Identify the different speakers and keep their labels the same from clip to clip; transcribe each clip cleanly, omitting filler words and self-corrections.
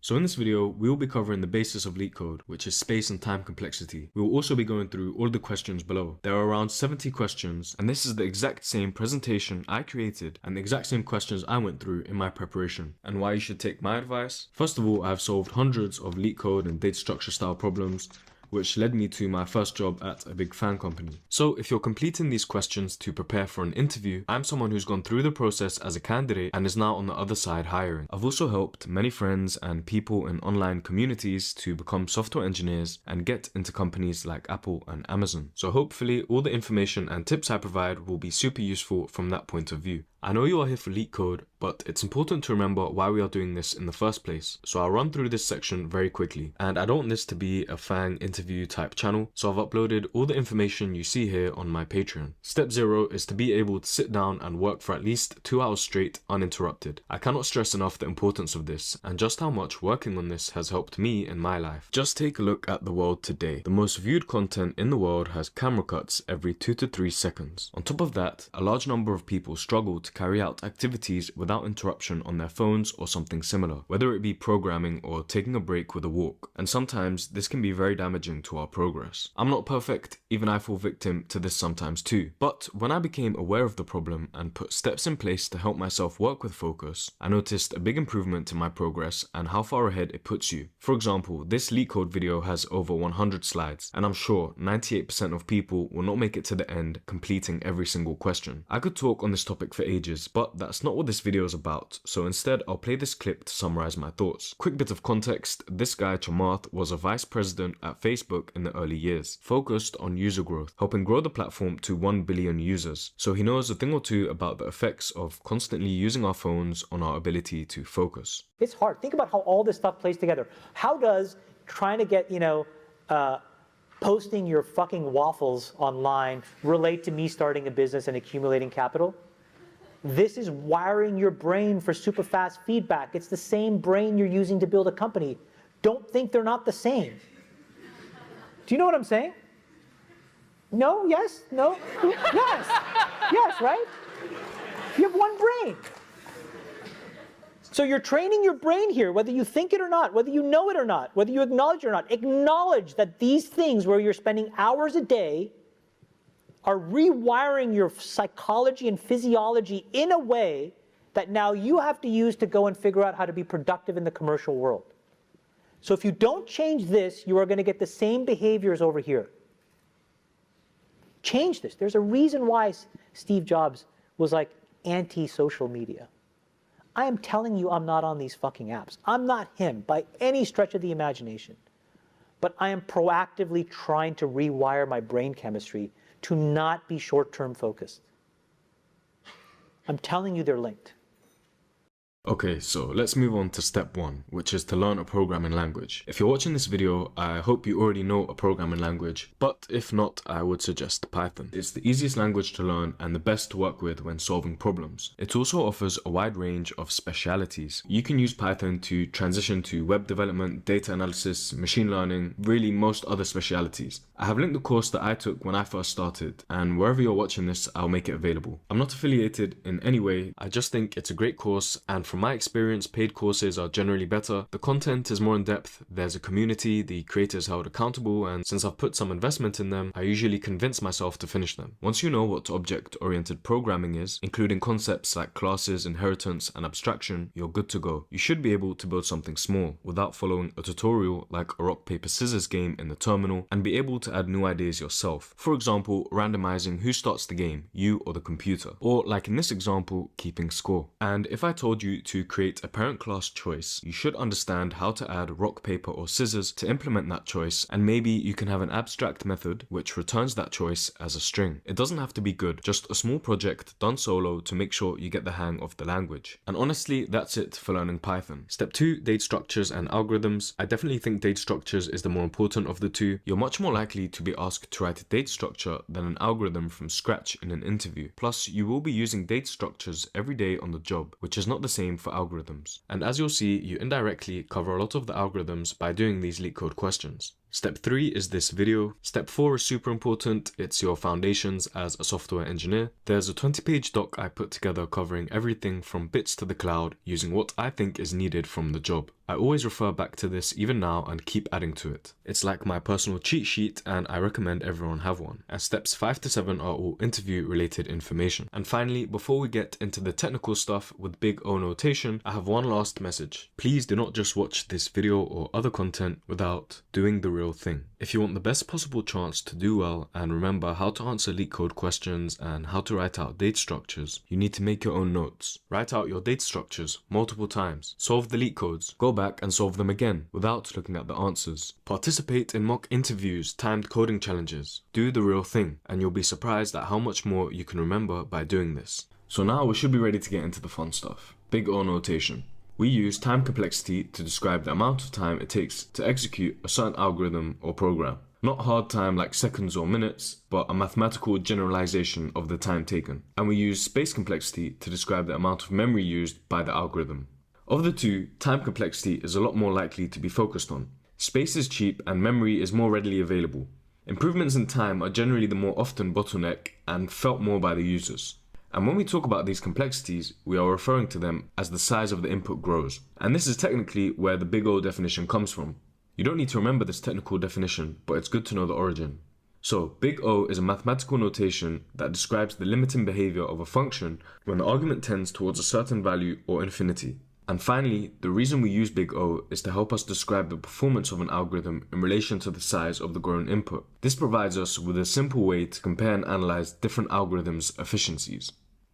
Speaker 1: So in this video, we will be covering the basis of leetcode, which is space and time complexity. We will also be going through all the questions below. There are around 70 questions, and this is the exact same presentation I created and the exact same questions I went through in my preparation. And why you should take my advice? First of all, I have solved hundreds of leetcode and data structure style problems, which led me to my first job at a big fan company. So if you're completing these questions to prepare for an interview, I'm someone who's gone through the process as a candidate and is now on the other side hiring. I've also helped many friends and people in online communities to become software engineers and get into companies like Apple and Amazon. So hopefully all the information and tips I provide will be super useful from that point of view. I know you are here for leetcode, but it's important to remember why we are doing this in the first place. So I'll run through this section very quickly. And I don't want this to be a FANG interview type channel, so I've uploaded all the information you see here on my Patreon. Step 0 is to be able to sit down and work for at least 2 hours straight uninterrupted. I cannot stress enough the importance of this and just how much working on this has helped me in my life. Just take a look at the world today. The most viewed content in the world has camera cuts every 2 to 3 seconds. On top of that, a large number of people struggle to carry out activities without interruption on their phones or something similar, whether it be programming or taking a break with a walk. And sometimes this can be very damaging to our progress. I'm not perfect, even I fall victim to this sometimes too. But when I became aware of the problem and put steps in place to help myself work with focus, I noticed a big improvement in my progress and how far ahead it puts you. For example, this leetcode video has over 100 slides, and I'm sure 98% of people will not make it to the end completing every single question. I could talk on this topic for ages, but that's not what this video is about, so instead I'll play this clip to summarize my thoughts. Quick bit of context, this guy Chamath was a vice president at Facebook in the early years, focused on user growth, helping grow the platform to 1 billion users. So he knows a thing or two about the effects of constantly using our phones on our ability to focus.
Speaker 2: It's hard. Think about how all this stuff plays together. How does trying to get, posting your fucking waffles online relate to me starting a business and accumulating capital? This is wiring your brain for super fast feedback. It's the same brain you're using to build a company. Don't think they're not the same. Do you know what I'm saying? No? Yes? No? Yes! Yes, right? You have one brain. So you're training your brain here, whether you think it or not, whether you know it or not, whether you acknowledge it or not. Acknowledge that these things where you're spending hours a day are rewiring your psychology and physiology in a way that now you have to use to go and figure out how to be productive in the commercial world. So if you don't change this, you are going to get the same behaviors over here. Change this. There's a reason why Steve Jobs was like anti-social media. I am telling you I'm not on these fucking apps. I'm not him by any stretch of the imagination. But I am proactively trying to rewire my brain chemistry to not be short-term focused. I'm telling you they're linked.
Speaker 1: Okay, so let's move on to step 1, which is to learn a programming language. If you're watching this video, I hope you already know a programming language, but if not, I would suggest Python. It's the easiest language to learn and the best to work with when solving problems. It also offers a wide range of specialities. You can use Python to transition to web development, data analysis, machine learning, really most other specialities. I have linked the course that I took when I first started, and wherever you're watching this, I'll make it available. I'm not affiliated in any way, I just think it's a great course, and from my experience, paid courses are generally better. The content is more in depth, there's a community, the creators held accountable, and since I've put some investment in them, I usually convince myself to finish them. Once you know what object-oriented programming is, including concepts like classes, inheritance, and abstraction, you're good to go. You should be able to build something small without following a tutorial like a rock, paper, scissors game in the terminal, and be able to add new ideas yourself. For example, randomizing who starts the game, you or the computer. Or like in this example, keeping score. And if I told you to create a parent class choice, you should understand how to add rock, paper, or scissors to implement that choice, and maybe you can have an abstract method which returns that choice as a string. It doesn't have to be good, just a small project done solo to make sure you get the hang of the language. And honestly, that's it for learning Python. Step 2, data structures and algorithms. I definitely think data structures is the more important of the two. You're much more likely to be asked to write a data structure than an algorithm from scratch in an interview. Plus, you will be using data structures every day on the job, which is not the same for algorithms. And as you'll see, you indirectly cover a lot of the algorithms by doing these leetcode questions. Step 3 is this video. Step 4 is super important. It's your foundations as a software engineer. There's a 20-page doc I put together covering everything from bits to the cloud using what I think is needed from the job. I always refer back to this even now and keep adding to it. It's like my personal cheat sheet and I recommend everyone have one. And steps 5 to 7 are all interview related information. And finally, before we get into the technical stuff with big O notation, I have one last message. Please do not just watch this video or other content without doing the real thing. If you want the best possible chance to do well and remember how to answer LeetCode questions and how to write out data structures, you need to make your own notes. Write out your data structures multiple times. Solve the LeetCodes. Go back and solve them again without looking at the answers. Participate in mock interviews, timed coding challenges. Do the real thing, and you'll be surprised at how much more you can remember by doing this. So now we should be ready to get into the fun stuff. Big O notation. We use time complexity to describe the amount of time it takes to execute a certain algorithm or program. Not hard time like seconds or minutes, but a mathematical generalization of the time taken. And we use space complexity to describe the amount of memory used by the algorithm. Of the two, time complexity is a lot more likely to be focused on. Space is cheap and memory is more readily available. Improvements in time are generally the more often bottleneck and felt more by the users. And when we talk about these complexities, we are referring to them as the size of the input grows. And this is technically where the big O definition comes from. You don't need to remember this technical definition, but it's good to know the origin. So, big O is a mathematical notation that describes the limiting behavior of a function when the argument tends towards a certain value or infinity. And finally, the reason we use big O is to help us describe the performance of an algorithm in relation to the size of the grown input. This provides us with a simple way to compare and analyze different algorithms' efficiencies.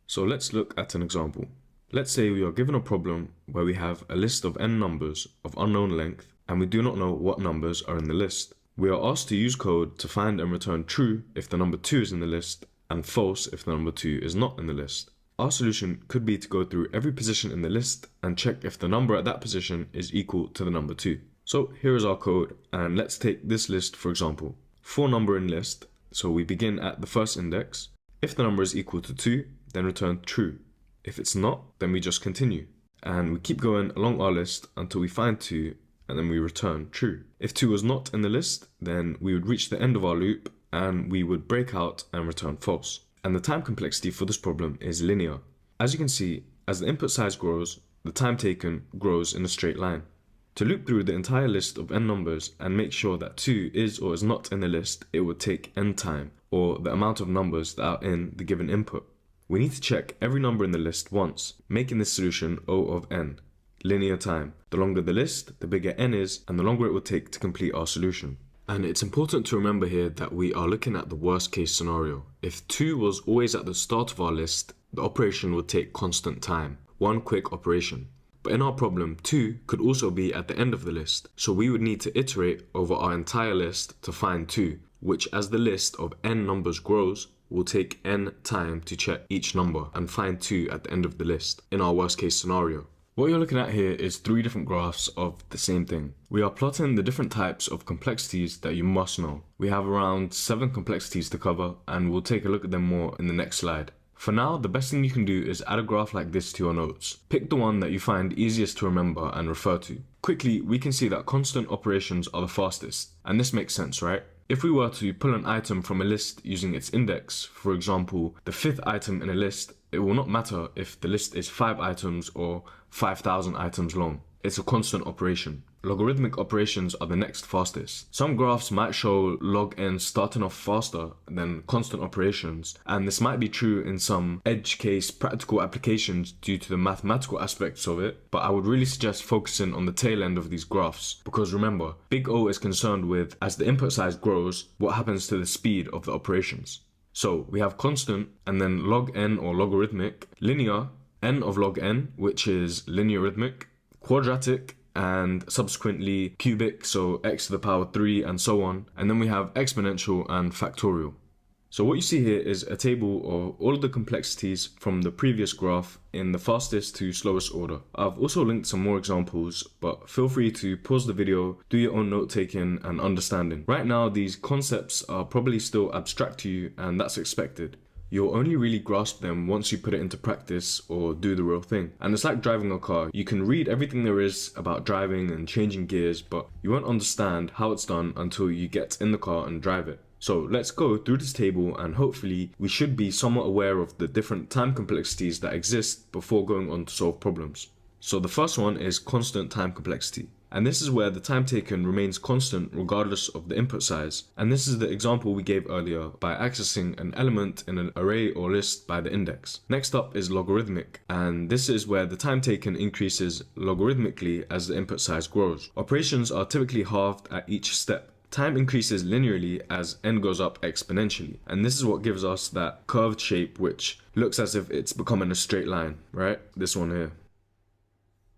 Speaker 1: So let's look at an example. Let's say we are given a problem where we have a list of n numbers of unknown length and we do not know what numbers are in the list. We are asked to use code to find and return true if the number 2 is in the list and false if the number 2 is not in the list. Our solution could be to go through every position in the list and check if the number at that position is equal to the number 2. So here is our code, and let's take this list for example. 4 number in list, so we begin at the first index. If the number is equal to 2, then return true. If it's not, then we just continue. And we keep going along our list until we find 2, and then we return true. If 2 was not in the list, then we would reach the end of our loop and we would break out and return false. And the time complexity for this problem is linear. As you can see, as the input size grows, the time taken grows in a straight line. To loop through the entire list of n numbers and make sure that 2 is or is not in the list, it would take n time, or the amount of numbers that are in the given input. We need to check every number in the list once, making this solution O of n, linear time. The longer the list, the bigger n is, and the longer it will take to complete our solution. And it's important to remember here that we are looking at the worst case scenario. If 2 was always at the start of our list, the operation would take constant time, one quick operation. But in our problem, 2 could also be at the end of the list, so we would need to iterate over our entire list to find 2, which as the list of n numbers grows, will take n time to check each number and find 2 at the end of the list, in our worst case scenario. What you're looking at here is 3 different graphs of the same thing. We are plotting the different types of complexities that you must know. We have around 7 complexities to cover, and we'll take a look at them more in the next slide. For now, the best thing you can do is add a graph like this to your notes. Pick the one that you find easiest to remember and refer to. Quickly, we can see that constant operations are the fastest, and this makes sense, right? If we were to pull an item from a list using its index, for example, the 5th item in a list, it will not matter if the list is 5 items or 5,000 items long. It's a constant operation. Logarithmic operations are the next fastest. Some graphs might show log n starting off faster than constant operations, and this might be true in some edge case practical applications due to the mathematical aspects of it, but I would really suggest focusing on the tail end of these graphs, because remember, big O is concerned with, as the input size grows, what happens to the speed of the operations. So we have constant, and then log n or logarithmic, linear, n of log n, which is linearitmic, quadratic, and subsequently cubic, so x to the power 3 and so on. And then we have exponential and factorial. So what you see here is a table of all of the complexities from the previous graph in the fastest to slowest order. I've also linked some more examples, but feel free to pause the video, do your own note taking and understanding. Right now, these concepts are probably still abstract to you, and that's expected. You'll only really grasp them once you put it into practice or do the real thing. And it's like driving a car. You can read everything there is about driving and changing gears, but you won't understand how it's done until you get in the car and drive it. So let's go through this table, and hopefully we should be somewhat aware of the different time complexities that exist before going on to solve problems. So the first one is constant time complexity. And this is where the time taken remains constant regardless of the input size. And this is the example we gave earlier by accessing an element in an array or list by the index. Next up is logarithmic, and this is where the time taken increases logarithmically as the input size grows. Operations are typically halved at each step. Time increases linearly as n goes up exponentially, and this is what gives us that curved shape which looks as if it's becoming a straight line, right? This one here.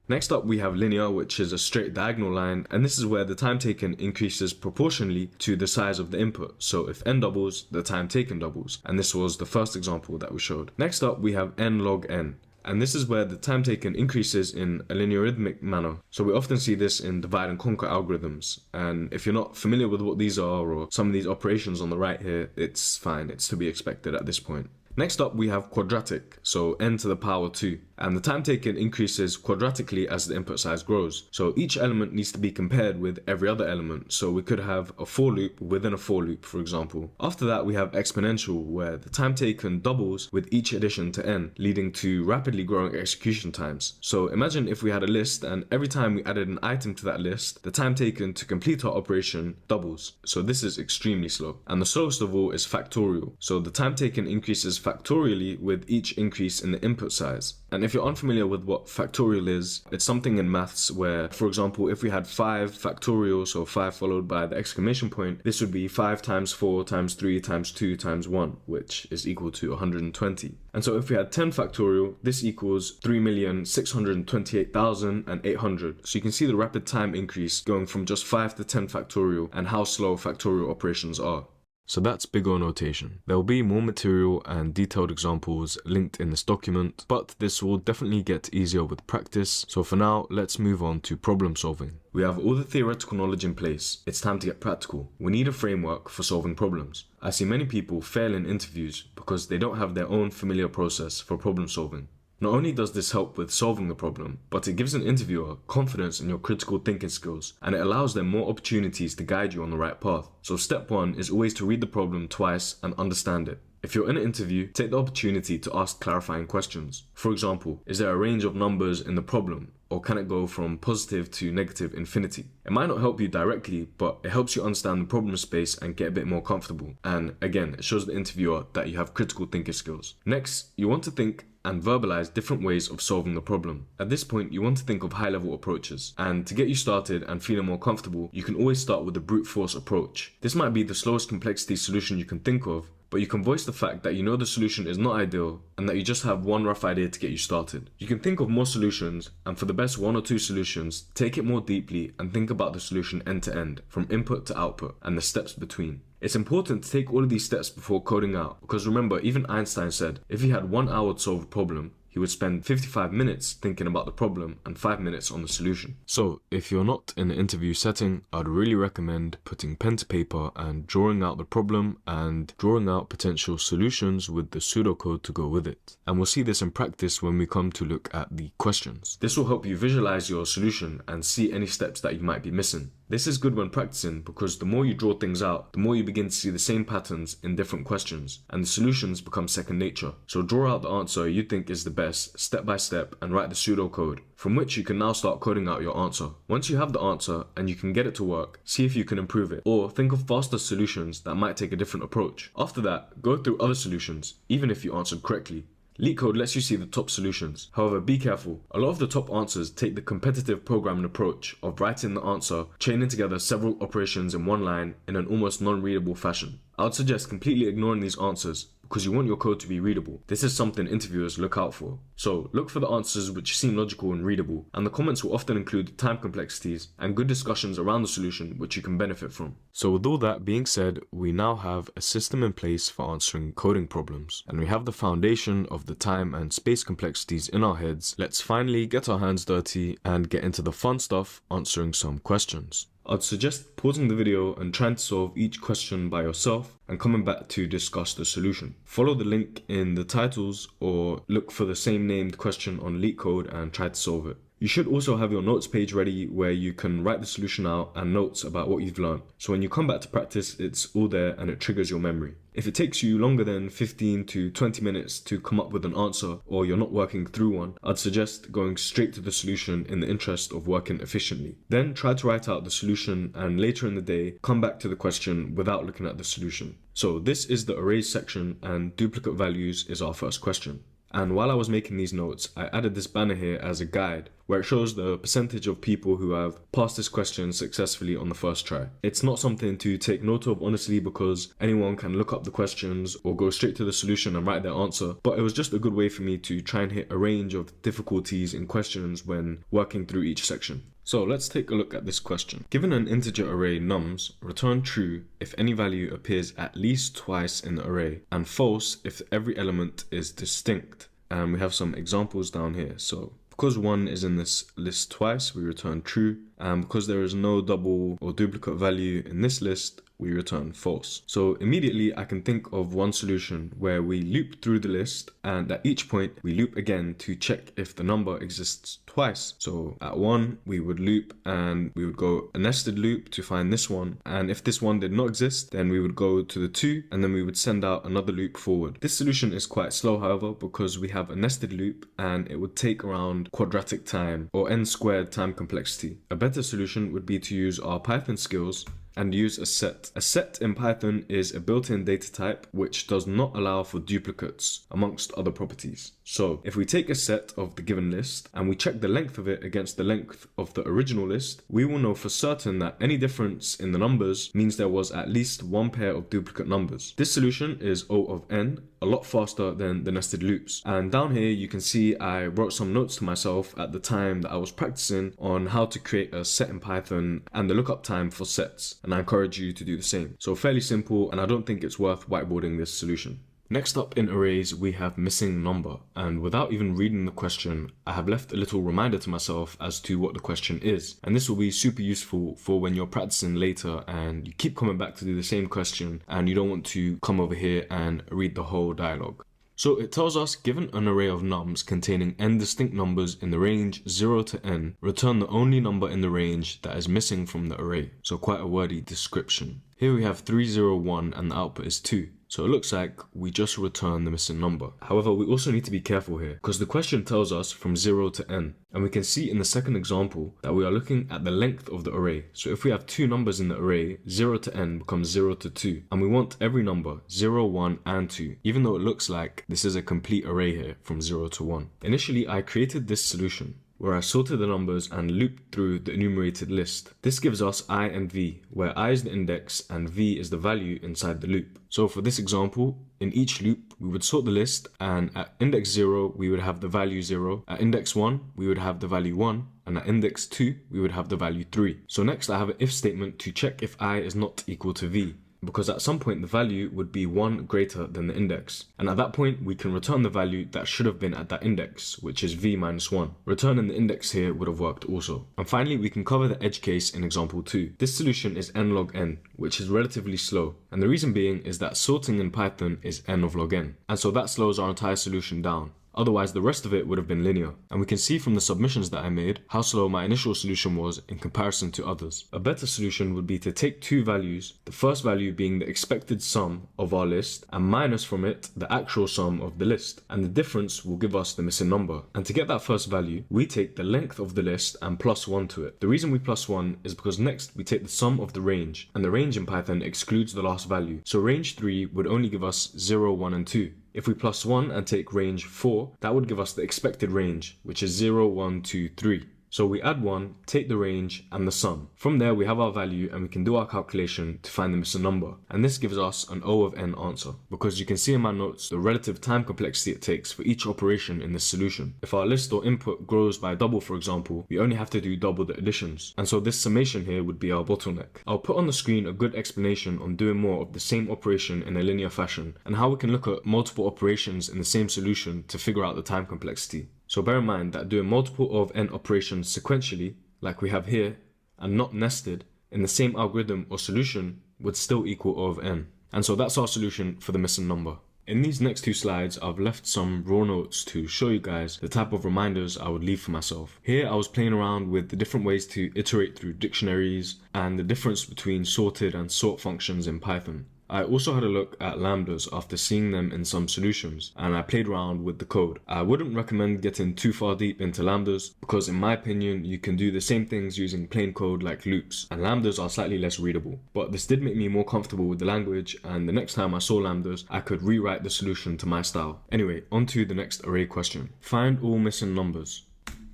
Speaker 1: Next up we have linear, which is a straight diagonal line, and this is where the time taken increases proportionally to the size of the input. So if n doubles, the time taken doubles, and this was the first example that we showed. Next up we have n log n, and this is where the time taken increases in a linearithmic manner. So we often see this in divide and conquer algorithms, and if you're not familiar with what these are or some of these operations on the right here, it's fine, it's to be expected at this point. Next up we have quadratic, so n to the power 2, and the time taken increases quadratically as the input size grows. So each element needs to be compared with every other element, so we could have a for loop within a for loop, for example. After that we have exponential, where the time taken doubles with each addition to n, leading to rapidly growing execution times. So imagine if we had a list, and every time we added an item to that list, the time taken to complete our operation doubles. So this is extremely slow. And the slowest of all is factorial, so the time taken increases factorially with each increase in the input size. And if you're unfamiliar with what factorial is, it's something in maths where, for example, if we had 5 factorial, so 5 followed by the exclamation point, this would be 5 times 4 times 3 times 2 times 1, which is equal to 120. And so if we had 10 factorial, this equals 3,628,800. So you can see the rapid time increase going from just 5 to 10 factorial and how slow factorial operations are. So that's big O notation. There will be more material and detailed examples linked in this document, but this will definitely get easier with practice. So for now, let's move on to problem solving. We have all the theoretical knowledge in place. It's time to get practical. We need a framework for solving problems. I see many people fail in interviews because they don't have their own familiar process for problem solving. Not only does this help with solving the problem, but it gives an interviewer confidence in your critical thinking skills, and it allows them more opportunities to guide you on the right path. So step 1 is always to read the problem twice and understand it. If you're in an interview, take the opportunity to ask clarifying questions. For example, is there a range of numbers in the problem, or can it go from positive to negative infinity? It might not help you directly, but it helps you understand the problem space and get a bit more comfortable. And again, it shows the interviewer that you have critical thinking skills. Next, you want to think and verbalize different ways of solving the problem. At this point, you want to think of high-level approaches. And to get you started and feeling more comfortable, you can always start with the brute force approach. This might be the slowest complexity solution you can think of, but you can voice the fact that you know the solution is not ideal and that you just have one rough idea to get you started. You can think of more solutions, and for the best 1 or 2 solutions, take it more deeply and think about the solution end to end, from input to output, and the steps between. It's important to take all of these steps before coding out, because remember, even Einstein said if he had 1 hour to solve a problem, he would spend 55 minutes thinking about the problem and 5 minutes on the solution. So if you're not in an interview setting, I'd really recommend putting pen to paper and drawing out the problem and drawing out potential solutions with the pseudocode to go with it. And we'll see this in practice when we come to look at the questions. This will help you visualize your solution and see any steps that you might be missing. This is good when practicing because the more you draw things out, the more you begin to see the same patterns in different questions, and the solutions become second nature. So draw out the answer you think is the best, step by step, and write the pseudocode, from which you can now start coding out your answer. Once you have the answer and you can get it to work, see if you can improve it, or think of faster solutions that might take a different approach. After that, go through other solutions, even if you answered correctly. LeetCode lets you see the top solutions. However, be careful. A lot of the top answers take the competitive programming approach of writing the answer, chaining together several operations in one line in an almost non-readable fashion. I would suggest completely ignoring these answers because you want your code to be readable. This is something interviewers look out for. So look for the answers which seem logical and readable, and the comments will often include time complexities and good discussions around the solution which you can benefit from. So with all that being said, we now have a system in place for answering coding problems, and we have the foundation of the time and space complexities in our heads. Let's finally get our hands dirty and get into the fun stuff, answering some questions. I'd suggest pausing the video and trying to solve each question by yourself and coming back to discuss the solution. Follow the link in the titles or look for the same named question on LeadCode and try to solve it. You should also have your notes page ready where you can write the solution out and notes about what you've learned. So when you come back to practice, it's all there and it triggers your memory. If it takes you longer than 15 to 20 minutes to come up with an answer or you're not working through one, I'd suggest going straight to the solution in the interest of working efficiently. Then try to write out the solution and later in the day, come back to the question without looking at the solution. So this is the arrays section and duplicate values is our first question. And while I was making these notes, I added this banner here as a guide where it shows the percentage of people who have passed this question successfully on the first try. It's not something to take note of honestly because anyone can look up the questions or go straight to the solution and write their answer, but it was just a good way for me to try and hit a range of difficulties in questions when working through each section. So let's take a look at this question. Given an integer array nums, return true if any value appears at least twice in the array, and false if every element is distinct. And we have some examples down here. So because 1 is in this list twice, we return true, and because there is no double or duplicate value in this list, we return false. So immediately I can think of one solution where we loop through the list and at each point we loop again to check if the number exists twice. So at 1 we would loop and we would go a nested loop to find this one, and if this one did not exist then we would go to the 2 and then we would send out another loop forward. This solution is quite slow however because we have a nested loop and it would take around quadratic time or n squared time complexity. A better solution would be to use our Python skills and use a set. A set in Python is a built-in data type which does not allow for duplicates amongst other properties. So if we take a set of the given list and we check the length of it against the length of the original list, we will know for certain that any difference in the numbers means there was at least one pair of duplicate numbers. This solution is O of n, a lot faster than the nested loops. And down here you can see I wrote some notes to myself at the time that I was practicing on how to create a set in Python and the lookup time for sets. And I encourage you to do the same. So fairly simple, and I don't think it's worth whiteboarding this solution. Next up in arrays, we have missing number, and without even reading the question, I have left a little reminder to myself as to what the question is. And this will be super useful for when you're practicing later and you keep coming back to do the same question and you don't want to come over here and read the whole dialogue. So it tells us, given an array of nums containing n distinct numbers in the range 0 to n, return the only number in the range that is missing from the array. So quite a wordy description. Here we have 301 and the output is 2. So it looks like we just return the missing number. However, we also need to be careful here because the question tells us from 0 to n. And we can see in the second example that we are looking at the length of the array. So if we have two numbers in the array, 0 to n becomes 0 to 2. And we want every number 0, 1 and 2, even though it looks like this is a complete array here from 0 to 1. Initially, I created this solution where I sorted the numbers and looped through the enumerated list. This gives us I and v, where I is the index and v is the value inside the loop. So for this example, in each loop, we would sort the list, and at index 0, we would have the value 0. At index 1, we would have the value 1. And at index 2, we would have the value 3. So next I have an if statement to check if I is not equal to v, because at some point the value would be 1 greater than the index. And at that point, we can return the value that should have been at that index, which is v minus 1. Returning the index here would have worked also. And finally, we can cover the edge case in example 2. This solution is n log n, which is relatively slow. And the reason being is that sorting in Python is n of log n. And so that slows our entire solution down. Otherwise, the rest of it would have been linear. And we can see from the submissions that I made how slow my initial solution was in comparison to others. A better solution would be to take two values, the first value being the expected sum of our list, and minus from it the actual sum of the list. And the difference will give us the missing number. And to get that first value, we take the length of the list and plus 1 to it. The reason we plus 1 is because next we take the sum of the range, and the range in Python excludes the last value. So range 3 would only give us 0, 1 and 2. If we plus 1 and take range 4, that would give us the expected range, which is 0, 1, 2, 3. So we add 1, take the range and the sum. From there we have our value and we can do our calculation to find the missing number. And this gives us an O of n answer, because you can see in my notes the relative time complexity it takes for each operation in this solution. If our list or input grows by double, for example, we only have to do double the additions. And so this summation here would be our bottleneck. I'll put on the screen a good explanation on doing more of the same operation in a linear fashion, and how we can look at multiple operations in the same solution to figure out the time complexity. So bear in mind that doing multiple of n operations sequentially, like we have here, and not nested, in the same algorithm or solution would still equal O of n. And so that's our solution for the missing number. In these next two slides, I've left some raw notes to show you guys the type of reminders I would leave for myself. Here I was playing around with the different ways to iterate through dictionaries and the difference between sorted and sort functions in Python. I also had a look at lambdas after seeing them in some solutions, and I played around with the code. I wouldn't recommend getting too far deep into lambdas because in my opinion you can do the same things using plain code like loops, and lambdas are slightly less readable. But this did make me more comfortable with the language, and the next time I saw lambdas I could rewrite the solution to my style. Anyway, on to the next array question. Find all missing numbers.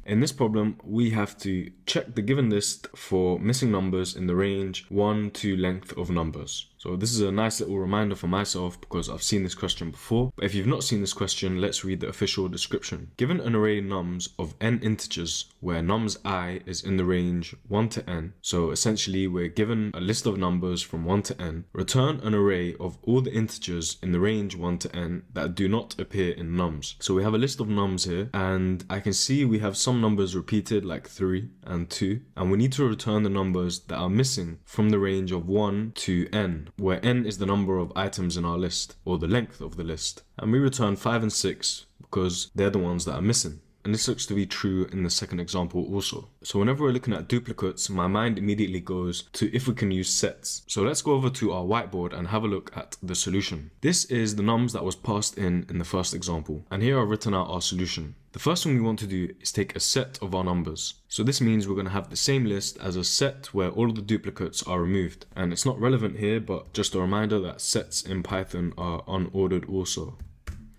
Speaker 1: In this problem, we have to check the given list for missing numbers in the range 1 to length of numbers. So this is a nice little reminder for myself because I've seen this question before. But if you've not seen this question, let's read the official description. Given an array nums of n integers where nums I is in the range 1 to n, so essentially we're given a list of numbers from 1 to n, return an array of all the integers in the range 1 to n that do not appear in nums. So we have a list of nums here, and I can see we have some numbers repeated like 3 and 2, and we need to return the numbers that are missing from the range of 1 to n, where n is the number of items in our list, or the length of the list. And we return 5 and 6 because they're the ones that are missing. And this looks to be true in the second example also. So whenever we're looking at duplicates, my mind immediately goes to if we can use sets. So let's go over to our whiteboard and have a look at the solution. This is the nums that was passed in the first example. And here I've written out our solution. The first thing we want to do is take a set of our numbers. So this means we're going to have the same list as a set where all of the duplicates are removed. And it's not relevant here, but just a reminder that sets in Python are unordered also.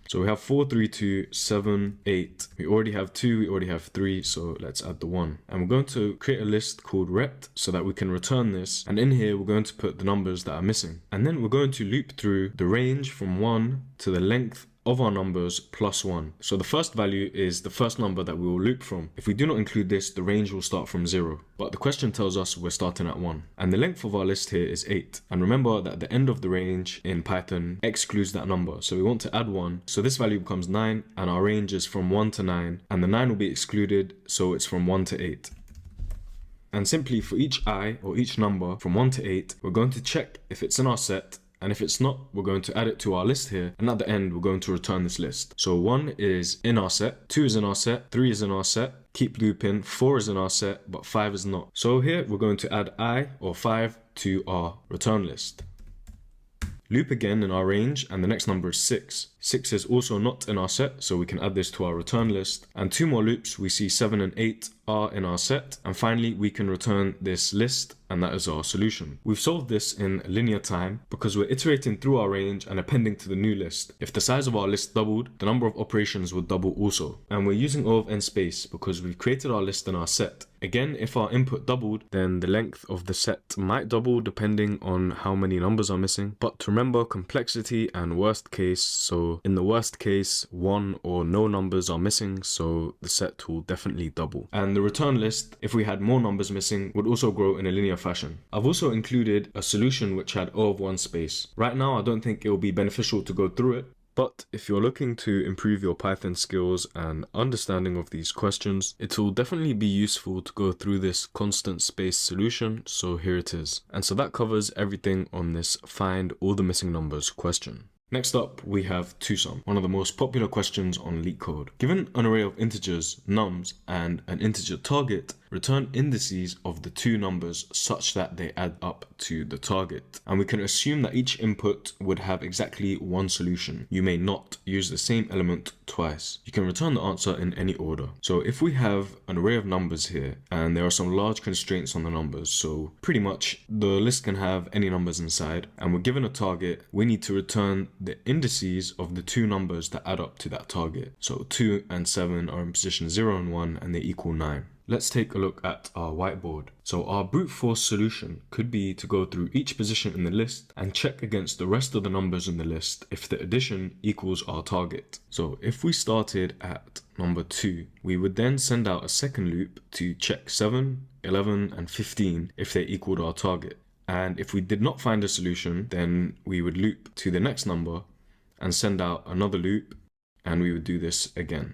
Speaker 1: So we have 4, 3, 2, 7, 8. We already have 2, we already have 3, so let's add the 1. And we're going to create a list called ret so that we can return this. And in here, we're going to put the numbers that are missing. And then we're going to loop through the range from 1 to the length of our numbers plus 1. So the first value is the first number that we will loop from. If we do not include this, the range will start from 0. But the question tells us we're starting at 1. And the length of our list here is 8. And remember that the end of the range in Python excludes that number. So we want to add 1. So this value becomes 9, and our range is from 1 to 9. And the 9 will be excluded, so it's from 1 to 8. And simply for each I, or each number from 1 to 8, we're going to check if it's in our set. And if it's not, we're going to add it to our list here, and at the end we're going to return this list. So 1 is in our set, 2 is in our set, 3 is in our set, keep looping, 4 is in our set, but 5 is not. So here we're going to add I, or 5, to our return list. Loop again in our range, and the next number is 6. 6 is also not in our set, so we can add this to our return list. And 2 more loops, we see 7 and 8 are in our set. And finally, we can return this list, and that is our solution. We've solved this in linear time because we're iterating through our range and appending to the new list. If the size of our list doubled, the number of operations would double also. And we're using O of n space because we've created our list in our set. Again, if our input doubled, then the length of the set might double depending on how many numbers are missing. But remember complexity and worst case, so in the worst case, 1 or no numbers are missing, so the set will definitely double. And the return list, if we had more numbers missing, would also grow in a linear fashion. I've also included a solution which had O of 1 space. Right now, I don't think it will be beneficial to go through it, but if you're looking to improve your Python skills and understanding of these questions, it will definitely be useful to go through this constant space solution, so here it is. And so that covers everything on this find all the missing numbers question. Next up, we have twosum, one of the most popular questions on LeetCode. Given an array of integers, nums, and an integer target, return indices of the two numbers such that they add up to the target. And we can assume that each input would have exactly one solution. You may not use the same element twice. You can return the answer in any order. So if we have an array of numbers here, and there are some large constraints on the numbers, so pretty much the list can have any numbers inside, and we're given a target, we need to return the indices of the two numbers that add up to that target. So 2 and 7 are in position 0 and 1, and they equal 9. Let's take a look at our whiteboard. So our brute force solution could be to go through each position in the list and check against the rest of the numbers in the list if the addition equals our target. So if we started at number 2, we would then send out a second loop to check 7, 11, and 15 if they equaled our target. And if we did not find a solution, then we would loop to the next number and send out another loop, and we would do this again.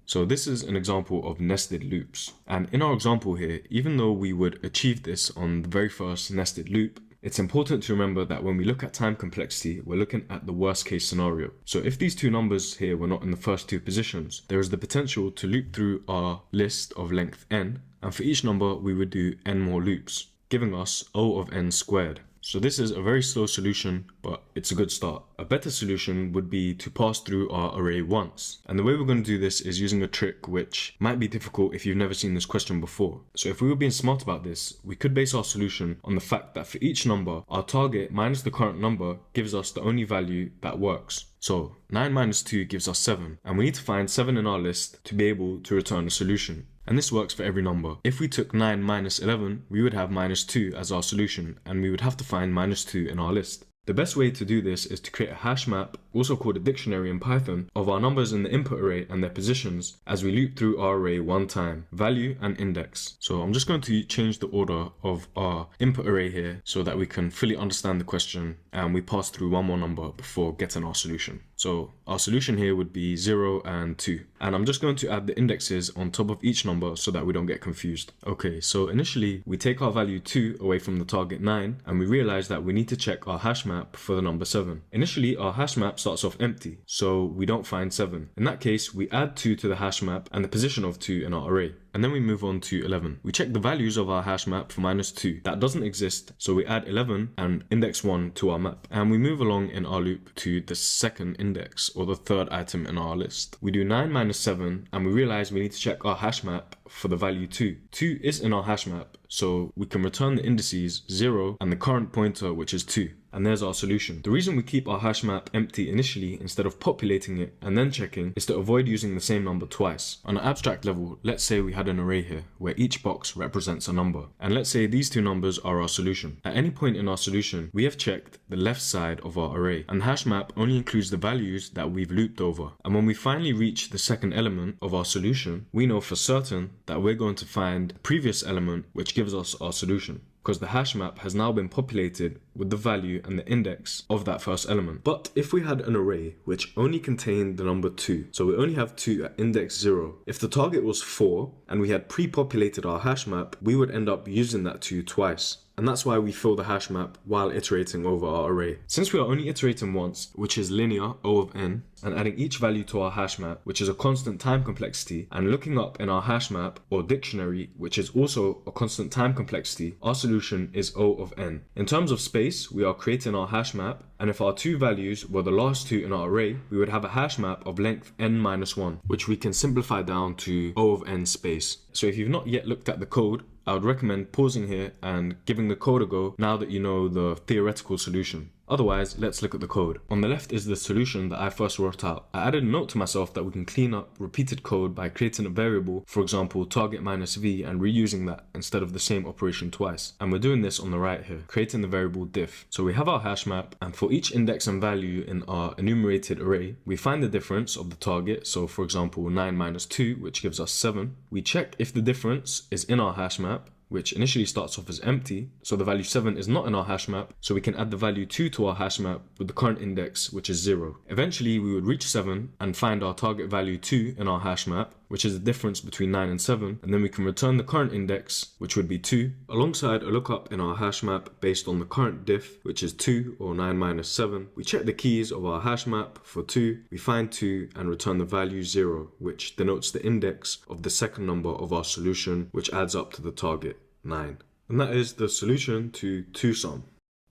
Speaker 1: So this is an example of nested loops. And in our example here, even though we would achieve this on the very first nested loop, it's important to remember that when we look at time complexity, we're looking at the worst case scenario. So if these two numbers here were not in the first two positions, there is the potential to loop through our list of length n, and for each number we would do n more loops, giving us O of n squared. So this is a very slow solution, but it's a good start. A better solution would be to pass through our array once. And the way we're going to do this is using a trick which might be difficult if you've never seen this question before. So if we were being smart about this, we could base our solution on the fact that for each number, our target minus the current number gives us the only value that works. So 9 minus 2 gives us 7, and we need to find 7 in our list to be able to return a solution. And this works for every number. If we took 9 minus 11, we would have minus 2 as our solution, and we would have to find minus 2 in our list. The best way to do this is to create a hash map, also called a dictionary in Python, of our numbers in the input array and their positions as we loop through our array one time, value and index. So I'm just going to change the order of our input array here so that we can fully understand the question and we pass through one more number before getting our solution. So our solution here would be 0 and 2. And I'm just going to add the indexes on top of each number so that we don't get confused. Okay, so initially we take our value 2 away from the target 9 and we realize that we need to check our hash map for the number 7. Initially our hash map starts off empty, so we don't find 7. In that case, we add 2 to the hash map and the position of 2 in our array. And then we move on to 11. We check the values of our hash map for minus 2. That doesn't exist, so we add 11 and index 1 to our map. And we move along in our loop to the second index, or the third item in our list. We do 9 minus 7, and we realize we need to check our hash map for the value 2. 2 is in our hash map, so we can return the indices 0 and the current pointer, which is 2. And there's our solution. The reason we keep our hash map empty initially instead of populating it and then checking is to avoid using the same number twice. On an abstract level, let's say we had an array here where each box represents a number. And let's say these two numbers are our solution. At any point in our solution, we have checked the left side of our array, and the hash map only includes the values that we've looped over. And when we finally reach the second element of our solution, we know for certain that we're going to find the previous element which gives us our solution, because the hash map has now been populated with the value and the index of that first element. But if we had an array which only contained the number 2, so we only have 2 at index 0, if the target was 4 and we had pre-populated our hash map, we would end up using that 2 twice. And that's why we fill the hash map while iterating over our array. Since we are only iterating once, which is linear O of n, and adding each value to our hash map, which is a constant time complexity, and looking up in our hash map or dictionary, which is also a constant time complexity, our solution is O of n. In terms of space, we are creating our hash map, and if our two values were the last two in our array, we would have a hash map of length n minus 1, which we can simplify down to O of n space. So if you've not yet looked at the code, I would recommend pausing here and giving the code a go now that you know the theoretical solution. Otherwise, let's look at the code. On the left is the solution that I first wrote out. I added a note to myself that we can clean up repeated code by creating a variable, for example, target minus v, and reusing that instead of the same operation twice. And we're doing this on the right here, creating the variable diff. So we have our hash map, and for each index and value in our enumerated array, we find the difference of the target. So for example, 9 minus 2, which gives us 7. We check if the difference is in our hash map, which initially starts off as empty, so the value 7 is not in our hash map, so we can add the value 2 to our hash map with the current index, which is 0. Eventually, we would reach 7 and find our target value 2 in our hash map, which is the difference between 9 and 7, and then we can return the current index, which would be 2, alongside a lookup in our hash map based on the current diff, which is 2 or 9 minus 7. We check the keys of our hash map for 2, we find 2 and return the value 0, which denotes the index of the second number of our solution, which adds up to the target, 9. And that is the solution to 2sum.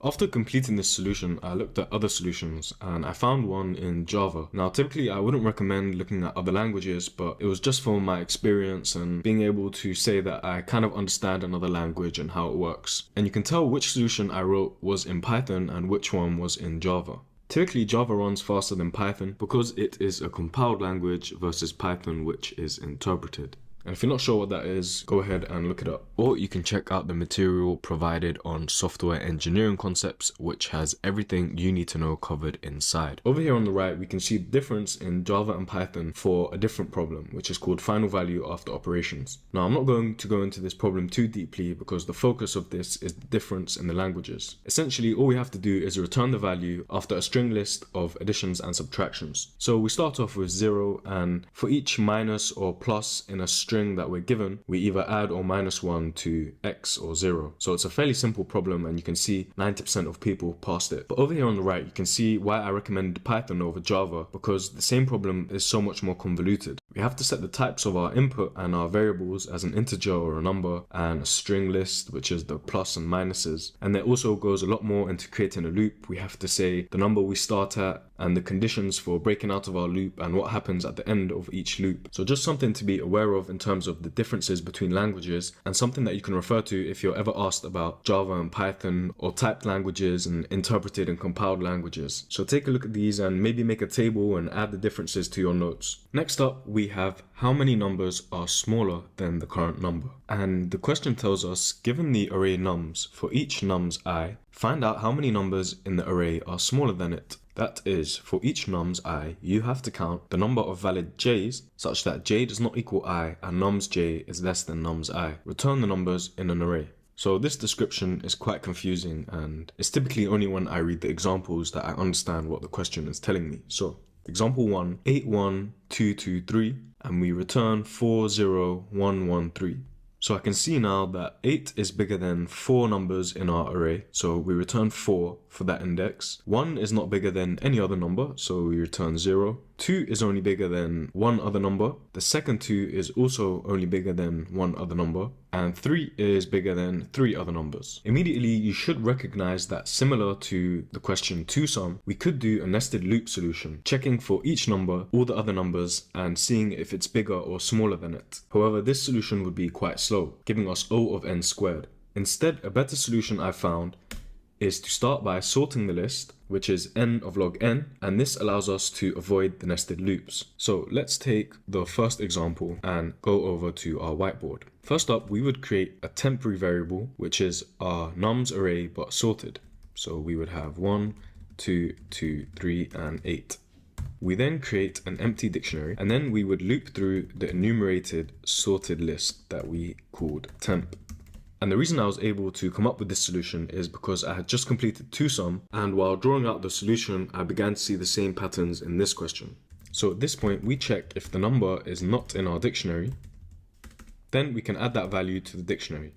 Speaker 1: After completing this solution, I looked at other solutions and I found one in Java. Now, typically I wouldn't recommend looking at other languages, but it was just from my experience and being able to say that I kind of understand another language and how it works. And you can tell which solution I wrote was in Python and which one was in Java. Typically, Java runs faster than Python because it is a compiled language versus Python, which is interpreted. And if you're not sure what that is, go ahead and look it up. Or you can check out the material provided on software engineering concepts, which has everything you need to know covered inside. Over here on the right, we can see the difference in Java and Python for a different problem, which is called final value after operations. Now, I'm not going to go into this problem too deeply because the focus of this is the difference in the languages. Essentially, all we have to do is return the value after a string list of additions and subtractions. So we start off with 0, and for each minus or plus in a string that we're given, we either add or minus 1 to x or 0. So it's a fairly simple problem, and you can see 90% of people passed it. But over here on the right, you can see why I recommend Python over Java, because the same problem is so much more convoluted. We have to set the types of our input and our variables as an integer or a number, and a string list, which is the plus and minuses. And it also goes a lot more into creating a loop. We have to say the number we start at and the conditions for breaking out of our loop and what happens at the end of each loop. So just something to be aware of in terms of the differences between languages, and something that you can refer to if you're ever asked about Java and Python, or typed languages and interpreted and compiled languages. So take a look at these and maybe make a table and add the differences to your notes. Next up, we have how many numbers are smaller than the current number. And the question tells us, given the array nums, for each nums I, find out how many numbers in the array are smaller than it. That is, for each nums I, you have to count the number of valid j's such that j does not equal I and nums j is less than nums I. Return the numbers in an array. So this description is quite confusing, and it's typically only when I read the examples that I understand what the question is telling me. So example 1, 81223, and we return 40113. So I can see now that 8 is bigger than 4 numbers in our array, so we return 4 for that index. 1 is not bigger than any other number, so we return 0. 2 is only bigger than one other number. The second 2 is also only bigger than one other number. And 3 is bigger than 3 other numbers. Immediately, you should recognize that similar to the question 2sum, we could do a nested loop solution, checking for each number, all the other numbers, and seeing if it's bigger or smaller than it. However, this solution would be quite slow, giving us O of n squared. Instead, a better solution I found is to start by sorting the list, which is n of log n, and this allows us to avoid the nested loops. So let's take the first example and go over to our whiteboard. First up, we would create a temporary variable, which is our nums array but sorted. So we would have 1, 2, 2, 3, and 8. We then create an empty dictionary, and then we would loop through the enumerated sorted list that we called temp. And the reason I was able to come up with this solution is because I had just completed 2sum, and while drawing out the solution, I began to see the same patterns in this question. So at this point, we check if the number is not in our dictionary, then we can add that value to the dictionary.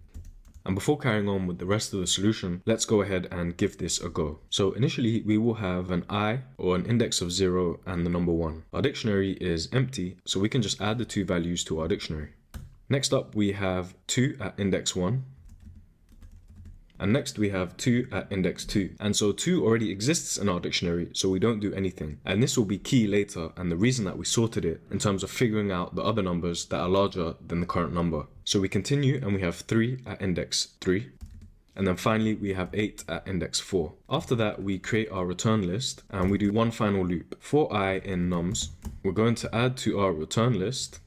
Speaker 1: And before carrying on with the rest of the solution, let's go ahead and give this a go. So initially, we will have an I, or an index of 0, and the number 1. Our dictionary is empty, so we can just add the two values to our dictionary. Next up, we have 2 at index 1. And next we have 2 at index 2. And so 2 already exists in our dictionary, so we don't do anything. And this will be key later, and the reason that we sorted it in terms of figuring out the other numbers that are larger than the current number. So we continue and we have 3 at index 3. And then finally we have 8 at index 4. After that, we create our return list and we do one final loop. For I in nums, we're going to add to our return list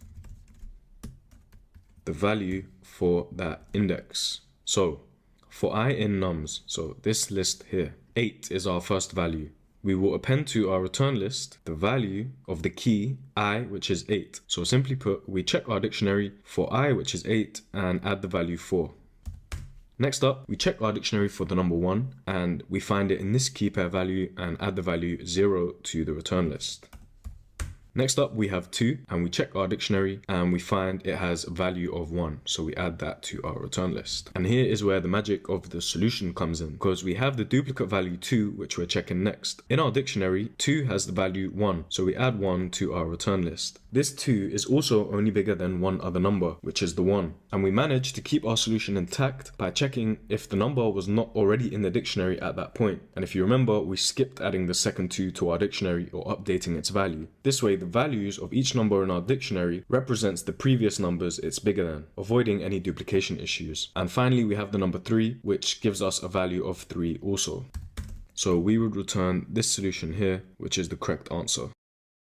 Speaker 1: the value for that index. So for I in nums, so this list here, 8 is our first value. We will append to our return list the value of the key I, which is 8. So simply put, we check our dictionary for I, which is 8, and add the value 4. Next up, we check our dictionary for the number 1, and we find it in this key pair value and add the value 0 to the return list. Next up, we have 2, and we check our dictionary and we find it has a value of 1, so we add that to our return list. And here is where the magic of the solution comes in, because we have the duplicate value 2, which we're checking next. In our dictionary, 2 has the value 1, so we add 1 to our return list. This 2 is also only bigger than one other number, which is the 1. And we managed to keep our solution intact by checking if the number was not already in the dictionary at that point. And if you remember, we skipped adding the second 2 to our dictionary or updating its value. This way, the values of each number in our dictionary represents the previous numbers it's bigger than, avoiding any duplication issues. And finally, we have the number 3, which gives us a value of 3 also. So we would return this solution here, which is the correct answer.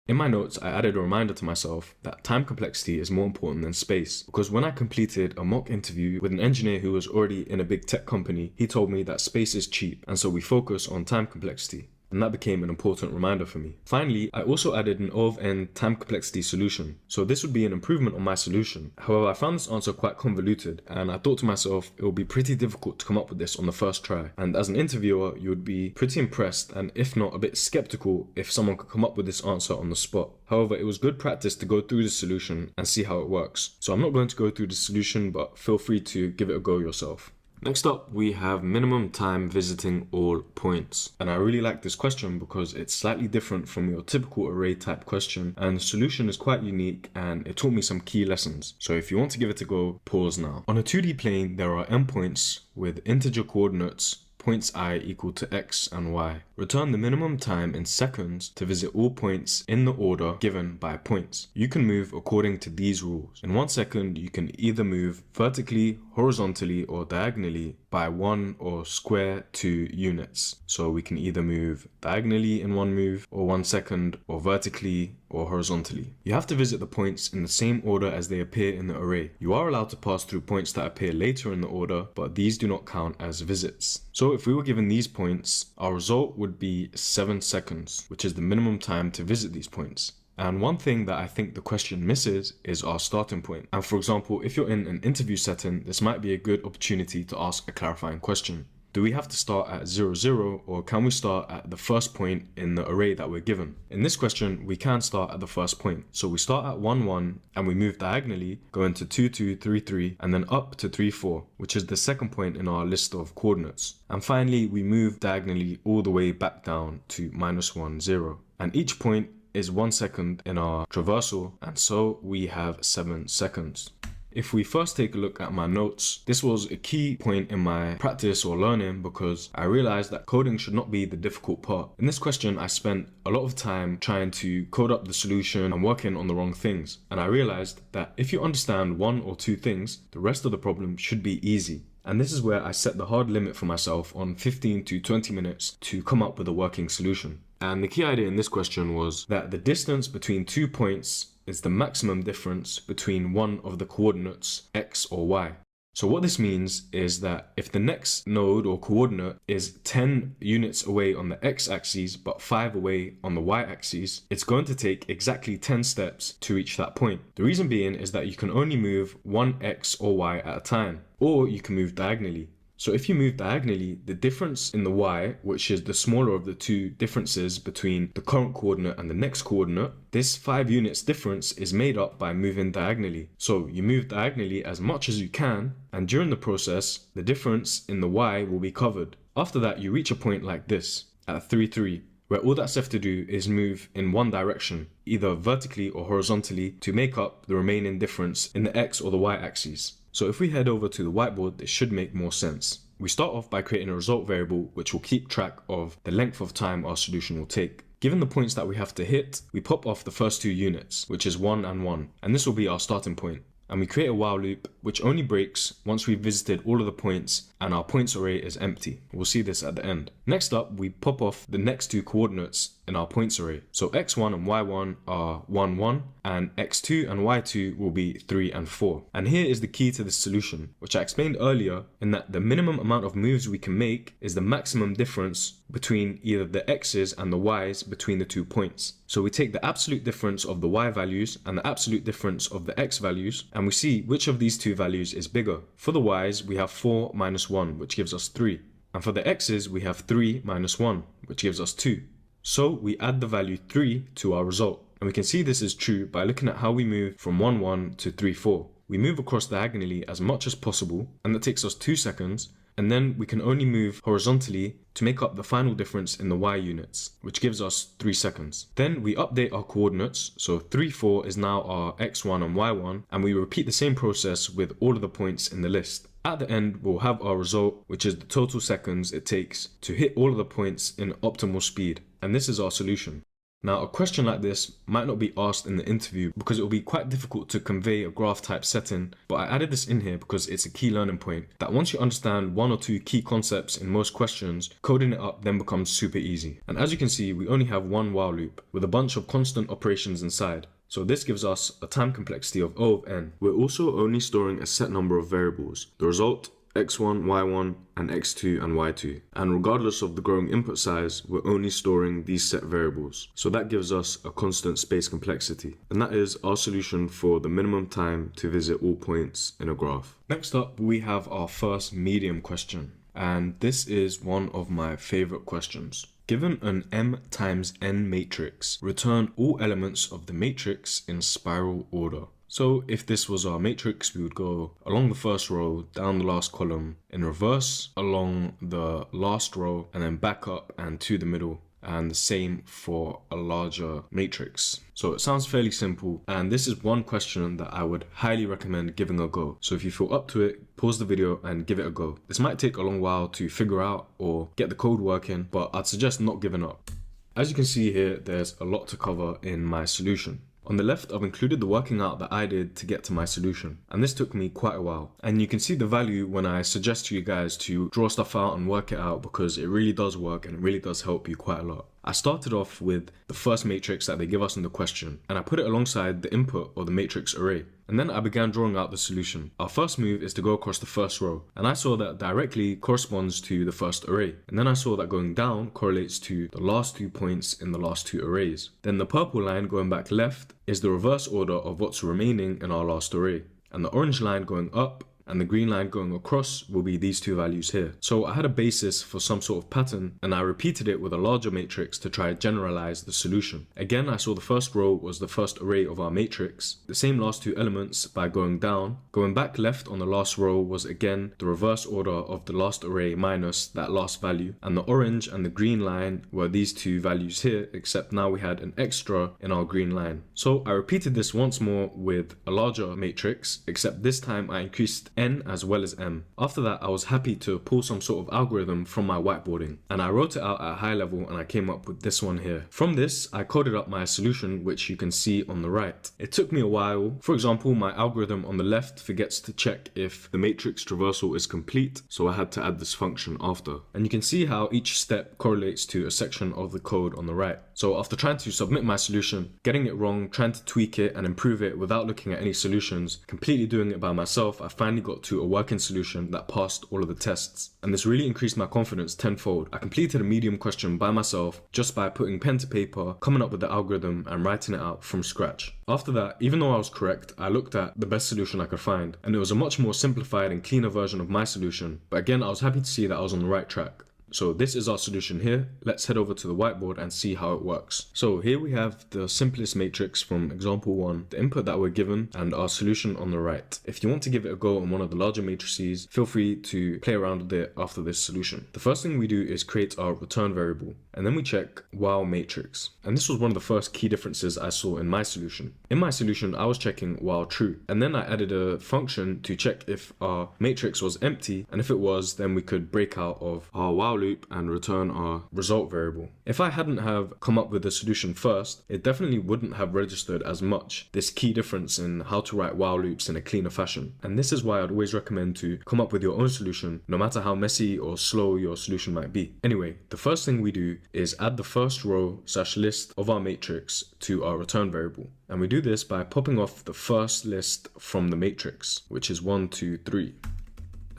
Speaker 1: In my notes, I added a reminder to myself that time complexity is more important than space, because when I completed a mock interview with an engineer who was already in a big tech company, he told me that space is cheap, and so we focus on time complexity. And that became an important reminder for me. Finally, I also added an O of N time complexity solution. So this would be an improvement on my solution. However, I found this answer quite convoluted, and I thought to myself it would be pretty difficult to come up with this on the first try. And as an interviewer, you would be pretty impressed and if not a bit skeptical if someone could come up with this answer on the spot. However, it was good practice to go through the solution and see how it works. So I'm not going to go through the solution, but feel free to give it a go yourself. Next up, we have minimum time visiting all points. And I really like this question because it's slightly different from your typical array type question, and the solution is quite unique and it taught me some key lessons. So if you want to give it a go, pause now. On a 2D plane, there are endpoints with integer coordinates points I equal to x and y. Return the minimum time in seconds to visit all points in the order given by points. You can move according to these rules. In 1 second, you can either move vertically, horizontally, or diagonally by 1 or square 2 units. So we can either move diagonally in 1 move, or 1 second, or vertically, or horizontally. You have to visit the points in the same order as they appear in the array. You are allowed to pass through points that appear later in the order, but these do not count as visits. So if we were given these points, our result would be 7 seconds, which is the minimum time to visit these points. And one thing that I think the question misses is our starting point. And for example, if you're in an interview setting, this might be a good opportunity to ask a clarifying question. Do we have to start at 0, 0, or can we start at the first point in the array that we're given? In this question, we can start at the first point. So we start at 1, 1, and we move diagonally, go into 2, 2, 3, 3, and then up to 3, 4, which is the second point in our list of coordinates. And finally, we move diagonally all the way back down to -1, 0. And each point is 1 second in our traversal, and so we have 7 seconds. If we first take a look at my notes, this was a key point in my practice or learning because I realized that coding should not be the difficult part. In this question, I spent a lot of time trying to code up the solution and working on the wrong things. And I realized that if you understand 1 or 2 things, the rest of the problem should be easy. And this is where I set the hard limit for myself on 15 to 20 minutes to come up with a working solution. And the key idea in this question was that the distance between 2 points is the maximum difference between one of the coordinates x or y. So what this means is that if the next node or coordinate is 10 units away on the x-axis but 5 away on the y-axis, it's going to take exactly 10 steps to reach that point. The reason being is that you can only move one x or y at a time, or you can move diagonally. So if you move diagonally, the difference in the y, which is the smaller of the two differences between the current coordinate and the next coordinate, this 5 units difference is made up by moving diagonally. So you move diagonally as much as you can, and during the process, the difference in the y will be covered. After that, you reach a point like this, at 3, 3, where all that's left to do is move in one direction, either vertically or horizontally, to make up the remaining difference in the x or the y axes. So if we head over to the whiteboard, this should make more sense. We start off by creating a result variable which will keep track of the length of time our solution will take. Given the points that we have to hit, we pop off the first 2 units, which is 1 and 1, and this will be our starting point. And we create a while loop which only breaks once we've visited all of the points and our points array is empty. We'll see this at the end. Next up, we pop off the next 2 coordinates in our points array. So x1 and y1 are 1, 1, and x2 and y2 will be 3 and 4. And here is the key to this solution, which I explained earlier, in that the minimum amount of moves we can make is the maximum difference between either the x's and the y's between the 2 points. So we take the absolute difference of the y values and the absolute difference of the x values, and we see which of these 2 values is bigger. For the y's, we have 4 minus 1, which gives us 3. And for the x's, we have 3 minus 1, which gives us 2. So we add the value 3 to our result. And we can see this is true by looking at how we move from 1, 1 to 3, 4. We move across diagonally as much as possible, and that takes us 2 seconds. And then we can only move horizontally to make up the final difference in the y units, which gives us 3 seconds. Then we update our coordinates, so 3, 4 is now our x1 and y1, and we repeat the same process with all of the points in the list. At the end, we'll have our result, which is the total seconds it takes to hit all of the points in optimal speed, and this is our solution. Now, a question like this might not be asked in the interview because it will be quite difficult to convey a graph type setting, but I added this in here because it's a key learning point that once you understand one or two key concepts in most questions, coding it up then becomes super easy. And as you can see, we only have one while loop with a bunch of constant operations inside. So this gives us a time complexity of O of n. We're also only storing a set number of variables, the result, x1, y1, and x2 and y2. And regardless of the growing input size, we're only storing these set variables. So that gives us a constant space complexity. And that is our solution for the minimum time to visit all points in a graph. Next up, we have our first medium question. And this is one of my favorite questions. Given an m times n matrix, return all elements of the matrix in spiral order. So if this was our matrix, we would go along the first row, down the last column, in reverse, along the last row, and then back up and to the middle. And the same for a larger matrix. So it sounds fairly simple, and this is one question that I would highly recommend giving a go. So if you feel up to it, pause the video and give it a go. This might take a long while to figure out or get the code working, but I'd suggest not giving up. As you can see here, there's a lot to cover in my solution. On the left, I've included the working out that I did to get to my solution, and this took me quite a while. And you can see the value when I suggest to you guys to draw stuff out and work it out, because it really does work and it really does help you quite a lot. I started off with the first matrix that they give us in the question, and I put it alongside the input or the matrix array. And then I began drawing out the solution. Our first move is to go across the first row, and I saw that directly corresponds to the first array. And then I saw that going down correlates to the last 2 points in the last 2 arrays. Then the purple line going back left is the reverse order of what's remaining in our last array. And the orange line going up and the green line going across will be these two values here. So I had a basis for some sort of pattern, and I repeated it with a larger matrix to try to generalize the solution. Again, I saw the first row was the first array of our matrix, the same last 2 elements by going down. Going back left on the last row was again the reverse order of the last array minus that last value, and the orange and the green line were these 2 values here, except now we had an extra in our green line. So I repeated this once more with a larger matrix, except this time I increased n as well as m. After that, I was happy to pull some sort of algorithm from my whiteboarding, and I wrote it out at a high level, and I came up with this one here. From this, I coded up my solution, which you can see on the right. It took me a while. For example, my algorithm on the left forgets to check if the matrix traversal is complete, so I had to add this function after. And you can see how each step correlates to a section of the code on the right. So after trying to submit my solution, getting it wrong, trying to tweak it and improve it without looking at any solutions, completely doing it by myself, I finally got to a working solution that passed all of the tests. And this really increased my confidence tenfold. I completed a medium question by myself just by putting pen to paper, coming up with the algorithm and writing it out from scratch. After that, even though I was correct, I looked at the best solution I could find, and it was a much more simplified and cleaner version of my solution. But again, I was happy to see that I was on the right track. So this is our solution here. Let's head over to the whiteboard and see how it works. So here we have the simplest matrix from example 1, the input that we're given, and our solution on the right. If you want to give it a go on one of the larger matrices, feel free to play around with it after this solution. The first thing we do is create our return variable, and then we check while matrix. And this was one of the first key differences I saw in my solution. In my solution, I was checking while true, and then I added a function to check if our matrix was empty, and if it was, then we could break out of our while loop and return our result variable. If I hadn't have come up with the solution first, it definitely wouldn't have registered as much, this key difference in how to write while loops in a cleaner fashion. And this is why I'd always recommend to come up with your own solution, no matter how messy or slow your solution might be. Anyway, the first thing we do is add the first row / list of our matrix to our return variable. And we do this by popping off the first list from the matrix, which is 1, 2, 3.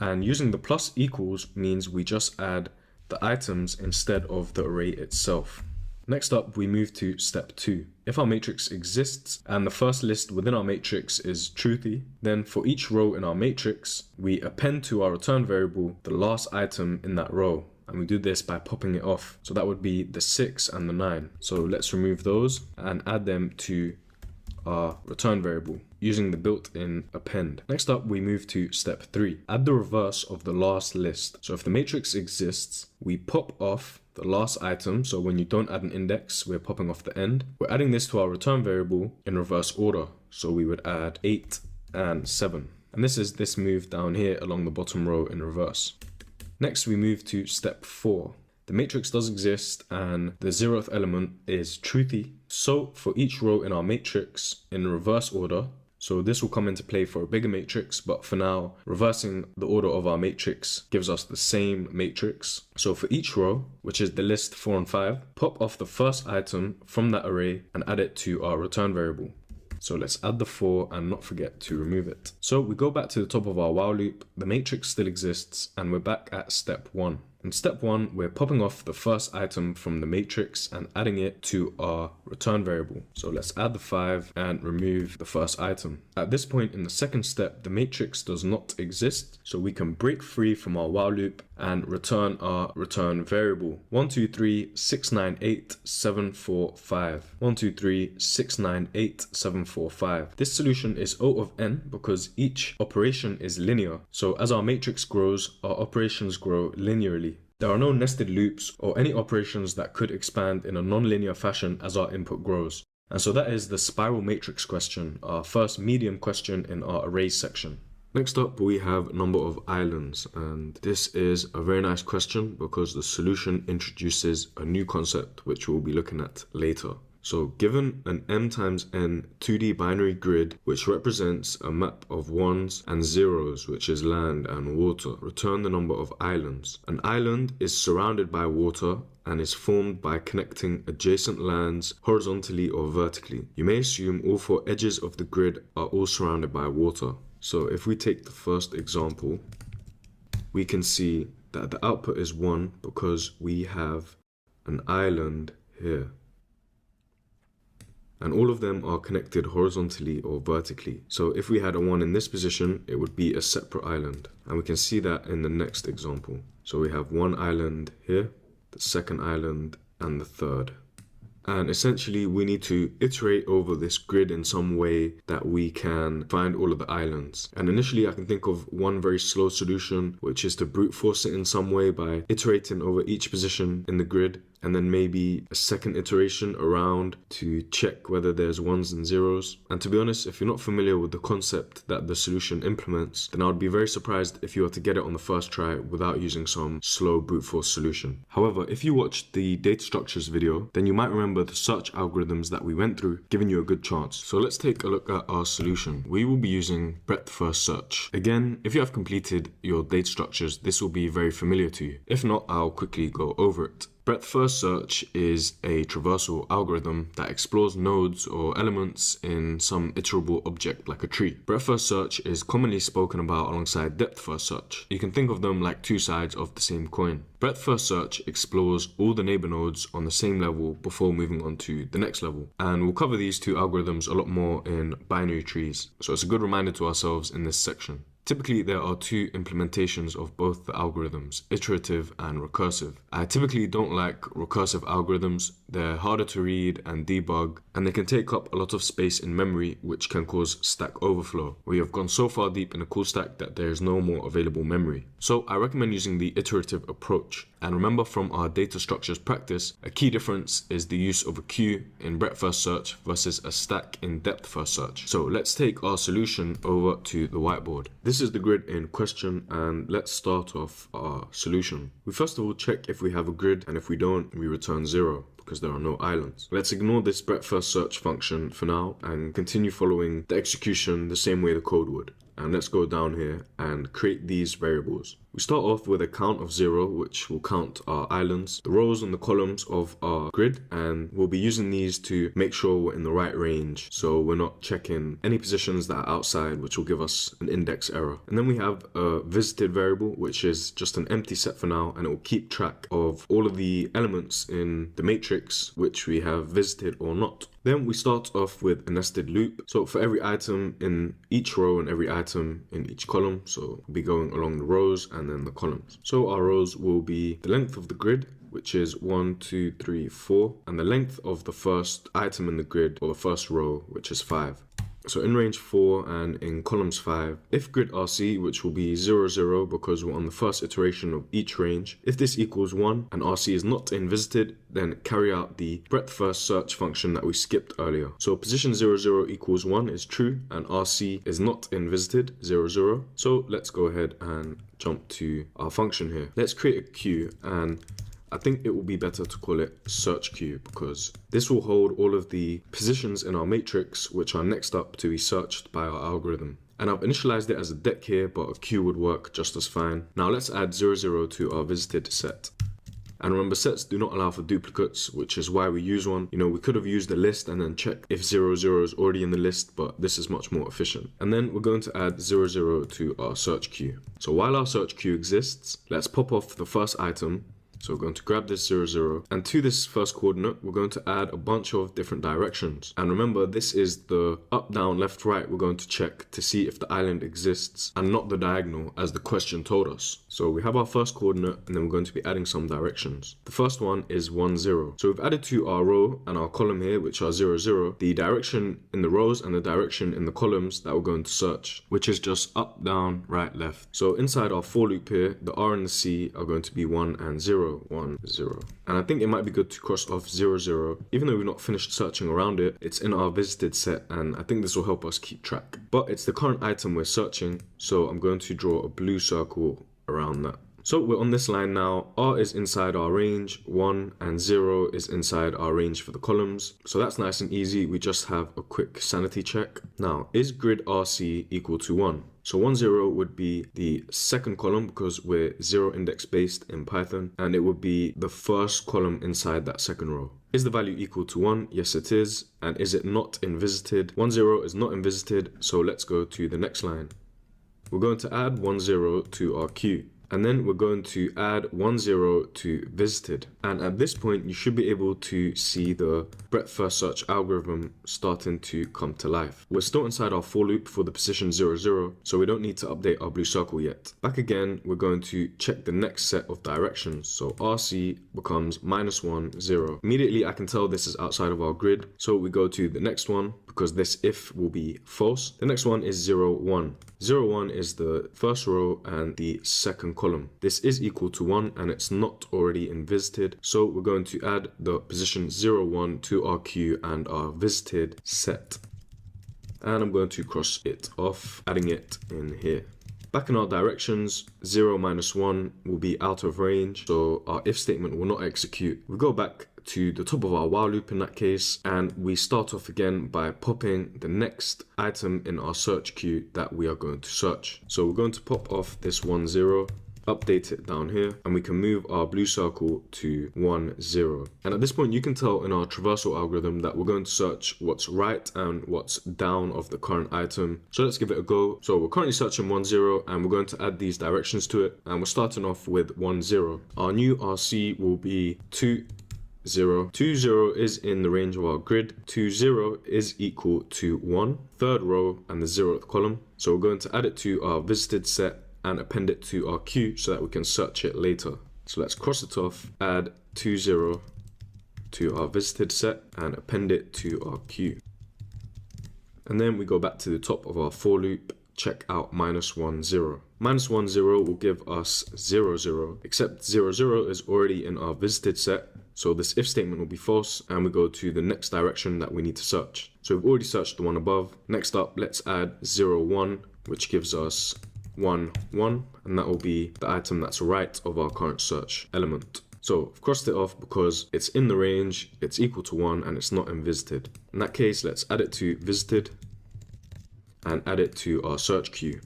Speaker 1: And using the plus equals means we just add the items instead of the array itself. Next up, we move to step 2. If our matrix exists and the first list within our matrix is truthy, then for each row in our matrix, we append to our return variable the last item in that row. And we do this by popping it off. So that would be the 6 and the 9. So let's remove those and add them to our return variable using the built-in append. Next up, we move to step 3. Add the reverse of the last list. So if the matrix exists, we pop off the last item. So when you don't add an index, we're popping off the end. We're adding this to our return variable in reverse order. So we would add 8 and 7. And this is this move down here along the bottom row in reverse. Next, we move to step 4. The matrix does exist and the 0th element is truthy. So for each row in our matrix in reverse order, so this will come into play for a bigger matrix, but for now, reversing the order of our matrix gives us the same matrix. So for each row, which is the list 4 and 5, pop off the first item from that array and add it to our return variable. So let's add the 4 and not forget to remove it. So we go back to the top of our while loop, the matrix still exists, and we're back at step 1. In step 1, we're popping off the first item from the matrix and adding it to our return variable. So let's add the 5 and remove the first item. At this point in the second step, the matrix does not exist, so we can break free from our while loop and return our return variable. 1, 2, 3, 6, 9, 8, 7, 4, 5. 1, 2, 3, 6, 9, 8, 7, 4, 5. This solution is O of n because each operation is linear. So as our matrix grows, our operations grow linearly. There are no nested loops or any operations that could expand in a non-linear fashion as our input grows. And so that is the spiral matrix question, our first medium question in our arrays section. Next up, we have number of islands, and this is a very nice question because the solution introduces a new concept which we'll be looking at later. So given an m times n 2D binary grid which represents a map of ones and zeros, which is land and water, return the number of islands. An island is surrounded by water and is formed by connecting adjacent lands horizontally or vertically. You may assume all 4 edges of the grid are all surrounded by water. So if we take the first example, we can see that the output is 1 because we have an island here. And all of them are connected horizontally or vertically. So if we had a 1 in this position, it would be a separate island. And we can see that in the next example. So we have 1 island here, the second island, and the third. And essentially we need to iterate over this grid in some way that we can find all of the islands. And initially I can think of one very slow solution, which is to brute force it in some way by iterating over each position in the grid, and then maybe a second iteration around to check whether there's ones and zeros. And to be honest, if you're not familiar with the concept that the solution implements, then I would be very surprised if you were to get it on the first try without using some slow brute force solution. However, if you watched the data structures video, then you might remember the search algorithms that we went through, giving you a good chance. So let's take a look at our solution. We will be using breadth first search. Again, if you have completed your data structures, this will be very familiar to you. If not, I'll quickly go over it. Breadth first search is a traversal algorithm that explores nodes or elements in some iterable object like a tree. Breadth first search is commonly spoken about alongside depth first search. You can think of them like two sides of the same coin. Breadth first search explores all the neighbor nodes on the same level before moving on to the next level. And we'll cover these two algorithms a lot more in binary trees. So it's a good reminder to ourselves in this section. Typically, there are two implementations of both the algorithms, iterative and recursive. I typically don't like recursive algorithms. They're harder to read and debug, and they can take up a lot of space in memory, which can cause stack overflow, where you've gone so far deep in a call stack that there is no more available memory. So I recommend using the iterative approach. And remember from our data structures practice, a key difference is the use of a queue in breadth first search versus a stack in depth first search. So let's take our solution over to the whiteboard. This is the grid in question, and let's start off our solution. We first of all check if we have a grid, and if we don't, we return 0 because there are no islands. Let's ignore this breadth first search function for now and continue following the execution the same way the code would. And let's go down here and create these variables. We start off with a count of 0, which will count our islands, the rows and the columns of our grid, and we'll be using these to make sure we're in the right range, so we're not checking any positions that are outside, which will give us an index error. And then we have a visited variable, which is just an empty set for now, and it will keep track of all of the elements in the matrix which we have visited or not. Then we start off with a nested loop. So for every item in each row and every item in each column, so we'll be going along the rows and then the columns. So our rows will be the length of the grid, which is 1, 2, 3, 4, and the length of the first item in the grid, or the first row, which is 5. So in range 4 and in columns 5, if grid RC, which will be 0, 0 because we're on the first iteration of each range, if this equals 1 and RC is not in visited, then carry out the breadth first search function that we skipped earlier. So position 0, 0 equals 1 is true and RC is not in visited, 0, 0. So let's go ahead and jump to our function here. Let's create a queue, and I think it will be better to call it search queue because this will hold all of the positions in our matrix which are next up to be searched by our algorithm. And I've initialized it as a deck here, but a queue would work just as fine. Now let's add 00 to our visited set. And remember, sets do not allow for duplicates, which is why we use one. You know, we could have used the list and then check if 00 is already in the list, but this is much more efficient. And then we're going to add 00 to our search queue. So while our search queue exists, let's pop off the first item. So we're going to grab this 00, and to this first coordinate, we're going to add a bunch of different directions. And remember, this is the up, down, left, right. We're going to check to see if the island exists and not the diagonal as the question told us. So we have our first coordinate, and then we're going to be adding some directions. The first one is 10. So we've added to our row and our column here, which are 00, the direction in the rows and the direction in the columns that we're going to search, which is just up, down, right, left. So inside our for loop here, the R and the C are going to be 1 and 0. 1, 0. And I think it might be good to cross off 0, 0. Even though we've not finished searching around it, it's in our visited set, and I think this will help us keep track. But it's the current item we're searching, so I'm going to draw a blue circle around that. So we're on this line now. R is inside our range, 1 and 0 is inside our range for the columns. So that's nice and easy. We just have a quick sanity check. Now, is grid RC equal to 1? So 1, 0 would be the second column because we're 0 index based in Python, and it would be the first column inside that second row. Is the value equal to 1? Yes, it is. And is it not in visited? 1, 0 is not in visited, so let's go to the next line. We're going to add 1, 0 to our queue. And then we're going to add 10 to visited. And at this point, you should be able to see the breadth first search algorithm starting to come to life. We're still inside our for loop for the position 00, so we don't need to update our blue circle yet. Back again, we're going to check the next set of directions. So RC becomes -1, 0. Immediately, I can tell this is outside of our grid. So we go to the next one because this if will be false. The next one is 0, 1. 0, 1 is the first row and the second column. This is equal to 1 and it's not already in visited. So we're going to add the position 0, 1 to our queue and our visited set. And I'm going to cross it off, adding it in here. Back in our directions, 0, -1 will be out of range, so our if statement will not execute. We go back to the top of our while loop in that case, and we start off again by popping the next item in our search queue that we are going to search. So we're going to pop off this 1, 0, update it down here, and we can move our blue circle to 1, 0. And at this point, you can tell in our traversal algorithm that we're going to search what's right and what's down of the current item. So let's give it a go. So we're currently searching 1, 0, and we're going to add these directions to it. And we're starting off with 1, 0. Our new RC will be 2, 0. 2, 0 is in the range of our grid. 2, 0 is equal to 1, third row and the 0th column. So we're going to add it to our visited set and append it to our queue so that we can search it later. So let's cross it off, add 2, 0 to our visited set and append it to our queue. And then we go back to the top of our for loop, check out -1, 0. -1, 0 will give us 0, 0, except 0, 0 is already in our visited set. So this if statement will be false, and we go to the next direction that we need to search. So we've already searched the one above. Next up, let's add 0, 1, which gives us 1, 1, and that will be the item that's right of our current search element. So I've crossed it off because it's in the range, it's equal to 1, and it's not in visited. In that case, let's add it to visited and add it to our search queue.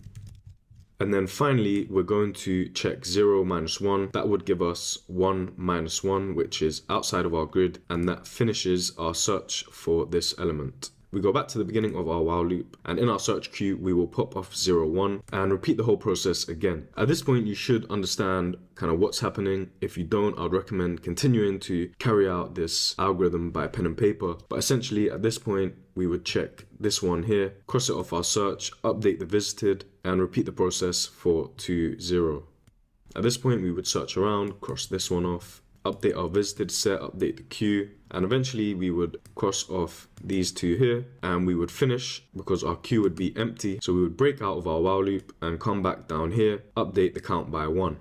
Speaker 1: And then finally, we're going to check 0, -1. That would give us 1, -1, which is outside of our grid, and that finishes our search for this element. We go back to the beginning of our while loop, and in our search queue, we will pop off 0, 1 and repeat the whole process again. At this point, you should understand kind of what's happening. If you don't, I'd recommend continuing to carry out this algorithm by pen and paper. But essentially, at this point, we would check this one here, cross it off our search, update the visited, and repeat the process for 2, 0. At this point, we would search around, cross this one off, update our visited set, update the queue, and eventually we would cross off these two here and we would finish because our queue would be empty. So we would break out of our while loop and come back down here, update the count by 1.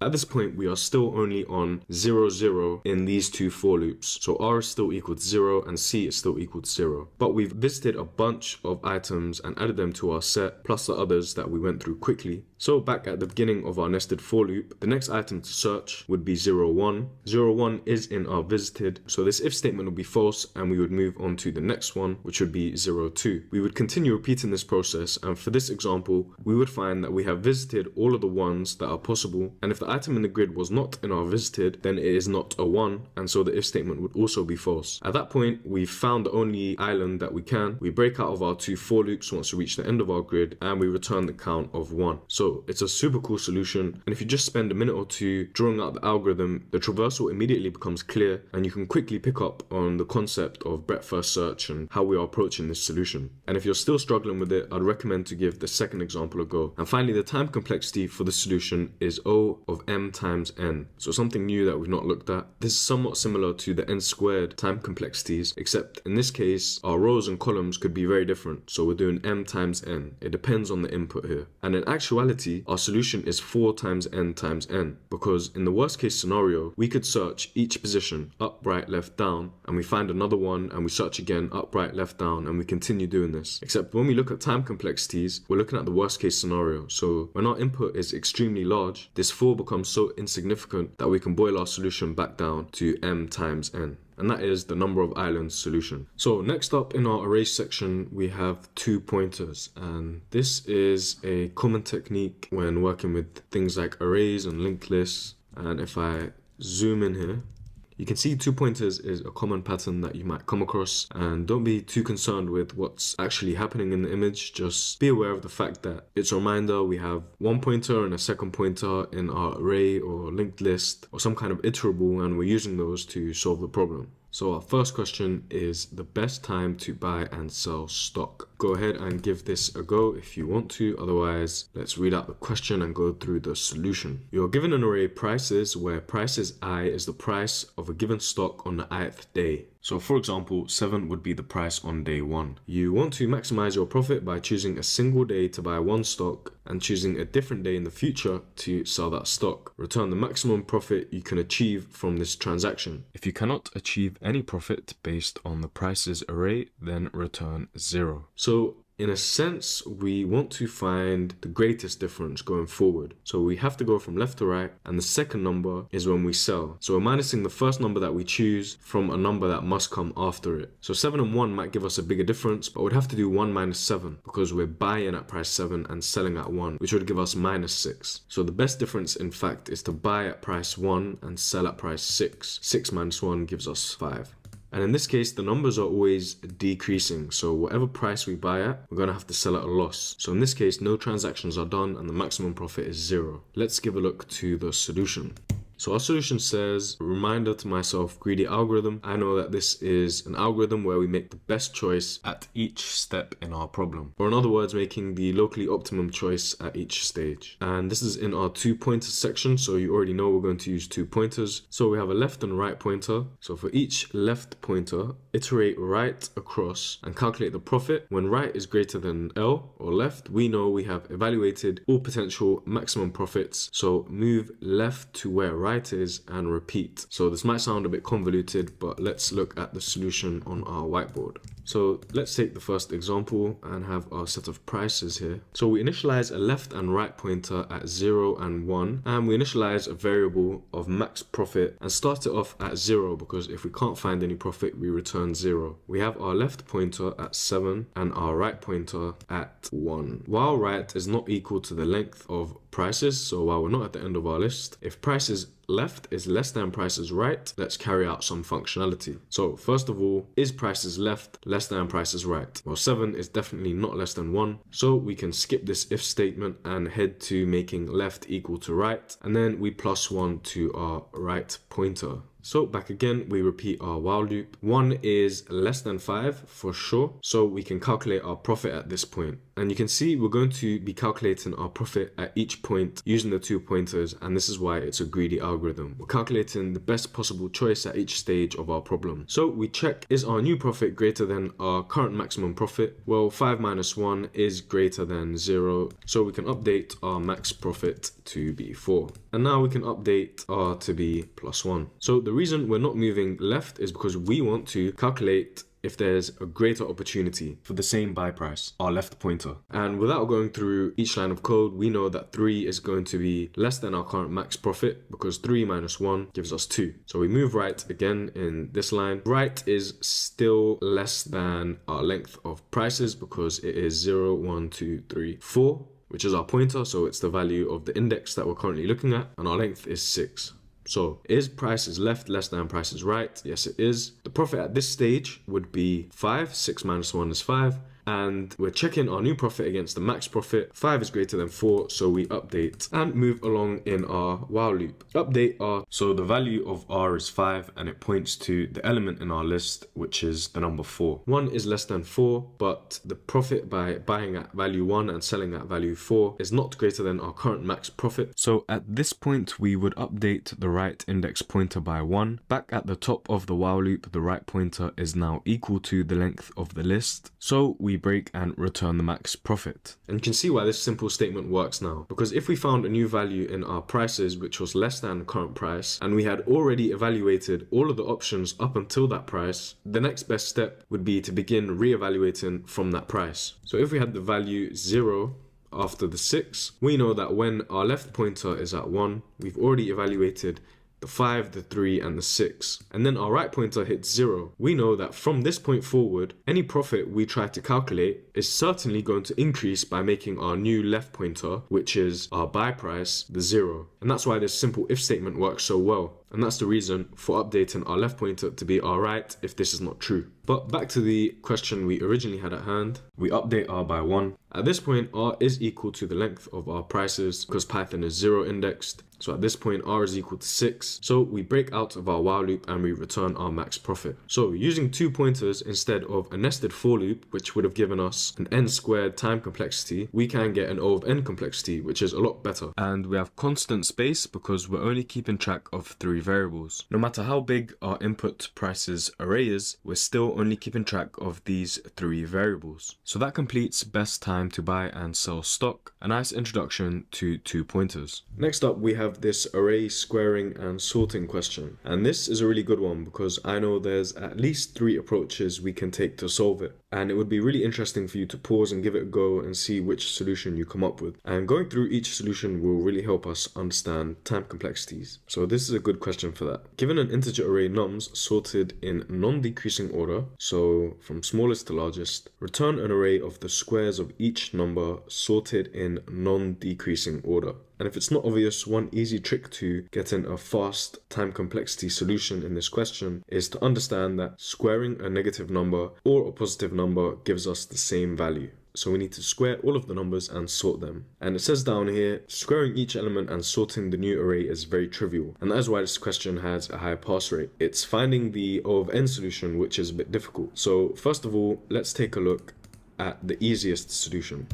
Speaker 1: At this point, we are still only on 0, 0 in these two for loops. So R is still equal to 0 and C is still equal to 0. But we've visited a bunch of items and added them to our set, plus the others that we went through quickly. So back at the beginning of our nested for loop, the next item to search would be 0, 1. 0, 1 is in our visited, so this if statement would be false and we would move on to the next one, which would be 0, 2. We would continue repeating this process, and for this example, we would find that we have visited all of the ones that are possible, and if the item in the grid was not in our visited, then it is not a 1, and so the if statement would also be false. At that point, we've found the only island that we can. We break out of our two for loops once we reach the end of our grid, and we return the count of 1. So it's a super cool solution, and if you just spend a minute or two drawing out the algorithm, the traversal immediately becomes clear, and you can quickly pick up on the concept of breadth first search and how we are approaching this solution. And if you're still struggling with it, I'd recommend to give the second example a go. And finally, the time complexity for the solution is O of m times n. So something new that we've not looked at. This is somewhat similar to the n squared time complexities, except in this case, our rows and columns could be very different. So we're doing m times n. It depends on the input here. And in actuality, our solution is 4 times n, because in the worst case scenario, we could search each position up, right, left, down, and we find another one, and we search again up, right, left, down, and we continue doing this. Except when we look at time complexities, we're looking at the worst case scenario. So when our input is extremely large, this 4 becomes so insignificant that we can boil our solution back down to m times n. And that is the number of islands solution. So next up in our array section, we have 2 pointers, and this is a common technique when working with things like arrays and linked lists. And if I zoom in here, you can see 2 pointers is a common pattern that you might come across, and don't be too concerned with what's actually happening in the image. Just be aware of the fact that it's a reminder we have 1 pointer and a second pointer in our array or linked list or some kind of iterable, and we're using those to solve the problem. So our first question is the best time to buy and sell stock. Go ahead and give this a go if you want to, otherwise let's read out the question and go through the solution. You're given an array prices where prices I is the price of a given stock on the ith day. So for example, 7 would be the price on day 1. You want to maximize your profit by choosing a single day to buy one stock and choosing a different day in the future to sell that stock. Return the maximum profit you can achieve from this transaction. If you cannot achieve any profit based on the prices array, then return 0. So in a sense, we want to find the greatest difference going forward. So we have to go from left to right, and the second number is when we sell. So we're minusing the first number that we choose from a number that must come after it. So 7 and 1 might give us a bigger difference, but we'd have to do 1 minus 7 because we're buying at price 7 and selling at 1, which would give us minus 6. So the best difference, in fact, is to buy at price 1 and sell at price 6. 6 minus 1 gives us 5. And in this case, the numbers are always decreasing. So whatever price we buy at, we're going to have to sell at a loss. So in this case, no transactions are done and the maximum profit is 0. Let's give a look to the solution. So our solution says, reminder to myself, greedy algorithm. I know that this is an algorithm where we make the best choice at each step in our problem. Or in other words, making the locally optimum choice at each stage. And this is in our 2 pointers section. So you already know we're going to use 2 pointers. So we have a left and right pointer. So for each left pointer, iterate right across and calculate the profit. When right is greater than L or left, we know we have evaluated all potential maximum profits. So move left to where right is and repeat. So this might sound a bit convoluted, but let's look at the solution on our whiteboard. So let's take the first example and have our set of prices here. So we initialize a left and right pointer at 0 and 1, and we initialize a variable of max profit and start it off at 0 because if we can't find any profit, we return 0. We have our left pointer at 7 and our right pointer at 1. While right is not equal to the length of prices, so while we're not at the end of our list, if prices left is less than prices right, let's carry out some functionality. So first of all, is prices left less than prices right? Well, 7 is definitely not less than 1, so we can skip this if statement and head to making left equal to right, and then we plus 1 to our right pointer. So back again, we repeat our while loop. 1 is less than 5 for sure. So we can calculate our profit at this point. And you can see we're going to be calculating our profit at each point using the 2 pointers, and this is why it's a greedy algorithm. We're calculating the best possible choice at each stage of our problem. So we check, is our new profit greater than our current maximum profit? Well, 5 minus 1 is greater than 0, so we can update our max profit to be 4. And now we can update R to be plus 1. So the reason we're not moving left is because we want to calculate if there's a greater opportunity for the same buy price, our left pointer. And without going through each line of code, we know that 3 is going to be less than our current max profit because 3 minus 1 gives us 2. So we move right again in this line. Right is still less than our length of prices because it is 0, 1, 2, 3, 4, which is our pointer. So it's the value of the index that we're currently looking at, and our length is 6. So is prices left less than prices right? Yes, it is. The profit at this stage would be 5. 6 minus 1 is 5. And we're checking our new profit against the max profit. 5 is greater than 4, so we update and move along in our while loop. Update R, so the value of R is 5 and it points to the element in our list, which is the number 4. 1 is less than 4, but the profit by buying at value 1 and selling at value 4 is not greater than our current max profit. So at this point, we would update the right index pointer by 1. Back at the top of the while loop, the right pointer is now equal to the length of the list. So we break and return the max profit. And you can see why this simple statement works now, because if we found a new value in our prices which was less than the current price, and we had already evaluated all of the options up until that price, the next best step would be to begin re-evaluating from that price. So if we had the value 0 after the 6, we know that when our left pointer is at 1, we've already evaluated the 5, the 3, and the 6. And then our right pointer hits 0. We know that from this point forward, any profit we try to calculate is certainly going to increase by making our new left pointer, which is our buy price, the 0. And that's why this simple if statement works so well. And that's the reason for updating our left pointer to be our right if this is not true. But back to the question we originally had at hand, we update R by 1. At this point, R is equal to the length of our prices because Python is 0 indexed. So at this point, R is equal to 6. So we break out of our while loop and we return our max profit. So using 2 pointers instead of a nested for loop, which would have given us an n squared time complexity, we can get an O of n complexity, which is a lot better. And we have constant space because we're only keeping track of 3 variables. No matter how big our input prices array is, we're still only keeping track of these 3 variables. So that completes best time to buy and sell stock, a nice introduction to 2 pointers. Next up, we have this array squaring and sorting question. And this is a really good one because I know there's at least 3 approaches we can take to solve it. And it would be really interesting for you to pause and give it a go and see which solution you come up with. And going through each solution will really help us understand time complexities. So this is a good question for that. Given an integer array nums sorted in non-decreasing order, so from smallest to largest, return an array of the squares of each number sorted in non-decreasing order. And if it's not obvious, one easy trick to getting a fast time complexity solution in this question is to understand that squaring a negative number or a positive number gives us the same value. So we need to square all of the numbers and sort them. And it says down here, squaring each element and sorting the new array is very trivial. And that is why this question has a high pass rate. It's finding the O of n solution, which is a bit difficult. So first of all, let's take a look at the easiest solution.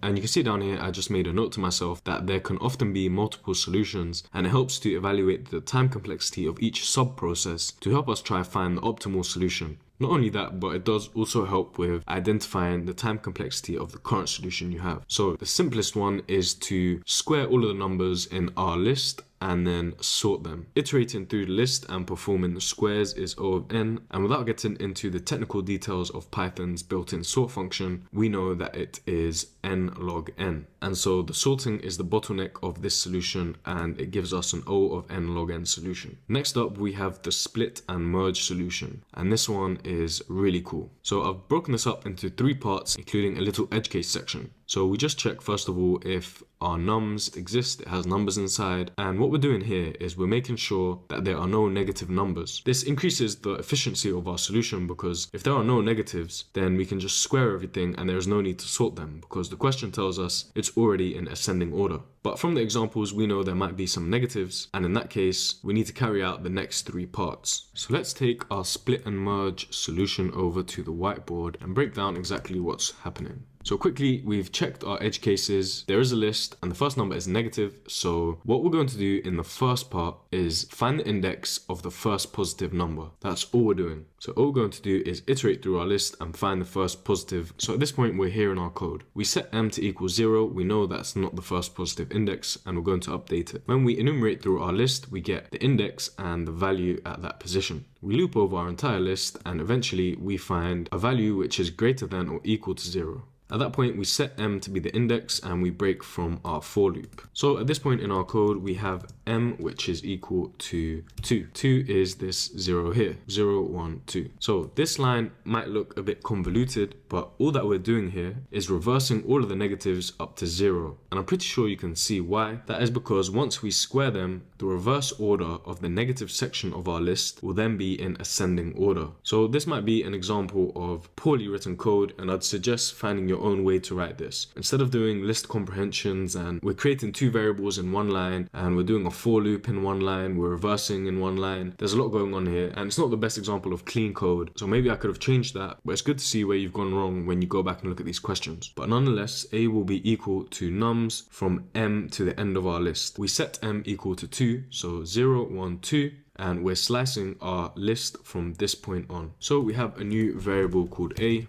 Speaker 1: And you can see down here, I just made a note to myself that there can often be multiple solutions, and it helps to evaluate the time complexity of each sub-process to help us try find the optimal solution. Not only that, but it does also help with identifying the time complexity of the current solution you have. So the simplest one is to square all of the numbers in our list and then sort them. Iterating through the list and performing the squares is O of n, and without getting into the technical details of Python's built-in sort function, we know that it is n log n. And so the sorting is the bottleneck of this solution, and it gives us an O of n log n solution. Next up, we have the split and merge solution, and this one is really cool. So I've broken this up into 3 parts, including a little edge case section. So we just check first of all if our nums exist, it has numbers inside, and what we're doing here is we're making sure that there are no negative numbers. This increases the efficiency of our solution because if there are no negatives, then we can just square everything and there is no need to sort them because the question tells us it's already in ascending order. But from the examples, we know there might be some negatives, and in that case, we need to carry out the next three parts. So let's take our split and merge solution over to the whiteboard and break down exactly what's happening. So quickly, we've checked our edge cases. There is a list and the first number is negative. So what we're going to do in the first part is find the index of the first positive number. That's all we're doing. So all we're going to do is iterate through our list and find the first positive. So at this point, we're here in our code. We set m to equal 0. We know that's not the first positive index and we're going to update it. When we enumerate through our list, we get the index and the value at that position. We loop over our entire list and eventually we find a value which is greater than or equal to 0. At that point, we set m to be the index and we break from our for loop. So at this point in our code, we have m which is equal to 2. 2 is this 0 here, 0, 1, 2. So this line might look a bit convoluted, but all that we're doing here is reversing all of the negatives up to 0. And I'm pretty sure you can see why. That is because once we square them, the reverse order of the negative section of our list will then be in ascending order. So this might be an example of poorly written code, and I'd suggest finding your own way to write this. Instead of doing list comprehensions and we're creating two variables in one line and we're doing a for loop in one line, we're reversing in one line, there's a lot going on here and it's not the best example of clean code. So maybe I could have changed that, but it's good to see where you've gone wrong when you go back and look at these questions. But nonetheless, a will be equal to nums from m to the end of our list. We set m equal to 2, so 0, 1, 2. And we're slicing our list from this point on. So we have a new variable called a,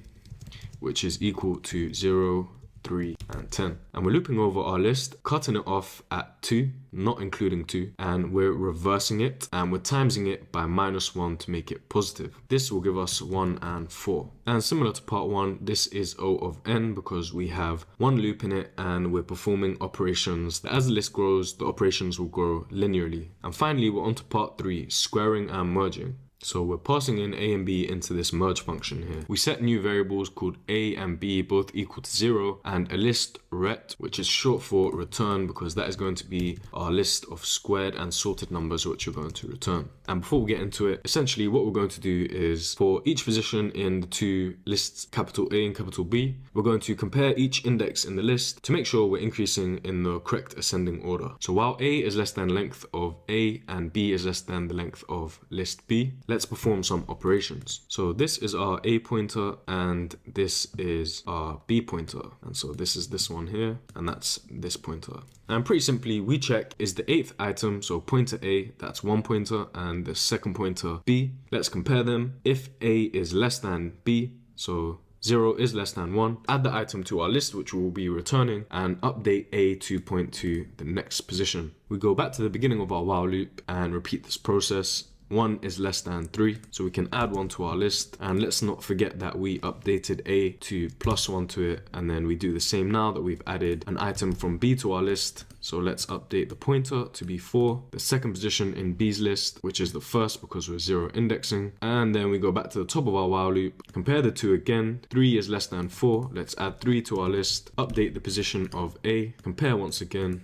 Speaker 1: which is equal to 0, 3, and 10. And we're looping over our list, cutting it off at 2, not including 2, and we're reversing it, and we're timesing it by -1 to make it positive. This will give us 1 and 4. And similar to part 1, this is O of n because we have one loop in it, and we're performing operations that as the list grows, the operations will grow linearly. And finally, we're on to part 3, squaring and merging. So we're passing in a and b into this merge function here. We set new variables called a and b both equal to 0 and a list ret, which is short for return because that is going to be our list of squared and sorted numbers which we're going to return. And before we get into it, essentially what we're going to do is for each position in the two lists, capital A and capital B, we're going to compare each index in the list to make sure we're increasing in the correct ascending order. So while A is less than length of A and B is less than the length of list B, let's perform some operations. So this is our A pointer and this is our B pointer. And so this is this one here and that's this pointer. And pretty simply, we check is the 8th item, so pointer A, that's one pointer, and the second pointer B. Let's compare them. If A is less than B, so 0 is less than 1, add the item to our list which we'll be returning and update A to point to the next position. We go back to the beginning of our while loop and repeat this process. 1 is less than 3, so we can add 1 to our list, and let's not forget that we updated A to +1 to it, and then we do the same now that we've added an item from B to our list. So let's update the pointer to be 4, the second position in B's list, which is the first because we're 0 indexing, and then we go back to the top of our while loop, compare the two again. 3 is less than 4, let's add 3 to our list, update the position of A, compare once again,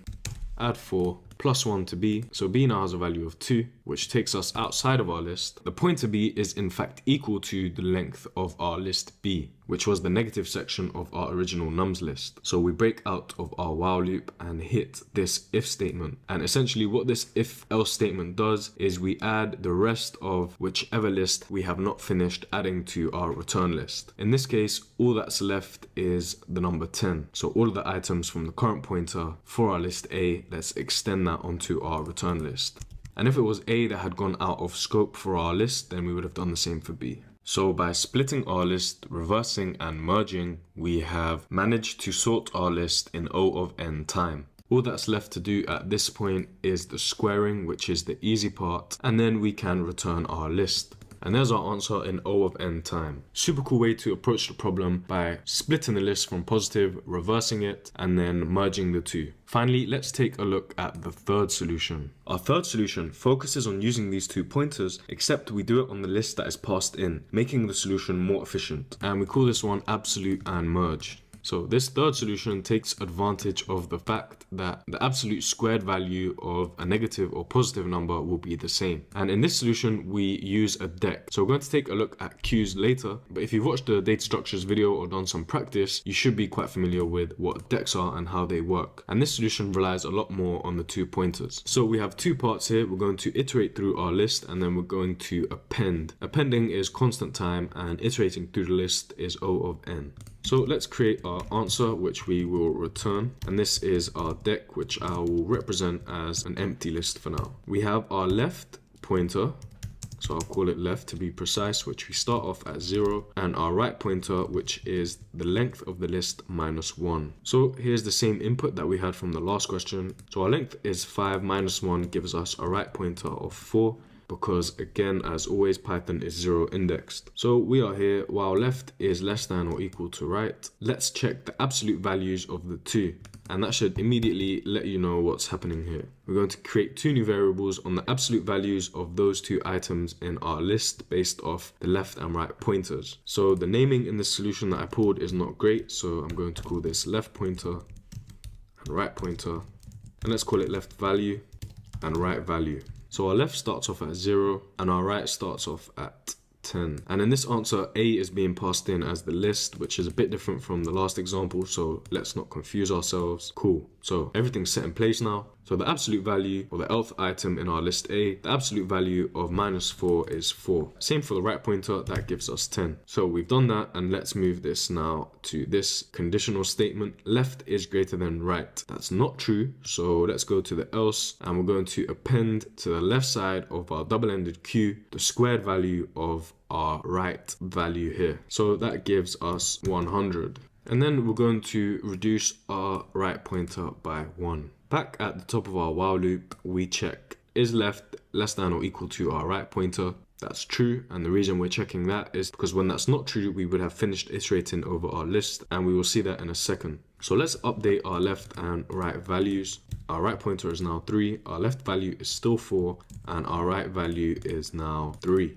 Speaker 1: add 4, +1 to B, so B now has a value of 2, which takes us outside of our list. The pointer B is in fact equal to the length of our list B, which was the negative section of our original nums list. So we break out of our while loop and hit this if statement. And essentially what this if else statement does is we add the rest of whichever list we have not finished adding to our return list. In this case, all that's left is the number 10. So all of the items from the current pointer for our list A, let's extend that onto our return list. And if it was A that had gone out of scope for our list, then we would have done the same for B. So by splitting our list, reversing and merging, we have managed to sort our list in O of n time. All that's left to do at this point is the squaring, which is the easy part, and then we can return our list. And there's our answer in O of n time. Super cool way to approach the problem by splitting the list from positive, reversing it, and then merging the two. Finally, let's take a look at the third solution. Our third solution focuses on using these two pointers, except we do it on the list that is passed in, making the solution more efficient. And we call this one absolute and merge. So this third solution takes advantage of the fact that the absolute squared value of a negative or positive number will be the same. And in this solution, we use a deck. So we're going to take a look at queues later, but if you've watched the data structures video or done some practice, you should be quite familiar with what decks are and how they work. And this solution relies a lot more on the 2 pointers. So we have 2 parts here. We're going to iterate through our list, and then we're going to append. Appending is constant time, and iterating through the list is O of n. So let's create our answer, which we will return. And this is our deck, which I will represent as an empty list for now. We have our left pointer, so I'll call it left to be precise, which we start off at 0, and our right pointer, which is the length of the list minus 1. So here's the same input that we had from the last question. So our length is 5 minus 1 gives us a right pointer of 4. Because again, as always, Python is 0 indexed. So we are here, while left is less than or equal to right. Let's check the absolute values of the 2. And that should immediately let you know what's happening here. We're going to create 2 new variables on the absolute values of those 2 items in our list based off the left and right pointers. So the naming in this solution that I pulled is not great. So I'm going to call this left pointer and right pointer. And let's call it left value and right value. So our left starts off at 0 and our right starts off at 10. And in this answer, A is being passed in as the list, which is a bit different from the last example. So let's not confuse ourselves. Cool. So everything's set in place now. So the absolute value, or the nth item in our list A, the absolute value of minus 4 is 4. Same for the right pointer, that gives us 10. So we've done that, and let's move this now to this conditional statement. Left is greater than right. That's not true. So let's go to the else, and we're going to append to the left side of our double-ended queue the squared value of our right value here. So that gives us 100. And then we're going to reduce our right pointer by 1. Back at the top of our while loop, we check, is left less than or equal to our right pointer? That's true, and the reason we're checking that is because when that's not true, we would have finished iterating over our list, and we will see that in a second. So let's update our left and right values. Our right pointer is now 3, our left value is still 4, and our right value is now 3.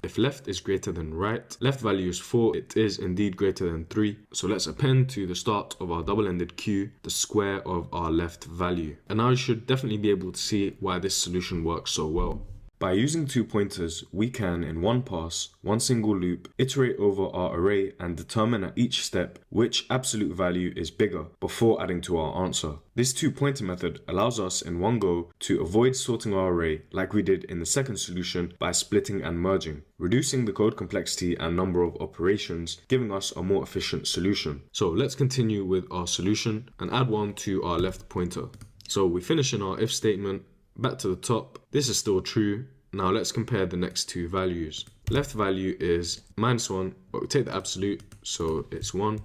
Speaker 1: If left is greater than right, left value is 4, it is indeed greater than 3. So let's append to the start of our double-ended queue the square of our left value. And now you should definitely be able to see why this solution works so well. By using 2 pointers, we can, in one pass, one single loop, iterate over our array and determine at each step which absolute value is bigger before adding to our answer. This 2-pointer method allows us in one go to avoid sorting our array like we did in the second solution by splitting and merging, reducing the code complexity and number of operations, giving us a more efficient solution. So let's continue with our solution and add one to our left pointer. So we finish in our if statement. Back to the top, this is still true. Now let's compare the next 2 values. Left value is minus 1, but we take the absolute, so it's 1.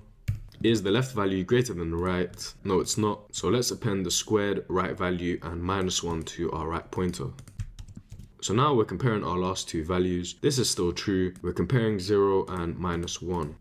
Speaker 1: Is the left value greater than the right? No, it's not. So let's append the squared right value and minus 1 to our right pointer. So now we're comparing our last 2 values. This is still true. We're comparing 0 and minus 1.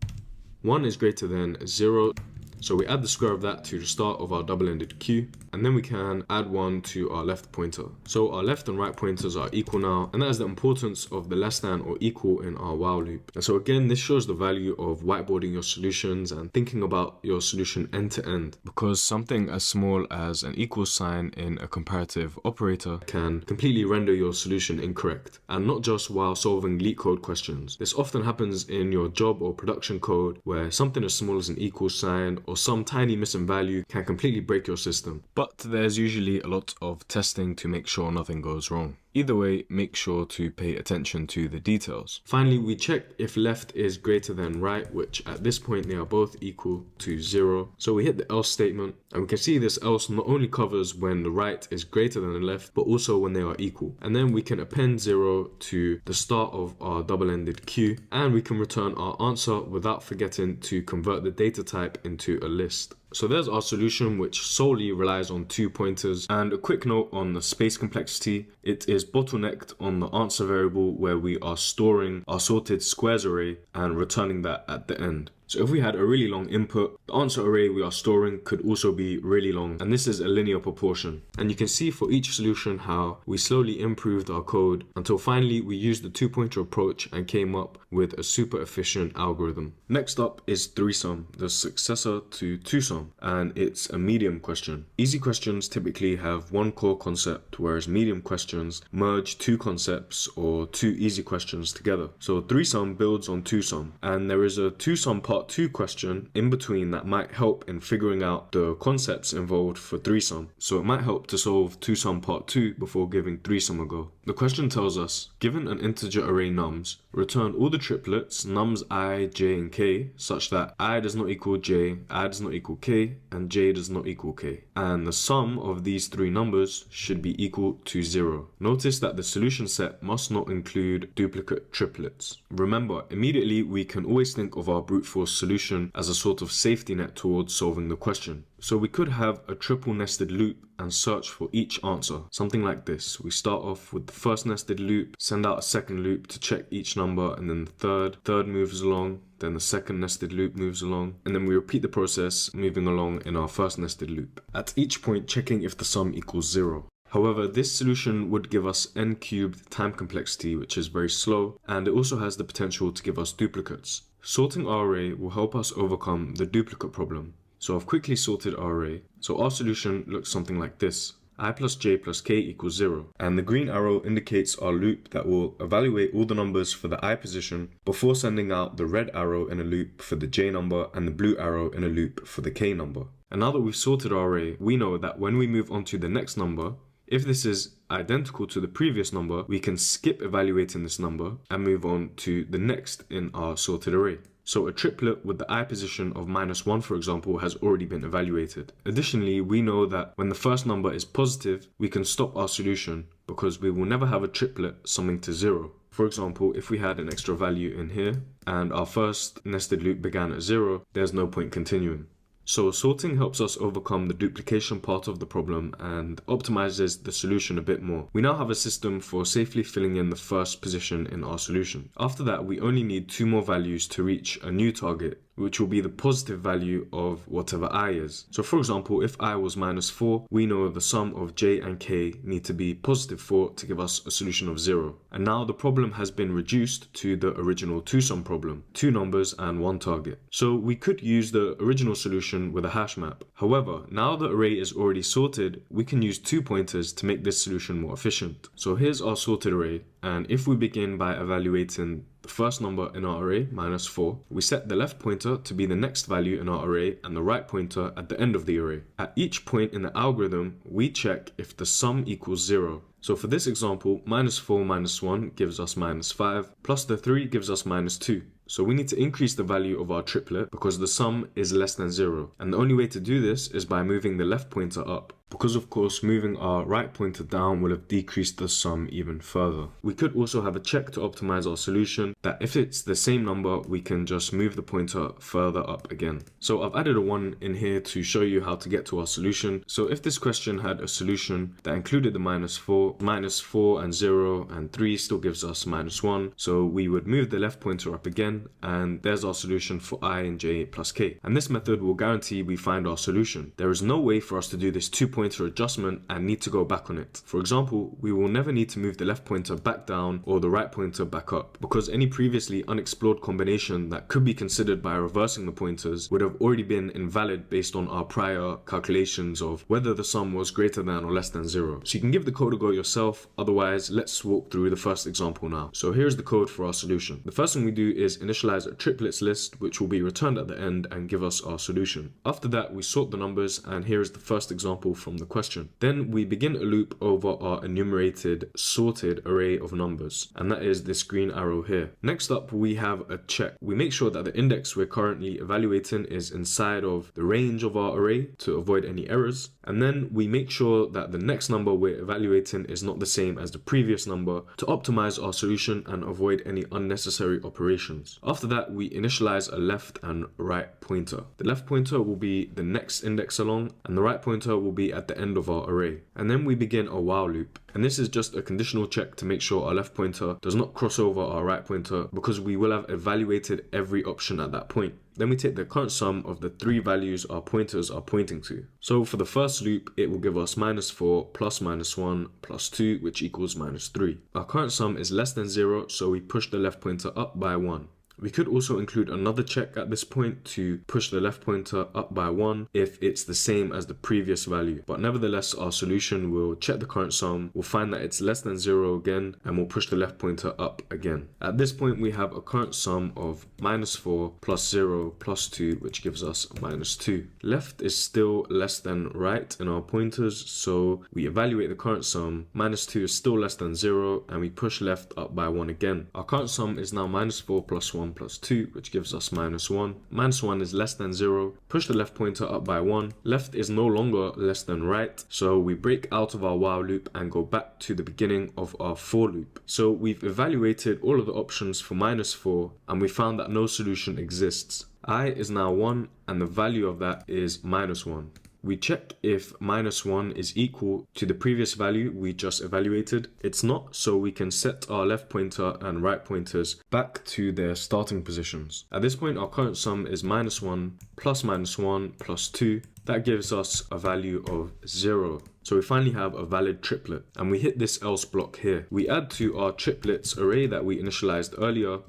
Speaker 1: 1 is greater than 0. So we add the square of that to the start of our double-ended queue, and then we can add 1 to our left pointer. So our left and right pointers are equal now, and that is the importance of the less than or equal in our while loop. And so again, this shows the value of whiteboarding your solutions and thinking about your solution end to end, because something as small as an equal sign in a comparative operator can completely render your solution incorrect. And not just while solving LeetCode questions. This often happens in your job or production code, where something as small as an equal sign or some tiny missing value can completely break your system. But there's usually a lot of testing to make sure nothing goes wrong. Either way, make sure to pay attention to the details. Finally, we check if left is greater than right, which at this point they are both equal to 0. So we hit the else statement, and we can see this else not only covers when the right is greater than the left, but also when they are equal. And then we can append 0 to the start of our double-ended queue, and we can return our answer without forgetting to convert the data type into a list. So there's our solution, which solely relies on 2 pointers. And a quick note on the space complexity, it is bottlenecked on the answer variable where we are storing our sorted squares array and returning that at the end. So if we had a really long input, the answer array we are storing could also be really long, and this is a linear proportion. And you can see for each solution how we slowly improved our code until finally we used the two-pointer approach and came up with a super efficient algorithm. Next up is 3-sum, the successor to 2-sum, and it's a medium question. Easy questions typically have one core concept, whereas medium questions merge two concepts or two easy questions together. So 3-sum builds on 2-sum, and there is a 2-sum part 2 question in between that might help in figuring out the concepts involved for 3-sum. So it might help to solve 2-sum part 2 before giving 3-sum a go. The question tells us, given an integer array nums, return all the triplets nums I, j, and k such that I does not equal j, I does not equal k, and j does not equal k. And the sum of these three numbers should be equal to 0. Notice that the solution set must not include duplicate triplets. Remember, immediately we can always think of our brute force solution as a sort of safety net towards solving the question. So we could have a triple nested loop and search for each answer. Something like this. We start off with the first nested loop, send out a second loop to check each number, and then the third moves along, then the second nested loop moves along, and then we repeat the process moving along in our first nested loop. At each point checking if the sum equals 0. However, this solution would give us n cubed time complexity, which is very slow, and it also has the potential to give us duplicates. Sorting our array will help us overcome the duplicate problem. So I've quickly sorted our array. So our solution looks something like this. I plus j plus k equals 0. And the green arrow indicates our loop that will evaluate all the numbers for the I position before sending out the red arrow in a loop for the j number and the blue arrow in a loop for the k number. And now that we've sorted our array, we know that when we move on to the next number, if this is identical to the previous number, we can skip evaluating this number and move on to the next in our sorted array. So a triplet with the I position of -1, for example, has already been evaluated. Additionally, we know that when the first number is positive, we can stop our solution because we will never have a triplet summing to 0. For example, if we had an extra value in here and our first nested loop began at 0, there's no point continuing. So sorting helps us overcome the duplication part of the problem and optimizes the solution a bit more. We now have a system for safely filling in the first position in our solution. After that, we only need 2 more values to reach a new target, which will be the positive value of whatever I is. So for example, if I was -4, we know the sum of j and k need to be +4 to give us a solution of 0. And now the problem has been reduced to the original 2-sum problem, 2 numbers and 1 target. So we could use the original solution with a hash map. However, now the array is already sorted, we can use 2 pointers to make this solution more efficient. So here's our sorted array, and if we begin by evaluating the first number in our array, -4, we set the left pointer to be the next value in our array and the right pointer at the end of the array. At each point in the algorithm, we check if the sum equals 0. So for this example, -4 minus 1 gives us -5, plus the 3 gives us -2. So we need to increase the value of our triplet because the sum is less than 0. And the only way to do this is by moving the left pointer up. Because of course moving our right pointer down will have decreased the sum even further. We could also have a check to optimize our solution that if it's the same number, we can just move the pointer further up again. So I've added a 1 in here to show you how to get to our solution. So if this question had a solution that included the -4 and 0 and 3 still gives us -1. So we would move the left pointer up again, and there's our solution for I and j plus k. And this method will guarantee we find our solution. There is no way for us to do this 2-pointer adjustment and need to go back on it. For example, we will never need to move the left pointer back down or the right pointer back up, because any previously unexplored combination that could be considered by reversing the pointers would have already been invalid based on our prior calculations of whether the sum was greater than or less than 0. So you can give the code a go yourself. Otherwise, let's walk through the first example now. So here's the code for our solution. The first thing we do is initialize a triplets list, which will be returned at the end and give us our solution. After that, we sort the numbers, and here is the first example from the question. Then we begin a loop over our enumerated sorted array of numbers, and that is this green arrow here. Next up, we have a check. We make sure that the index we're currently evaluating is inside of the range of our array to avoid any errors. And then we make sure that the next number we're evaluating is not the same as the previous number to optimize our solution and avoid any unnecessary operations. After that, we initialize a left and right pointer. The left pointer will be the next index along, and the right pointer will be at the end of our array. And then we begin a while loop. And this is just a conditional check to make sure our left pointer does not cross over our right pointer, because we will have evaluated every option at that point. Then we take the current sum of the three values our pointers are pointing to. So for the first loop, it will give us -4 plus -1 plus 2, which equals -3. Our current sum is less than 0, so we push the left pointer up by 1. We could also include another check at this point to push the left pointer up by 1 if it's the same as the previous value. But nevertheless, our solution will check the current sum, we'll find that it's less than 0 again, and we'll push the left pointer up again. At this point, we have a current sum of -4 plus 0 plus 2, which gives us -2. Left is still less than right in our pointers, so we evaluate the current sum. -2 is still less than 0, and we push left up by 1 again. Our current sum is now -4 plus 1 plus 2, which gives us -1. -1 is less than 0. Push the left pointer up by 1. Left is no longer less than right, so we break out of our while loop and go back to the beginning of our for loop. So we've evaluated all of the options for -4, and we found that no solution exists. I is now 1, and the value of that is -1. We check if -1 is equal to the previous value we just evaluated. It's not, so we can set our left pointer and right pointers back to their starting positions. At this point, our current sum is -1 plus -1 plus 2. That gives us a value of 0. So we finally have a valid triplet, and we hit this else block here. We add to our triplets array that we initialized earlier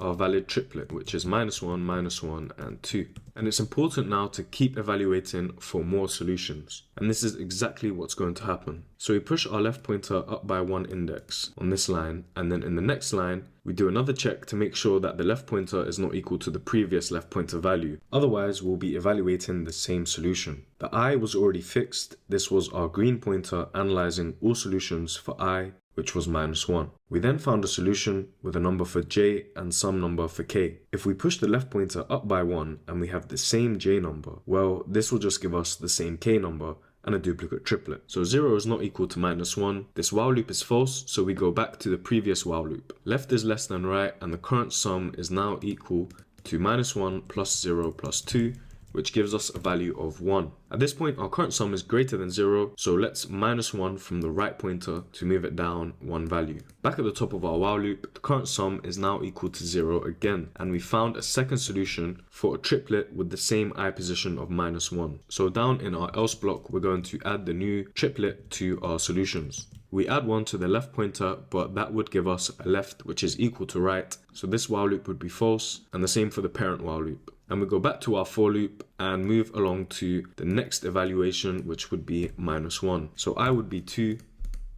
Speaker 1: our valid triplet, which is -1, -1, and 2. And it's important now to keep evaluating for more solutions. And this is exactly what's going to happen. So we push our left pointer up by 1 index on this line, and then in the next line, we do another check to make sure that the left pointer is not equal to the previous left pointer value. Otherwise, we'll be evaluating the same solution. The I was already fixed. This was our green pointer analyzing all solutions for I, which was -1. We then found a solution with a number for j and some number for k. If we push the left pointer up by 1 and we have the same j number, well, this will just give us the same k number and a duplicate triplet. So 0 is not equal to -1. This while loop is false, so we go back to the previous while loop. Left is less than right, and the current sum is now equal to -1 plus 0 plus 2, which gives us a value of 1. At this point, our current sum is greater than 0, so let's -1 from the right pointer to move it down 1 value. Back at the top of our while loop, the current sum is now equal to 0 again, and we found a second solution for a triplet with the same I position of -1. So down in our else block, we're going to add the new triplet to our solutions. We add 1 to the left pointer, but that would give us a left which is equal to right, so this while loop would be false, and the same for the parent while loop. And we go back to our for loop and move along to the next evaluation, which would be -1. So I would be 2,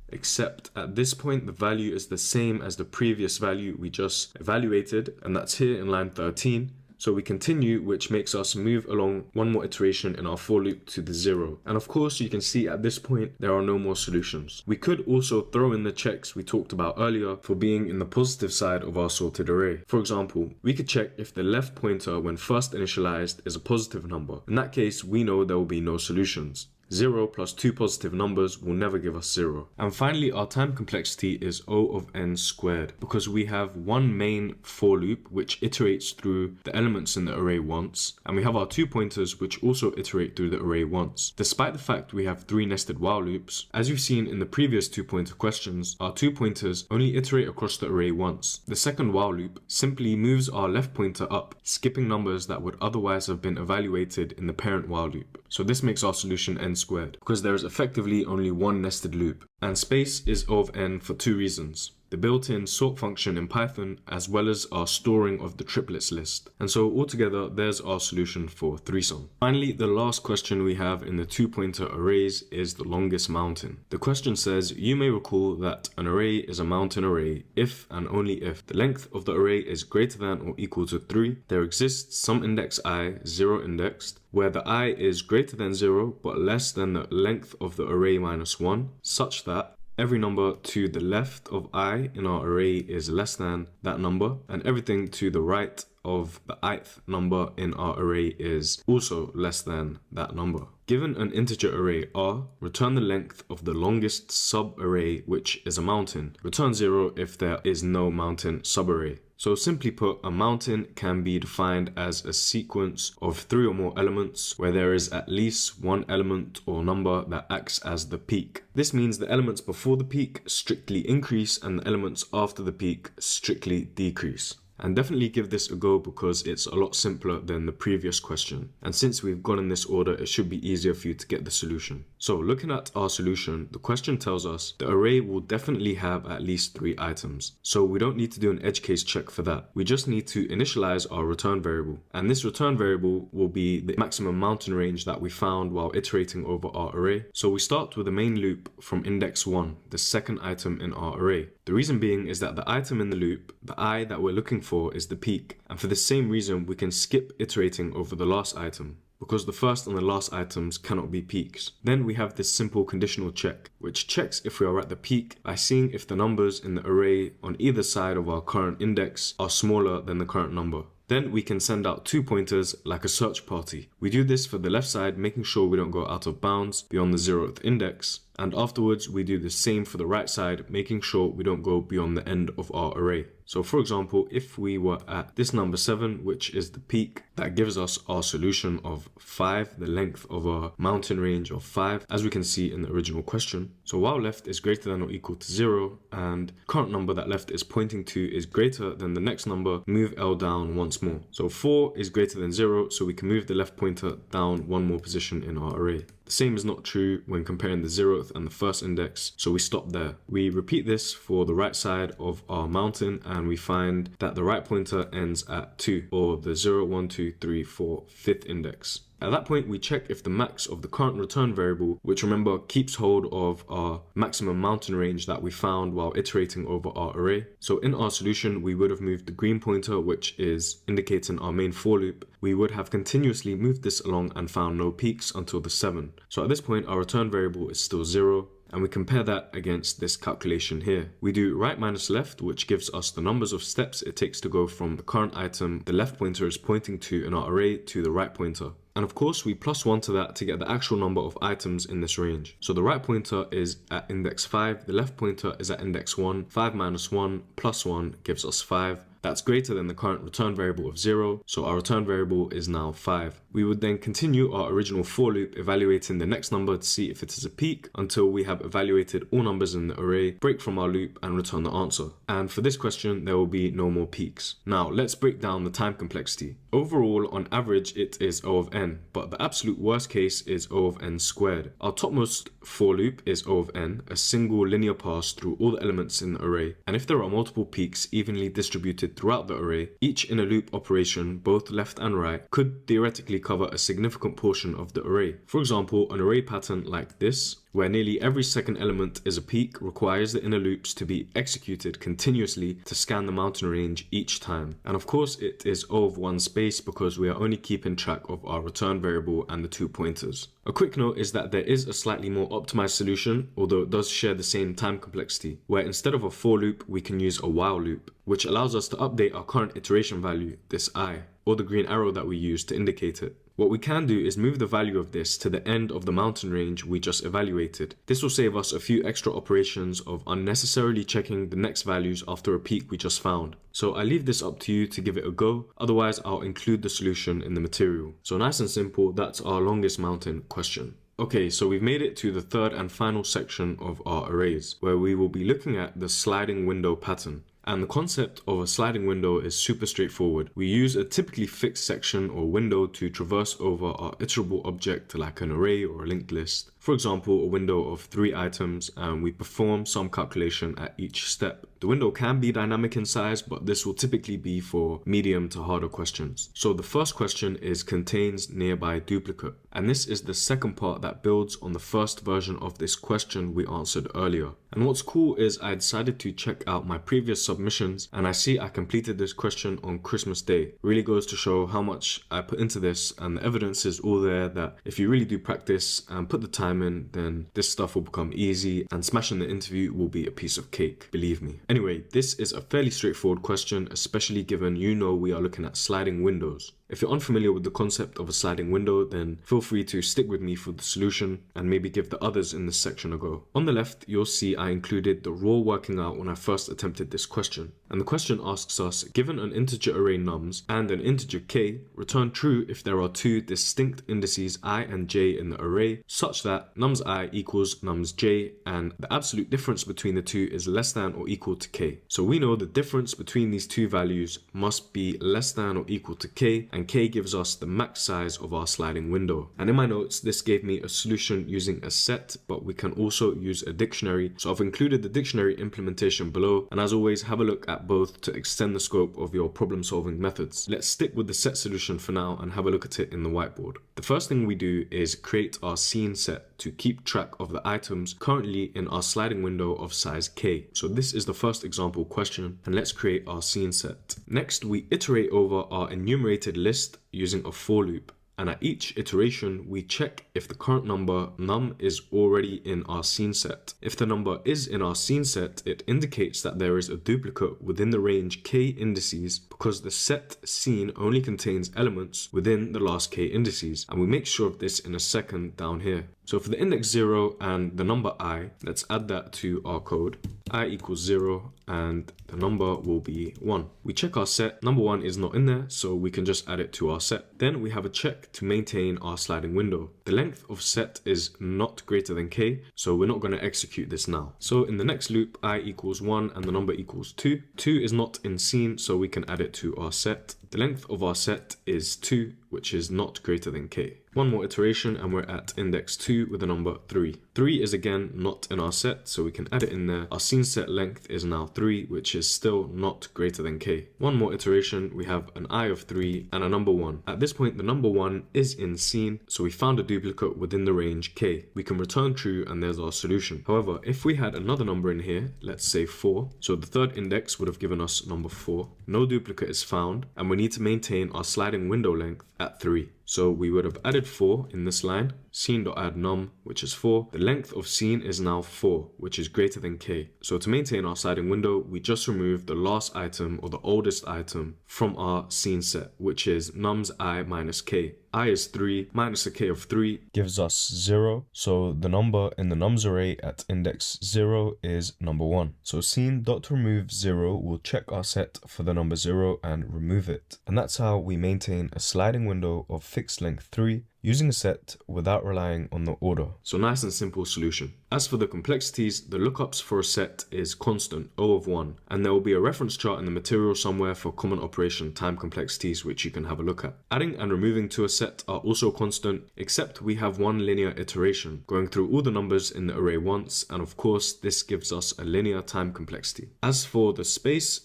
Speaker 1: except at this point the value is the same as the previous value we just evaluated, and that's here in line 13. So we continue, which makes us move along one more iteration in our for loop to the 0. And of course, you can see at this point, there are no more solutions. We could also throw in the checks we talked about earlier for being in the positive side of our sorted array. For example, we could check if the left pointer when first initialized is a positive number. In that case, we know there will be no solutions. 0 plus 2 positive numbers will never give us 0. And finally, our time complexity is O of n squared, because we have one main for loop which iterates through the elements in the array once, and we have our 2 pointers which also iterate through the array once. Despite the fact we have 3 nested while loops, as you've seen in the previous 2 pointer questions, our 2 pointers only iterate across the array once. The second while loop simply moves our left pointer up, skipping numbers that would otherwise have been evaluated in the parent while loop. So this makes our solution n squared, because there is effectively only one nested loop. And space is O of n for 2 reasons: the built-in sort function in Python, as well as our storing of the triplets list. And so altogether, there's our solution for 3-sum. Finally, the last question we have in the 2 pointer arrays is the longest mountain. The question says, you may recall that an array is a mountain array if and only if the length of the array is greater than or equal to 3, there exists some index I, 0 indexed, where the I is greater than 0 but less than the length of the array minus 1, such that every number to the left of I in our array is less than that number, and everything to the right of the ith number in our array is also less than that number. Given an integer array R, return the length of the longest subarray, which is a mountain. Return 0 if there is no mountain subarray. So simply put, a mountain can be defined as a sequence of 3 or more elements where there is at least one element or number that acts as the peak. This means the elements before the peak strictly increase and the elements after the peak strictly decrease. and definitely give this a go because it's a lot simpler than the previous question. And since we've gone in this order, it should be easier for you to get the solution. So looking at our solution, the question tells us the array will definitely have at least 3 items. So we don't need to do an edge case check for that. We just need to initialize our return variable. And this return variable will be the maximum mountain range that we found while iterating over our array. So we start with the main loop from index 1, the second item in our array. The reason being is that the item in the loop, the I that we're looking for, is the peak. And for the same reason, we can skip iterating over the last item, because the first and the last items cannot be peaks. Then we have this simple conditional check, which checks if we are at the peak by seeing if the numbers in the array on either side of our current index are smaller than the current number. Then we can send out 2 pointers like a search party. We do this for the left side, making sure we don't go out of bounds beyond the 0th index. And afterwards, we do the same for the right side, making sure we don't go beyond the end of our array. So for example, if we were at this number 7, which is the peak, that gives us our solution of 5, the length of a mountain range of 5, as we can see in the original question. So while left is greater than or equal to 0, and current number that left is pointing to is greater than the next number, move L down once more. So 4 is greater than 0, so we can move the left pointer down one more position in our array. The same is not true when comparing the 0th and the first index, so we stop there. We repeat this for the right side of our mountain, and we find that the right pointer ends at 2, or the 0, 1, 2, 3, 4, 5th index. At that point, we check if the max of the current return variable, which remember keeps hold of our maximum mountain range that we found while iterating over our array. So in our solution, we would have moved the green pointer, which is indicating our main for loop. We would have continuously moved this along and found no peaks until the 7. So at this point, our return variable is still 0. And we compare that against this calculation here. We do right minus left, which gives us the numbers of steps it takes to go from the current item the left pointer is pointing to in our array to the right pointer. And of course, we plus 1 to that to get the actual number of items in this range. So the right pointer is at index 5, the left pointer is at index 1, 5 minus 1 plus 1 gives us 5. That's greater than the current return variable of 0, so our return variable is now 5. We would then continue our original for loop, evaluating the next number to see if it is a peak until we have evaluated all numbers in the array, break from our loop and return the answer. And for this question, there will be no more peaks. Now let's break down the time complexity. Overall, on average, it is O of n, but the absolute worst case is O of n squared. Our topmost for loop is O of n, a single linear pass through all the elements in the array. And if there are multiple peaks evenly distributed throughout the array, each inner loop operation, both left and right, could theoretically cover a significant portion of the array. For example, an array pattern like this, where nearly every second element is a peak, requires the inner loops to be executed continuously to scan the mountain range each time. And of course, it is O of 1 space because we are only keeping track of our return variable and the 2 pointers. A quick note is that there is a slightly more optimized solution, although it does share the same time complexity, where instead of a for loop, we can use a while loop, which allows us to update our current iteration value, this I, or the green arrow that we use to indicate it. What we can do is move the value of this to the end of the mountain range we just evaluated. This will save us a few extra operations of unnecessarily checking the next values after a peak we just found. So I leave this up to you to give it a go, otherwise I'll include the solution in the material. So nice and simple, that's our longest mountain question. Okay, so we've made it to the third and final section of our arrays, where we will be looking at the sliding window pattern. And the concept of a sliding window is super straightforward. We use a typically fixed section or window to traverse over our iterable object like an array or a linked list. For example, a window of 3 items, and we perform some calculation at each step. The window can be dynamic in size, but this will typically be for medium to harder questions. So the first question is contains nearby duplicate. And this is the second part that builds on the first version of this question we answered earlier. And what's cool is I decided to check out my previous submissions, and I see I completed this question on Christmas Day. Really goes to show how much I put into this, and the evidence is all there that if you really do practice and put the time in, then this stuff will become easy and smashing the interview will be a piece of cake, believe me. Anyway, this is a fairly straightforward question, especially given you know we are looking at sliding windows. If you're unfamiliar with the concept of a sliding window, then feel free to stick with me for the solution and maybe give the others in this section a go. On the left, you'll see I included the raw working out when I first attempted this question. And the question asks us, given an integer array nums and an integer k, return true if there are two distinct indices I and j in the array, such that nums I equals nums j and the absolute difference between the two is less than or equal to k. So we know the difference between these two values must be less than or equal to k, and k gives us the max size of our sliding window. And in my notes, this gave me a solution using a set, but we can also use a dictionary. So I've included the dictionary implementation below, and as always, have a look at both to extend the scope of your problem solving methods. Let's stick with the set solution for now and have a look at it in the whiteboard. The first thing we do is create our scene set to keep track of the items currently in our sliding window of size k. So this is the first example question, and let's create our scene set. Next, we iterate over our enumerated list using a for loop. And at each iteration, we check if the current number num is already in our scene set. If the number is in our scene set, it indicates that there is a duplicate within the range k indices because the set scene only contains elements within the last k indices. And we make sure of this in a second down here. So for the index 0 and the number I, let's add that to our code. I equals 0 and the number will be 1. We check our set, number 1 is not in there, so we can just add it to our set. Then we have a check to maintain our sliding window. The length of set is not greater than k, so we're not going to execute this now. So in the next loop, I equals 1 and the number equals 2. 2 is not in scene, so we can add it to our set. The length of our set is 2, which is not greater than k. One more iteration and we're at index 2 with the number 3. 3 is again not in our set, so we can add it in there. Our scene set length is now 3, which is still not greater than k. One more iteration, we have an I of 3 and a number 1. At this point, the number 1 is in scene, so we found a duplicate within the range k. We can return true and there's our solution. However, if we had another number in here, let's say 4, so the third index would have given us number 4. No duplicate is found, and we need to maintain our sliding window length at 3. So we would have added 4 in this line, scene.addNum, which is 4. The length of scene is now 4, which is greater than k. So to maintain our sliding window, we just remove the last item or the oldest item from our scene set, which is nums I minus k. I is 3 minus a k of 3 gives us 0. So the number in the nums array at index 0 is number 1. So scene.remove 0 will check our set for the number 0 and remove it. And that's how we maintain a sliding window of fixed length 3 using a set without relying on the order. So nice and simple solution. As for the complexities, the lookups for a set is constant, O of 1, and there will be a reference chart in the material somewhere for common operation time complexities which you can have a look at. Adding and removing to a set are also constant, except we have one linear iteration, going through all the numbers in the array once, and of course this gives us a linear time complexity. As for the space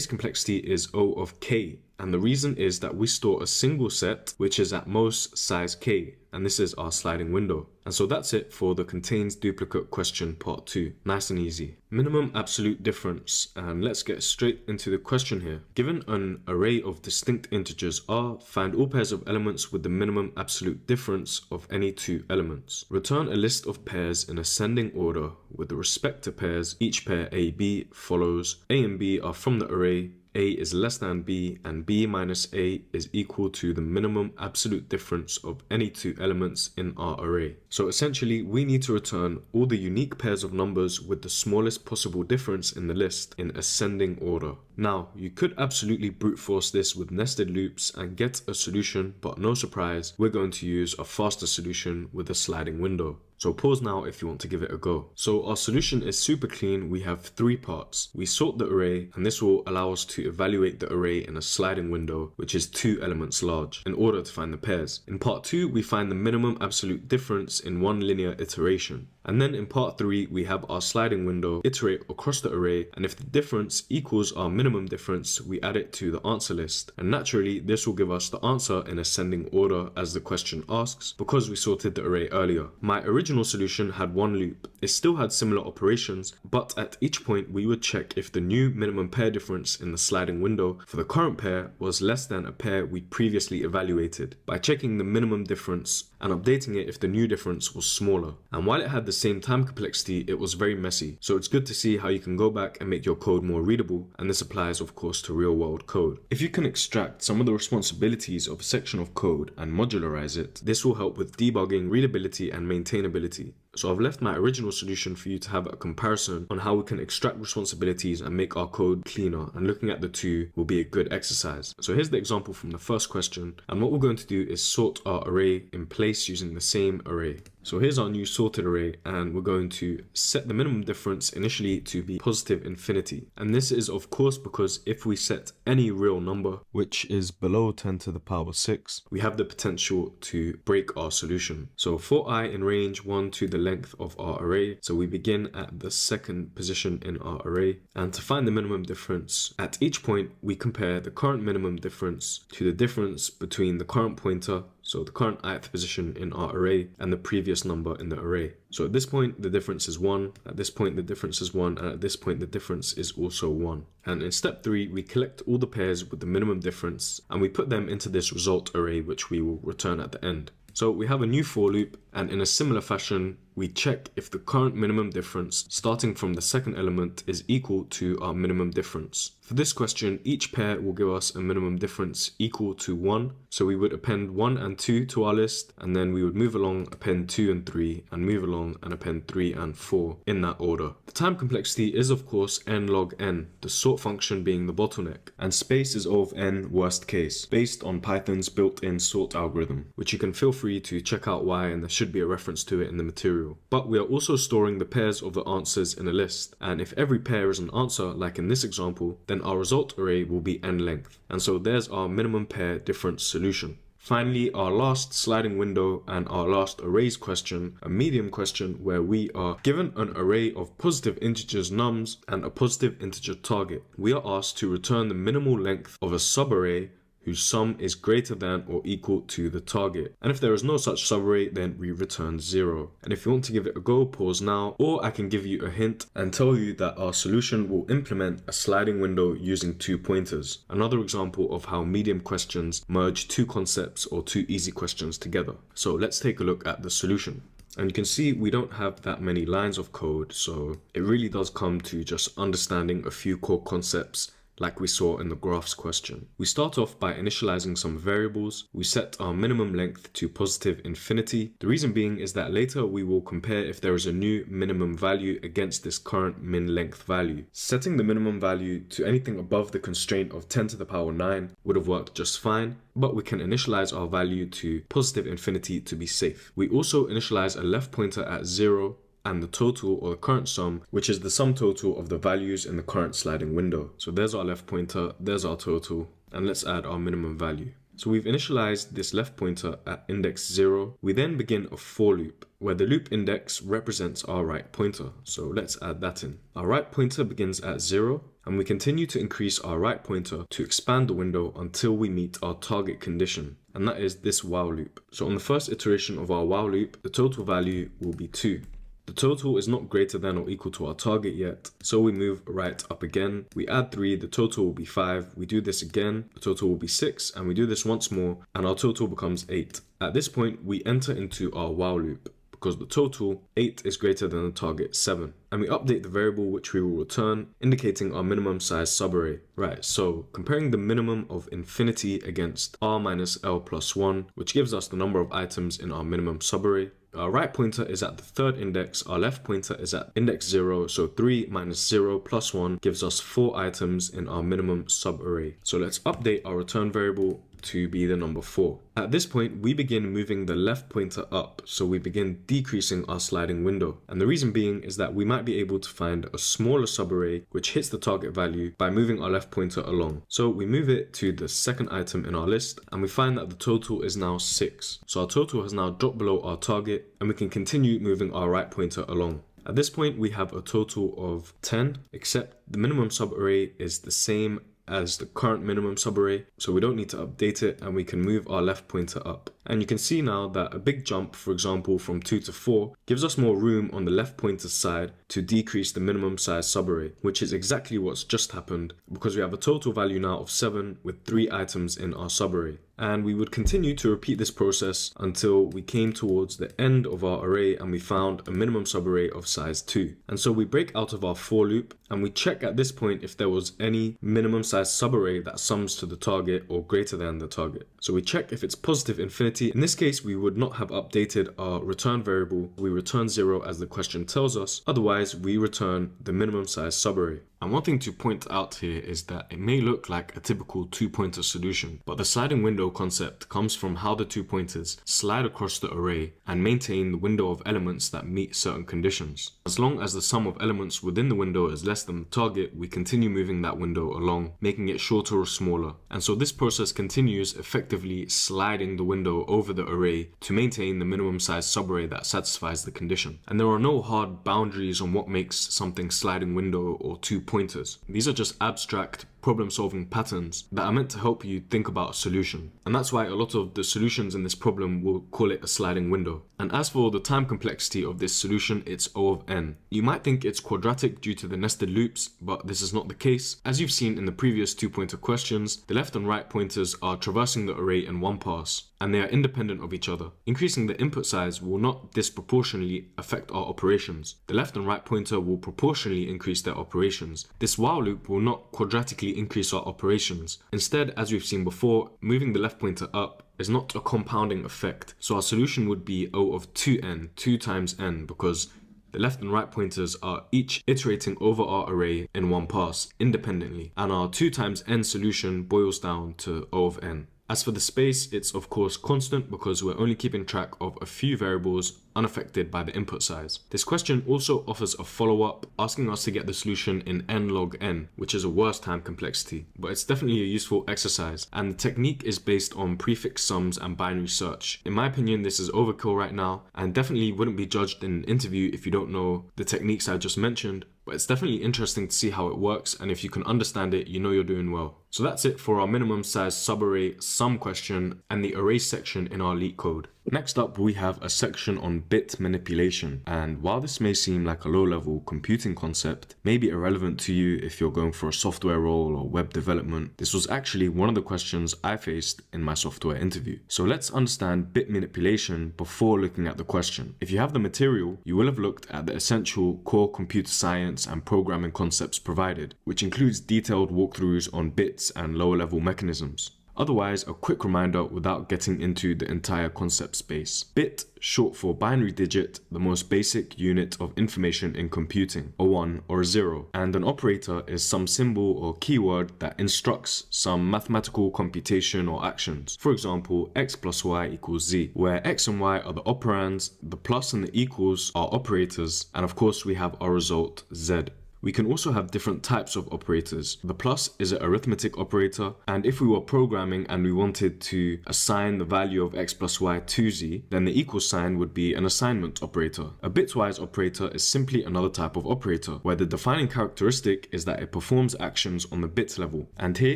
Speaker 1: complexity is O of k, and the reason is that we store a single set which is at most size k, and this is our sliding window. And so that's it for the contains duplicate question part 2. Nice and easy. Minimum absolute difference, and let's get straight into the question here. Given an array of distinct integers R, find all pairs of elements with the minimum absolute difference of any two elements. Return a list of pairs in ascending order with respect to pairs. Each pair A, B follows. A and B are from the array. A is less than B and B minus A is equal to the minimum absolute difference of any two elements in our array. So essentially we need to return all the unique pairs of numbers with the smallest possible difference in the list in ascending order. Now you could absolutely brute force this with nested loops and get a solution, but no surprise, we're going to use a faster solution with a sliding window. So pause now if you want to give it a go. So our solution is super clean. We have 3 parts. We sort the array, and this will allow us to evaluate the array in a sliding window, which is 2 elements large, in order to find the pairs. In part 2, we find the minimum absolute difference in one linear iteration. And then in part 3, we have our sliding window, iterate across the array, and if the difference equals our minimum difference, we add it to the answer list. And naturally, this will give us the answer in ascending order as the question asks, because we sorted the array earlier. My original solution had 1 loop. It still had similar operations, but at each point we would check if the new minimum pair difference in the sliding window for the current pair was less than a pair we previously evaluated by checking the minimum difference and updating it if the new difference was smaller. And while it had the same time complexity, it was very messy. So it's good to see how you can go back and make your code more readable, and this applies of course to real world code. If you can extract some of the responsibilities of a section of code and modularize it, this will help with debugging, readability, and maintainability. So I've left my original solution for you to have a comparison on how we can extract responsibilities and make our code cleaner, and looking at the two will be a good exercise. So here's the example from the first question, and what we're going to do is sort our array in place using the same array. So here's our new sorted array, and we're going to set the minimum difference initially to be positive infinity. And this is of course because if we set any real number, which is below 10 to the power 6, we have the potential to break our solution. So for I in range 1 to the length of our array, so we begin at the second position in our array, and to find the minimum difference, at each point we compare the current minimum difference to the difference between the current pointer, so the current ith position in our array, and the previous number in the array. So at this point the difference is 1, at this point the difference is 1, and at this point the difference is also 1. And in step 3 we collect all the pairs with the minimum difference and we put them into this result array, which we will return at the end. So we have a new for loop, and in a similar fashion we check if the current minimum difference starting from the second element is equal to our minimum difference. For this question, each pair will give us a minimum difference equal to 1, so we would append 1 and 2 to our list, and then we would move along, append 2 and 3, and move along and append 3 and 4 in that order. The time complexity is of course n log n, the sort function being the bottleneck, and space is O of n worst case, based on Python's built-in sort algorithm, which you can feel free to check out why, and there should be a reference to it in the material. But we are also storing the pairs of the answers in a list, and if every pair is an answer, like in this example, then our result array will be n length, and so there's our minimum pair difference solution. Finally, our last sliding window and our last arrays question, a medium question where we are given an array of positive integers nums and a positive integer target. We are asked to return the minimal length of a subarray whose sum is greater than or equal to the target. And if there is no such subarray, then we return 0. And if you want to give it a go, pause now, or I can give you a hint and tell you that our solution will implement a sliding window using 2 pointers. Another example of how medium questions merge 2 concepts or 2 easy questions together. So let's take a look at the solution. And you can see we don't have that many lines of code, so it really does come to just understanding a few core concepts like we saw in the graphs question. We start off by initializing some variables. We set our minimum length to positive infinity. The reason being is that later we will compare if there is a new minimum value against this current min length value. Setting the minimum value to anything above the constraint of 10 to the power 9 would have worked just fine, but we can initialize our value to positive infinity to be safe. We also initialize a left pointer at 0 and the total or the current sum, which is the sum total of the values in the current sliding window. So there's our left pointer, there's our total, and let's add our minimum value. So we've initialized this left pointer at index 0. We then begin a for loop where the loop index represents our right pointer. So let's add that in. Our right pointer begins at 0, and we continue to increase our right pointer to expand the window until we meet our target condition, and that is this while loop. So on the first iteration of our while loop, the total value will be 2. The total is not greater than or equal to our target yet, so we move right up again. We add 3, the total will be 5. We do this again, the total will be 6, and we do this once more, and our total becomes 8. At this point, we enter into our while loop, because the total, 8, is greater than the target, 7. And we update the variable which we will return, indicating our minimum size subarray. Right, so comparing the minimum of infinity against r minus l plus 1, which gives us the number of items in our minimum subarray. Our right pointer is at the third index, our left pointer is at index 0, so 3 minus 0 plus 1 gives us 4 items in our minimum subarray. So let's update our return variable to be the number 4. At this point, we begin moving the left pointer up, so we begin decreasing our sliding window. And the reason being is that we might be able to find a smaller subarray which hits the target value by moving our left pointer along. So we move it to the second item in our list, and we find that the total is now 6. So our total has now dropped below our target, and we can continue moving our right pointer along. At this point, we have a total of 10, except the minimum subarray is the same as the current minimum subarray, so we don't need to update it, and we can move our left pointer up. And you can see now that a big jump, for example from 2 to 4, gives us more room on the left pointer side to decrease the minimum size subarray, which is exactly what's just happened, because we have a total value now of 7 with 3 items in our subarray. And we would continue to repeat this process until we came towards the end of our array and we found a minimum subarray of size 2. And so we break out of our for loop and we check at this point if there was any minimum size subarray that sums to the target or greater than the target. So we check if it's positive infinity. In this case, we would not have updated our return variable. We return 0 as the question tells us. Otherwise, we return the minimum size subarray. And one thing to point out here is that it may look like a typical two-pointer solution, but the sliding window concept comes from how the 2 pointers slide across the array and maintain the window of elements that meet certain conditions. As long as the sum of elements within the window is less than the target, we continue moving that window along, making it shorter or smaller. And so this process continues, effectively sliding the window over the array to maintain the minimum size subarray that satisfies the condition. And there are no hard boundaries on what makes something sliding window or two pointers. These are just abstract problem-solving patterns that are meant to help you think about a solution. And that's why a lot of the solutions in this problem will call it a sliding window. And as for the time complexity of this solution, it's O of n. You might think it's quadratic due to the nested loops, but this is not the case. As you've seen in the previous two-pointer questions, the left and right pointers are traversing the array in one pass, and they are independent of each other. Increasing the input size will not disproportionately affect our operations. The left and right pointer will proportionally increase their operations. This while loop will not quadratically increase our operations. Instead, as we've seen before, moving the left pointer up is not a compounding effect. So our solution would be O of 2n, 2 times n, because the left and right pointers are each iterating over our array in one pass, independently. And our 2 times n solution boils down to O of n. As for the space, it's of course constant because we're only keeping track of a few variables unaffected by the input size. This question also offers a follow-up asking us to get the solution in n log n, which is a worse time complexity, but it's definitely a useful exercise, and the technique is based on prefix sums and binary search. In my opinion, this is overkill right now and definitely wouldn't be judged in an interview if you don't know the techniques I just mentioned, but it's definitely interesting to see how it works, and if you can understand it, you know you're doing well. So that's it for our minimum size subarray sum question and the array section in our LeetCode. Next up, we have a section on bit manipulation, and while this may seem like a low-level computing concept, may be irrelevant to you if you're going for a software role or web development, this was actually one of the questions I faced in my software interview. So let's understand bit manipulation before looking at the question. If you have the material, you will have looked at the essential core computer science and programming concepts provided, which includes detailed walkthroughs on bits and lower-level mechanisms. Otherwise, a quick reminder without getting into the entire concept space. Bit, short for binary digit, the most basic unit of information in computing, a 1 or a 0. And an operator is some symbol or keyword that instructs some mathematical computation or actions. For example, x plus y equals z, where x and y are the operands, the plus and the equals are operators, and of course we have our result z. We can also have different types of operators. The plus is an arithmetic operator, and if we were programming and we wanted to assign the value of x plus y to z, then the equal sign would be an assignment operator. A bitwise operator is simply another type of operator, where the defining characteristic is that it performs actions on the bit level. And here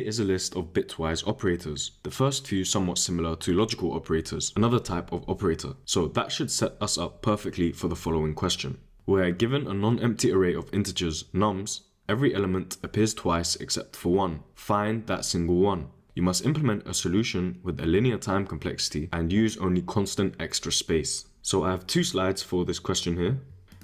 Speaker 1: is a list of bitwise operators. The first two somewhat similar to logical operators, another type of operator. So that should set us up perfectly for the following question. Where given a non-empty array of integers, nums, every element appears twice except for one. Find that single one. You must implement a solution with a linear time complexity and use only constant extra space. So I have 2 slides for this question here.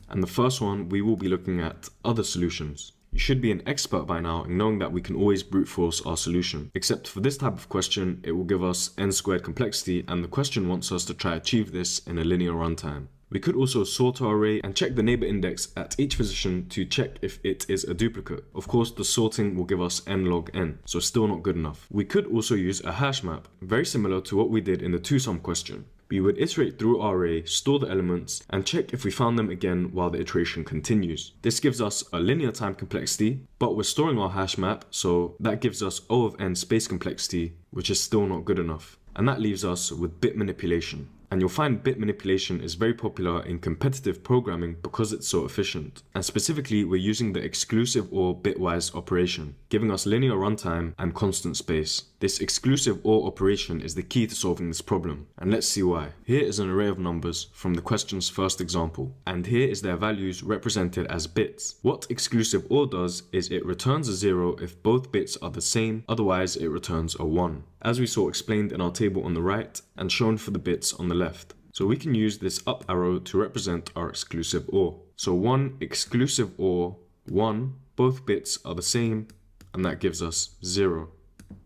Speaker 1: And the first one, we will be looking at other solutions. You should be an expert by now in knowing that we can always brute force our solution. Except for this type of question, it will give us n squared complexity, and the question wants us to try achieve this in a linear runtime. We could also sort our array and check the neighbor index at each position to check if it is a duplicate. Of course, the sorting will give us n log n, so still not good enough. We could also use a hash map, very similar to what we did in the 2-sum question. We would iterate through our array, store the elements, and check if we found them again while the iteration continues. This gives us a linear time complexity, but we're storing our hash map, so that gives us O of n space complexity, which is still not good enough. And that leaves us with bit manipulation. And you'll find bit manipulation is very popular in competitive programming because it's so efficient. And specifically, we're using the exclusive OR bitwise operation, giving us linear runtime and constant space. This exclusive OR operation is the key to solving this problem, and let's see why. Here is an array of numbers from the question's first example, and here is their values represented as bits. What exclusive OR does is it returns a 0 if both bits are the same, otherwise it returns a 1. As we saw explained in our table on the right and shown for the bits on the left. So we can use this up arrow to represent our exclusive OR. So 1 exclusive OR 1, both bits are the same, and that gives us 0.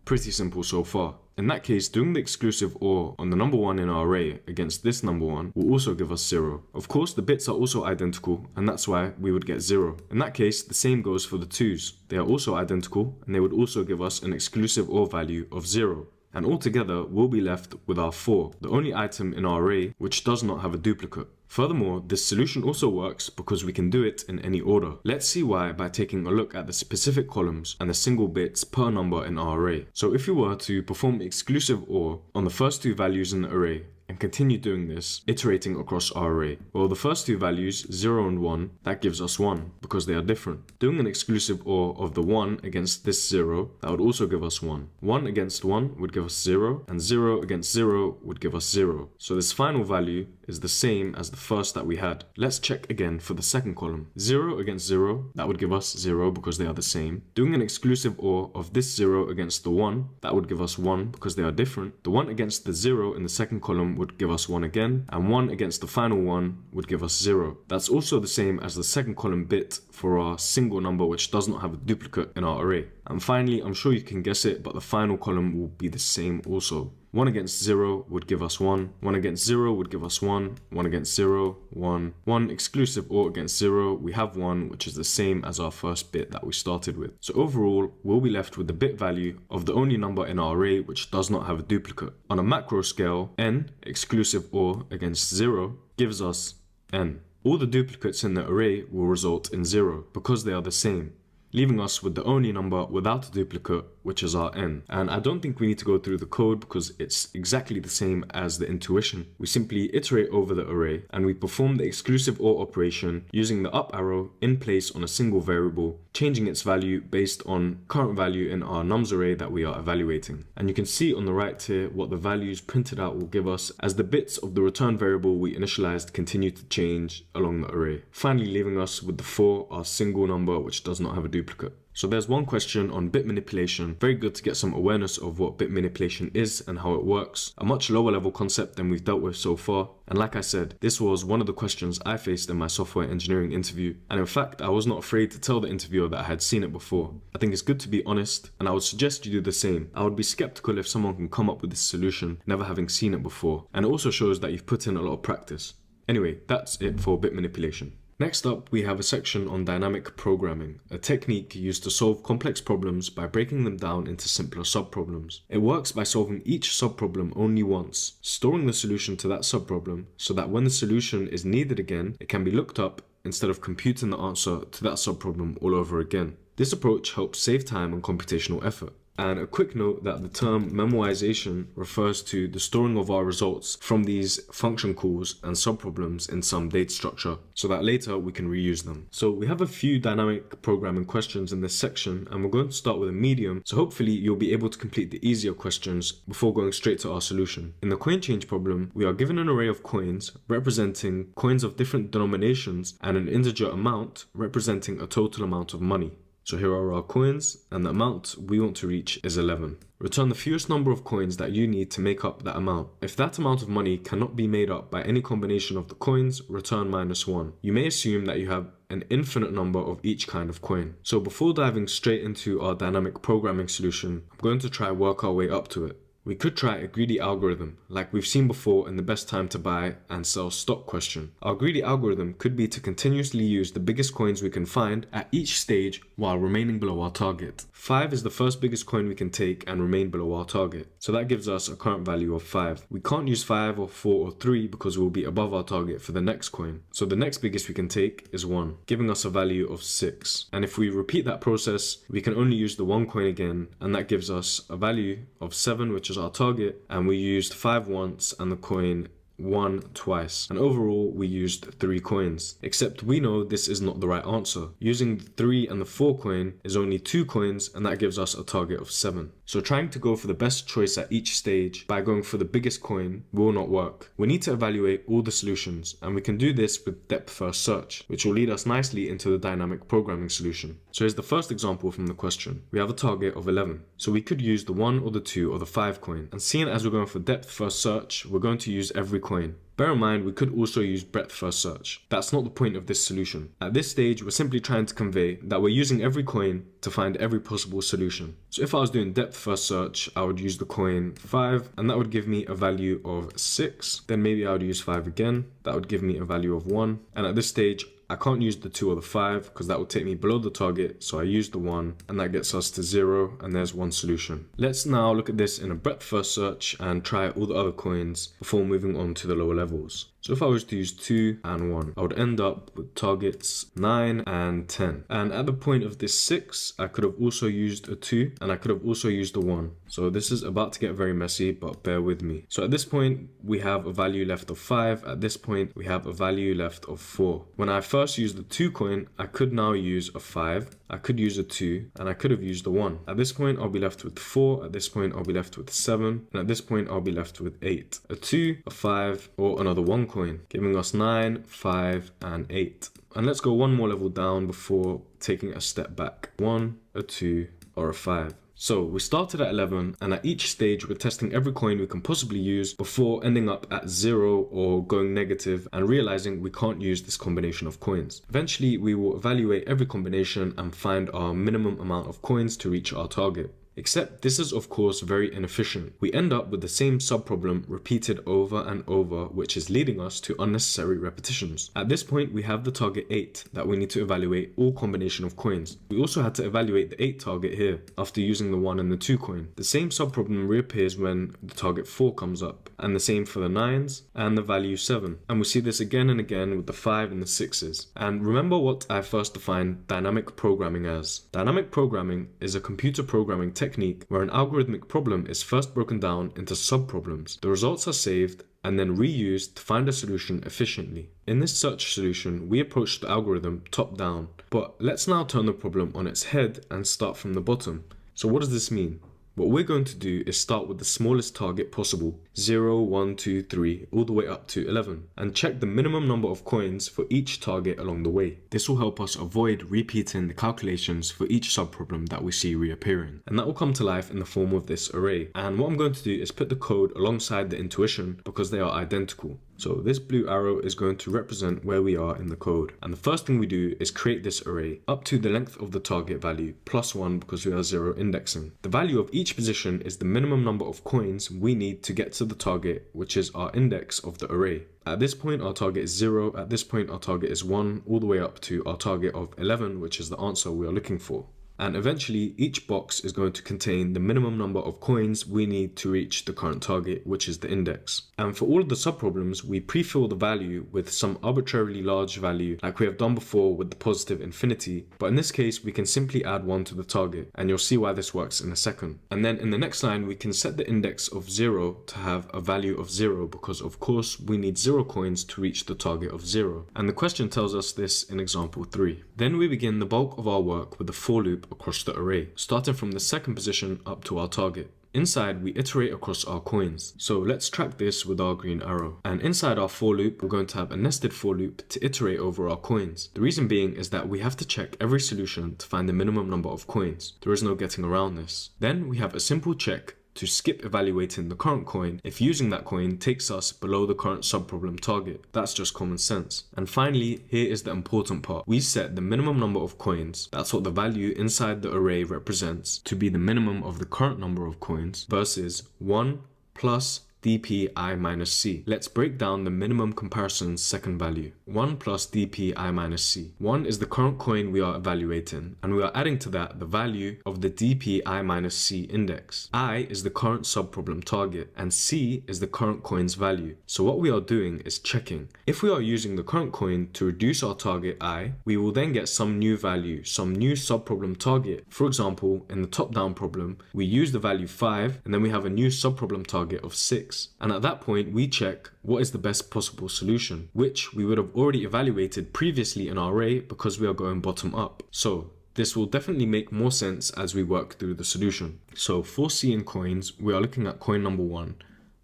Speaker 1: Pretty simple so far. In that case, doing the exclusive OR on the number 1 in our array against this number 1 will also give us 0. Of course, the bits are also identical, and that's why we would get 0. In that case, the same goes for the 2's. They are also identical, and they would also give us an exclusive OR value of 0. And altogether, we'll be left with our 4, the only item in our array which does not have a duplicate. Furthermore, this solution also works because we can do it in any order. Let's see why by taking a look at the specific columns and the single bits per number in our array. So if you were to perform exclusive OR on the first 2 values in the array, and continue doing this, iterating across our array. Well, the first 2 values, 0 and 1, that gives us 1, because they are different. Doing an exclusive OR of the 1 against this 0, that would also give us 1. 1 against 1 would give us 0, and 0 against 0 would give us 0. So this final value is the same as the first that we had. Let's check again for the second column. 0 against 0, that would give us 0 because they are the same. Doing an exclusive OR of this 0 against the 1, that would give us 1 because they are different. The 1 against the 0 in the second column would give us 1 again, and 1 against the final 1 would give us 0. That's also the same as the second column bit for our single number which does not have a duplicate in our array. And finally, I'm sure you can guess it, but the final column will be the same also. 1 against 0 would give us 1, 1 against 0 would give us 1, 1 against 0, 1, 1 exclusive OR against 0, we have 1, which is the same as our first bit that we started with. So overall, we'll be left with the bit value of the only number in our array which does not have a duplicate. On a macro scale, n exclusive OR against 0 gives us n. All the duplicates in the array will result in 0 because they are the same, leaving us with the only number without a duplicate, which is our n. And I don't think we need to go through the code because it's exactly the same as the intuition. We simply iterate over the array and we perform the exclusive OR operation using the up arrow in place on a single variable, changing its value based on current value in our nums array that we are evaluating. And you can see on the right here what the values printed out will give us as the bits of the return variable we initialized continue to change along the array, finally leaving us with the 4, our single number which does not have a duplicate. So there's one question on bit manipulation. Very good to get some awareness of what bit manipulation is and how it works. A much lower level concept than we've dealt with so far. And like I said, this was one of the questions I faced in my software engineering interview. And in fact, I was not afraid to tell the interviewer that I had seen it before. I think it's good to be honest, and I would suggest you do the same. I would be skeptical if someone can come up with this solution, never having seen it before. And it also shows that you've put in a lot of practice. Anyway, that's it for bit manipulation. Next up, we have a section on dynamic programming, a technique used to solve complex problems by breaking them down into simpler subproblems. It works by solving each subproblem only once, storing the solution to that subproblem so that when the solution is needed again, it can be looked up instead of computing the answer to that subproblem all over again. This approach helps save time and computational effort. And a quick note that the term memoization refers to the storing of our results from these function calls and subproblems in some data structure so that later we can reuse them. So we have a few dynamic programming questions in this section, and we're going to start with a medium, so hopefully you'll be able to complete the easier questions before going straight to our solution. In the coin change problem, we are given an array of coins representing coins of different denominations and an integer amount representing a total amount of money. So here are our coins, and the amount we want to reach is 11. Return the fewest number of coins that you need to make up that amount. If that amount of money cannot be made up by any combination of the coins, return -1. You may assume that you have an infinite number of each kind of coin. So before diving straight into our dynamic programming solution, I'm going to try work our way up to it. We could try a greedy algorithm, like we've seen before in the best time to buy and sell stock question. Our greedy algorithm could be to continuously use the biggest coins we can find at each stage while remaining below our target. 5 is the first biggest coin we can take and remain below our target. So that gives us a current value of 5. We can't use 5 or 4 or 3 because we'll be above our target for the next coin. So the next biggest we can take is 1, giving us a value of 6. And if we repeat that process, we can only use the 1 coin again, and that gives us a value of 7, which is our target, and we used 5 once and the coin 1 twice, and overall we used 3 coins. Except we know this is not the right answer. Using the 3 and the 4 coin is only 2 coins, and that gives us a target of 7. So trying to go for the best choice at each stage by going for the biggest coin will not work. We need to evaluate all the solutions, and we can do this with depth first search, which will lead us nicely into the dynamic programming solution. So here's the first example from the question. We have a target of 11. So we could use the 1 or the 2 or the 5 coin. And seeing as we're going for depth first search, we're going to use every coin. Bear in mind, we could also use breadth first search. That's not the point of this solution. At this stage, we're simply trying to convey that we're using every coin to find every possible solution. So if I was doing depth first search, I would use the coin 5, and that would give me a value of 6. Then maybe I would use 5 again. That would give me a value of 1. And at this stage, I can't use the 2 or the 5 because that would take me below the target, so I use the 1, and that gets us to 0, and there's one solution. Let's now look at this in a breadth first search and try all the other coins before moving on to the lower levels. So if I was to use 2 and 1, I would end up with targets 9 and 10. And at the point of this 6, I could have also used a 2, and I could have also used a 1. So this is about to get very messy, but bear with me. So at this point, we have a value left of 5. At this point, we have a value left of 4. When I first used the 2 coin, I could now use a 5. I could use a 2, and I could have used a 1. At this point, I'll be left with 4. At this point, I'll be left with 7. And at this point, I'll be left with 8. A 2, a 5, or another 1 coin, giving us 9, 5, and 8. And let's go one more level down before taking a step back. 1, a 2, or a 5. So we started at 11, and at each stage we're testing every coin we can possibly use before ending up at 0 or going negative and realizing we can't use this combination of coins. Eventually we will evaluate every combination and find our minimum amount of coins to reach our target. Except this is of course very inefficient. We end up with the same subproblem repeated over and over, which is leading us to unnecessary repetitions. At this point we have the target 8 that we need to evaluate all combination of coins. We also had to evaluate the 8 target here after using the 1 and the 2 coin. The same subproblem reappears when the target 4 comes up, and the same for the 9s and the value 7. And we see this again and again with the 5 and the 6s. And remember what I first defined dynamic programming as. Dynamic programming is a computer programming technique where an algorithmic problem is first broken down into subproblems. The results are saved and then reused to find a solution efficiently. In this search solution, we approach the algorithm top down, but let's now turn the problem on its head and start from the bottom. So what does this mean? What we're going to do is start with the smallest target possible, 0, 1, 2, 3, all the way up to 11, and check the minimum number of coins for each target along the way. This will help us avoid repeating the calculations for each subproblem that we see reappearing, and that will come to life in the form of this array. And what I'm going to do is put the code alongside the intuition because they are identical. So this blue arrow is going to represent where we are in the code. And the first thing we do is create this array up to the length of the target value, plus 1 because we are 0 indexing. The value of each position is the minimum number of coins we need to get to the target, which is our index of the array. At this point our target is 0, at this point our target is 1, all the way up to our target of 11, which is the answer we are looking for. And eventually each box is going to contain the minimum number of coins we need to reach the current target, which is the index. And for all of the subproblems, we pre-fill the value with some arbitrarily large value like we have done before with the positive infinity, but in this case we can simply add 1 to the target, and you'll see why this works in a second. And then in the next line we can set the index of 0 to have a value of 0 because of course we need 0 coins to reach the target of 0. And the question tells us this in example 3. Then we begin the bulk of our work with a for loop across the array, starting from the second position up to our target. Inside, we iterate across our coins. So let's track this with our green arrow. And inside our for loop, we're going to have a nested for loop to iterate over our coins. The reason being is that we have to check every solution to find the minimum number of coins. There is no getting around this. Then we have a simple check to skip evaluating the current coin if using that coin takes us below the current subproblem target. That's just common sense. And finally, here is the important part. We set the minimum number of coins, that's what the value inside the array represents, to be the minimum of the current number of coins versus 1 plus dpi minus c. Let's break down the minimum comparison's second value. 1 plus dpi minus c. 1 is the current coin we are evaluating, and we are adding to that the value of the dpi minus c index. I is the current subproblem target, and c is the current coin's value. So what we are doing is checking. If we are using the current coin to reduce our target I, we will then get some new value, some new subproblem target. For example, in the top-down problem, we use the value 5, and then we have a new subproblem target of 6. 6. And at that point, we check what is the best possible solution, which we would have already evaluated previously in our array because we are going bottom up. So this will definitely make more sense as we work through the solution. So for C in coins, we are looking at coin number 1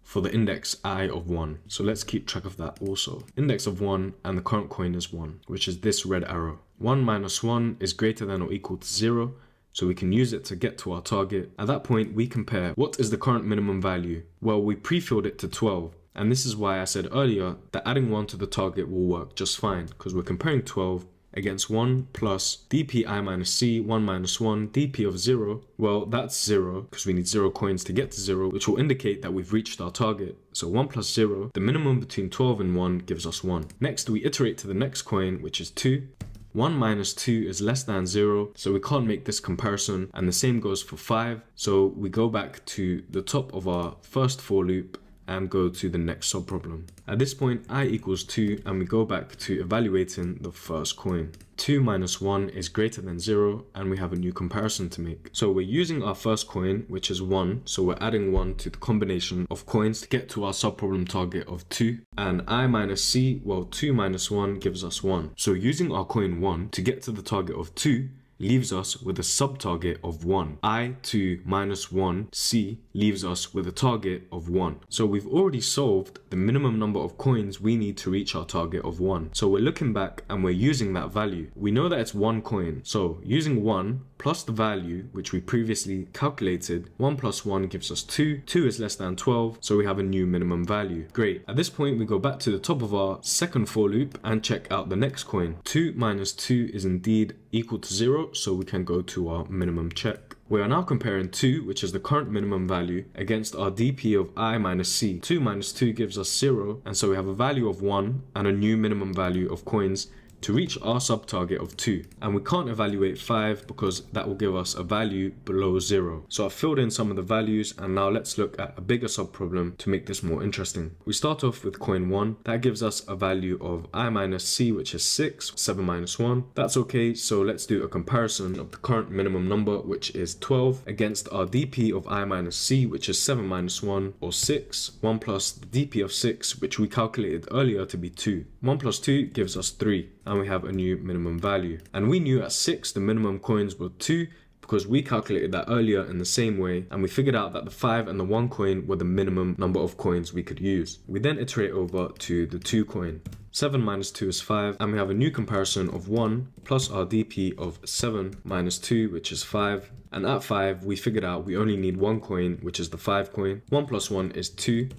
Speaker 1: for the index I of 1. So let's keep track of that also. Index of 1 and the current coin is 1, which is this red arrow. 1 minus 1 is greater than or equal to 0. So we can use it to get to our target. At that point, we compare what is the current minimum value. Well, we pre-filled it to 12. And this is why I said earlier that adding 1 to the target will work just fine, because we're comparing 12 against 1 plus dp I minus c, 1 minus 1, dp of 0. Well, that's 0 because we need 0 coins to get to 0, which will indicate that we've reached our target. So 1 plus 0, the minimum between 12 and 1 gives us 1. Next, we iterate to the next coin, which is 2. 1 minus 2 is less than 0, so we can't make this comparison, and the same goes for 5. So we go back to the top of our first for loop and go to the next subproblem. At this point, I equals 2, and we go back to evaluating the first coin. 2 minus 1 is greater than 0, and we have a new comparison to make. So we're using our first coin, which is 1, so we're adding 1 to the combination of coins to get to our subproblem target of 2. And I minus c, well, 2 minus 1 gives us 1. So using our coin 1 to get to the target of 2 leaves us with a sub-target of 1. I2 minus 1 c leaves us with a target of 1. So we've already solved the minimum number of coins we need to reach our target of 1. So we're looking back and we're using that value. We know that it's 1 coin. So using 1 plus the value which we previously calculated, 1 plus 1 gives us 2. 2 is less than 12, so we have a new minimum value. Great. At this point, we go back to the top of our second for loop and check out the next coin. 2 minus 2 is indeed equal to 0, so we can go to our minimum check. We are now comparing 2, which is the current minimum value, against our dp of I minus c. 2 minus 2 gives us 0, and so we have a value of 1 and a new minimum value of coins to reach our sub-target of 2. And we can't evaluate 5 because that will give us a value below 0. So I've filled in some of the values, and now let's look at a bigger sub-problem to make this more interesting. We start off with coin 1. That gives us a value of I minus c, which is 6, 7 minus 1. That's okay, so let's do a comparison of the current minimum number, which is 12, against our dp of I minus c, which is 7 minus 1, or 6. 1 plus the dp of 6, which we calculated earlier to be 2. 1 plus 2 gives us 3. And we have a new minimum value. And we knew at 6 the minimum coins were 2 because we calculated that earlier in the same way, and we figured out that the 5 and the 1 coin were the minimum number of coins we could use. We then iterate over to the 2 coin. 7 minus 2 is 5, and we have a new comparison of 1 plus our dp of 7 minus 2, which is 5. And at 5, we figured out we only need 1 coin, which is the 5 coin. 1 plus 1 is 2.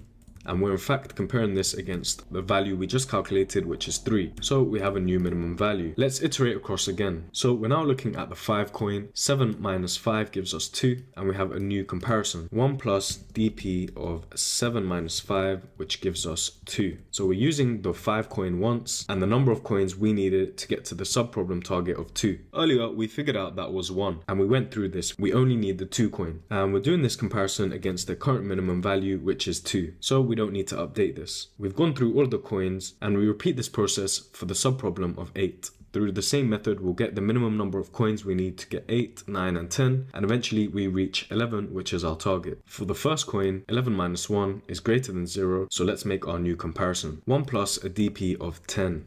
Speaker 1: And we're in fact comparing this against the value we just calculated, which is 3. So we have a new minimum value. Let's iterate across again. So we're now looking at the 5 coin. 7 minus 5 gives us 2, and we have a new comparison. 1 plus dp of 7 minus 5, which gives us 2. So we're using the 5 coin once, and the number of coins we needed to get to the sub-problem target of 2. Earlier, we figured out that was 1, and we went through this. We only need the 2 coin. And we're doing this comparison against the current minimum value, which is 2. So we don't need to update this. We've gone through all the coins, and we repeat this process for the subproblem of 8. Through the same method, we'll get the minimum number of coins we need to get 8, 9, and 10, and eventually we reach 11, which is our target. For the first coin, 11 minus 1 is greater than 0, so let's make our new comparison. 1 plus a dp of 10.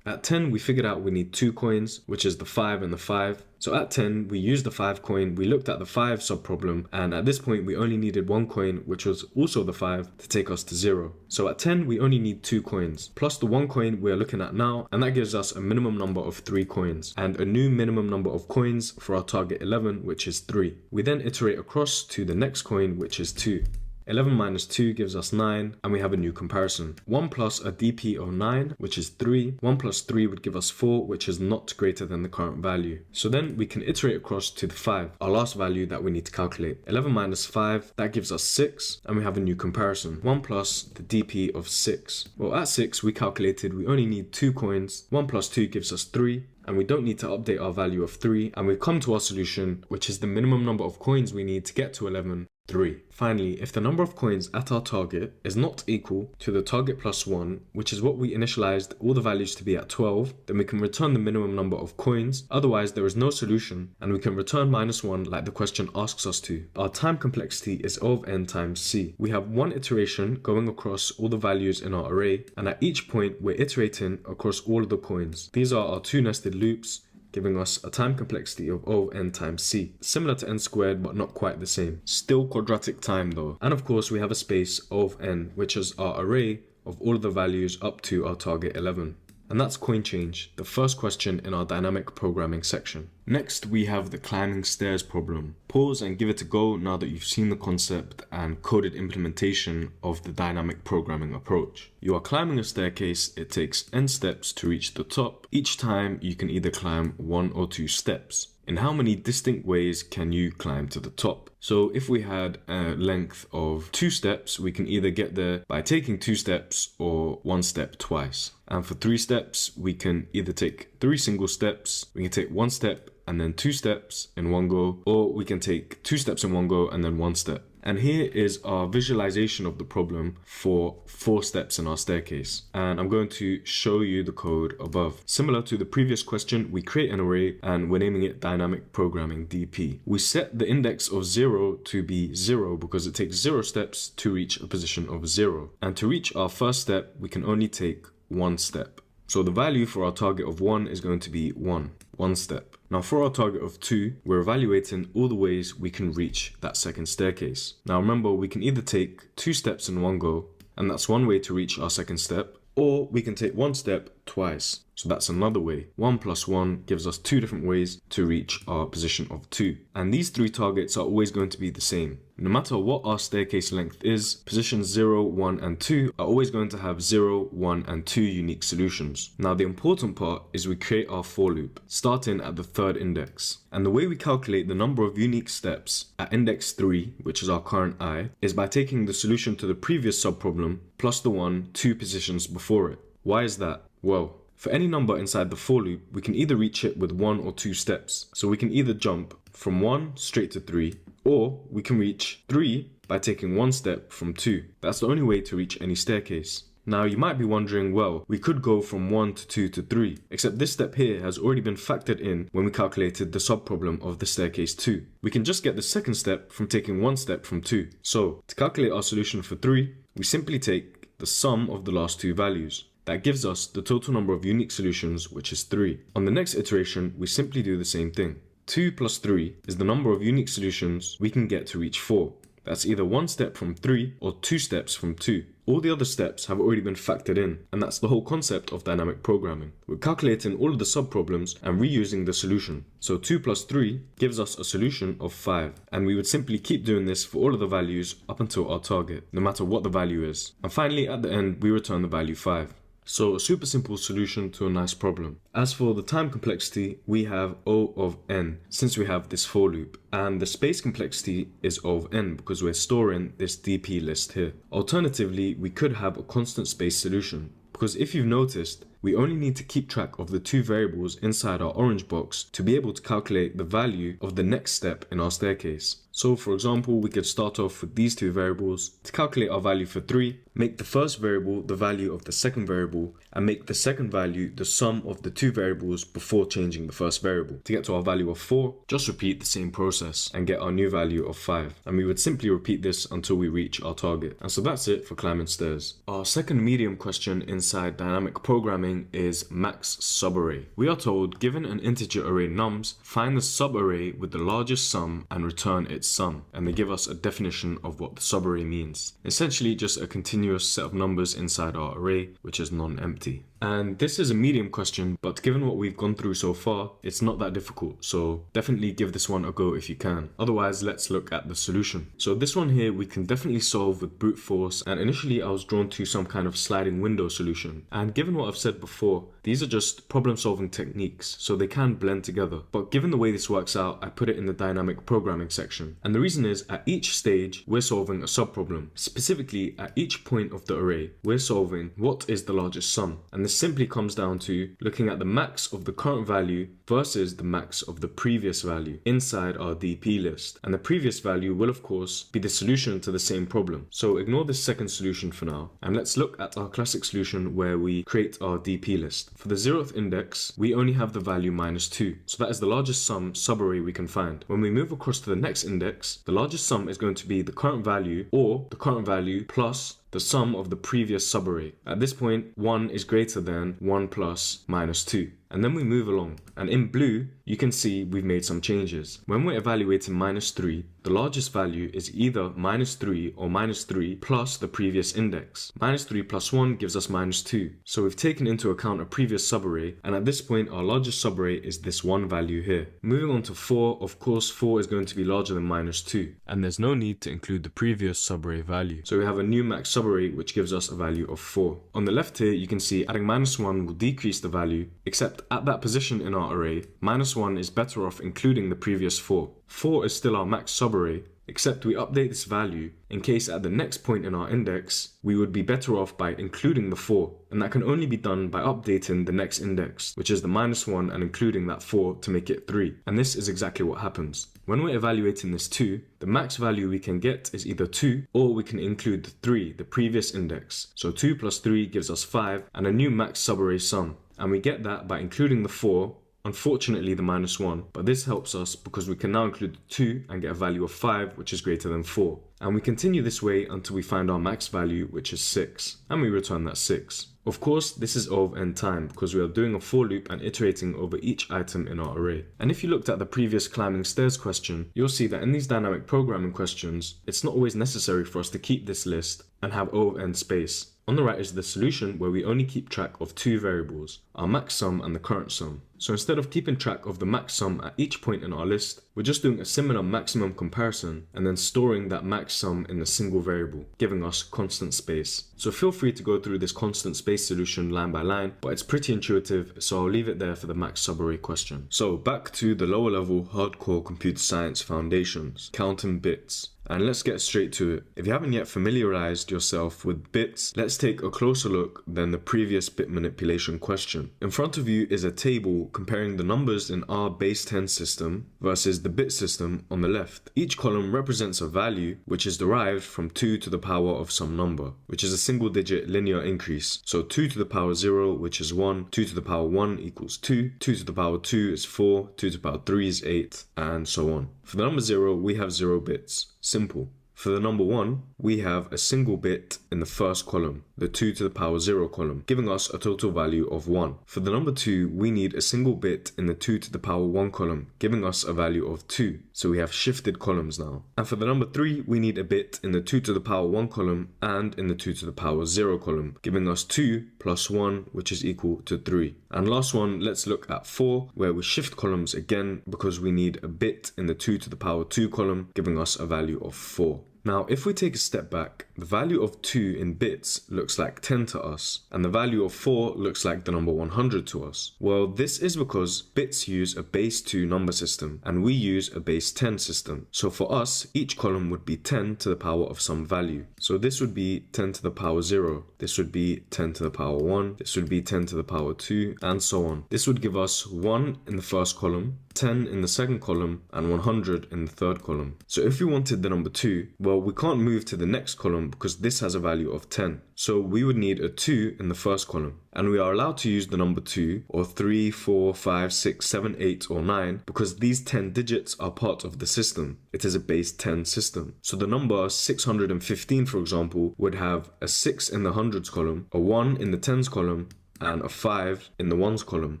Speaker 1: At 10, we figured out we need 2 coins, which is the 5 and the 5. So at 10, we used the 5 coin, we looked at the 5 subproblem, and at this point we only needed 1 coin, which was also the 5, to take us to 0. So at 10, we only need 2 coins, plus the 1 coin we're looking at now, and that gives us a minimum number of 3 coins, and a new minimum number of coins for our target 11, which is 3. We then iterate across to the next coin, which is 2. 11 minus 2 gives us 9, and we have a new comparison. 1 plus a dp of 9, which is 3. 1 plus 3 would give us 4, which is not greater than the current value. So then we can iterate across to the 5, our last value that we need to calculate. 11 minus 5, that gives us 6, and we have a new comparison. 1 plus the dp of 6. Well, at 6, we calculated we only need 2 coins. 1 plus 2 gives us 3. And we don't need to update our value of 3, and we've come to our solution, which is the minimum number of coins we need to get to 11, 3. Finally, if the number of coins at our target is not equal to the target plus 1, which is what we initialized all the values to be at 12, then we can return the minimum number of coins, otherwise there is no solution, and we can return -1 like the question asks us to. Our time complexity is O of n times c. We have one iteration going across all the values in our array, and at each point we're iterating across all of the coins. These are our two nested loops, giving us a time complexity of O of n times c. Similar to n squared, but not quite the same. Still quadratic time though. And of course we have a space O of n, which is our array of all of the values up to our target 11. And that's coin change, the first question in our dynamic programming section. Next, we have the climbing stairs problem. Pause and give it a go now that you've seen the concept and coded implementation of the dynamic programming approach. You are climbing a staircase. It takes n steps to reach the top. Each time you can either climb 1 or 2 steps. In how many distinct ways can you climb to the top? So if we had a length of 2 steps, we can either get there by taking 2 steps or 1 step twice. And for 3 steps, we can either take 3 single steps, we can take 1 step and then 2 steps in one go, or we can take 2 steps in one go and then 1 step. And here is our visualization of the problem for 4 steps in our staircase. And I'm going to show you the code above. Similar to the previous question, we create an array and we're naming it dynamic programming DP. We set the index of 0 to be 0 because it takes 0 steps to reach a position of 0. And to reach our first step, we can only take 1 step. So the value for our target of 1 is going to be 1 step. Now for our target of 2, we're evaluating all the ways we can reach that second staircase. Now remember, we can either take 2 steps in one go, and that's one way to reach our second step, or we can take 1 step twice. So that's another way. 1 plus 1 gives us 2 different ways to reach our position of 2. And these 3 targets are always going to be the same. No matter what our staircase length is, positions 0, 1 and 2 are always going to have 0, 1 and 2 unique solutions. Now the important part is we create our for loop, starting at the 3rd index. And the way we calculate the number of unique steps at index 3, which is our current I, is by taking the solution to the previous subproblem plus the one 2 positions before it. Why is that? Well, for any number inside the for loop, we can either reach it with 1 or 2 steps. So we can either jump from 1 straight to 3, or we can reach 3 by taking 1 step from 2. That's the only way to reach any staircase. Now you might be wondering, well, we could go from 1 to 2 to 3, except this step here has already been factored in when we calculated the subproblem of the staircase 2. We can just get the second step from taking 1 step from 2. So to calculate our solution for 3, we simply take the sum of the last 2 values. That gives us the total number of unique solutions, which is 3. On the next iteration, we simply do the same thing. 2 plus 3 is the number of unique solutions we can get to reach 4. That's either 1 step from 3 or 2 steps from 2. All the other steps have already been factored in, and that's the whole concept of dynamic programming. We're calculating all of the subproblems and reusing the solution. So 2 plus 3 gives us a solution of 5, and we would simply keep doing this for all of the values up until our target, no matter what the value is. And finally, at the end, we return the value 5. So a super simple solution to a nice problem. As for the time complexity, we have O of n, since we have this for loop. And the space complexity is O of n because we're storing this DP list here. Alternatively, we could have a constant space solution. Because if you've noticed, we only need to keep track of the 2 variables inside our orange box to be able to calculate the value of the next step in our staircase. So for example, we could start off with these 2 variables. To calculate our value for 3, make the first variable the value of the second variable, and make the second value the sum of the 2 variables before changing the first variable. To get to our value of 4, just repeat the same process and get our new value of 5. And we would simply repeat this until we reach our target. And so that's it for climbing stairs. Our second medium question inside dynamic programming is max subarray. We are told, given an integer array nums, find the subarray with the largest sum and return its sum. And they give us a definition of what the subarray means. Essentially just a continuous set of numbers inside our array, which is non-empty. And this is a medium question, but given what we've gone through so far, it's not that difficult, so definitely give this one a go if you can. Otherwise, let's look at the solution. So this one here we can definitely solve with brute force, and initially I was drawn to some kind of sliding window solution. And given what I've said before, these are just problem solving techniques, so they can blend together. But given the way this works out, I put it in the dynamic programming section. And the reason is, at each stage, we're solving a subproblem. Specifically, at each point of the array, we're solving what is the largest sum. And this simply comes down to looking at the max of the current value versus the max of the previous value inside our DP list. And the previous value will, of course, be the solution to the same problem. So ignore this second solution for now. And let's look at our classic solution where we create our DP list. For the 0th index, we only have the value -2. So that is the largest sum subarray we can find. When we move across to the next index, the largest sum is going to be the current value or the current value plus the sum of the previous subarray. At this point, 1 is greater than 1 plus -2. And then we move along. And in blue, you can see we've made some changes. When we're evaluating -3, the largest value is either -3 or -3 plus the previous index. -3 plus 1 gives us -2. So we've taken into account a previous subarray, and at this point our largest subarray is this one value here. Moving on to 4, of course 4 is going to be larger than -2. And there's no need to include the previous subarray value. So we have a new max subarray which gives us a value of 4. On the left here you can see adding -1 will decrease the value, except at that position in our array, -1 is better off including the previous 4. 4 is still our max subarray, except we update this value in case at the next point in our index, we would be better off by including the 4. And that can only be done by updating the next index, which is the -1 and including that 4 to make it 3. And this is exactly what happens. When we're evaluating this 2, the max value we can get is either 2 or we can include the 3, the previous index. So 2 plus 3 gives us 5 and a new max subarray sum. And we get that by including the 4, unfortunately the -1, but this helps us because we can now include the 2 and get a value of 5, which is greater than 4. And we continue this way until we find our max value, which is 6, and we return that 6. Of course, this is of n time because we are doing a for loop and iterating over each item in our array. And if you looked at the previous climbing stairs question, you'll see that in these dynamic programming questions, it's not always necessary for us to keep this list and have O of n space. On the right is the solution where we only keep track of 2 variables, our max sum and the current sum. So instead of keeping track of the max sum at each point in our list, we're just doing a similar maximum comparison and then storing that max sum in a single variable, giving us constant space. So feel free to go through this constant space solution line by line, but it's pretty intuitive, so I'll leave it there for the max subarray question. So back to the lower level hardcore computer science foundations, counting bits. And let's get straight to it. If you haven't yet familiarized yourself with bits, let's take a closer look than the previous bit manipulation question. In front of you is a table comparing the numbers in our base 10 system versus the bit system on the left. Each column represents a value which is derived from 2 to the power of some number, which is a single digit linear increase. So 2 to the power 0, which is 1, 2 to the power 1 equals 2, 2 to the power 2 is 4, 2 to the power 3 is 8, and so on. For the number 0, we have 0 bits. Simple. For the number 1, we have a single bit in the first column, the 2 to the power 0 column, giving us a total value of 1. For the number 2, we need a single bit in the 2 to the power 1 column, giving us a value of 2. So we have shifted columns now. And for the number 3, we need a bit in the 2 to the power 1 column and in the 2 to the power 0 column, giving us 2 plus 1, which is equal to 3. And last one, let's look at 4, where we shift columns again because we need a bit in the 2 to the power 2 column, giving us a value of 4. Now, if we take a step back, the value of 2 in bits looks like 10 to us, and the value of 4 looks like the number 100 to us. Well, this is because bits use a base 2 number system, and we use a base 10 system. So for us, each column would be 10 to the power of some value. So this would be 10 to the power 0, this would be 10 to the power 1, this would be 10 to the power 2, and so on. This would give us 1 in the first column, 10 in the second column, and 100 in the third column. So if we wanted the number 2, well, we can't move to the next column because this has a value of 10. So we would need a 2 in the first column. And we are allowed to use the number 2 or 3, 4, 5, 6, 7, 8 or 9 because these 10 digits are part of the system. It is a base 10 system. So the number 615, for example, would have a 6 in the hundreds column, a 1 in the tens column, and a 5 in the ones column.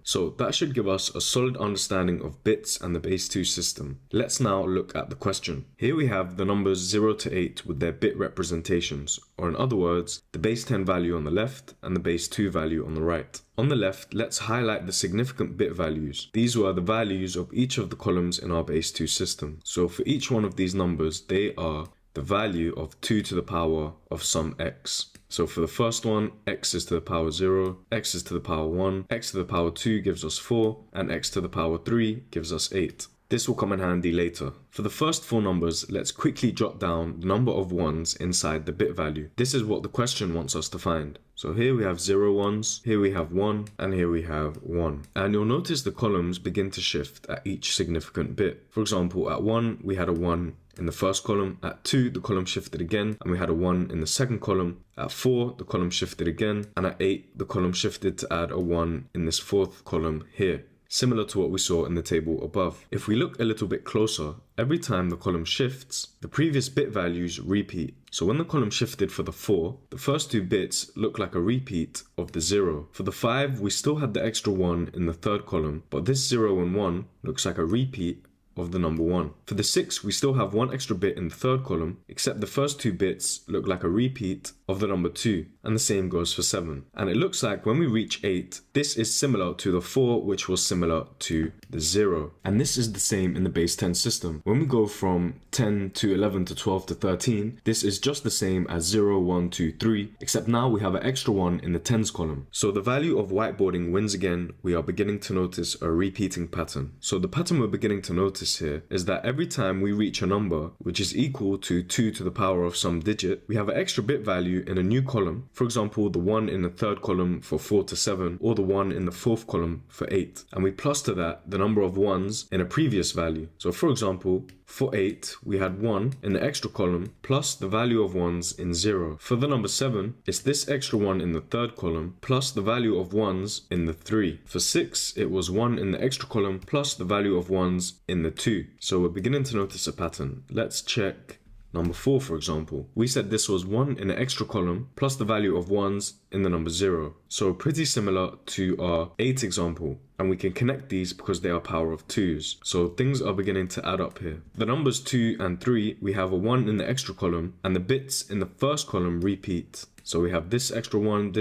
Speaker 1: So that should give us a solid understanding of bits and the base 2 system. Let's now look at the question. Here we have the numbers 0 to 8 with their bit representations, or in other words, the base 10 value on the left and the base 2 value on the right. On the left, let's highlight the significant bit values. These were the values of each of the columns in our base 2 system. So for each one of these numbers, they are the value of 2 to the power of some x. So for the first one, x is to the power 0, x is to the power 1, x to the power 2 gives us 4, and x to the power 3 gives us 8. This will come in handy later. For the first 4 numbers, let's quickly jot down the number of ones inside the bit value. This is what the question wants us to find. So here we have 0 ones, here we have 1, and here we have 1. And you'll notice the columns begin to shift at each significant bit. For example, at 1, we had a 1 in the first column. At 2, the column shifted again, and we had a 1 in the second column. At 4, the column shifted again, and at 8, the column shifted to add a 1 in this fourth column here, similar to what we saw in the table above. If we look a little bit closer, every time the column shifts, the previous bit values repeat. So when the column shifted for the 4, the first 2 bits look like a repeat of the 0. For the 5, we still had the extra 1 in the third column, but this 0 and 1 looks like a repeat of the number 1. For the 6, we still have 1 extra bit in the third column, except the first 2 bits look like a repeat of the number 2, and the same goes for 7. And it looks like when we reach 8, this is similar to the 4, which was similar to the 0. And this is the same in the base 10 system. When we go from 10 to 11 to 12 to 13, this is just the same as 0, 1, 2, 3, except now we have an extra 1 in the tens column. So the value of whiteboarding wins again. We are beginning to notice a repeating pattern. So the pattern we're beginning to notice here is that every time we reach a number which is equal to 2 to the power of some digit, we have an extra bit value in a new column. For example, the 1 in the third column for 4 to 7, or the 1 in the fourth column for 8. And we plus to that the number of ones in a previous value. So for example, for 8, we had 1 in the extra column plus the value of ones in 0. For the number 7, it's this extra 1 in the third column plus the value of ones in the 3. For 6, it was 1 in the extra column plus the value of ones in the 2. So we're beginning to notice a pattern. Let's check number 4, for example. We said this was 1 in the extra column plus the value of ones in the number 0. So pretty similar to our 8 example. And we can connect these because they are power of 2s. So things are beginning to add up here. The numbers 2 and 3, we have a 1 in the extra column, and the bits in the first column repeat. So we have this extra 1,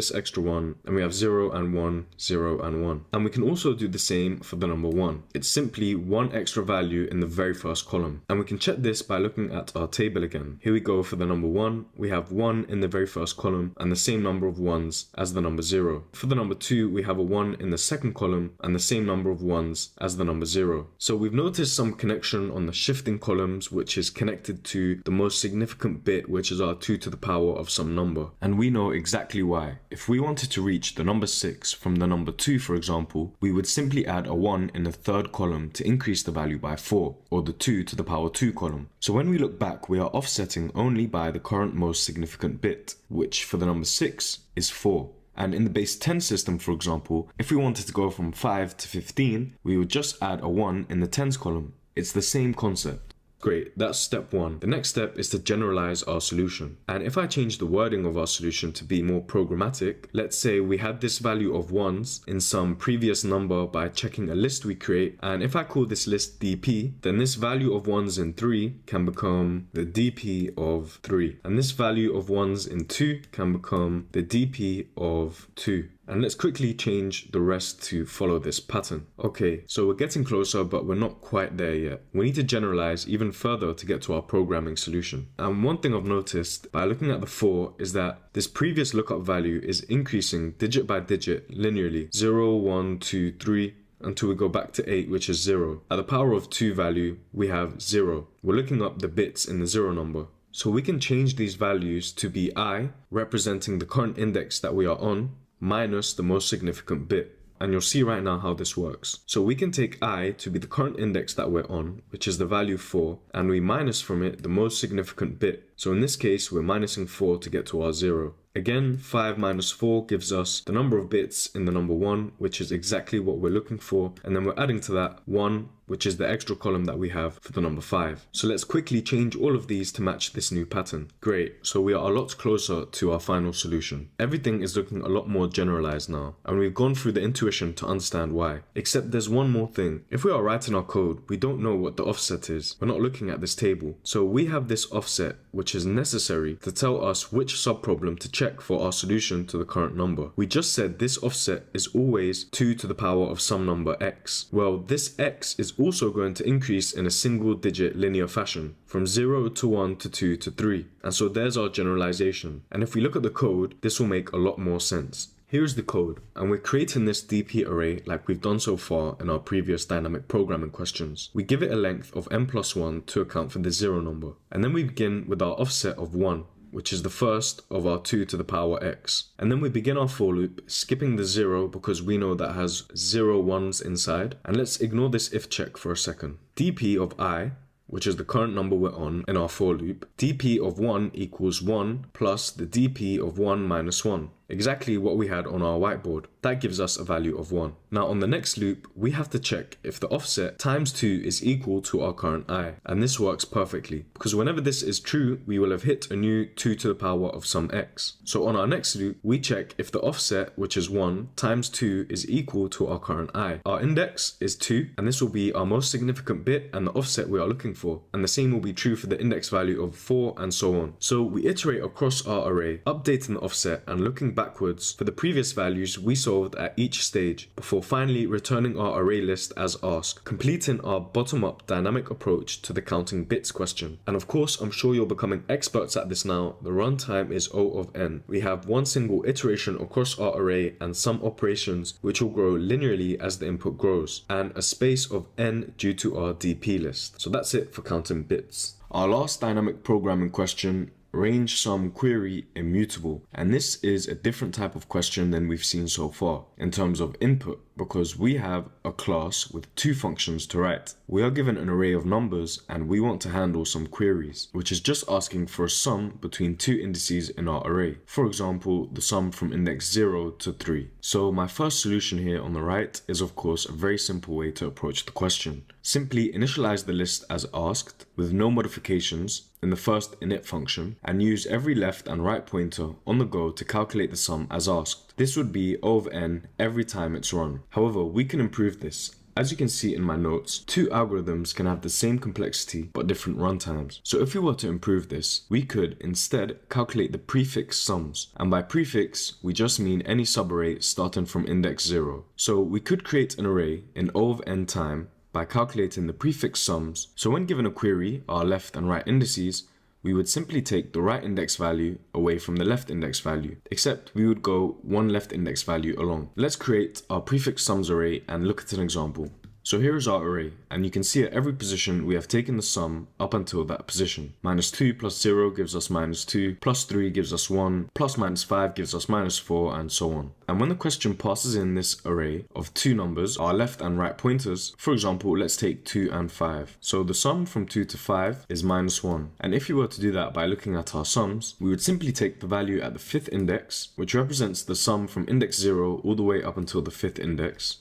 Speaker 1: and we have 0 and 1, 0 and 1. And we can also do the same for the number 1. It's simply 1 extra value in the very first column. And we can check this by looking at our table again. Here we go for the number 1. We have 1 in the very first column and the same number of 1s as the number 0. For the number 2, we have a 1 in the second column and the same number of 1s as the number 0. So we've noticed some connection on the shifting columns, which is connected to the most significant bit, which is our 2 to the power of some number. And we know exactly why. If we wanted to reach the number 6 from the number 2, for example, we would simply add a 1 in the third column to increase the value by 4, or the 2 to the power 2 column. So when we look back, we are offsetting only by the current most significant bit, which for the number 6 is 4. And in the base 10 system, for example, if we wanted to go from 5 to 15, we would just add a 1 in the tens column. It's the same concept. Great, that's step 1. The next step is to generalize our solution. And if I change the wording of our solution to be more programmatic, let's say we had this value of 1s in some previous number by checking a list we create, and if I call this list dp, then this value of 1s in 3 can become the dp of 3. And this value of 1s in 2 can become the dp of 2. And let's quickly change the rest to follow this pattern. Okay, so we're getting closer, but we're not quite there yet. We need to generalize even further to get to our programming solution. And one thing I've noticed by looking at the 4 is that this previous lookup value is increasing digit by digit linearly, 0, 1, 2, 3, until we go back to 8, which is 0. At the power of 2 value, we have 0. We're looking up the bits in the 0 number. So we can change these values to be I, representing the current index that we are on, minus the most significant bit. And you'll see right now how this works. So we can take I to be the current index that we're on, which is the value 4, and we minus from it the most significant bit. So in this case, we're minusing 4 to get to our 0. Again, 5 minus 4 gives us the number of bits in the number 1, which is exactly what we're looking for. And then we're adding to that 1, which is the extra column that we have for the number 5. So let's quickly change all of these to match this new pattern. Great, so we are a lot closer to our final solution. Everything is looking a lot more generalized now, and we've gone through the intuition to understand why. Except there's one more thing. If we are writing our code, we don't know what the offset is. We're not looking at this table. So we have this offset, which is necessary to tell us which subproblem to check for our solution to the current number. We just said this offset is always 2 to the power of some number x. Well, this x is also going to increase in a single digit linear fashion from 0 to 1 to 2 to 3. And so there's our generalization. And if we look at the code, this will make a lot more sense. Here's the code, and we're creating this DP array like we've done so far in our previous dynamic programming questions. We give it a length of n+1 to account for the 0 number, and then we begin with our offset of 1, which is the first of our 2 to the power x. And then we begin our for loop, skipping the 0 because we know that has 0 ones inside. And let's ignore this if check for a second. dp of I, which is the current number we're on in our for loop, dp of 1 equals 1 plus the dp of 1 minus 1. Exactly what we had on our whiteboard. That gives us a value of 1. Now on the next loop, we have to check if the offset times 2 is equal to our current I. And this works perfectly, because whenever this is true, we will have hit a new 2 to the power of some x. So on our next loop, we check if the offset, which is 1, times 2 is equal to our current I. Our index is 2, and this will be our most significant bit and the offset we are looking for. And the same will be true for the index value of 4 and so on. So we iterate across our array, updating the offset and looking backwards for the previous values we solved at each stage before finally returning our array list as asked, completing our bottom-up dynamic approach to the counting bits question. And of course, I'm sure you're becoming experts at this now. The runtime is O of n. We have one single iteration across our array and some operations which will grow linearly as the input grows, and a space of n due to our DP list. So that's it for counting bits. Our last dynamic programming question, range sum query immutable, and this is a different type of question than we've seen so far in terms of input, because we have a class with 2 functions to write. We are given an array of numbers and we want to handle some queries, which is just asking for a sum between 2 indices in our array. For example, the sum from index 0 to 3. So my first solution here on the right is of course a very simple way to approach the question. Simply initialize the list as asked with no modifications in the first init function and use every left and right pointer on the go to calculate the sum as asked. This would be O of n every time it's run. However, we can improve this. As you can see in my notes, 2 algorithms can have the same complexity but different runtimes. So if we were to improve this, we could instead calculate the prefix sums. And by prefix, we just mean any subarray starting from index 0. So we could create an array in O of n time by calculating the prefix sums. So when given a query, our left and right indices, we would simply take the right index value away from the left index value, except we would go one left index value along. Let's create our prefix sums array and look at an example. So here is our array, and you can see at every position we have taken the sum up until that position. -2 plus 0 gives us -2, plus 3 gives us 1, plus -5 gives us -4, and so on. And when the question passes in this array of 2 numbers, our left and right pointers, for example, let's take 2 and 5. So the sum from 2 to 5 is -1. And if you were to do that by looking at our sums, we would simply take the value at the 5th index, which represents the sum from index 0 all the way up until the 5th index,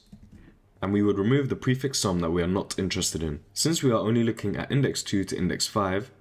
Speaker 1: and we would remove the prefix sum that we are not interested in. Since we are only looking at index 2 to index 5,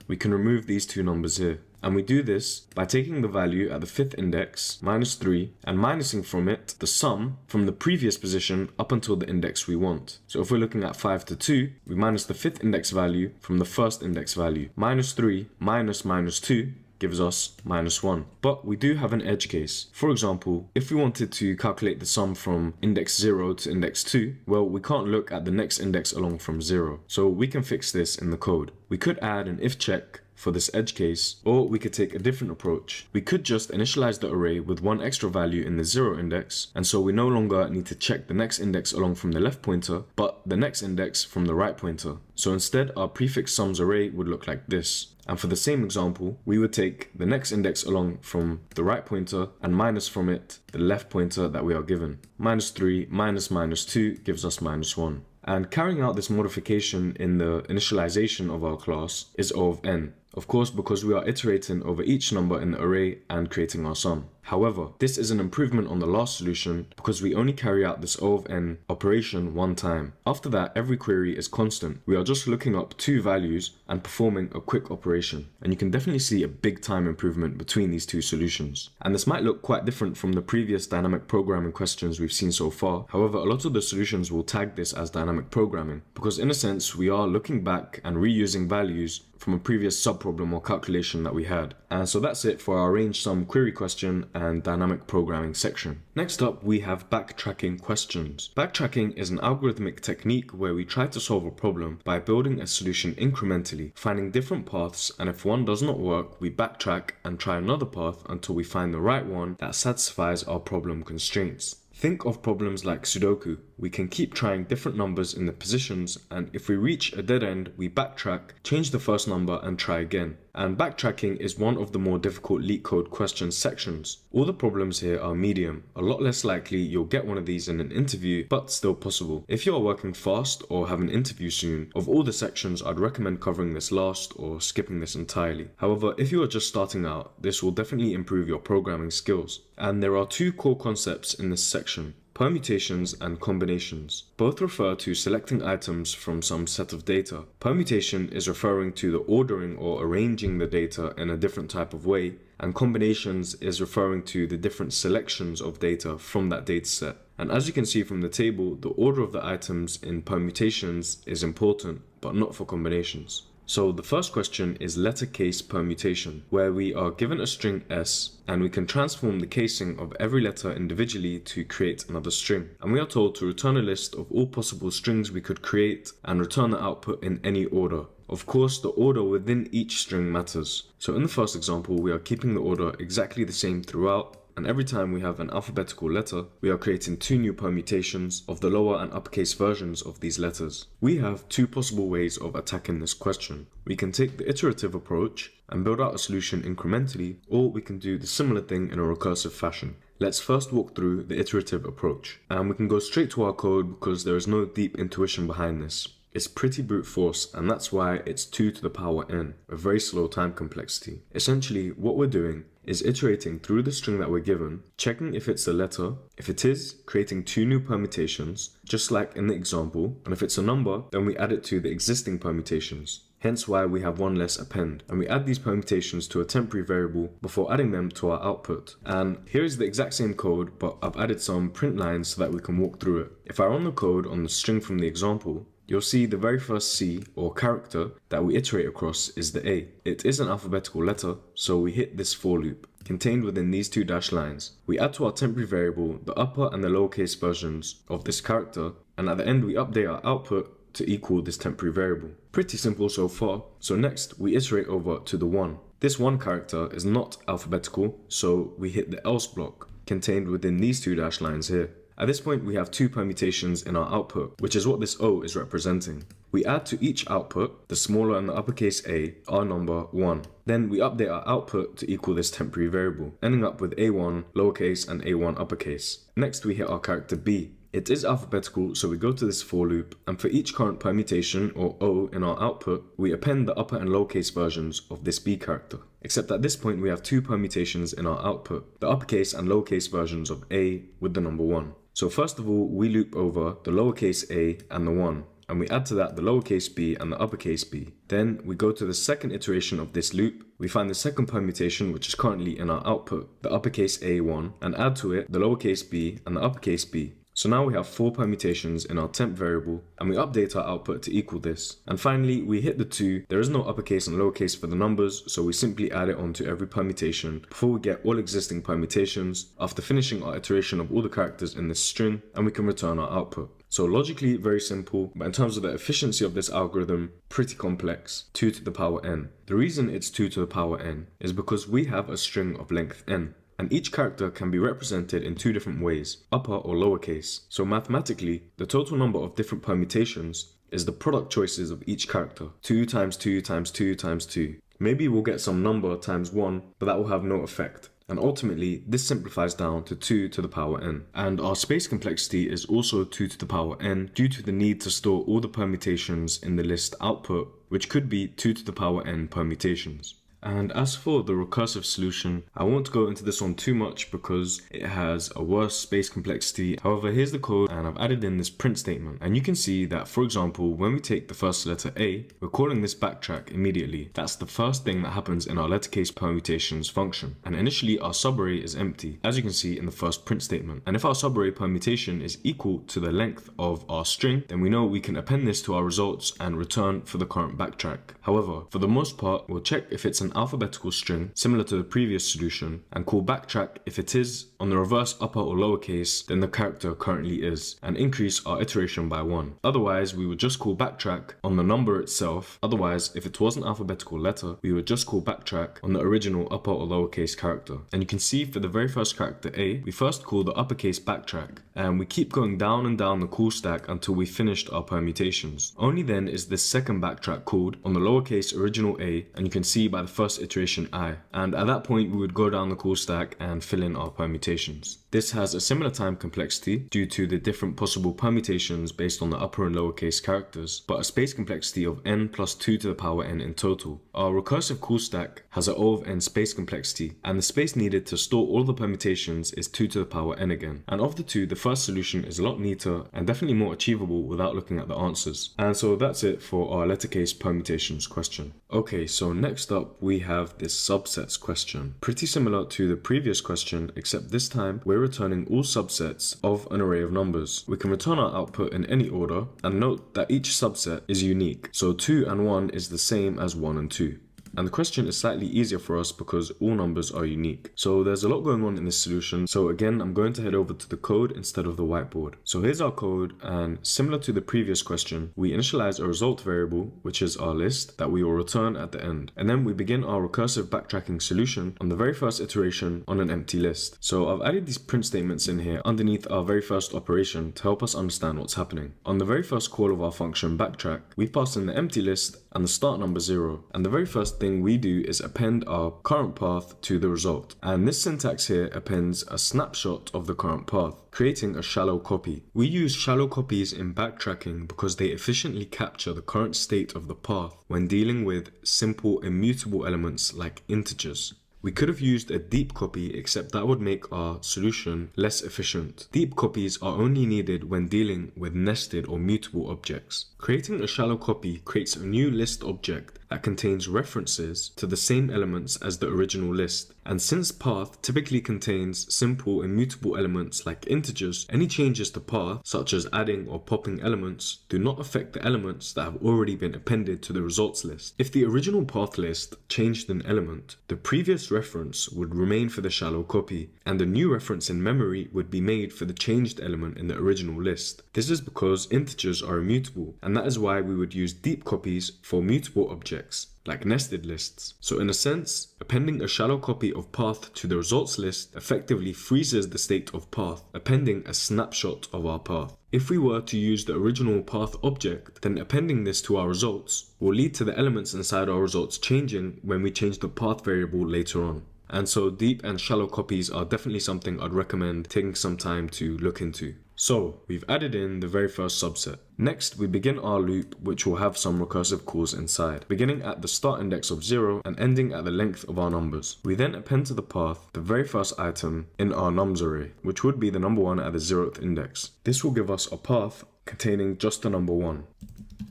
Speaker 1: we can remove these 2 numbers here. And we do this by taking the value at the 5th index, -3, and minusing from it the sum from the previous position up until the index we want. So if we're looking at 5 to 2, we minus the 5th index value from the 1st index value. -3 minus -2 gives us -1. But we do have an edge case. For example, if we wanted to calculate the sum from index 0 to index 2, well, we can't look at the next index along from 0. So we can fix this in the code. We could add an if check for this edge case, or we could take a different approach. We could just initialize the array with one extra value in the 0 index, and so we no longer need to check the next index along from the left pointer, but the next index from the right pointer. So instead, our prefix sums array would look like this. And for the same example, we would take the next index along from the right pointer and minus from it the left pointer that we are given. -3 minus -2 gives us -1. And carrying out this modification in the initialization of our class is O of n. Of course, because we are iterating over each number in the array and creating our sum. However, this is an improvement on the last solution because we only carry out this O of n operation one time. After that, every query is constant. We are just looking up 2 values and performing a quick operation. And you can definitely see a big time improvement between these 2 solutions. And this might look quite different from the previous dynamic programming questions we've seen so far. However, a lot of the solutions will tag this as dynamic programming because in a sense, we are looking back and reusing values from a previous subproblem or calculation that we had. And so that's it for our range sum query question and dynamic programming section. Next up, we have backtracking questions. Backtracking is an algorithmic technique where we try to solve a problem by building a solution incrementally, finding different paths, and if one does not work, we backtrack and try another path until we find the right one that satisfies our problem constraints. Think of problems like Sudoku. We can keep trying different numbers in the positions, and if we reach a dead end, we backtrack, change the first number and try again. And backtracking is one of the more difficult LeetCode question sections. All the problems here are medium. A lot less likely you'll get one of these in an interview, but still possible. If you are working fast or have an interview soon, of all the sections I'd recommend covering this last or skipping this entirely. However, if you are just starting out, this will definitely improve your programming skills. And there are two core concepts in this section: permutations and combinations. Both refer to selecting items from some set of data. Permutation is referring to the ordering or arranging the data in a different type of way, and combinations is referring to the different selections of data from that dataset. And as you can see from the table, the order of the items in permutations is important, but not for combinations. So the first question is letter case permutation, where we are given a string S and we can transform the casing of every letter individually to create another string. And we are told to return a list of all possible strings we could create and return the output in any order. Of course, the order within each string matters. So in the first example, we are keeping the order exactly the same throughout, and every time we have an alphabetical letter, we are creating two new permutations of the lower and uppercase versions of these letters. We have two possible ways of attacking this question. We can take the iterative approach and build out a solution incrementally, or we can do the similar thing in a recursive fashion. Let's first walk through the iterative approach, and we can go straight to our code because there is no deep intuition behind this. It's pretty brute force, and that's why it's 2 to the power n, a very slow time complexity. Essentially, what we're doing is iterating through the string that we're given, checking if it's a letter. If it is, creating two new permutations, just like in the example, and if it's a number, then we add it to the existing permutations. Hence why we have one less append, and we add these permutations to a temporary variable before adding them to our output. And here is the exact same code, but I've added some print lines so that we can walk through it. If I run the code on the string from the example, you'll see the very first C or character that we iterate across is the A. It is an alphabetical letter, so we hit this for loop. Contained within these two dash lines, we add to our temporary variable the upper and the lowercase versions of this character, and at the end we update our output to equal this temporary variable. Pretty simple so far. So next we iterate over to the 1. This 1 character is not alphabetical, so we hit the else block contained within these two dash lines here. At this point we have two permutations in our output, which is what this O is representing. We add to each output, the smaller and the uppercase A, our number 1. Then we update our output to equal this temporary variable, ending up with A1 lowercase and A1 uppercase. Next we hit our character B. It is alphabetical, so we go to this for loop, and for each current permutation or O in our output, we append the upper and lowercase versions of this B character. Except at this point we have two permutations in our output, the uppercase and lowercase versions of A with the number 1. So first of all, we loop over the lowercase a and the 1, and we add to that the lowercase b and the uppercase b. Then we go to the second iteration of this loop, we find the second permutation which is currently in our output, the uppercase a1, and add to it the lowercase b and the uppercase b. So now we have 4 permutations in our temp variable, and we update our output to equal this. And finally, we hit the 2. There is no uppercase and lowercase for the numbers, so we simply add it onto every permutation before we get all existing permutations after finishing our iteration of all the characters in this string, and we can return our output. So logically, very simple, but in terms of the efficiency of this algorithm, pretty complex, 2 to the power n. The reason it's 2 to the power n is because we have a string of length n. And each character can be represented in 2 different ways, upper or lowercase. So mathematically, the total number of different permutations is the product choices of each character. 2 times 2 times 2 times 2. Maybe we'll get some number times 1, but that will have no effect. And ultimately, this simplifies down to 2 to the power n. And our space complexity is also 2 to the power n due to the need to store all the permutations in the list output, which could be 2 to the power n permutations. And as for the recursive solution, I won't go into this one too much because it has a worse space complexity. However, here's the code and I've added in this print statement. And you can see that, for example, when we take the first letter A, we're calling this backtrack immediately. That's the first thing that happens in our letter case permutations function. And initially our subarray is empty, as you can see in the first print statement. And if our subarray permutation is equal to the length of our string, then we know we can append this to our results and return for the current backtrack. However, for the most part, we'll check if it's an alphabetical string, similar to the previous solution, and call backtrack if it is on the reverse upper or lowercase than the character currently is, and increase our iteration by 1. Otherwise, we would just call backtrack on the number itself. Otherwise, if it was an alphabetical letter, we would just call backtrack on the original upper or lowercase character. And you can see for the very first character A, we first call the uppercase backtrack, and we keep going down and down the call stack until we finished our permutations. Only then is this second backtrack called on the lowercase original A, and you can see by the first iteration I, and at that point we would go down the call stack and fill in our permutations. This has a similar time complexity due to the different possible permutations based on the upper and lowercase characters, but a space complexity of n plus 2 to the power n in total. Our recursive call stack has an O of n space complexity, and the space needed to store all the permutations is 2 to the power n again. And of the two, the first solution is a lot neater and definitely more achievable without looking at the answers. And so that's it for our letter case permutations question. Okay, so next up we have this subsets question. Pretty similar to the previous question, except this time we're returning all subsets of an array of numbers. We can return our output in any order, and note that each subset is unique. So 2 and 1 is the same as 1 and 2. And the question is slightly easier for us because all numbers are unique. So there's a lot going on in this solution. So again, I'm going to head over to the code instead of the whiteboard. So here's our code, and similar to the previous question, we initialize a result variable, which is our list, that we will return at the end. And then we begin our recursive backtracking solution on the very first iteration on an empty list. So I've added these print statements in here underneath our very first operation to help us understand what's happening. On the very first call of our function backtrack, we pass in the empty list and the start number 0. And the very first thing we do is append our current path to the result. And this syntax here appends a snapshot of the current path, creating a shallow copy. We use shallow copies in backtracking because they efficiently capture the current state of the path when dealing with simple immutable elements like integers. We could have used a deep copy, except that would make our solution less efficient. Deep copies are only needed when dealing with nested or mutable objects. Creating a shallow copy creates a new list object that contains references to the same elements as the original list. And since path typically contains simple immutable elements like integers, any changes to path, such as adding or popping elements, do not affect the elements that have already been appended to the results list. If the original path list changed an element, the previous reference would remain for the shallow copy, and a new reference in memory would be made for the changed element in the original list. This is because integers are immutable, and that is why we would use deep copies for mutable objects, like nested lists. So in a sense, appending a shallow copy of path to the results list effectively freezes the state of path, appending a snapshot of our path. If we were to use the original path object, then appending this to our results will lead to the elements inside our results changing when we change the path variable later on. And so deep and shallow copies are definitely something I'd recommend taking some time to look into. So we've added in the very first subset. Next, we begin our loop, which will have some recursive calls inside, beginning at the start index of 0 and ending at the length of our numbers. We then append to the path the very first item in our nums array, which would be the number 1 at the 0th index. This will give us a path containing just the number 1.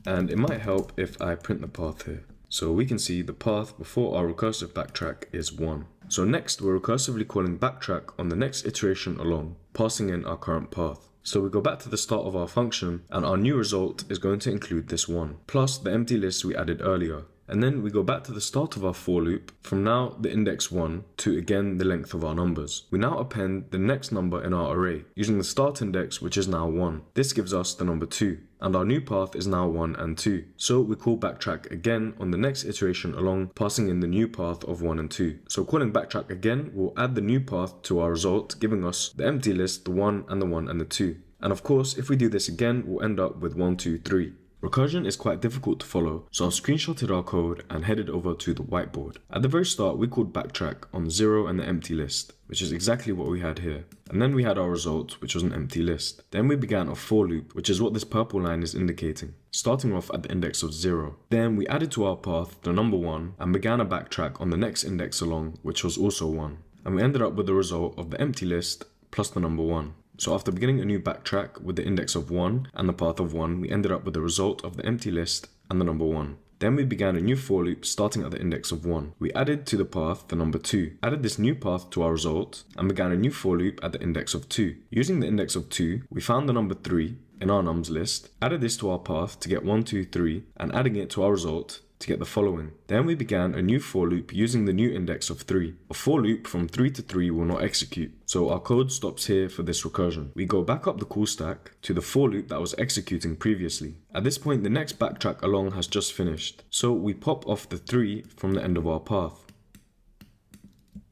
Speaker 1: And it might help if I print the path here. So we can see the path before our recursive backtrack is 1. So next, we're recursively calling backtrack on the next iteration along, passing in our current path. So we go back to the start of our function, and our new result is going to include this 1, plus the empty list we added earlier. And then we go back to the start of our for loop, from now the index 1 to again the length of our numbers. We now append the next number in our array, using the start index, which is now 1. This gives us the number 2, and our new path is now 1 and 2. So we call backtrack again on the next iteration along, passing in the new path of 1 and 2. So calling backtrack again will add the new path to our result, giving us the empty list, the 1 and the 1 and the 2. And of course, if we do this again, we'll end up with 1, 2, 3. Recursion is quite difficult to follow, so I've screenshotted our code and headed over to the whiteboard. At the very start, we called backtrack on the 0 and the empty list, which is exactly what we had here. And then we had our result, which was an empty list. Then we began a for loop, which is what this purple line is indicating, starting off at the index of 0. Then we added to our path the number 1 and began a backtrack on the next index along, which was also 1. And we ended up with the result of the empty list plus the number 1. So after beginning a new backtrack with the index of 1 and the path of 1, we ended up with the result of the empty list and the number 1. Then we began a new for loop starting at the index of 1. We added to the path the number 2, added this new path to our result, and began a new for loop at the index of 2. Using the index of 2, we found the number 3 in our nums list, added this to our path to get 1, 2, 3, and adding it to our result to get the following. Then we began a new for loop using the new index of 3. A for loop from 3 to 3 will not execute, so our code stops here for this recursion. We go back up the call stack to the for loop that was executing previously. At this point, the next backtrack along has just finished, so we pop off the 3 from the end of our path.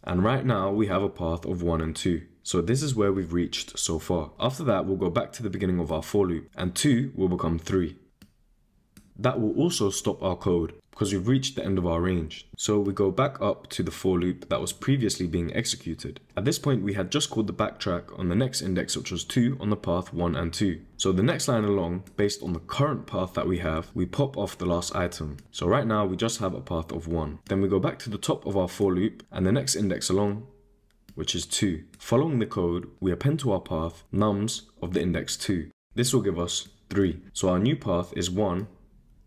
Speaker 1: And right now we have a path of 1 and 2. So this is where we've reached so far. After that, we'll go back to the beginning of our for loop, and 2 will become 3. That will also stop our code because we've reached the end of our range. So we go back up to the for loop that was previously being executed. At this point, we had just called the backtrack on the next index, which was 2 on the path 1 and 2. So the next line along, based on the current path that we have, we pop off the last item. So right now we just have a path of 1. Then we go back to the top of our for loop and the next index along, which is 2. Following the code, we append to our path nums of the index 2. This will give us 3. So our new path is 1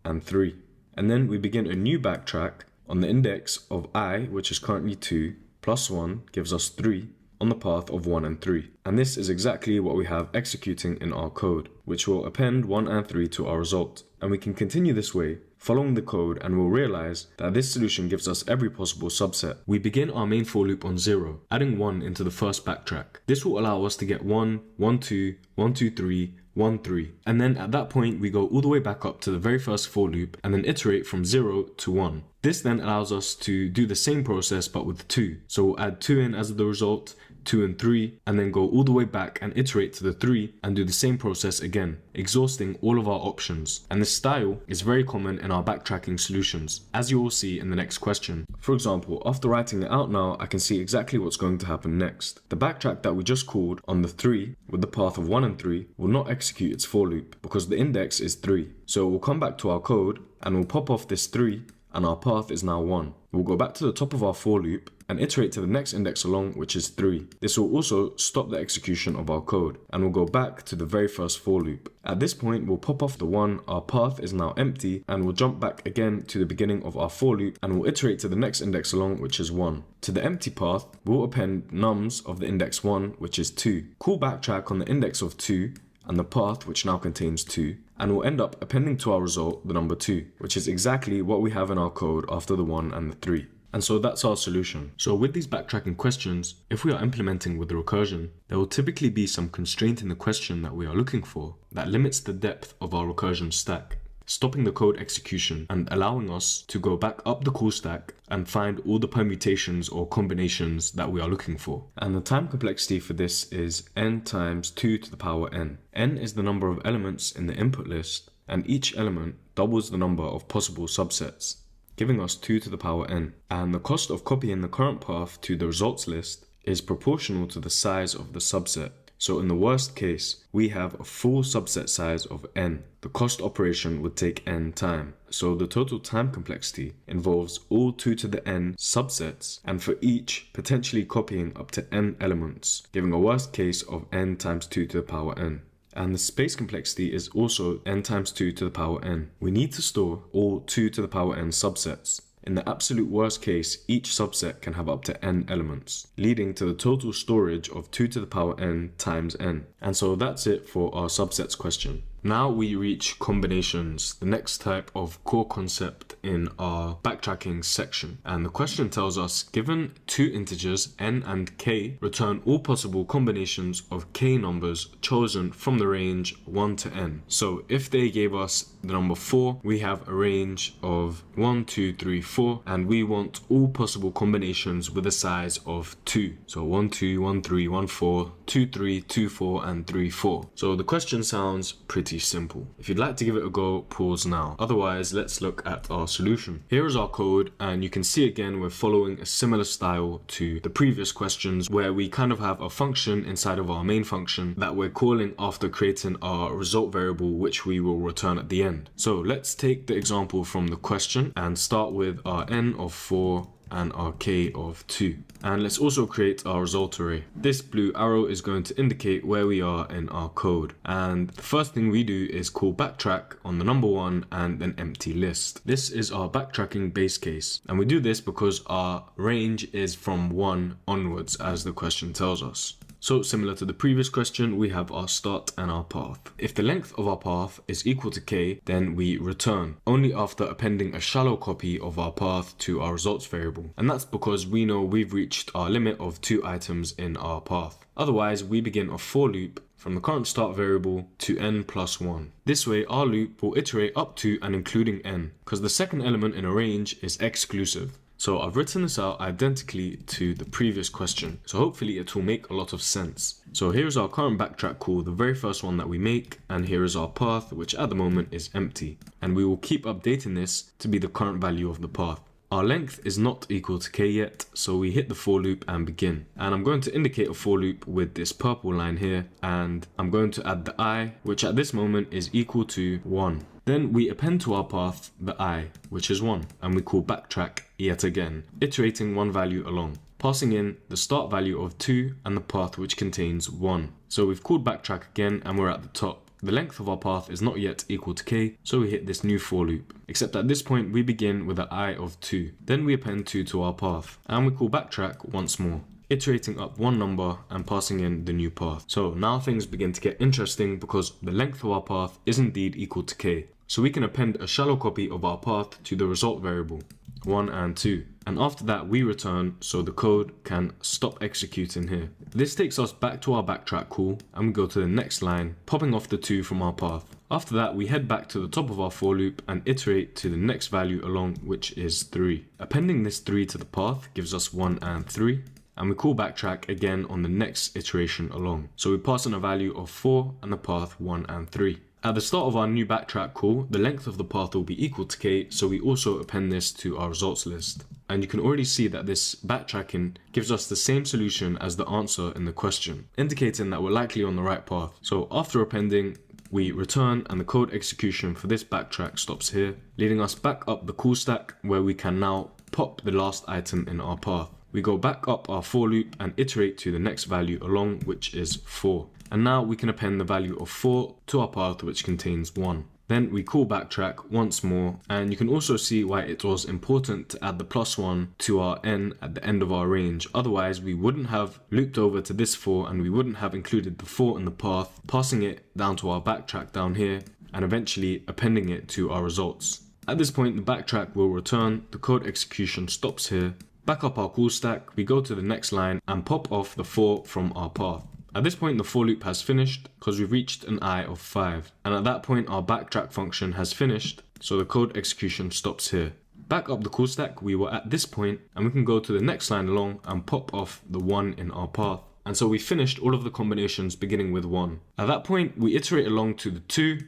Speaker 1: and 3. And then we begin a new backtrack on the index of I, which is currently 2, plus 1 gives us 3 on the path of 1 and 3. And this is exactly what we have executing in our code, which will append 1 and 3 to our result. And we can continue this way, following the code, and we'll realize that this solution gives us every possible subset. We begin our main for loop on 0, adding 1 into the first backtrack. This will allow us to get 1, 1, 2, 1, 2, 3, 1, 3. And then at that point, we go all the way back up to the very first for loop and then iterate from 0 to 1. This then allows us to do the same process but with 2. So we'll add 2 in as the result, 2 and 3, and then go all the way back and iterate to the 3 and do the same process again, exhausting all of our options. And this style is very common in our backtracking solutions, as you will see in the next question. For example, after writing it out now, I can see exactly what's going to happen next. The backtrack that we just called on the 3 with the path of 1 and 3 will not execute its for loop because the index is 3. So we'll come back to our code and we'll pop off this 3 and our path is now 1. We'll go back to the top of our for loop and iterate to the next index along, which is 3. This will also stop the execution of our code, and we'll go back to the very first for loop. At this point, we'll pop off the 1, our path is now empty, and we'll jump back again to the beginning of our for loop, and we'll iterate to the next index along, which is 1. To the empty path, we'll append nums of the index 1, which is 2. Call backtrack on the index of 2, and the path, which now contains 2, and we'll end up appending to our result the number 2, which is exactly what we have in our code after the 1 and the 3. And so that's our solution. So with these backtracking questions, if we are implementing with the recursion, there will typically be some constraint in the question that we are looking for that limits the depth of our recursion stack, stopping the code execution and allowing us to go back up the call stack and find all the permutations or combinations that we are looking for. And the time complexity for this is n times 2 to the power n. N is the number of elements in the input list, and each element doubles the number of possible subsets, giving us 2 to the power n. And the cost of copying the current path to the results list is proportional to the size of the subset. So in the worst case, we have a full subset size of n. The cost operation would take n time. So the total time complexity involves all 2 to the n subsets, and for each potentially copying up to n elements, giving a worst case of n times 2 to the power n. And the space complexity is also n times 2 to the power n. We need to store all 2 to the power n subsets. In the absolute worst case, each subset can have up to n elements, leading to the total storage of 2 to the power n times n. And so that's it for our subsets question. Now we reach combinations, the next type of core concept in our backtracking section. And the question tells us, given two integers n and k, return all possible combinations of k numbers chosen from the range 1 to n. So if they gave us the number 4, we have a range of 1, 2, 3, 4, and we want all possible combinations with a size of 2. So 1, 2, 1, 3, 1, 4, 2, 3, 2, 4, and 3, 4. So the question sounds pretty pretty simple. If you'd like to give it a go, pause now. Otherwise, let's look at our solution. Here is our code, and you can see again we're following a similar style to the previous questions, where we kind of have a function inside of our main function that we're calling after creating our result variable, which we will return at the end. So let's take the example from the question and start with our n of 4 and our k of 2. And let's also create our result array. This blue arrow is going to indicate where we are in our code. And the first thing we do is call backtrack on the number 1 and an empty list. This is our backtracking base case. And we do this because our range is from 1 onwards, as the question tells us. So similar to the previous question, we have our start and our path. If the length of our path is equal to k, then we return, only after appending a shallow copy of our path to our results variable. And that's because we know we've reached our limit of 2 items in our path. Otherwise, we begin a for loop from the current start variable to n plus 1. This way, our loop will iterate up to and including n, because the second element in a range is exclusive. So I've written this out identically to the previous question, so hopefully it will make a lot of sense. So here's our current backtrack call, the very first one that we make, and here is our path, which at the moment is empty. And we will keep updating this to be the current value of the path. Our length is not equal to k yet, so we hit the for loop and begin. And I'm going to indicate a for loop with this purple line here, and I'm going to add the I, which at this moment is equal to 1. Then we append to our path the I, which is 1, and we call backtrack yet again, iterating one value along, passing in the start value of 2 and the path which contains 1. So we've called backtrack again and we're at the top. The length of our path is not yet equal to k, so we hit this new for loop. Except at this point we begin with an I of 2. Then we append 2 to our path, and we call backtrack once more, iterating up one number and passing in the new path. So now things begin to get interesting because the length of our path is indeed equal to k. So we can append a shallow copy of our path to the result variable, 1 and 2. And after that we return, so the code can stop executing here. This takes us back to our backtrack call, and we go to the next line, popping off the 2 from our path. After that we head back to the top of our for loop and iterate to the next value along, which is 3. Appending this 3 to the path gives us 1 and 3. And we call backtrack again on the next iteration along. So we pass in a value of 4 and the path 1 and 3. At the start of our new backtrack call, the length of the path will be equal to k, so we also append this to our results list. And you can already see that this backtracking gives us the same solution as the answer in the question, indicating that we're likely on the right path. So after appending, we return, and the code execution for this backtrack stops here, leading us back up the call stack where we can now pop the last item in our path. We go back up our for loop and iterate to the next value along, which is 4. And now we can append the value of 4 to our path, which contains 1. Then we call backtrack once more, and you can also see why it was important to add the +1 to our n at the end of our range. Otherwise we wouldn't have looped over to this 4 and we wouldn't have included the 4 in the path, passing it down to our backtrack down here and eventually appending it to our results. At this point the backtrack will return, the code execution stops here, back up our call stack, we go to the next line and pop off the 4 from our path. At this point the for loop has finished because we've reached an I of 5, and at that point our backtrack function has finished, so the code execution stops here. Back up the call stack we were at this point, and we can go to the next line along and pop off the 1 in our path. And so we finished all of the combinations beginning with 1. At that point we iterate along to the 2,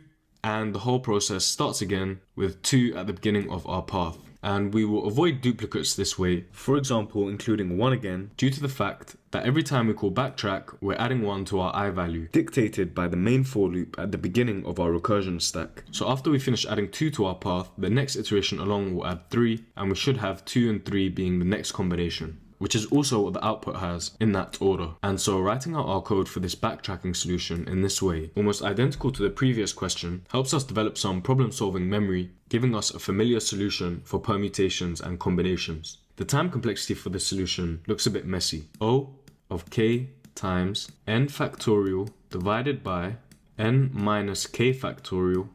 Speaker 1: and the whole process starts again with 2 at the beginning of our path. And we will avoid duplicates this way, for example including 1 again, due to the fact that every time we call backtrack we're adding 1 to our I value, dictated by the main for loop at the beginning of our recursion stack. So after we finish adding 2 to our path, the next iteration along will add 3, and we should have 2 and 3 being the next combination, which is also what the output has in that order. And so writing out our code for this backtracking solution in this way, almost identical to the previous question, helps us develop some problem-solving memory, giving us a familiar solution for permutations and combinations. The time complexity for this solution looks a bit messy. O of k times n factorial divided by n minus k factorial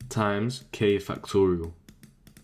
Speaker 1: times k factorial.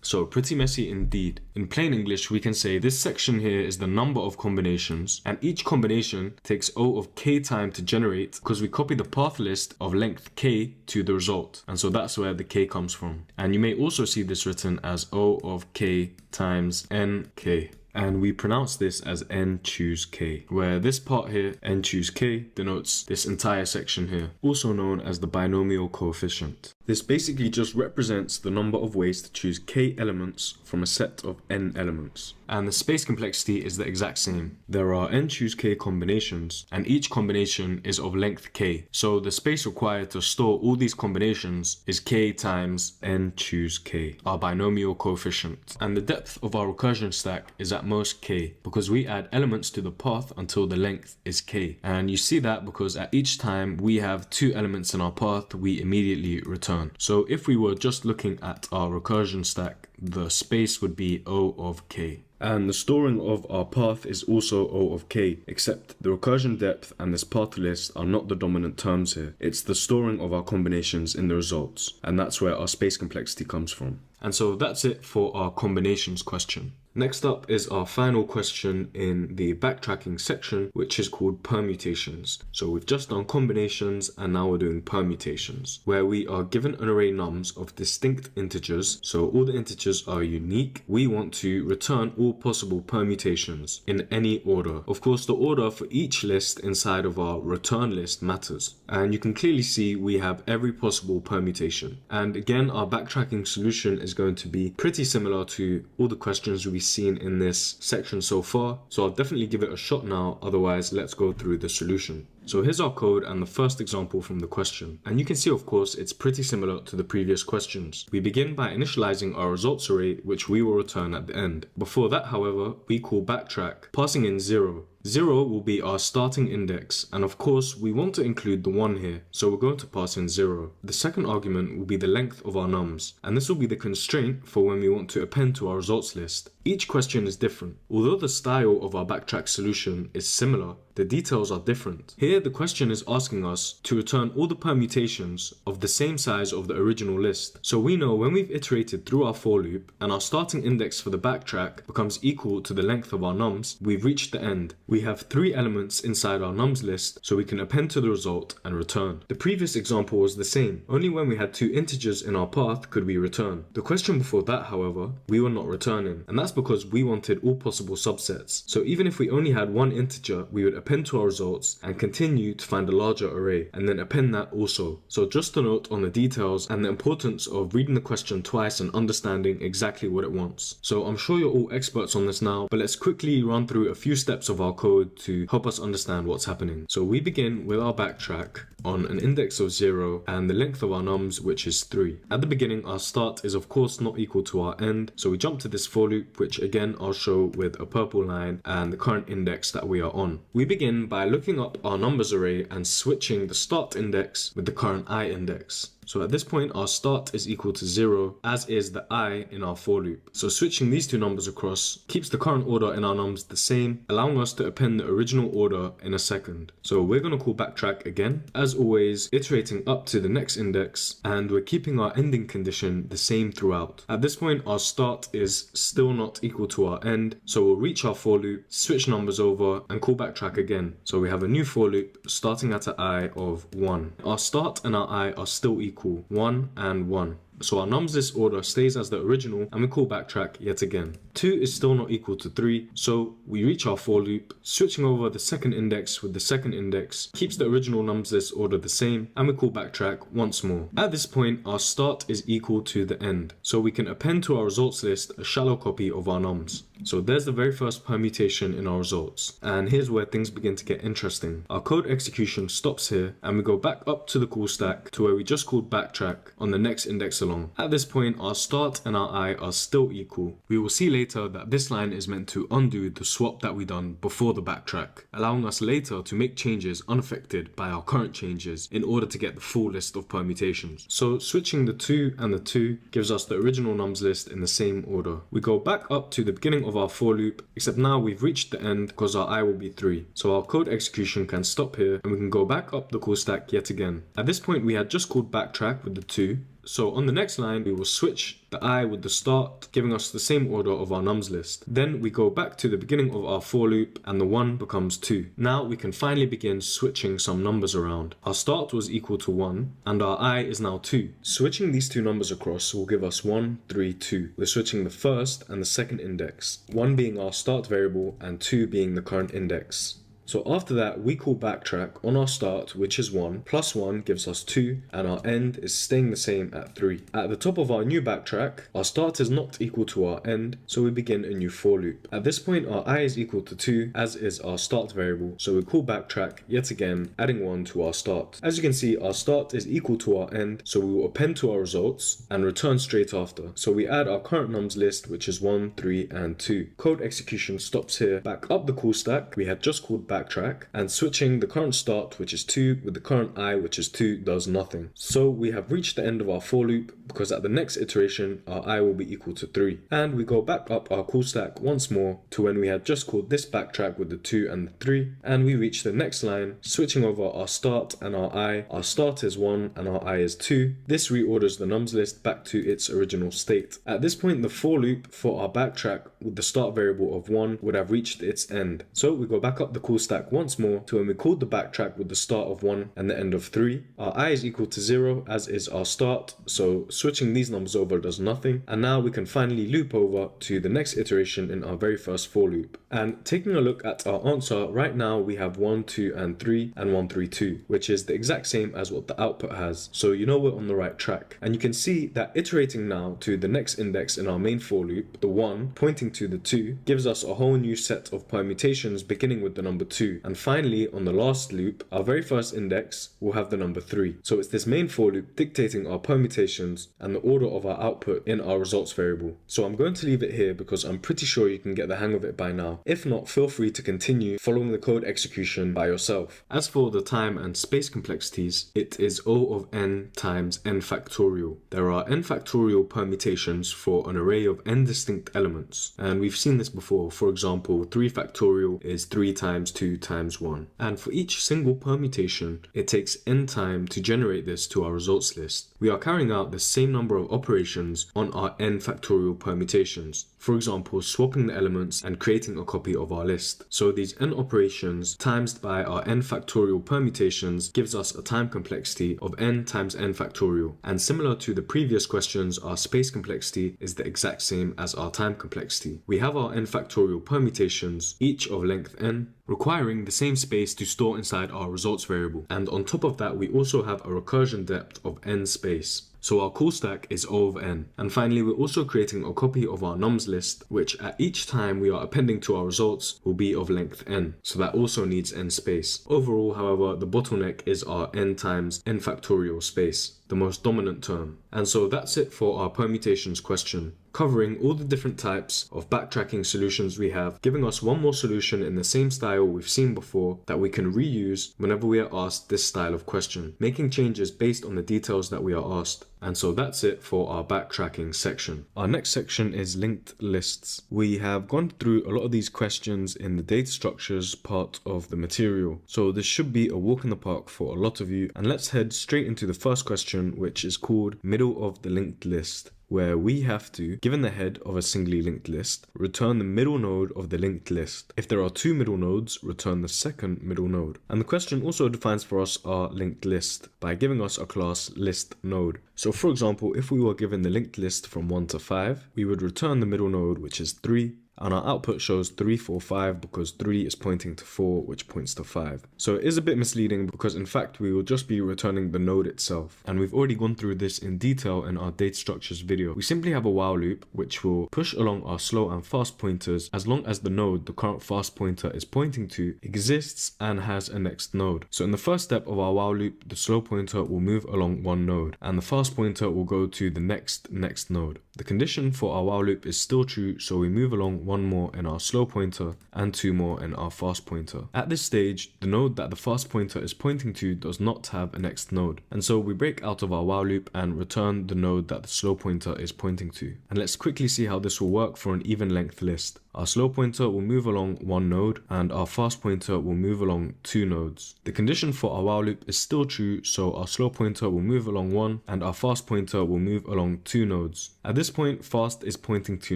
Speaker 1: So pretty messy indeed. In plain English, we can say this section here is the number of combinations, and each combination takes O of k time to generate because we copy the path list of length k to the result. And so that's where the k comes from. And you may also see this written as O of k times nk. and we pronounce this as n choose k, where this part here, n choose k, denotes this entire section here, also known as the binomial coefficient. This basically just represents the number of ways to choose k elements from a set of n elements. And the space complexity is the exact same. There are n choose k combinations, and each combination is of length k. So the space required to store all these combinations is k times n choose k, our binomial coefficient. And the depth of our recursion stack is at most k, because we add elements to the path until the length is k. And you see that because at each time we have 2 elements in our path, we immediately return. So if we were just looking at our recursion stack, the space would be O of k. And the storing of our path is also O of k, except the recursion depth and this path list are not the dominant terms here. It's the storing of our combinations in the results, and that's where our space complexity comes from. And so that's it for our combinations question. Next up is our final question in the backtracking section, which is called permutations. So we've just done combinations and now we're doing permutations, where we are given an array nums of distinct integers. So all the integers are unique. We want to return all possible permutations in any order. Of course, the order for each list inside of our return list matters. And you can clearly see we have every possible permutation. And again, our backtracking solution is going to be pretty similar to all the questions we've seen in this section so far. So I'll definitely give it a shot now, otherwise let's go through the solution. So here's our code and the first example from the question. And you can see, of course, it's pretty similar to the previous questions. We begin by initializing our results array, which we will return at the end. Before that, however, we call backtrack, passing in 0. 0 will be our starting index, and of course we want to include the 1 here, so we're going to pass in 0. The second argument will be the length of our nums, and this will be the constraint for when we want to append to our results list. Each question is different. Although the style of our backtrack solution is similar, the details are different. Here the question is asking us to return all the permutations of the same size of the original list. So we know when we've iterated through our for loop and our starting index for the backtrack becomes equal to the length of our nums, we've reached the end. We have 3 elements inside our nums list, so we can append to the result and return. The previous example was the same. Only when we had 2 integers in our path could we return. The question before that, however, we were not returning, and that's because we wanted all possible subsets. So even if we only had 1 integer, we would append to our results and continue to find a larger array and then append that also. So just a note on the details and the importance of reading the question twice and understanding exactly what it wants. So I'm sure you're all experts on this now, but let's quickly run through a few steps of our code to help us understand what's happening. So we begin with our backtrack on an index of 0 and the length of our nums, which is 3. At the beginning, our start is of course not equal to our end, so we jump to this for loop, which again I'll show with a purple line and the current index that we are on. We begin by looking up our numbers array and switching the start index with the current I index. So at this point, our start is equal to 0, as is the I in our for loop. So switching these 2 numbers across keeps the current order in our nums the same, allowing us to append the original order in a second. So we're going to call backtrack again, as always, iterating up to the next index, and we're keeping our ending condition the same throughout. At this point, our start is still not equal to our end, so we'll reach our for loop, switch numbers over, and call backtrack again. So we have a new for loop starting at an I of 1. Our start and our I are still equal, 1 and 1. So our nums list order stays as the original and we call backtrack yet again. 2 is still not equal to 3, so we reach our for loop, switching over the second index with the second index, keeps the original nums list order the same, and we call backtrack once more. At this point, our start is equal to the end, so we can append to our results list a shallow copy of our nums. So there's the very first permutation in our results, and here's where things begin to get interesting. Our code execution stops here, and we go back up to the call stack to where we just called backtrack on the next index along. At this point, our start and our I are still equal. We will see later that this line is meant to undo the swap that we done before the backtrack, allowing us later to make changes unaffected by our current changes in order to get the full list of permutations. So switching the 2 and the 2 gives us the original nums list in the same order. We go back up to the beginning of our for loop, except now we've reached the end because our I will be 3. So our code execution can stop here and we can go back up the call stack yet again. At this point, we had just called backtrack with the 2, So on the next line, we will switch the I with the start, giving us the same order of our nums list. Then we go back to the beginning of our for loop and the 1 becomes 2. Now we can finally begin switching some numbers around. Our start was equal to 1 and our I is now 2. Switching these two numbers across will give us 1, 3, 2. We're switching the first and the second index, 1 being our start variable and 2 being the current index. So after that, we call backtrack on our start, which is 1, plus 1 gives us 2, and our end is staying the same at 3. At the top of our new backtrack, our start is not equal to our end, so we begin a new for loop. At this point, our I is equal to 2, as is our start variable, so we call backtrack yet again, adding 1 to our start. As you can see, our start is equal to our end, so we will append to our results and return straight after. So we add our current nums list, which is 1, 3, and 2. Code execution stops here. Back up the call stack, we had just called backtrack, and switching the current start, which is 2, with the current I, which is 2, does nothing. So we have reached the end of our for loop, because at the next iteration our I will be equal to 3. And we go back up our call stack once more to when we had just called this backtrack with the 2 and the 3, and we reach the next line, switching over our start and our I. Our start is 1 and our I is 2. This reorders the nums list back to its original state. At this point, the for loop for our backtrack with the start variable of 1 would have reached its end. So we go back up the call stack once more to when we called the backtrack with the start of 1 and the end of 3. Our I is equal to 0, as is our start, so switching these numbers over does nothing. And now we can finally loop over to the next iteration in our very first for loop. And taking a look at our answer, right now we have 1, 2, and 3, and 1, 3, 2, which is the exact same as what the output has. So you know we're on the right track. And you can see that iterating now to the next index in our main for loop, the 1 pointing to the 2, gives us a whole new set of permutations beginning with the number 2. And finally, on the last loop, our very first index will have the number 3. So it's this main for loop dictating our permutations and the order of our output in our results variable. So I'm going to leave it here because I'm pretty sure you can get the hang of it by now. If not, feel free to continue following the code execution by yourself. As for the time and space complexities, it is O of n times n factorial. There are n factorial permutations for an array of n distinct elements. And we've seen this before. For example, 3 factorial is 3 times 2 times 1. And for each single permutation, it takes n time to generate this to our results list. We are carrying out the same number of operations on our n factorial permutations. For example, swapping the elements and creating a copy of our list. So these n operations times by our n factorial permutations gives us a time complexity of n times n factorial. And similar to the previous questions, our space complexity is the exact same as our time complexity. We have our n factorial permutations, each of length n, requiring the same space to store inside our results variable. And on top of that, we also have a recursion depth of n space. So our call stack is O of n. And finally, we're also creating a copy of our nums list, which at each time we are appending to our results will be of length n. So that also needs n space. Overall, however, the bottleneck is our n times n factorial space, the most dominant term. And so that's it for our permutations question, covering all the different types of backtracking solutions we have, giving us one more solution in the same style we've seen before that we can reuse whenever we are asked this style of question, making changes based on the details that we are asked. And so that's it for our backtracking section. Our next section is linked lists. We have gone through a lot of these questions in the data structures part of the material. So this should be a walk in the park for a lot of you. And let's head straight into the first question, which is called middle of the linked list, where we have to, given the head of a singly linked list, return the middle node of the linked list. If there are 2 middle nodes, return the second middle node. And the question also defines for us our linked list by giving us a class list node. So for example, if we were given the linked list from 1 to 5, we would return the middle node, which is 3, and our output shows 3, 4, 5 because 3 is pointing to 4, which points to 5. So it is a bit misleading because in fact we will just be returning the node itself. And we've already gone through this in detail in our data structures video. We simply have a while loop which will push along our slow and fast pointers as long as the node the current fast pointer is pointing to exists and has a next node. So in the first step of our while loop, the slow pointer will move along one node and the fast pointer will go to the next node. The condition for our while loop is still true, so we move along 1 more in our slow pointer and 2 more in our fast pointer. At this stage, the node that the fast pointer is pointing to does not have a next node, and so we break out of our while loop and return the node that the slow pointer is pointing to. And let's quickly see how this will work for an even length list. Our slow pointer will move along 1 node and our fast pointer will move along 2 nodes. The condition for our while loop is still true, so our slow pointer will move along 1 and our fast pointer will move along 2 nodes. At this point, fast is pointing to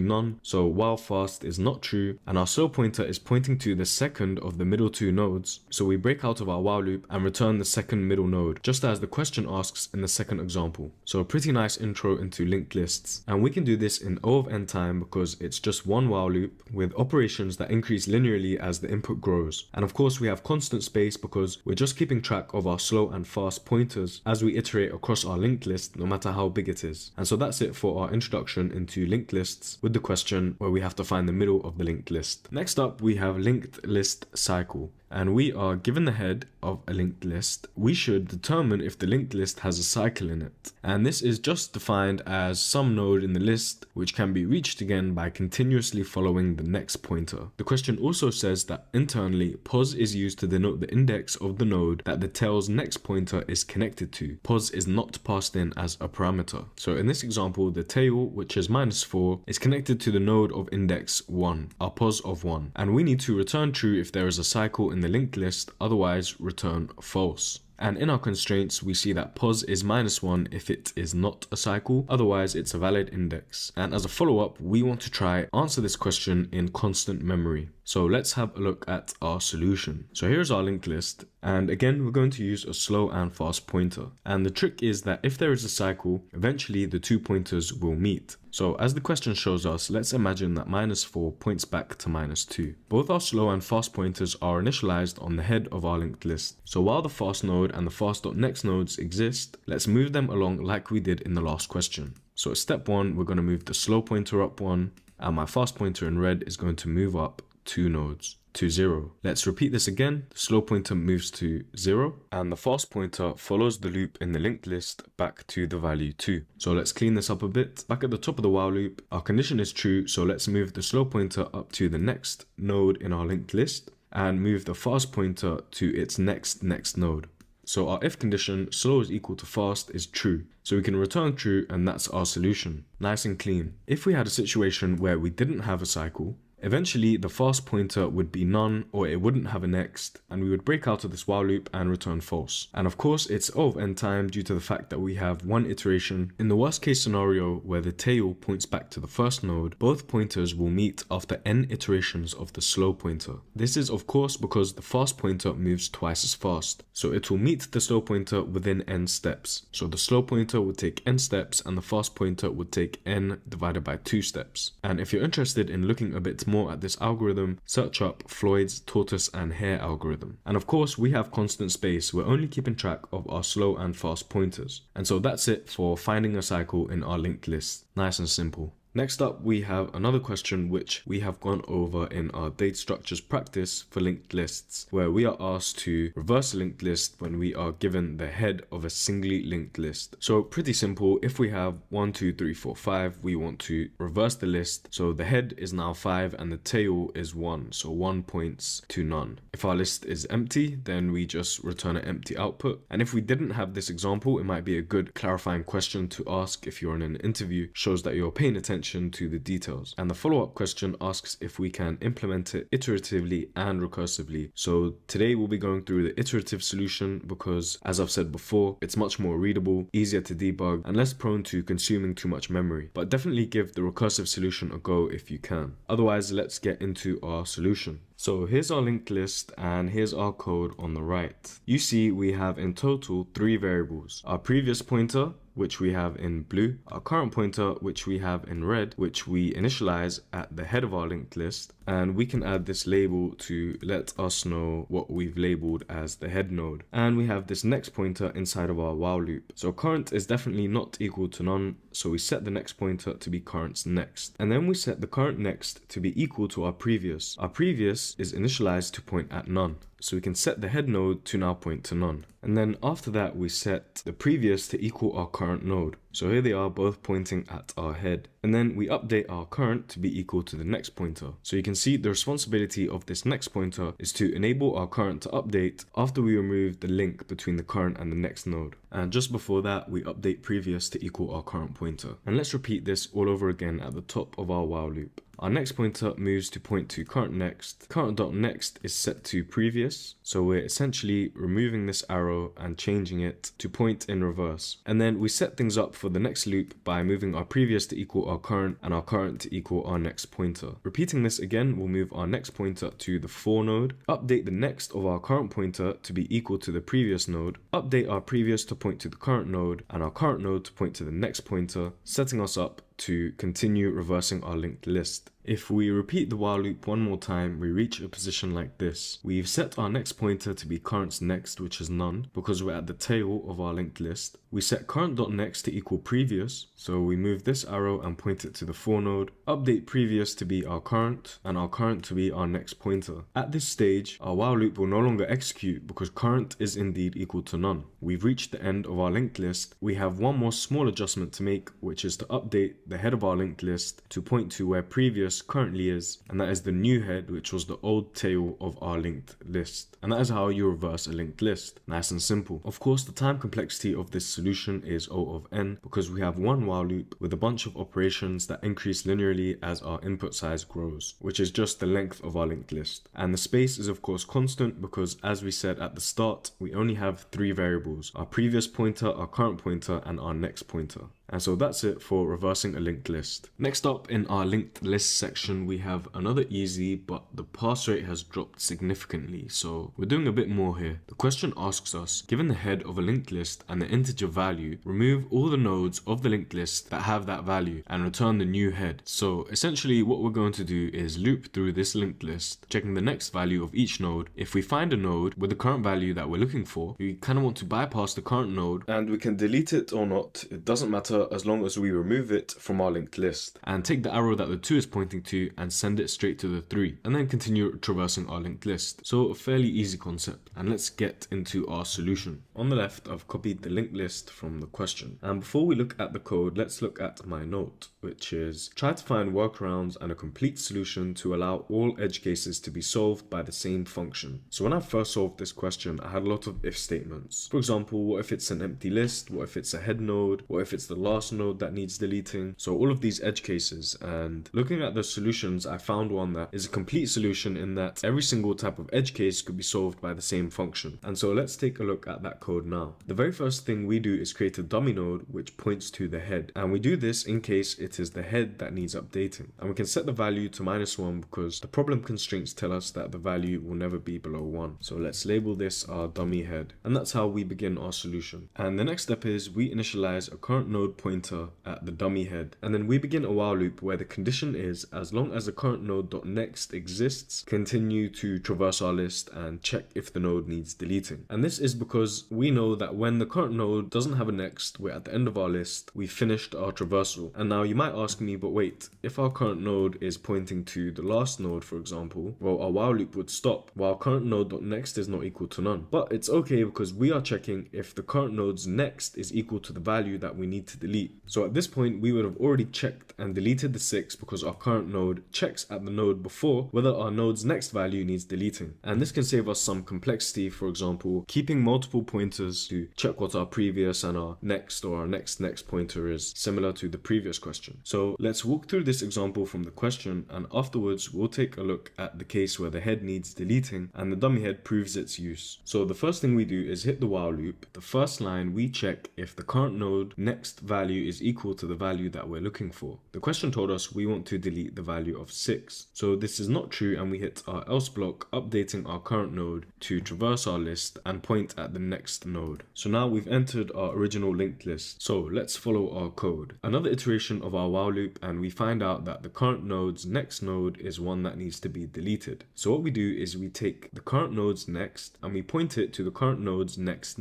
Speaker 1: none, so while fast is not true, and our slow pointer is pointing to the second of the middle 2 nodes, so we break out of our while loop and return the second middle node, just as the question asks in the second example. So a pretty nice intro into linked lists, and we can do this in O of n time because it's just one while loop with operations that increase linearly as the input grows. And of course we have constant space because we're just keeping track of our slow and fast pointers as we iterate across our linked list no matter how big it is. And so that's it for our introduction into linked lists with the question where we have to find the middle of the linked list. Next up we have linked list cycle. And we are given the head of a linked list. We should determine if the linked list has a cycle in it. And this is just defined as some node in the list which can be reached again by continuously following the next pointer. The question also says that internally, pos is used to denote the index of the node that the tail's next pointer is connected to. Pos is not passed in as a parameter. So in this example, the tail, which is -4, is connected to the node of index 1, our pos of 1. And we need to return true if there is a cycle in the linked list, otherwise return false. And in our constraints, we see that pos is -1 if it is not a cycle, otherwise it's a valid index. And as a follow-up, we want to try answer this question in constant memory. So let's have a look at our solution. So here's our linked list, and again we're going to use a slow and fast pointer. And the trick is that if there is a cycle, eventually the 2 pointers will meet. So as the question shows us, let's imagine that -4 points back to -2. Both our slow and fast pointers are initialized on the head of our linked list. So while the fast node and the fast.next nodes exist, let's move them along like we did in the last question. So at step 1, we're going to move the slow pointer up 1, and my fast pointer in red is going to move up 2 nodes to 0. Let's repeat this again. The slow pointer moves to 0 and the fast pointer follows the loop in the linked list back to the value 2. So let's clean this up a bit. Back at the top of the while loop, our condition is true, so let's move the slow pointer up to the next node in our linked list and move the fast pointer to its next node. So our if condition, slow is equal to fast, is true. So we can return true, and that's our solution. Nice and clean. If we had a situation where we didn't have a cycle, eventually the fast pointer would be none, or it wouldn't have a next, and we would break out of this while loop and return false. And of course it's O of n time due to the fact that we have one iteration. In the worst case scenario where the tail points back to the first node, both pointers will meet after n iterations of the slow pointer. This is of course because the fast pointer moves twice as fast, so it will meet the slow pointer within n steps. So the slow pointer would take n steps and the fast pointer would take n divided by 2 steps. And if you're interested in looking a bit more at this algorithm, search up Floyd's tortoise and hare algorithm. And of course we have constant space, we're only keeping track of our slow and fast pointers. And so that's it for finding a cycle in our linked list. Nice and simple. Next up, we have another question which we have gone over in our data structures practice for linked lists, where we are asked to reverse a linked list when we are given the head of a singly linked list. So pretty simple, if we have 1, 2, 3, 4, 5, we want to reverse the list. So the head is now 5 and the tail is 1, so 1 points to none. If our list is empty, then we just return an empty output. And if we didn't have this example, it might be a good clarifying question to ask if you're in an interview, shows that you're paying attention to the details. And the follow-up question asks if we can implement it iteratively and recursively. So today we'll be going through the iterative solution because, as I've said before, it's much more readable, easier to debug, and less prone to consuming too much memory. But definitely give the recursive solution a go if you can. Otherwise, let's get into our solution. So here's our linked list and here's our code on the right. You see we have in total 3 variables. Our previous pointer, which we have in blue, our current pointer, which we have in red, which we initialize at the head of our linked list, and we can add this label to let us know what we've labeled as the head node. And we have this next pointer inside of our while loop. So current is definitely not equal to none, so we set the next pointer to be current's next. And then we set the current next to be equal to our previous. Our previous is initialized to point at none. So we can set the head node to now point to none. And then after that, we set the previous to equal our current node. So here they are both pointing at our head. And then we update our current to be equal to the next pointer. So you can see the responsibility of this next pointer is to enable our current to update after we remove the link between the current and the next node. And just before that, we update previous to equal our current pointer. And let's repeat this all over again at the top of our while loop. Our next pointer moves to point to current next. Current.next is set to previous. So we're essentially removing this arrow and changing it to point in reverse. And then we set things up for the next loop by moving our previous to equal our current and our current to equal our next pointer. Repeating this again, we'll move our next pointer to the for node, update the next of our current pointer to be equal to the previous node, update our previous to point to the current node and our current node to point to the next pointer, setting us up to continue reversing our linked list. If we repeat the while loop one more time, we reach a position like this. We've set our next pointer to be current's next, which is none, because we're at the tail of our linked list. We set current.next to equal previous, so we move this arrow and point it to the for node, update previous to be our current, and our current to be our next pointer. At this stage, our while loop will no longer execute because current is indeed equal to none. We've reached the end of our linked list. We have one more small adjustment to make, which is to update the head of our linked list to point to where previous currently is, and that is the new head, which was the old tail of our linked list. And that is how you reverse a linked list. Nice and simple. Of course, the time complexity of this solution is O of n because we have one while loop with a bunch of operations that increase linearly as our input size grows, which is just the length of our linked list. And the space is of course constant because, as we said at the start, we only have 3 variables: our previous pointer, our current pointer, and our next pointer. And so that's it for reversing a linked list. Next up in our linked list section, we have another easy, but the pass rate has dropped significantly, so we're doing a bit more here. The question asks us, given the head of a linked list and the integer value, remove all the nodes of the linked list that have that value and return the new head. So essentially what we're going to do is loop through this linked list, checking the next value of each node. If we find a node with the current value that we're looking for, we kind of want to bypass the current node, and we can delete it or not. It doesn't matter as long as we remove it from our linked list, and take the arrow that the 2 is pointing to and send it straight to the 3, and then continue traversing our linked list. So a fairly easy concept, and let's get into our solution. On the left, I've copied the linked list from the question, and before we look at the code, let's look at my note, which is try to find workarounds and a complete solution to allow all edge cases to be solved by the same function. So when I first solved this question, I had a lot of if statements. For example, what if it's an empty list? What if it's a head node? What if it's the last node that needs deleting? So all of these edge cases, and looking at the solutions, I found one that is a complete solution in that every single type of edge case could be solved by the same function. And so let's take a look at that code now. The very first thing we do is create a dummy node which points to the head, and we do this in case it is the head that needs updating, and we can set the value to -1 because the problem constraints tell us that the value will never be below 1. So let's label this our dummy head, and that's how we begin our solution. And the next step is we initialize a current node pointer at the dummy head, and then we begin a while loop where the condition is as long as the current node.next exists, continue to traverse our list and check if the node needs deleting. And this is because we know that when the current node doesn't have a next, we're at the end of our list, we finished our traversal. And now you might ask me, but wait, if our current node is pointing to the last node, for example, well, our while loop would stop while current node.next is not equal to none. But it's okay because we are checking if the current node's next is equal to the value that we need to delete. So at this point, we would have already checked and deleted the 6 because our current node checks at the node before whether our node's next value needs deleting. And this can save us some complexity, for example, keeping multiple pointers to check what our previous and our next or our next pointer is, similar to the previous question. So let's walk through this example from the question, and afterwards we'll take a look at the case where the head needs deleting and the dummy head proves its use. So the first thing we do is hit the while loop. The first line, we check if the current node next value is equal to the value that we're looking for. The question told us we want to delete the value of 6. So this is not true, and we hit our else block, updating our current node to traverse our list and point at the next node. So now we've entered our original linked list. So let's follow our code. Another iteration of our while loop, and we find out that the current node's next node is one that needs to be deleted. So what we do is we take the current node's next and we point it to the current node's next.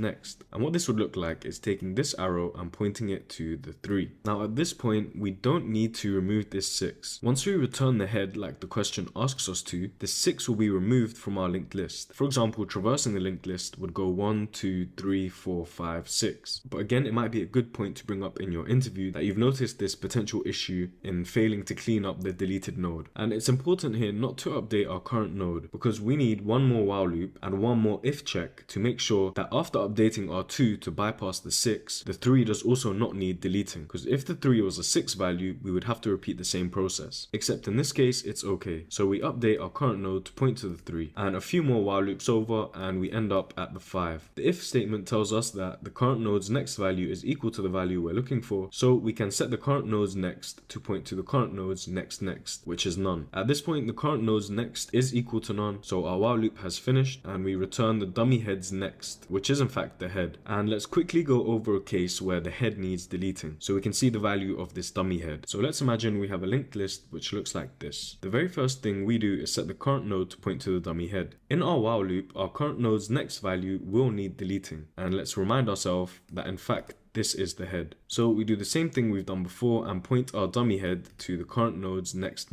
Speaker 1: And what this would look like is taking this arrow and pointing it to the 3. Now at this point, we don't need to remove this 6. Once we return the head like the question asks us to, the 6 will be removed from our linked list. For example, traversing the linked list would go 1, 2, 3, 4, 5, 6. But again, it might be a good point to bring up in your interview that you've noticed this potential issue in failing to clean up the deleted node. And it's important here not to update our current node, because we need one more while loop and one more if check to make sure that after updating our 2 to bypass the 6, the 3 does also not need deleting, because if the 3 was a 6 value, we would have to repeat the same process. Except in this case, it's okay. So we update our current node to point to the 3, and a few more while loops over, and we end up at the 5. The if statement tells us that the current node's next value is equal to the value we're looking for, so we can set the current node's next to point to the current node's next, which is none. At this point, the current node's next is equal to none, so our while loop has finished, and we return the dummy head's next, which is in fact the head. And let's quickly go over a case where the head needs deleting, so we can see the value of this dummy head. So let's imagine we have a linked list which looks like this. The very first thing we do is set the current node to point to the dummy head. In our while loop, our current node's next value will need deleting, and let's remind ourselves that in fact this is the head. So we do the same thing we've done before and point our dummy head to the current node's next,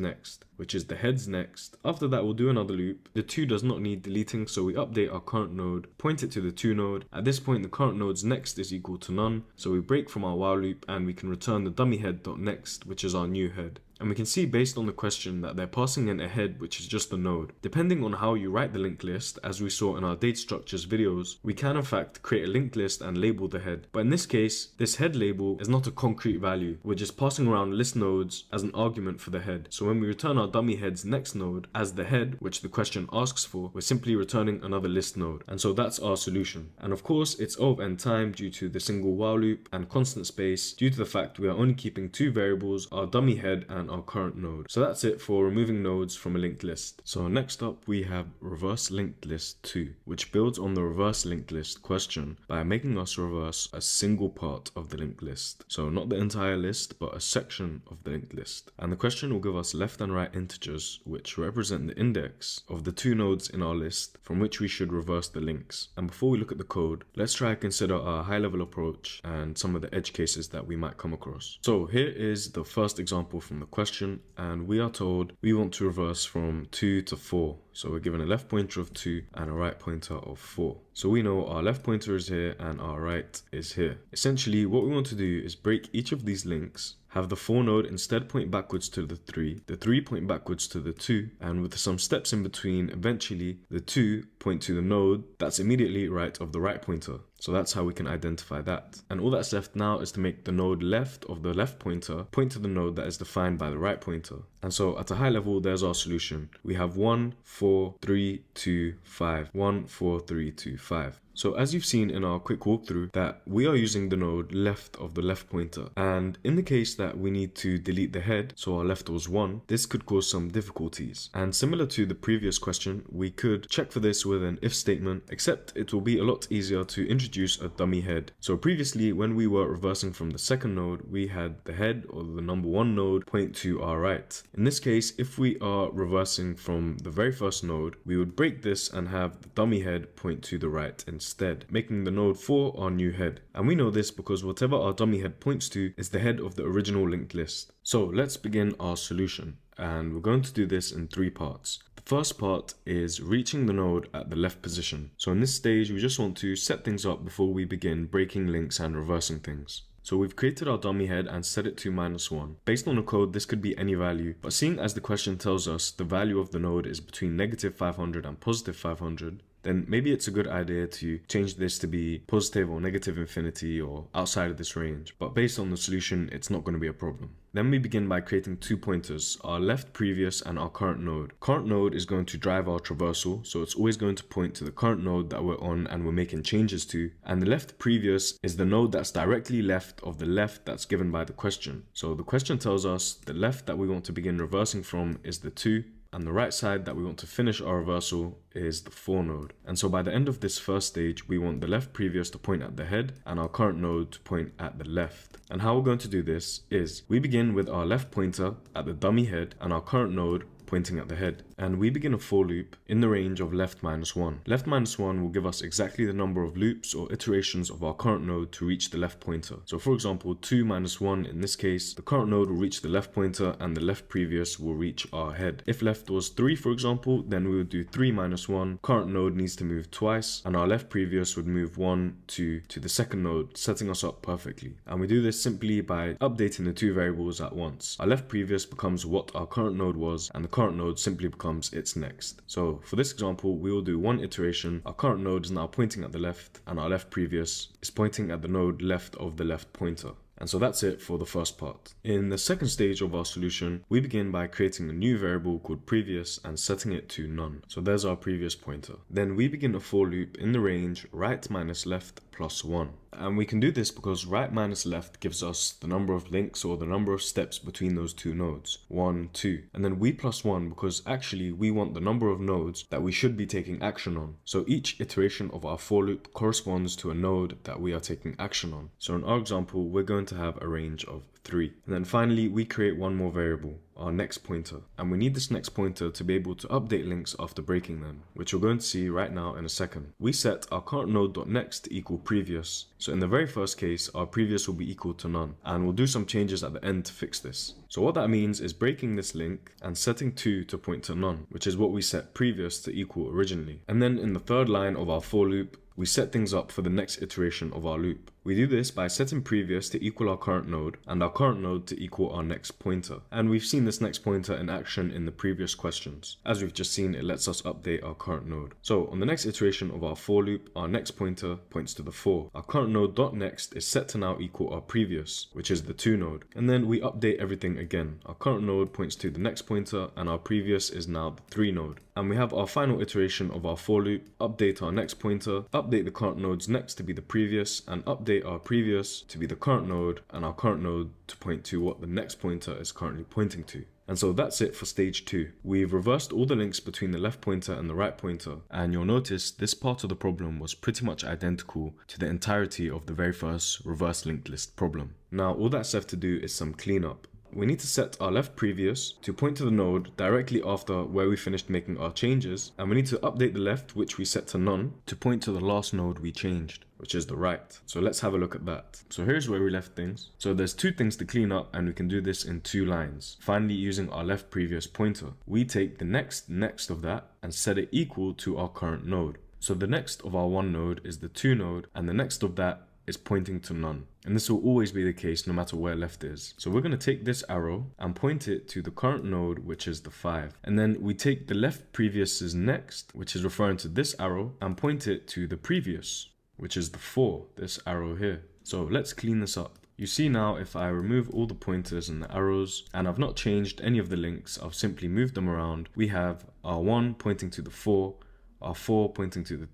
Speaker 1: which is the head's next. After that, we'll do another loop. The 2 does not need deleting, so we update our current node, point it to the 2 node. At this point, the current node's next is equal to none, so we break from our while loop and we can return the dummy head.next, which is our new head. And we can see based on the question that they're passing in a head which is just a node. Depending on how you write the linked list, as we saw in our data structures videos, we can in fact create a linked list and label the head. But in this case, this head label is not a concrete value. We're just passing around list nodes as an argument for the head. So when we return our dummy head's next node as the head, which the question asks for, we're simply returning another list node. And so that's our solution. And of course, it's O of n time due to the single while loop, and constant space due to the fact we are only keeping 2 variables, our dummy head and our current node. So that's it for removing nodes from a linked list. So next up we have reverse linked list 2, which builds on the reverse linked list question by making us reverse a single part of the linked list. So not the entire list, but a section of the linked list. And the question will give us left and right integers which represent the index of the 2 nodes in our list from which we should reverse the links. And before we look at the code, let's try to consider our high-level approach and some of the edge cases that we might come across. So here is the first example from the question, and we are told we want to reverse from 2 to 4. So we're given a left pointer of 2 and a right pointer of 4. So we know our left pointer is here and our right is here. Essentially, what we want to do is break each of these links, have the 4 node instead point backwards to the 3 point backwards to the 2, and with some steps in between, eventually the 2 point to the node that's immediately right of the right pointer. So that's how we can identify that. And all that's left now is to make the node left of the left pointer point to the node that is defined by the right pointer. And so at a high level, there's our solution. We have 1, 4, 3, 2, 5. 1, 4, 3, 2, 5. So as you've seen in our quick walkthrough, that we are using the node left of the left pointer. And in the case that we need to delete the head, so our left was 1, this could cause some difficulties. And similar to the previous question, we could check for this with an if statement, except it will be a lot easier to introduce a dummy head. So previously, when we were reversing from the second node, we had the head or the number 1 node point to our right. In this case, if we are reversing from the very first node, we would break this and have the dummy head point to the right instead, making the node 4 our new head. And we know this because whatever our dummy head points to is the head of the original linked list. So let's begin our solution, and we're going to do this in 3 parts. The first part is reaching the node at the left position. So in this stage, we just want to set things up before we begin breaking links and reversing things. So we've created our dummy head and set it to -1. Based on the code, this could be any value, but seeing as the question tells us the value of the node is between -500 and +500, then maybe it's a good idea to change this to be positive or negative infinity or outside of this range. But based on the solution, it's not going to be a problem. Then we begin by creating 2 pointers, our left previous and our current node. Current node is going to drive our traversal, so it's always going to point to the current node that we're on and we're making changes to. And the left previous is the node that's directly left of the left that's given by the question. So the question tells us the left that we want to begin reversing from is the 2, and the right side that we want to finish our reversal is the 4 node. And so by the end of this first stage, we want the left previous to point at the head and our current node to point at the left. And how we're going to do this is we begin with our left pointer at the dummy head and our current node pointing at the head. And we begin a for loop in the range of left minus 1. Left minus 1 will give us exactly the number of loops or iterations of our current node to reach the left pointer. So for example, 2 minus 1 in this case, the current node will reach the left pointer and the left previous will reach our head. If left was 3 for example, then we would do 3 minus 1, current node needs to move twice, and our left previous would move 1, 2 to the second node, setting us up perfectly. And we do this simply by updating the two variables at once. Our left previous becomes what our current node was, and the current node simply becomes its next. So for this example, we will do one iteration. Our current node is now pointing at the left, and our left previous is pointing at the node left of the left pointer. And so that's it for the first part. In the second stage of our solution, we begin by creating a new variable called previous and setting it to none. So there's our previous pointer. Then we begin a for loop in the range right minus left plus 1. And we can do this because right minus left gives us the number of links or the number of steps between those two nodes, 1, 2. And then we plus 1 because actually we want the number of nodes that we should be taking action on. So each iteration of our for loop corresponds to a node that we are taking action on. So in our example, we're going to have a range of 3. And then finally, we create one more variable, our next pointer. And we need this next pointer to be able to update links after breaking them, which we're going to see right now in a second. We set our current node.next to equal previous. So in the very first case, our previous will be equal to none. And we'll do some changes at the end to fix this. So what that means is breaking this link and setting 2 to point to none, which is what we set previous to equal originally. And then in the third line of our for loop, we set things up for the next iteration of our loop. We do this by setting previous to equal our current node and our current node to equal our next pointer. And we've seen this next pointer in action in the previous questions. As we've just seen, it lets us update our current node. So on the next iteration of our for loop, our next pointer points to the 4. Our current node.next is set to now equal our previous, which is the 2 node. And then we update everything again. Our current node points to the next pointer and our previous is now the 3 node. And we have our final iteration of our for loop, update our next pointer, update the current node's next to be the previous, and update our previous to be the current node, and our current node to point to what the next pointer is currently pointing to. And so that's it for stage 2. We've reversed all the links between the left pointer and the right pointer, and you'll notice this part of the problem was pretty much identical to the entirety of the very first reverse linked list problem. Now all that's left to do is some cleanup. We need to set our left previous to point to the node directly after where we finished making our changes, and we need to update the left, which we set to none, to point to the last node we changed, which is the right. So let's have a look at that. So here's where we left things. So there's 2 things to clean up, and we can do this in 2 lines. Finally, using our left previous pointer, we take the next of that and set it equal to our current node. So the next of our 1 node is the 2 node, and the next of that is pointing to none. And this will always be the case no matter where left is. So we're going to take this arrow and point it to the current node, which is the 5. And then we take the left previous's next, which is referring to this arrow, and point it to the previous, which is the 4, this arrow here. So let's clean this up. You see now if I remove all the pointers and the arrows, and I've not changed any of the links, I've simply moved them around, we have our 1 pointing to the 4, our 4 pointing to the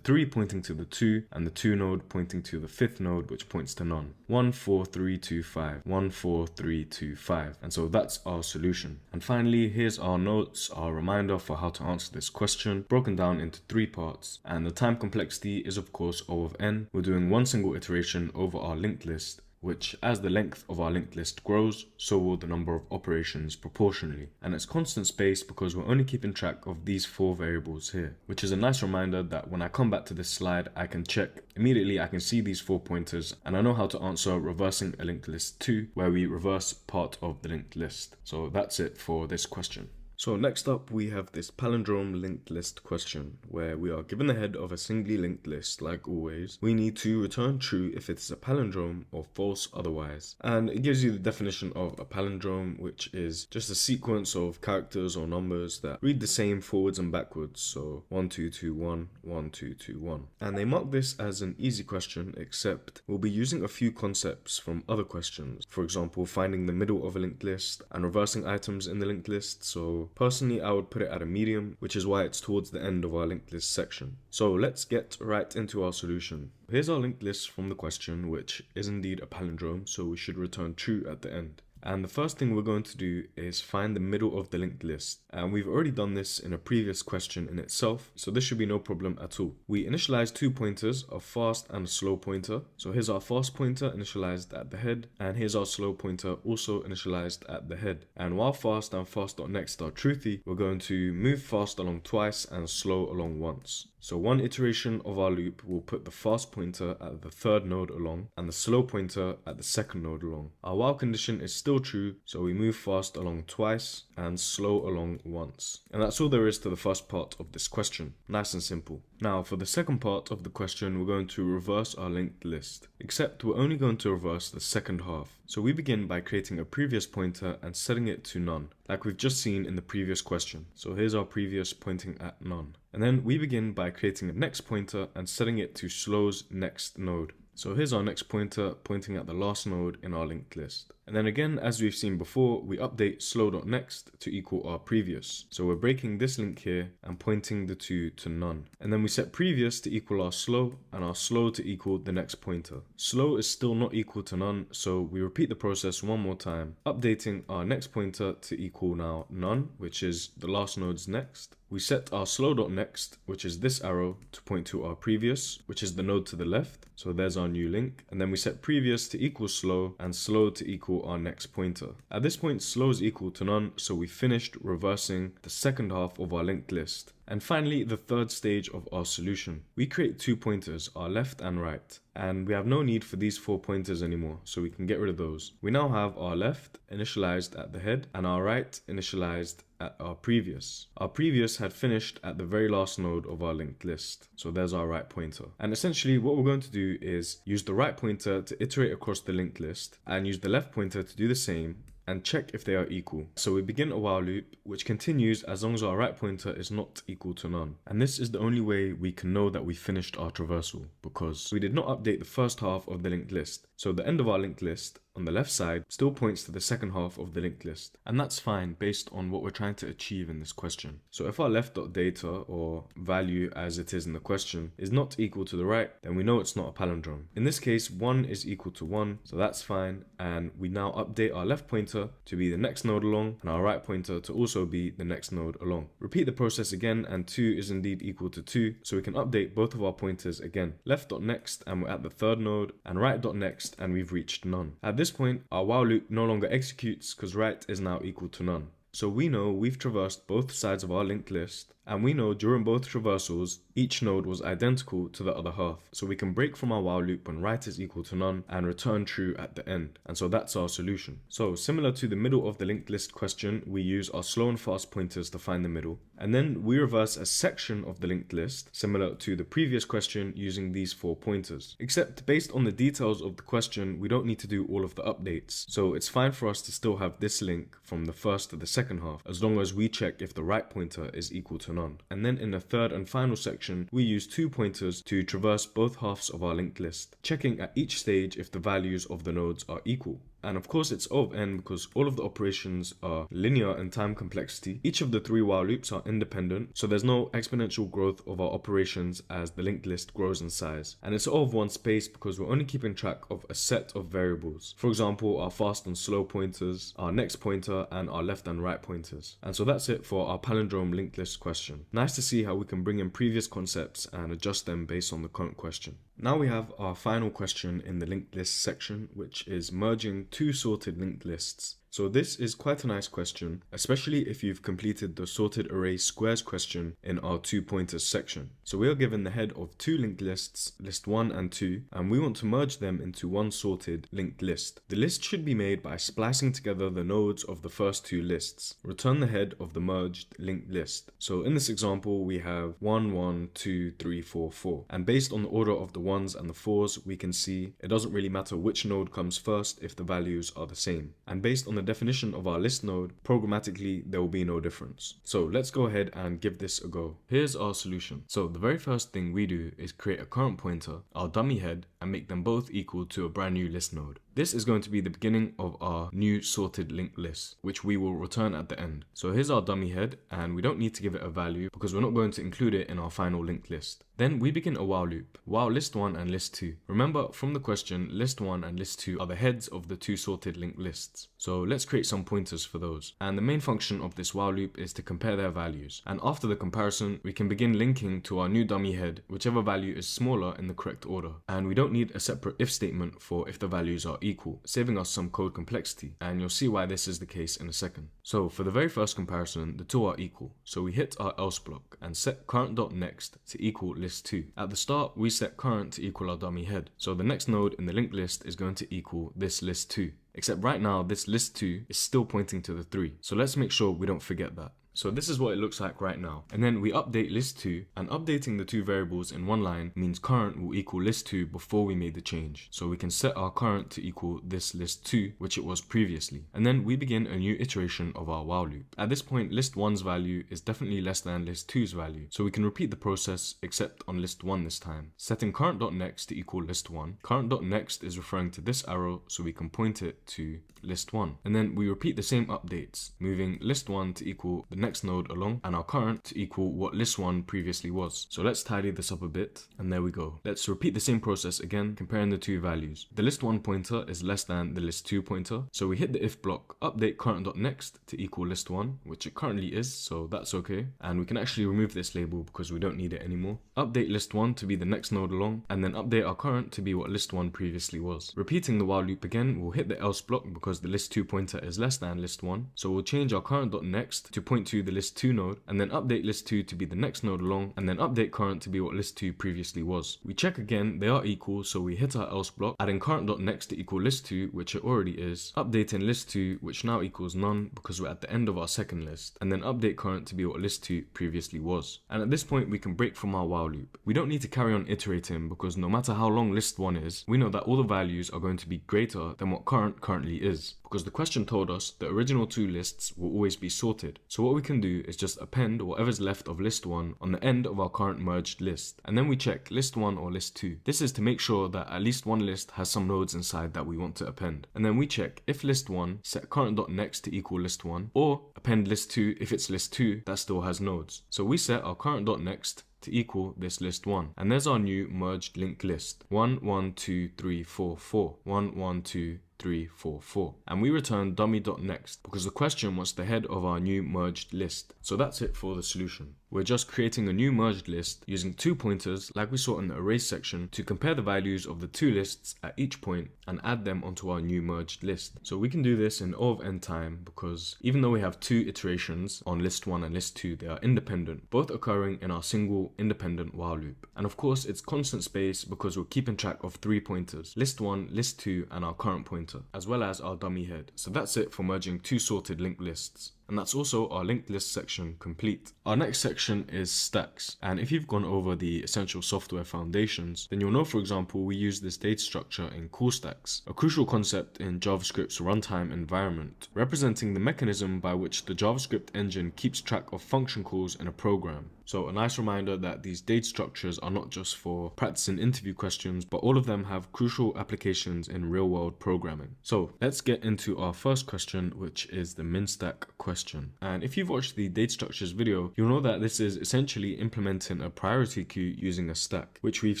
Speaker 1: 3 pointing to the 2, and the 2 node pointing to the 5th node, which points to none. 1, 4, 3, 2, 5. 1, 4, 3, 2, 5. And so that's our solution. And finally, here's our notes, our reminder for how to answer this question, broken down into 3 parts. And the time complexity is of course O of n. We're doing one single iteration over our linked list, which as the length of our linked list grows, so will the number of operations proportionally. And it's constant space because we're only keeping track of these 4 variables here, which is a nice reminder that when I come back to this slide, I can check. Immediately I can see these 4 pointers, and I know how to answer reversing a linked list 2, where we reverse part of the linked list. So that's it for this question. So next up we have this palindrome linked list question, where we are given the head of a singly linked list like always. We need to return true if it is a palindrome or false otherwise. And it gives you the definition of a palindrome, which is just a sequence of characters or numbers that read the same forwards and backwards. So 1, 2, 2, 1, 1, 2, 2, 1. And they mark this as an easy question, except we'll be using a few concepts from other questions. For example, finding the middle of a linked list and reversing items in the linked list. So personally, I would put it at a medium, which is why it's towards the end of our linked list section. So let's get right into our solution. Here's our linked list from the question, which is indeed a palindrome, so we should return true at the end. And the first thing we're going to do is find the middle of the linked list. And we've already done this in a previous question in itself, so this should be no problem at all. We initialize 2 pointers, a fast and a slow pointer. So here's our fast pointer initialized at the head, and here's our slow pointer also initialized at the head. And while fast and fast.next are truthy, we're going to move fast along twice and slow along once. So one iteration of our loop will put the fast pointer at the third node along and the slow pointer at the second node along. Our while condition is still true, so we move fast along twice and slow along once. And that's all there is to the first part of this question. Nice and simple. Now for the second part of the question, we're going to reverse our linked list, except we're only going to reverse the second half. So we begin by creating a previous pointer and setting it to none, like we've just seen in the previous question. So here's our previous pointing at none. And then we begin by creating a next pointer and setting it to slow's next node. So here's our next pointer pointing at the last node in our linked list. And then again, as we've seen before, we update slow.next to equal our previous. So we're breaking this link here and pointing the two to none. And then we set previous to equal our slow and our slow to equal the next pointer. Slow is still not equal to none, so we repeat the process one more time, updating our next pointer to equal now none, which is the last node's next. We set our slow.next, which is this arrow, to point to our previous, which is the node to the left. So there's our new link. And then we set previous to equal slow and slow to equal our next pointer. At this point, slow is equal to none, so we finished reversing the second half of our linked list. And finally, the third stage of our solution. We create 2 pointers, our left and right. And we have no need for these 4 pointers anymore, so we can get rid of those. We now have our left initialized at the head and our right initialized at our previous. Our previous had finished at the very last node of our linked list. So there's our right pointer. And essentially what we're going to do is use the right pointer to iterate across the linked list and use the left pointer to do the same and check if they are equal. So we begin a while loop, which continues as long as our right pointer is not equal to none. And this is the only way we can know that we finished our traversal, because we did not update the first half of the linked list. So the end of our linked list on the left side still points to the second half of the linked list. And that's fine based on what we're trying to achieve in this question. So if our left.data, or value as it is in the question, is not equal to the right, then we know it's not a palindrome. In this case, 1 is equal to 1, so that's fine. And we now update our left pointer to be the next node along and our right pointer to also be the next node along. Repeat the process again, and 2 is indeed equal to 2, so we can update both of our pointers again. Left.next and we're at the third node, and right.next and we've reached none. At this point, our while loop no longer executes because right is now equal to none. So we know we've traversed both sides of our linked list, and we know during both traversals, each node was identical to the other half. So we can break from our while loop when right is equal to none and return true at the end. And so that's our solution. So similar to the middle of the linked list question, we use our slow and fast pointers to find the middle. And then we reverse a section of the linked list, similar to the previous question, using these 4 pointers. Except based on the details of the question, we don't need to do all of the updates. So it's fine for us to still have this link from the first to the second half, as long as we check if the right pointer is equal to none. And then in the third and final section, we use 2 pointers to traverse both halves of our linked list, checking at each stage if the values of the nodes are equal. And of course it's O of n because all of the operations are linear in time complexity. Each of the 3 while loops are independent, so there's no exponential growth of our operations as the linked list grows in size. And it's O of 1 space because we're only keeping track of a set of variables. For example, our fast and slow pointers, our next pointer, and our left and right pointers. And so that's it for our palindrome linked list question. Nice to see how we can bring in previous concepts and adjust them based on the current question. Now we have our final question in the linked list section, which is merging 2 sorted linked lists. So this is quite a nice question, especially if you've completed the sorted array squares question in our 2 pointers section. So we are given the head of 2 linked lists, list 1 and 2, and we want to merge them into one sorted linked list. The list should be made by splicing together the nodes of the first 2 lists. Return the head of the merged linked list. So in this example, we have 1, 1, 2, 3, 4, 4. And based on the order of the 1s and the 4s, we can see it doesn't really matter which node comes first if the values are the same. And based on the definition of our list node, programmatically there will be no difference. So let's go ahead and give this a go. Here's our solution. So the very first thing we do is create a current pointer, our dummy head, and make them both equal to a brand new list node. This is going to be the beginning of our new sorted linked list, which we will return at the end. So here's our dummy head, and we don't need to give it a value because we're not going to include it in our final linked list. Then we begin a while loop, while list1 and list2. Remember from the question, list1 and list2 are the heads of the two sorted linked lists. So let's create some pointers for those. And the main function of this while loop is to compare their values. And after the comparison, we can begin linking to our new dummy head, whichever value is smaller in the correct order. And we don't need a separate if statement for if the values are equal, saving us some code complexity. And you'll see why this is the case in a second. So for the very first comparison, the two are equal. So we hit our else block and set current.next to equal list2. At the start, we set current to equal our dummy head. So the next node in the linked list is going to equal this list2. Except right now, this list2 is still pointing to the 3. So let's make sure we don't forget that. So this is what it looks like right now. And then we update list2, and updating the two variables in one line means current will equal list2 before we made the change. So we can set our current to equal this list2, which it was previously. And then we begin a new iteration of our while loop. At this point, list1's value is definitely less than list2's value. So we can repeat the process except on list1 this time. Setting current.next to equal list1. Current.next is referring to this arrow, so we can point it to list1. And then we repeat the same updates, moving list1 to equal the next node along and our current to equal what list1 previously was. So let's tidy this up a bit, and there we go. Let's repeat the same process again, comparing the two values. The list1 pointer is less than the list2 pointer, so we hit the if block, update current.next to equal list1, which it currently is, so that's okay. And we can actually remove this label because we don't need it anymore. Update list1 to be the next node along, and then update our current to be what list1 previously was. Repeating the while loop again, we'll hit the else block because the list2 pointer is less than list1, so we'll change our current.next to point to the list2 node, and then update list2 to be the next node along, and then update current to be what list2 previously was. We check again, they are equal, so we hit our else block, adding current.next to equal list2, which it already is, updating list2, which now equals none because we're at the end of our second list, and then update current to be what list2 previously was. And at this point, we can break from our while loop. We don't need to carry on iterating because no matter how long list1 is, we know that all the values are going to be greater than what current currently is, because the question told us the original two lists will always be sorted. So what we can do is just append whatever's left of list1 on the end of our current merged list, and then we check list1 or list2. This is to make sure that at least one list has some nodes inside that we want to append. And then we check if list1 set current.next to equal list1, or append list2 if it's list2 that still has nodes. So we set our current.next to equal this list1, and there's our new merged linked list 1 1 2 3 4 4 1 1 2 3 4 4, and we return dummy.next because the question was the head of our new merged list. So that's it for the solution. We're just creating a new merged list using two pointers like we saw in the array section to compare the values of the two lists at each point and add them onto our new merged list. So we can do this in O of n time because even though we have two iterations on list1 and list2, they are independent, both occurring in our single independent while loop. And of course it's constant space because we're keeping track of 3 pointers, list1, list2 and our current pointer, as well as our dummy head. So that's it for merging two sorted linked lists. And that's also our linked list section complete. Our next section is stacks. And if you've gone over the essential software foundations, then you'll know, for example, we use this data structure in call stacks, a crucial concept in JavaScript's runtime environment, representing the mechanism by which the JavaScript engine keeps track of function calls in a program. So a nice reminder that these data structures are not just for practicing interview questions, but all of them have crucial applications in real-world programming. So let's get into our first question, which is the min stack question. And if you've watched the data structures video, you'll know that this is essentially implementing a priority queue using a stack, which we've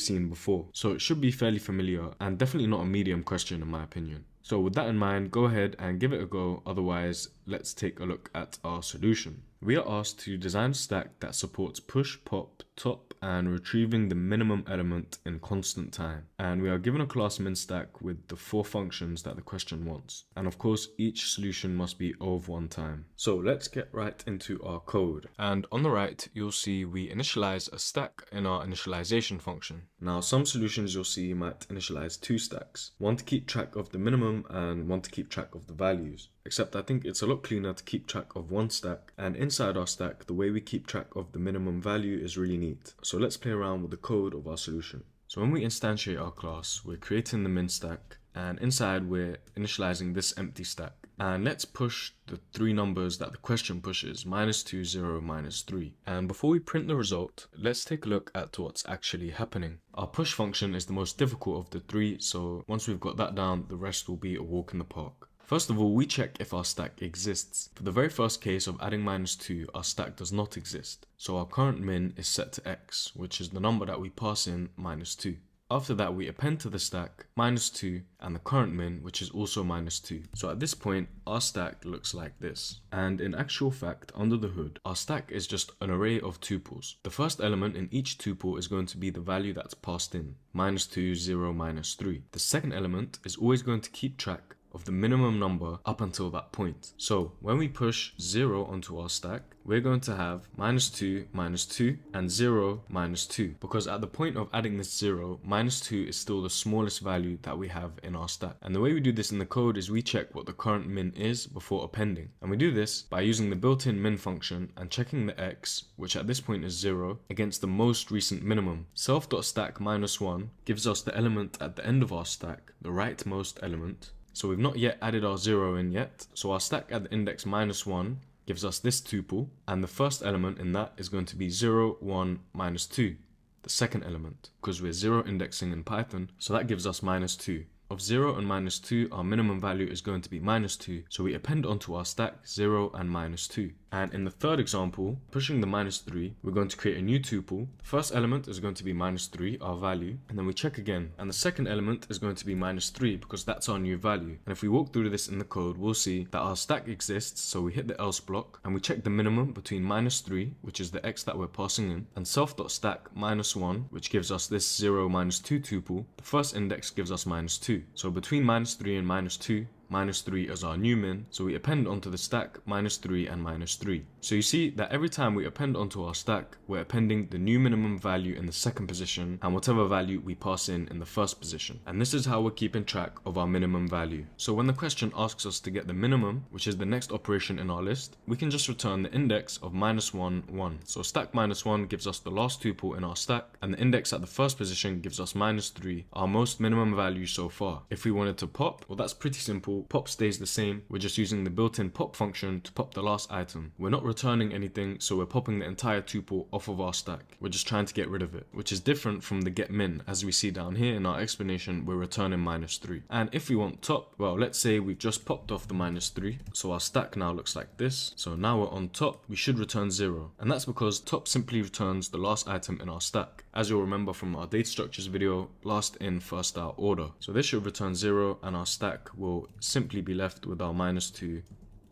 Speaker 1: seen before. So it should be fairly familiar and definitely not a medium question in my opinion. So with that in mind, go ahead and give it a go. Otherwise, let's take a look at our solution. We are asked to design a stack that supports push, pop, top, and retrieving the minimum element in constant time. And we are given a class min stack with the 4 functions that the question wants. And of course, each solution must be O of 1 time. So let's get right into our code. And on the right, you'll see we initialize a stack in our initialization function. Now, some solutions you'll see might initialize 2 stacks, one to keep track of the minimum and one to keep track of the values. Except I think it's a lot cleaner to keep track of one stack, and inside our stack, the way we keep track of the minimum value is really neat. So let's play around with the code of our solution. So when we instantiate our class, we're creating the min stack, and inside we're initializing this empty stack. And let's push the three numbers that the question pushes, -2, 0, -3. And before we print the result, let's take a look at what's actually happening. Our push function is the most difficult of the three, so once we've got that down, the rest will be a walk in the park. First of all, we check if our stack exists. For the very first case of adding -2, our stack does not exist. So our current min is set to x, which is the number that we pass in -2. After that, we append to the stack -2 and the current min, which is also -2. So at this point, our stack looks like this. And in actual fact, under the hood, our stack is just an array of tuples. The first element in each tuple is going to be the value that's passed in, -2, 0, -3. The second element is always going to keep track of the minimum number up until that point. So when we push 0 onto our stack, we're going to have -2, -2, and 0, -2. Because at the point of adding this 0, -2 is still the smallest value that we have in our stack. And the way we do this in the code is we check what the current min is before appending. And we do this by using the built-in min function and checking the x, which at this point is 0, against the most recent minimum. Self.stack -1 gives us the element at the end of our stack, the rightmost element. So we've not yet added our 0 in yet, so our stack at the index -1 gives us this tuple, and the first element in that is going to be 0, 1, -2, the second element, because we're 0 indexing in Python, so that gives us -2. Of 0 and -2, our minimum value is going to be -2, so we append onto our stack 0 and -2. And in the third example, pushing the -3, we're going to create a new tuple. The first element is going to be -3, our value, and then we check again. And the second element is going to be -3 because that's our new value. And if we walk through this in the code, we'll see that our stack exists, so we hit the else block, and we check the minimum between -3, which is the x that we're passing in, and self.stack -1, which gives us this 0, -2 tuple. The first index gives us -2. So between -3 and -2, -3 is our new min, so we append onto the stack -3 and -3. So you see that every time we append onto our stack, we're appending the new minimum value in the second position and whatever value we pass in the first position. And this is how we're keeping track of our minimum value. So when the question asks us to get the minimum, which is the next operation in our list, we can just return the index of -1, 1. So stack -1 gives us the last tuple in our stack, and the index at the first position gives us -3, our most minimum value so far. If we wanted to pop, well, that's pretty simple. Pop stays the same. We're just using the built-in pop function to pop the last item. We're not returning anything, so we're popping the entire tuple off of our stack. We're just trying to get rid of it, which is different from the get min. As we see down here in our explanation, we're returning -3. And if we want top, well, let's say we've just popped off the -3, so our stack now looks like this. So now we're on top, we should return 0. And that's because top simply returns the last item in our stack. As you'll remember from our data structures video, last in, first out order. So this should return 0, and our stack will simply be left with our -2,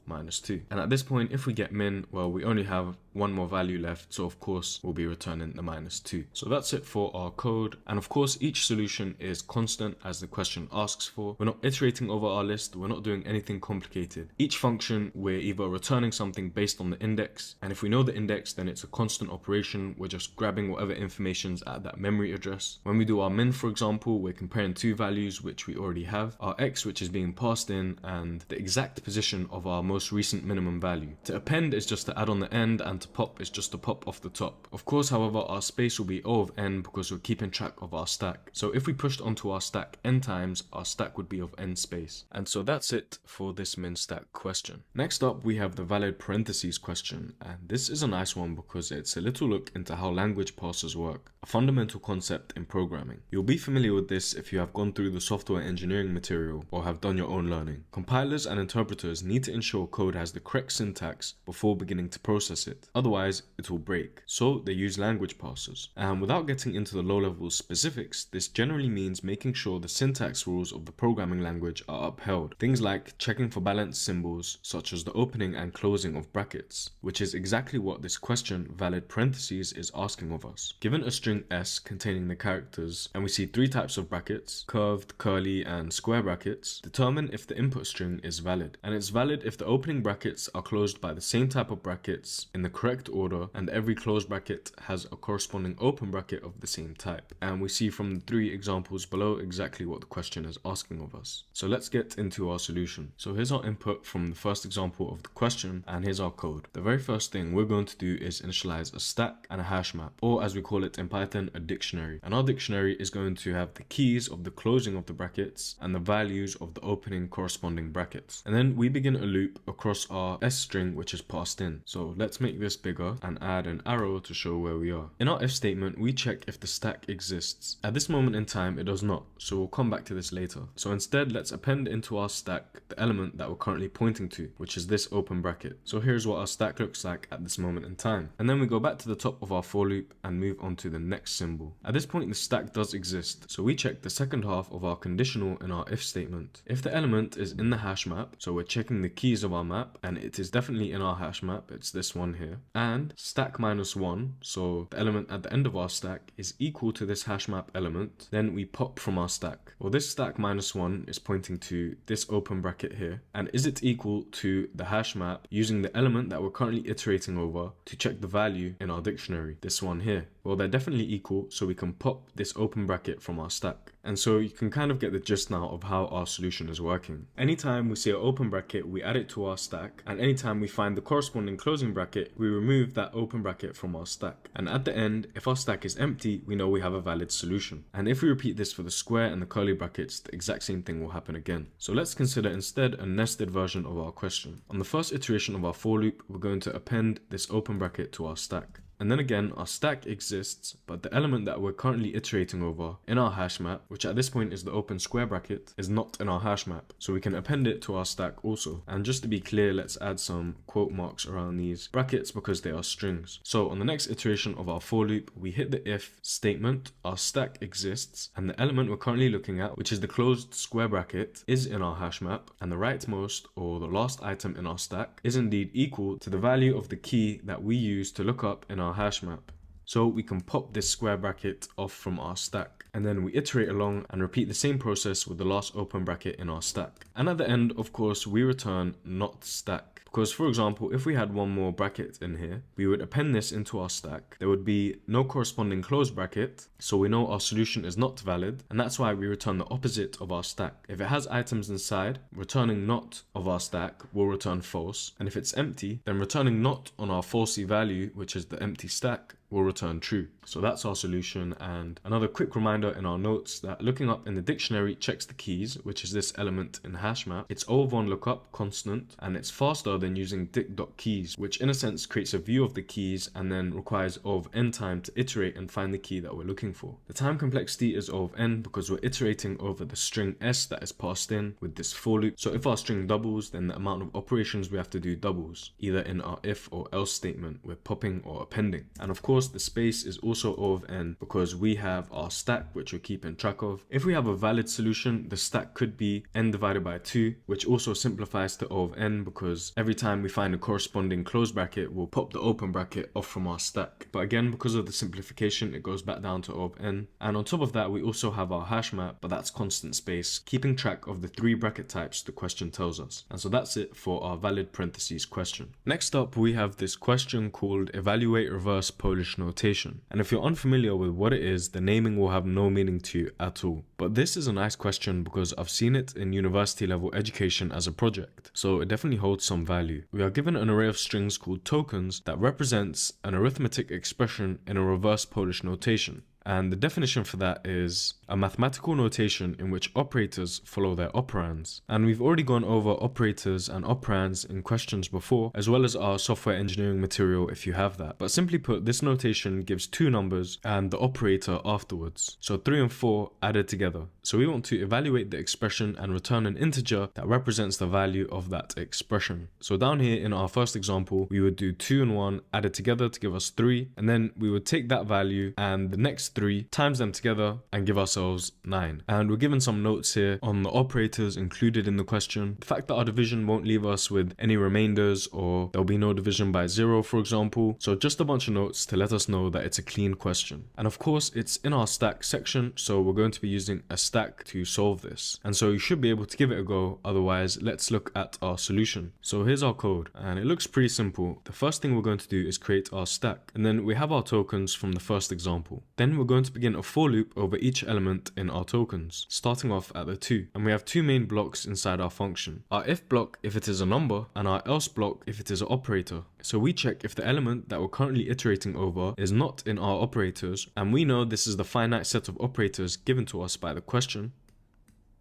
Speaker 1: -2. And at this point, if we get min, well, we only have one more value left, so of course we'll be returning the -2. So that's it for our code, and of course each solution is constant as the question asks for. We're not iterating over our list, we're not doing anything complicated. Each function, we're either returning something based on the index, and if we know the index, then it's a constant operation. We're just grabbing whatever information's at that memory address. When we do our min, for example, we're comparing two values which we already have, our x, which is being passed in, and the exact position of our most recent minimum value. To append is just to add on the end, and to pop is just to pop off the top. Of course, however, our space will be O of n because we're keeping track of our stack. So if we pushed onto our stack n times, our stack would be of n space. And so that's it for this min stack question. Next up, we have the valid parentheses question, and this is a nice one because it's a little look into how language parsers work, a fundamental concept in programming. You'll be familiar with this if you have gone through the software engineering material or have done your own learning. Compilers and interpreters need to ensure code has the correct syntax before beginning to process it. Otherwise, it will break. So they use language parsers. And without getting into the low-level specifics, this generally means making sure the syntax rules of the programming language are upheld. Things like checking for balanced symbols, such as the opening and closing of brackets, which is exactly what this question, valid parentheses, is asking of us. Given a string S containing the characters, and we see three types of brackets, curved, curly, and square brackets, determine if the input string is valid. And it's valid if the opening brackets are closed by the same type of brackets in the correct order, and every closed bracket has a corresponding open bracket of the same type. And we see from the 3 examples below exactly what the question is asking of us. So let's get into our solution. So here's our input from the first example of the question, and here's our code. The very first thing we're going to do is initialize a stack and a hash map, or as we call it in Python, a dictionary. And our dictionary is going to have the keys of the closing of the brackets and the values of the opening corresponding brackets. And then we begin a loop across our S string which is passed in. So let's make this bigger and add an arrow to show where we are. In our if statement, we check if the stack exists. At this moment in time, it does not, so we'll come back to this later. So instead, let's append into our stack the element that we're currently pointing to, which is this open bracket. So here's what our stack looks like at this moment in time. And then we go back to the top of our for loop and move on to the next symbol. At this point, the stack does exist, so we check the second half of our conditional in our if statement. If the element is in the hash map, so we're checking the keys of our map, and it is definitely in our hash map, it's this one here, and stack minus 1, so the element at the end of our stack is equal to this hash map element, then we pop from our stack. Well, this stack minus 1 is pointing to this open bracket here, and is it equal to the hash map using the element that we're currently iterating over to check the value in our dictionary, this one here? Well, they're definitely equal, so we can pop this open bracket from our stack. And so you can kind of get the gist now of how our solution is working. Anytime we see an open bracket, we add it to our stack, and anytime we find the corresponding closing bracket, we remove that open bracket from our stack. And at the end, if our stack is empty, we know we have a valid solution. And if we repeat this for the square and the curly brackets, the exact same thing will happen again. So let's consider instead a nested version of our question. On the first iteration of our for loop, we're going to append this open bracket to our stack. And then again, our stack exists, but the element that we're currently iterating over in our hash map, which at this point is the open square bracket, is not in our hash map. So we can append it to our stack also. And just to be clear, let's add some quote marks around these brackets because they are strings. So on the next iteration of our for loop, we hit the if statement, our stack exists, and the element we're currently looking at, which is the closed square bracket, is in our hash map, and the rightmost or the last item in our stack is indeed equal to the value of the key that we use to look up in our hash map. So we can pop this square bracket off from our stack, and then we iterate along and repeat the same process with the last open bracket in our stack. And at the end, of course, we return not stack. Because for example, if we had one more bracket in here, we would append this into our stack. There would be no corresponding closed bracket, so we know our solution is not valid, and that's why we return the opposite of our stack. If it has items inside, returning not of our stack will return false, and if it's empty, then returning not on our falsy value, which is the empty stack, will return true. So that's our solution. And another quick reminder in our notes that looking up in the dictionary checks the keys, which is this element in hash map. It's O of 1 lookup constant, and it's faster than using dict.keys, which in a sense creates a view of the keys and then requires O of n time to iterate and find the key that we're looking for. The time complexity is O of n because we're iterating over the string s that is passed in with this for loop. So if our string doubles, then the amount of operations we have to do doubles, either in our if or else statement with popping or appending. And of course, the space is also O of n because we have our stack which we're keeping track of. If we have a valid solution, the stack could be n divided by 2, which also simplifies to O of n because every time we find a corresponding closed bracket, we'll pop the open bracket off from our stack. But again, because of the simplification, it goes back down to O of n. And on top of that, we also have our hash map, but that's constant space, keeping track of the 3 bracket types the question tells us. And so that's it for our valid parentheses question. Next up, we have this question called evaluate reverse Polish notation. And if you're unfamiliar with what it is, the naming will have no meaning to you at all. But this is a nice question because I've seen it in university level education as a project, so it definitely holds some value. We are given an array of strings called tokens that represents an arithmetic expression in a reverse Polish notation. And the definition for that is a mathematical notation in which operators follow their operands. And we've already gone over operators and operands in questions before, as well as our software engineering material if you have that. But simply put, this notation gives 2 numbers and the operator afterwards. So 3 and 4 added together. So we want to evaluate the expression and return an integer that represents the value of that expression. So down here in our first example, we would do 2 and 1 added together to give us 3, and then we would take that value and the next 3, times them together, and give ourselves 9. And we're given some notes here on the operators included in the question. The fact that our division won't leave us with any remainders, or there'll be no division by 0, for example. So just a bunch of notes to let us know that it's a clean question. And of course, it's in our stack section, so we're going to be using a stack to solve this. And so you should be able to give it a go. Otherwise, let's look at our solution. So here's our code, and it looks pretty simple. The first thing we're going to do is create our stack, and then we have our tokens from the first example. Then we're going to begin a for loop over each element in our tokens, starting off at the 2. And we have two main blocks inside our function. Our if block if it is a number, and our else block if it is an operator. So we check if the element that we're currently iterating over is not in our operators, and we know this is the finite set of operators given to us by the question.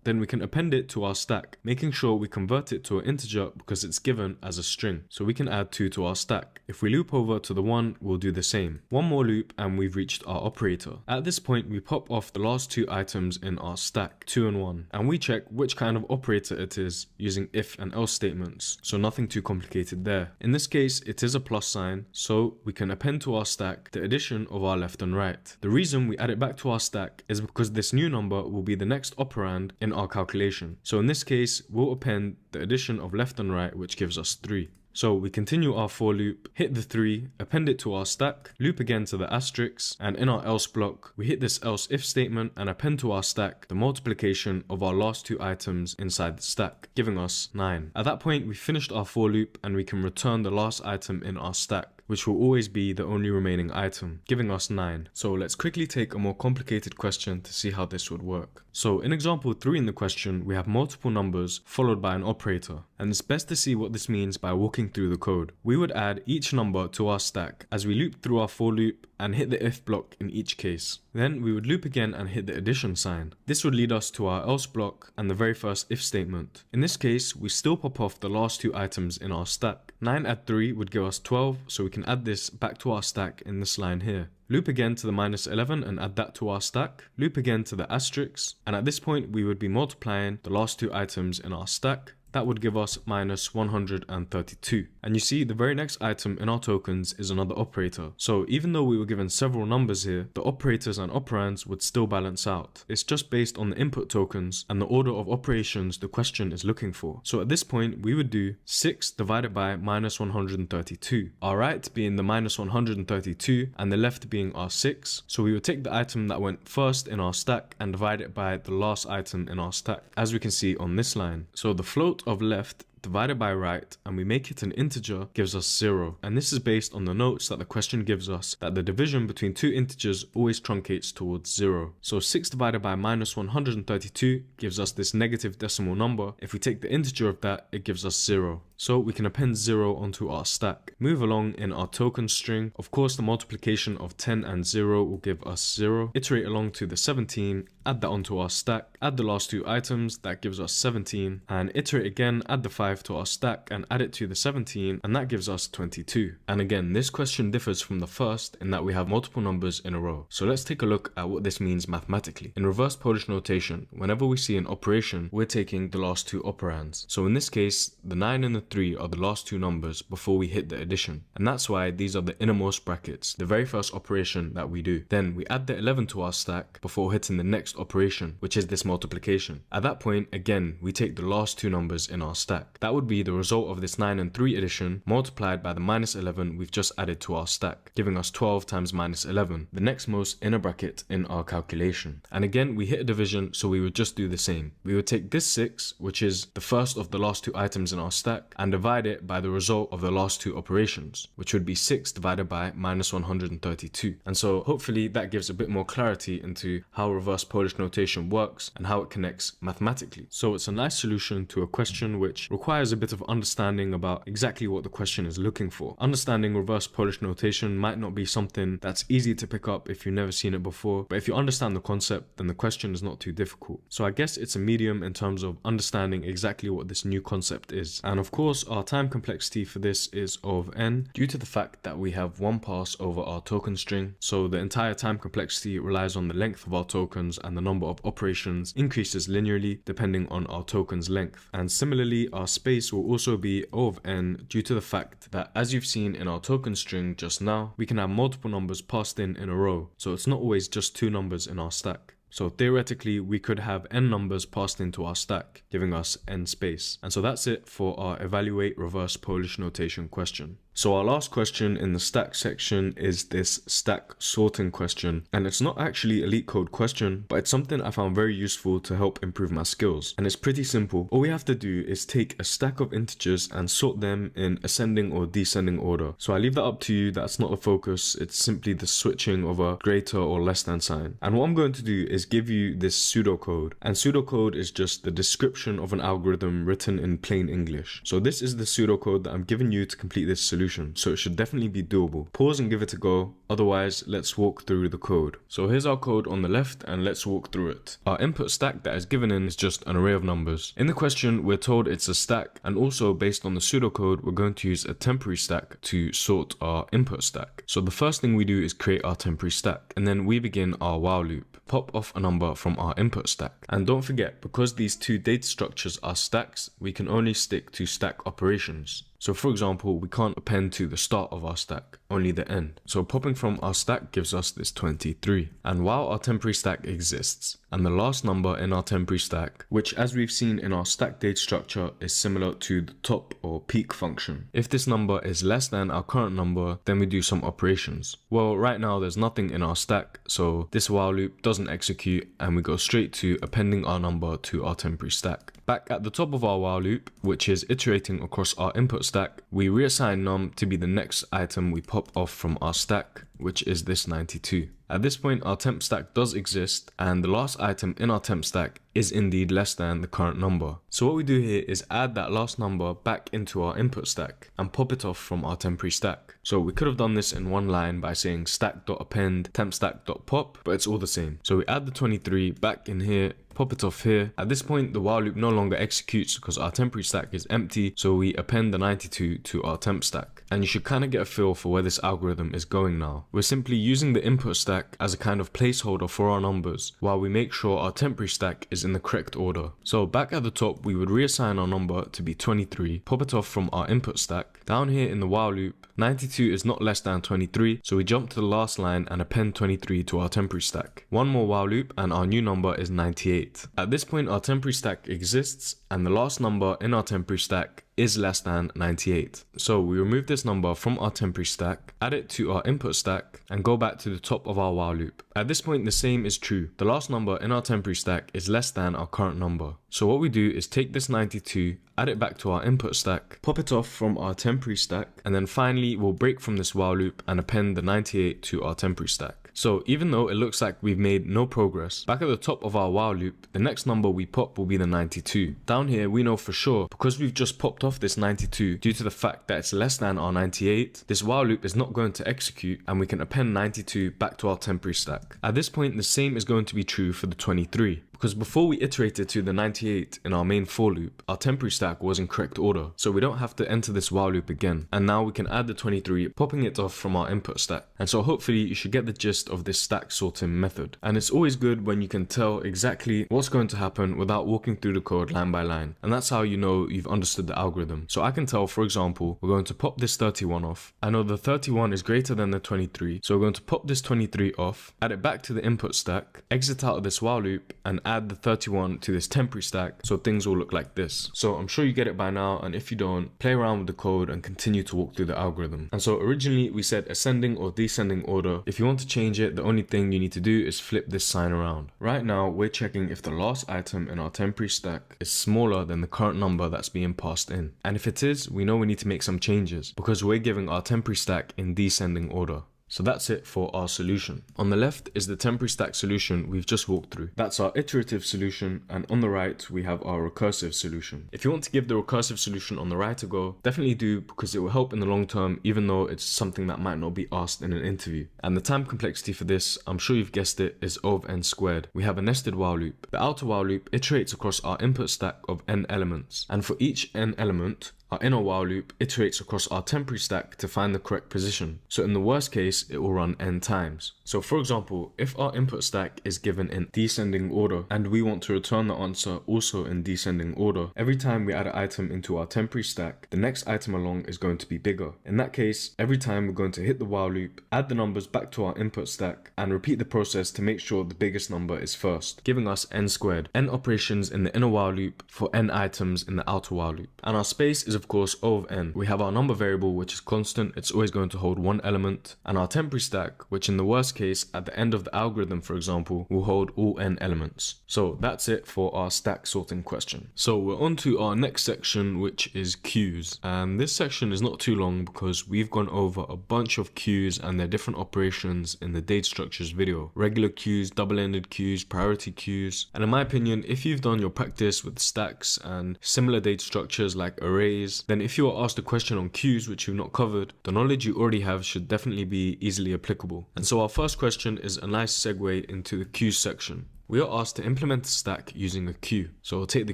Speaker 1: Then we can append it to our stack, making sure we convert it to an integer because it's given as a string. So we can add 2 to our stack. If we loop over to the 1, we'll do the same. One more loop and we've reached our operator. At this point, we pop off the last 2 items in our stack, 2 and 1, and we check which kind of operator it is using if and else statements. So nothing too complicated there. In this case, it is a plus sign, so we can append to our stack the addition of our left and right. The reason we add it back to our stack is because this new number will be the next operand in our calculation. So in this case, we'll append the addition of left and right, which gives us 3. So we continue our for loop, hit the 3, append it to our stack, loop again to the asterisk, and in our else block, we hit this else if statement and append to our stack the multiplication of our last 2 items inside the stack, giving us 9. At that point, we finished our for loop and we can return the last item in our stack, which will always be the only remaining item, giving us 9. So let's quickly take a more complicated question to see how this would work. So in example 3 in the question, we have multiple numbers followed by an operator, and it's best to see what this means by walking through the code. We would add each number to our stack as we loop through our for loop and hit the if block in each case. Then we would loop again and hit the addition sign. This would lead us to our else block and the very first if statement. In this case, we still pop off the last 2 items in our stack. 9 add 3 would give us 12, so we can add this back to our stack in this line here. Loop again to the -11 and add that to our stack. Loop again to the asterisk, and at this point we would be multiplying the last 2 items in our stack. That would give us -132. And you see, the very next item in our tokens is another operator. So even though we were given several numbers here, the operators and operands would still balance out. It's just based on the input tokens and the order of operations the question is looking for. So at this point, we would do 6 divided by -132. Our right being the -132 and the left being our 6. So we would take the item that went first in our stack and divide it by the last item in our stack, as we can see on this line. So the float of left divided by right, and we make it an integer, gives us 0. And this is based on the notes that the question gives us, that the division between 2 integers always truncates towards 0. So 6 divided by -132 gives us this negative decimal number. If we take the integer of that, it gives us 0. So we can append 0 onto our stack. Move along in our token string. Of course, the multiplication of 10 and 0 will give us 0. Iterate along to the 17, add that onto our stack, add the last 2 items, that gives us 17, and iterate again, add the 5 to our stack and add it to the 17, and that gives us 22. And again, this question differs from the first in that we have multiple numbers in a row. So let's take a look at what this means mathematically. In reverse Polish notation, whenever we see an operation, we're taking the last 2 operands. So in this case, the 9 and the 3 are the last 2 numbers before we hit the addition. And that's why these are the innermost brackets, the very first operation that we do. Then we add the 11 to our stack before hitting the next operation, which is this multiplication. At that point, again, we take the last 2 numbers in our stack. That would be the result of this 9 and 3 addition multiplied by the -11 we've just added to our stack, giving us 12 times -11, the next most inner bracket in our calculation. And again, we hit a division, so we would just do the same. We would take this 6, which is the first of the last 2 items in our stack, and divide it by the result of the last 2 operations, which would be 6 divided by -132. And so hopefully that gives a bit more clarity into how reverse Polish notation works and how it connects mathematically. So it's a nice solution to a question which requires a bit of understanding about exactly what the question is looking for. Understanding reverse Polish notation might not be something that's easy to pick up if you've never seen it before, but if you understand the concept, then the question is not too difficult. So I guess it's a medium in terms of understanding exactly what this new concept is. And of course, our time complexity for this is of n, due to the fact that we have 1 pass over our token string. So the entire time complexity relies on the length of our tokens, and the number of operations increases linearly depending on our token's length. And similarly, our space will also be O of n due to the fact that, as you've seen in our token string just now, we can have multiple numbers passed in a row, so it's not always just 2 numbers in our stack. So theoretically, we could have n numbers passed into our stack, giving us n space. And so that's it for our evaluate reverse Polish notation question. So our last question in the stack section is this stack sorting question, and it's not actually a LeetCode question, but it's something I found very useful to help improve my skills. And it's pretty simple. All we have to do is take a stack of integers and sort them in ascending or descending order. So I leave that up to you. That's not the focus. It's simply the switching of a greater or less than sign. And what I'm going to do is give you this pseudocode, and pseudocode is just the description of an algorithm written in plain English. So this is the pseudocode that I'm giving you to complete this solution. So it should definitely be doable. Pause and give it a go. Otherwise, let's walk through the code. So here's our code on the left, and let's walk through it. Our input stack that is given in is just an array of numbers. In the question, we're told it's a stack, and also based on the pseudocode, we're going to use a temporary stack to sort our input stack. So the first thing we do is create our temporary stack, and then we begin our while loop. Pop off a number from our input stack. And don't forget, because these two data structures are stacks, we can only stick to stack operations. So for example, we can't append to the start of our stack, only the end. So popping from our stack gives us this 23. And while our temporary stack exists, and the last number in our temporary stack, which as we've seen in our stack data structure is similar to the top or peak function. If this number is less than our current number, then we do some operations. Well, right now there's nothing in our stack, so this while loop doesn't execute, and we go straight to appending our number to our temporary stack. Back at the top of our while loop, which is iterating across our input stack, we reassign num to be the next item we pop off from our stack, which is this 92. At this point, our temp stack does exist, and the last item in our temp stack is indeed less than the current number. So what we do here is add that last number back into our input stack and pop it off from our temporary stack. So we could have done this in one line by saying stack.append tempstack.pop, but it's all the same. So we add the 23 back in here, pop it off here. At this point, the while loop no longer executes because our temporary stack is empty, so we append the 92 to our temp stack. And you should kind of get a feel for where this algorithm is going now. We're simply using the input stack as a kind of placeholder for our numbers, while we make sure our temporary stack is in the correct order. So back at the top, we would reassign our number to be 23, pop it off from our input stack. Down here in the while loop, 92 is not less than 23, so we jump to the last line and append 23 to our temporary stack. One more while loop and our new number is 98. At this point, our temporary stack exists, and the last number in our temporary stack is less than 98. So we remove this number from our temporary stack, add it to our input stack, and go back to the top of our while loop. At this point, the same is true. The last number in our temporary stack is less than our current number. So what we do is take this 92, add it back to our input stack, pop it off from our temporary stack, and then finally we'll break from this while loop and append the 98 to our temporary stack. So even though it looks like we've made no progress, back at the top of our while loop, the next number we pop will be the 92. Down here, we know for sure, because we've just popped off this 92 due to the fact that it's less than our 98, this while loop is not going to execute, and we can append 92 back to our temporary stack. At this point, the same is going to be true for the 23. Because before we iterated to the 98 in our main for loop, our temporary stack was in correct order, so we don't have to enter this while loop again. And now we can add the 23, popping it off from our input stack. And so hopefully you should get the gist of this stack sorting method. And it's always good when you can tell exactly what's going to happen without walking through the code line by line. And that's how you know you've understood the algorithm. So I can tell, for example, we're going to pop this 31 off. I know the 31 is greater than the 23, so we're going to pop this 23 off, add it back to the input stack, exit out of this while loop, and add the 31 to this temporary stack, so things will look like this. So I'm sure you get it by now, and if you don't, play around with the code and continue to walk through the algorithm. And so originally we said ascending or descending order. If you want to change it, the only thing you need to do is flip this sign around. Right now we're checking if the last item in our temporary stack is smaller than the current number that's being passed in. And if it is, we know we need to make some changes because we're giving our temporary stack in descending order. So that's it for our solution. On the left is the temporary stack solution we've just walked through. That's our iterative solution, and on the right we have our recursive solution. If you want to give the recursive solution on the right a go, definitely do, because it will help in the long term, even though it's something that might not be asked in an interview. And the time complexity for this, I'm sure you've guessed it, is O of n squared. We have a nested while loop. The outer while loop iterates across our input stack of n elements, and for each n element, our inner while loop iterates across our temporary stack to find the correct position. So in the worst case, case, it will run n times. So for example, if our input stack is given in descending order and we want to return the answer also in descending order, every time we add an item into our temporary stack, the next item along is going to be bigger. In that case, every time we're going to hit the while loop, add the numbers back to our input stack, and repeat the process to make sure the biggest number is first, giving us n squared, n operations in the inner while loop for n items in the outer while loop. And our space is of course O of n. We have our number variable which is constant, it's always going to hold one element, and our temporary stack, which in the worst case at the end of the algorithm for example will hold all n elements. So that's it for our stack sorting question. So we're on to our next section, which is queues, and this section is not too long because we've gone over a bunch of queues and their different operations in the data structures video: regular queues, double-ended queues, priority queues. And in my opinion, if you've done your practice with stacks and similar data structures like arrays, then if you are asked a question on queues which you've not covered, the knowledge you already have should definitely be easily applicable. And so our first question is a nice segue into the queues section. We are asked to implement a stack using a queue. So we'll take the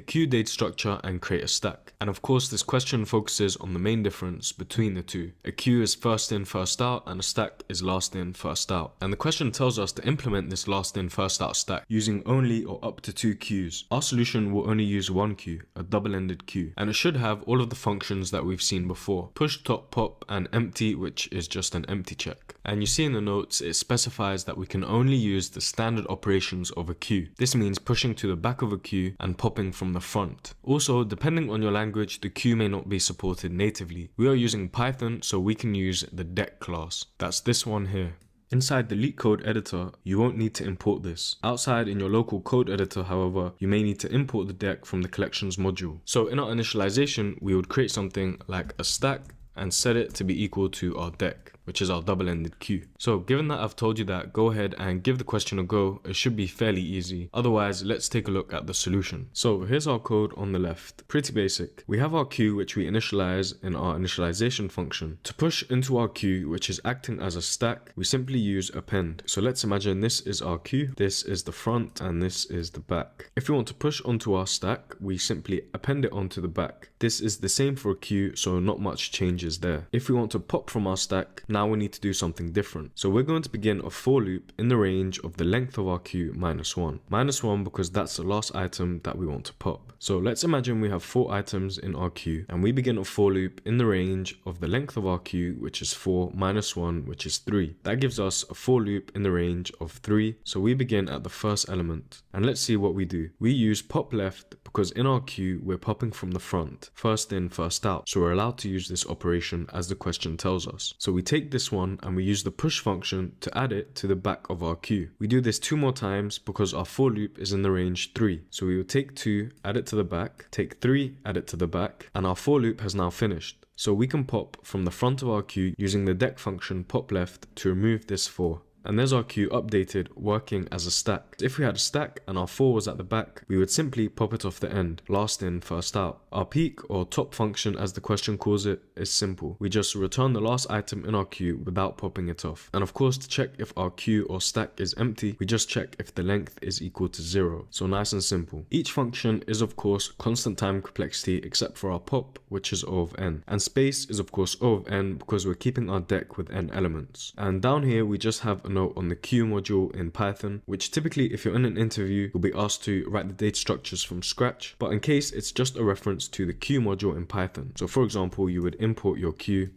Speaker 1: queue data structure and create a stack. And of course this question focuses on the main difference between the two. A queue is first in, first out, and a stack is last in, first out. And the question tells us to implement this last in, first out stack using only or up to 2 queues. Our solution will only use one queue, a double-ended queue, and it should have all of the functions that we've seen before: push, top, pop, and empty, which is just an empty check. And you see in the notes it specifies that we can only use the standard operations of a queue. This means pushing to the back of a queue and popping from the front. Also, depending on your language, the queue may not be supported natively. We are using Python, so we can use the deck class. That's this one here. Inside the leadcode editor, you won't need to import this. Outside in your local code editor, however, you may need to import the deck from the collections module. So in our initialization, we would create something like a stack and set it to be equal to our deck, which is our double-ended queue. So given that I've told you that, go ahead and give the question a go. It should be fairly easy. Otherwise, let's take a look at the solution. So here's our code on the left. Pretty basic. We have our queue which we initialize in our initialization function. To push into our queue, which is acting as a stack, we simply use append. So let's imagine this is our queue, this is the front, and this is the back. If we want to push onto our stack, we simply append it onto the back. This is the same for a queue, so not much changes there. If we want to pop from our stack, now we need to do something different. So we're going to begin a for loop in the range of the length of our queue minus 1. Minus 1 because that's the last item that we want to pop. So let's imagine we have 4 items in our queue and we begin a for loop in the range of the length of our queue, which is 4 minus 1, which is 3. That gives us a for loop in the range of 3. So we begin at the first element. And let's see what we do. We use pop left because in our queue we're popping from the front, first in, first out. So we're allowed to use this operation as the question tells us. So we take this one and we use the push function to add it to the back of our queue. We do this 2 more times because our for loop is in the range 3. So we will take 2, add it to the back, take 3, add it to the back, and our for loop has now finished. So we can pop from the front of our queue using the deck function pop left to remove this 4. And there's our queue updated, working as a stack. If we had a stack and our 4 was at the back, we would simply pop it off the end, last in, first out. Our peak or top function, as the question calls it, is simple. We just return the last item in our queue without popping it off. And of course, to check if our queue or stack is empty, we just check if the length is equal to 0. So nice and simple. Each function is of course constant time complexity except for our pop, which is O of n. And space is of course O of n because we're keeping our deck with n elements. And down here we just have a note on the queue module in Python, which typically if you're in an interview you'll be asked to write the data structures from scratch, but in case it's just a reference to the queue module in Python. So for example, you would import your queue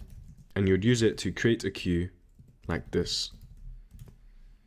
Speaker 1: and you'd use it to create a queue like this.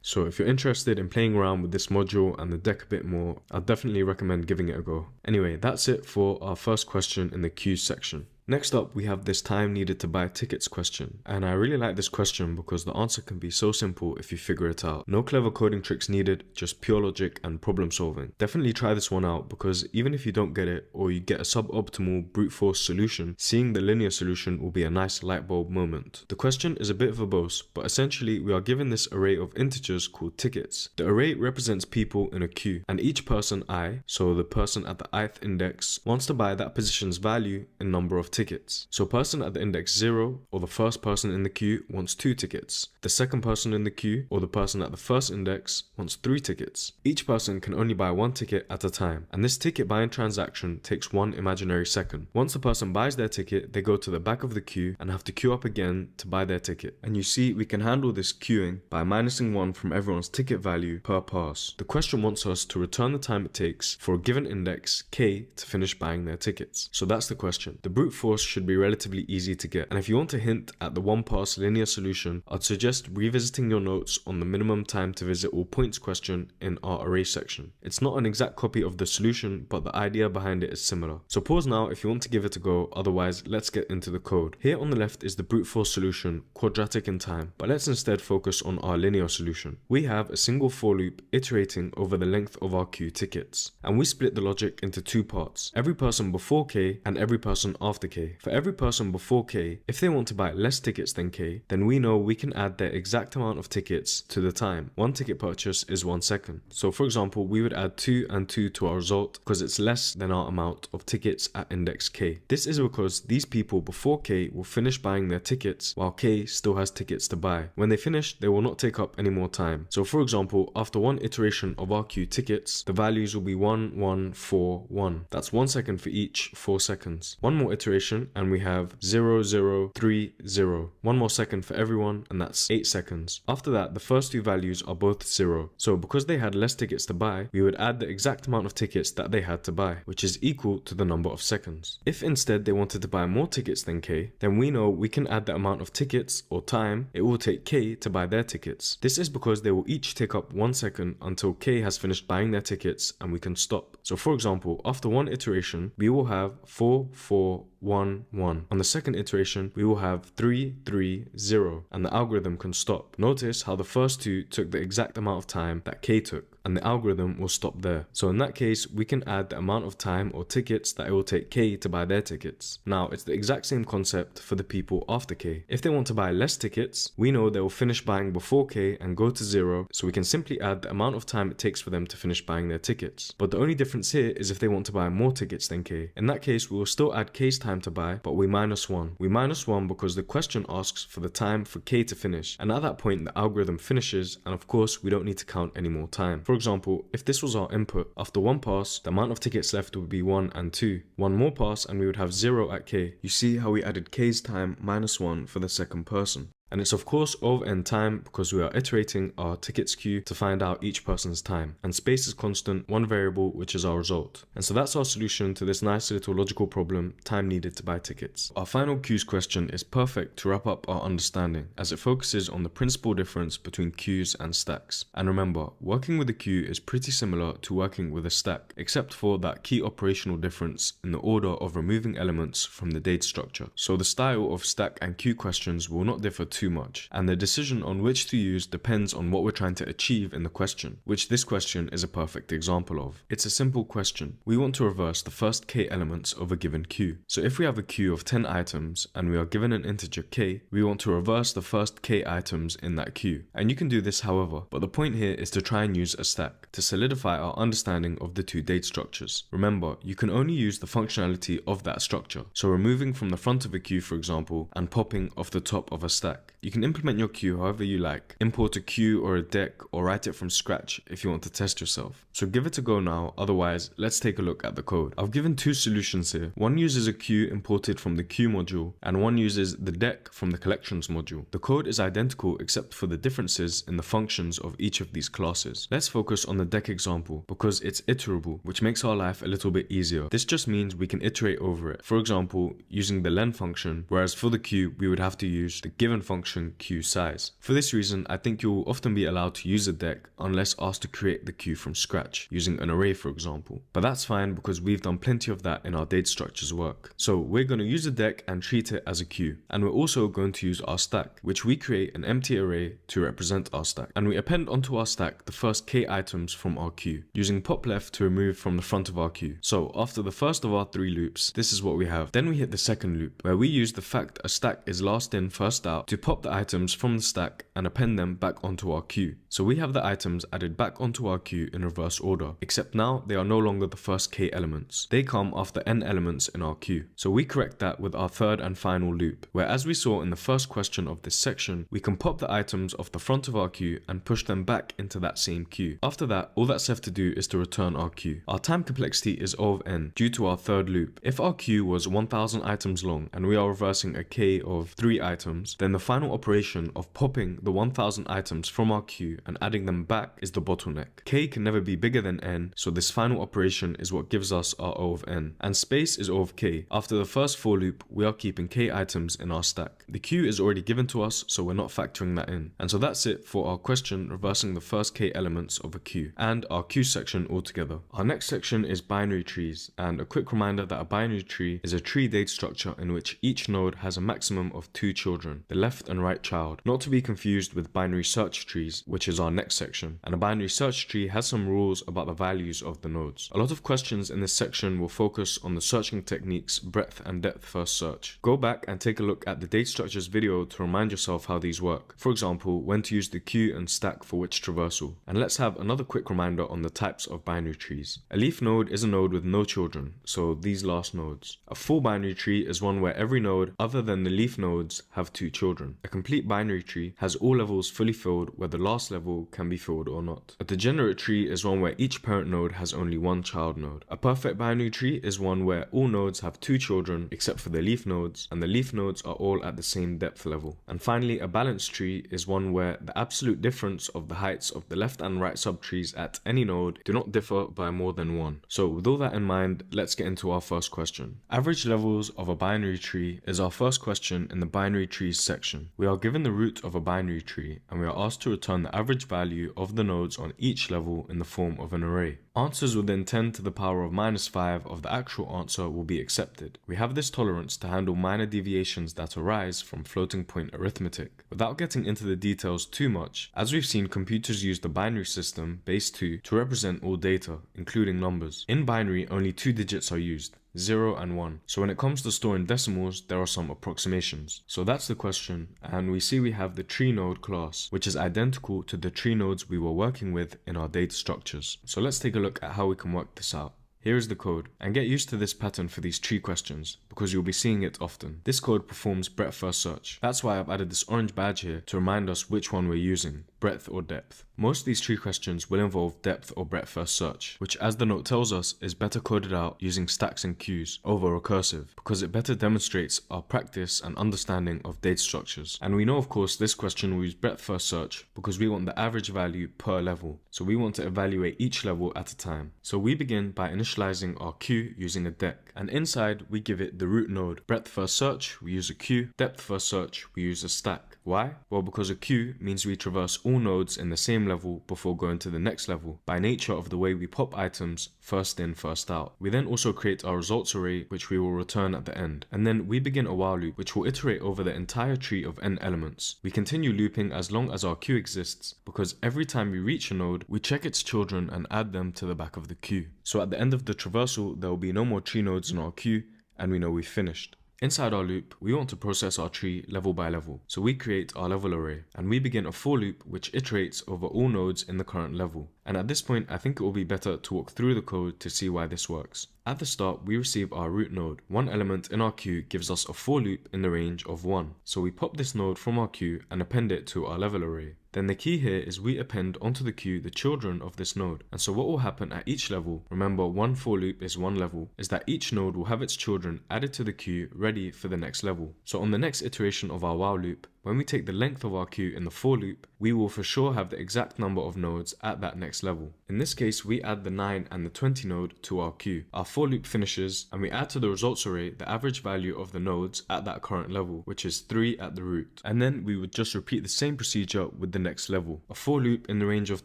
Speaker 1: So if you're interested in playing around with this module and the deck a bit more, I'd definitely recommend giving it a go. Anyway, that's it for our first question in the queues section. Next up, we have this time needed to buy tickets question. And I really like this question because the answer can be so simple if you figure it out. No clever coding tricks needed, just pure logic and problem solving. Definitely try this one out because even if you don't get it or you get a suboptimal brute force solution, seeing the linear solution will be a nice light bulb moment. The question is a bit verbose, but essentially we are given this array of integers called tickets. The array represents people in a queue and each person I, so the person at the ith index, wants to buy that position's value in number of tickets. So person at the index 0, or the first person in the queue, wants 2 tickets. The second person in the queue, or the person at the first index, wants 3 tickets. Each person can only buy 1 ticket at a time, and this ticket buying transaction takes 1 imaginary second. Once the person buys their ticket, they go to the back of the queue and have to queue up again to buy their ticket. And you see, we can handle this queuing by minusing 1 from everyone's ticket value per pass. The question wants us to return the time it takes for a given index k to finish buying their tickets. So that's the question. The brute force should be relatively easy to get, and if you want to hint at the 1 pass linear solution, I'd suggest revisiting your notes on the minimum time to visit all points question in our array section. It's not an exact copy of the solution, but the idea behind it is similar. So pause now if you want to give it a go, otherwise let's get into the code. Here on the left is the brute force solution, quadratic in time, but let's instead focus on our linear solution. We have a single for loop iterating over the length of our queue tickets, and we split the logic into 2 parts, every person before k and every person after k. For every person before k, if they want to buy less tickets than k, then we know we can add their exact amount of tickets to the time. 1 ticket purchase is 1 second. So for example, we would add 2 and 2 to our result because it's less than our amount of tickets at index k. This is because these people before k will finish buying their tickets while k still has tickets to buy. When they finish, they will not take up any more time. So for example, after 1 iteration of our queue tickets, the values will be 1, 1, 4, 1. That's 1 second for each 4 seconds. 1 more iteration and we have 0, 0, 3, 0. 1 more second for everyone and that's 8 seconds. After that, the first 2 values are both 0. So because they had less tickets to buy, we would add the exact amount of tickets that they had to buy, which is equal to the number of seconds. If instead they wanted to buy more tickets than k, then we know we can add the amount of tickets or time it will take k to buy their tickets. This is because they will each take up 1 second until k has finished buying their tickets and we can stop. So for example, after 1 iteration, we will have 4, 4, 1, 1. On the second iteration, we will have 3, 3, 0, and the algorithm can stop. Notice how the first 2 took the exact amount of time that k took, and the algorithm will stop there. So in that case, we can add the amount of time or tickets that it will take k to buy their tickets. Now, it's the exact same concept for the people after k. If they want to buy less tickets, we know they will finish buying before k and go to 0, so we can simply add the amount of time it takes for them to finish buying their tickets. But the only difference here is if they want to buy more tickets than k. In that case, we will still add k's time to buy, but we minus 1. We minus 1 because the question asks for the time for k to finish, and at that point the algorithm finishes, and of course we don't need to count any more time. For example, if this was our input, after 1 pass, the amount of tickets left would be 1 and 2. 1 more pass and we would have 0 at k. You see how we added k's time minus 1 for the second person. And it's of course O(n) time because we are iterating our tickets queue to find out each person's time. And space is constant, 1 variable, which is our result. And so that's our solution to this nice little logical problem, time needed to buy tickets. Our final queues question is perfect to wrap up our understanding, as it focuses on the principal difference between queues and stacks. And remember, working with a queue is pretty similar to working with a stack, except for that key operational difference in the order of removing elements from the data structure. So the style of stack and queue questions will not differ too much, and the decision on which to use depends on what we're trying to achieve in the question, which this question is a perfect example of. It's a simple question. We want to reverse the first k elements of a given queue. So if we have a queue of 10 items and we are given an integer k, we want to reverse the first k items in that queue. And you can do this however, but the point here is to try and use a stack to solidify our understanding of the 2 data structures. Remember, you can only use the functionality of that structure, so removing from the front of a queue for example, and popping off the top of a stack. You can implement your queue however you like, import a queue or a deck, or write it from scratch if you want to test yourself. So give it a go now, otherwise let's take a look at the code. I've given 2 solutions here. One uses a queue imported from the queue module, and one uses the deck from the collections module. The code is identical except for the differences in the functions of each of these classes. Let's focus on the deck example because it's iterable, which makes our life a little bit easier. This just means we can iterate over it, for example using the len function, whereas for the queue we would have to use the given function queue size. For this reason, I think you will often be allowed to use a deck unless asked to create the queue from scratch, using an array for example. But that's fine because we've done plenty of that in our data structures work. So we're going to use a deck and treat it as a queue. And we're also going to use our stack, which we create an empty array to represent our stack. And we append onto our stack the first k items from our queue, using pop left to remove from the front of our queue. So after the first of our 3 loops, this is what we have. Then we hit the second loop, where we use the fact a stack is last in first out to pop the items from the stack and append them back onto our queue. So we have the items added back onto our queue in reverse order, except now they are no longer the first k elements. They come after n elements in our queue. So we correct that with our third and final loop, where as we saw in the first question of this section, we can pop the items off the front of our queue and push them back into that same queue. After that, all that's left to do is to return our queue. Our time complexity is O of n due to our third loop. If our queue was 1000 items long and we are reversing a k of 3 items, then the final operation of popping the 1000 items from our queue and adding them back is the bottleneck. K can never be bigger than n, so this final operation is what gives us our O of n. And space is O of k. After the first for loop, we are keeping k items in our stack. The queue is already given to us, so we're not factoring that in. And so that's it for our question reversing the first k elements of a queue and our queue section altogether. Our next section is binary trees, and a quick reminder that a binary tree is a tree data structure in which each node has a maximum of 2 children, the left and right child, not to be confused with binary search trees, which is our next section. And a binary search tree has some rules about the values of the nodes. A lot of questions in this section will focus on the searching techniques breadth and depth first search. Go back and take a look at the data structures video to remind yourself how these work. For example, when to use the queue and stack for which traversal. And let's have another quick reminder on the types of binary trees. A leaf node is a node with no children, so these last nodes. A full binary tree is one where every node other than the leaf nodes have 2 children. A complete binary tree has all levels fully filled where the last level can be filled or not. A degenerate tree is one where each parent node has only 1 child node. A perfect binary tree is one where all nodes have 2 children except for the leaf nodes, and the leaf nodes are all at the same depth level. And finally, a balanced tree is one where the absolute difference of the heights of the left and right subtrees at any node do not differ by more than 1. So with all that in mind, let's get into our first question. Average levels of a binary tree is our first question in the binary trees section. We are given the root of a binary tree and we are asked to return the average value of the nodes on each level in the form of an array. Answers within 10 to the power of -5 of the actual answer will be accepted. We have this tolerance to handle minor deviations that arise from floating point arithmetic. Without getting into the details too much, as we've seen computers use the binary system base 2 to represent all data, including numbers. In binary, only 2 digits are used, 0 and 1. So when it comes to storing decimals, there are some approximations. So that's the question, and we see we have the tree node class, which is identical to the tree nodes we were working with in our data structures. So let's take a look at how we can work this out. Here is the code, and get used to this pattern for these tree questions, because you'll be seeing it often. This code performs breadth first search. That's why I've added this orange badge here to remind us which one we're using, breadth or depth. Most of these tree questions will involve depth or breadth first search, which as the note tells us is better coded out using stacks and queues over recursive, because it better demonstrates our practice and understanding of data structures. And we know of course this question will use breadth first search because we want the average value per level, so we want to evaluate each level at a time. So we begin by initializing our queue using a deck, and inside we give it the root node. Breadth first search, we use a queue. Depth first search, we use a stack. Why? Well, because a queue means we traverse all nodes in the same level before going to the next level, by nature of the way we pop items first in, first out. We then also create our results array, which we will return at the end. And then we begin a while loop, which will iterate over the entire tree of n elements. We continue looping as long as our queue exists, because every time we reach a node, we check its children and add them to the back of the queue. So at the end of the traversal, there will be no more tree nodes in our queue, and we know we've finished. Inside our loop, we want to process our tree level by level, so we create our level array, and we begin a for loop which iterates over all nodes in the current level. And at this point, I think it will be better to walk through the code to see why this works. At the start, we receive our root node. One element in our queue gives us a for loop in the range of 1, so we pop this node from our queue and append it to our level array. Then the key here is we append onto the queue the children of this node. And so what will happen at each level, remember one for loop is one level, is that each node will have its children added to the queue ready for the next level. So on the next iteration of our while loop, when we take the length of our queue in the for loop, we will for sure have the exact number of nodes at that next level. In this case, we add the 9 and the 20 node to our queue. Our for loop finishes, and we add to the results array the average value of the nodes at that current level, which is 3 at the root. And then we would just repeat the same procedure with the next level. A for loop in the range of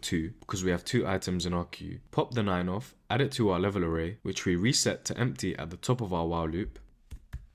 Speaker 1: 2, because we have 2 items in our queue. Pop the 9 off, add it to our level array, which we reset to empty at the top of our while loop.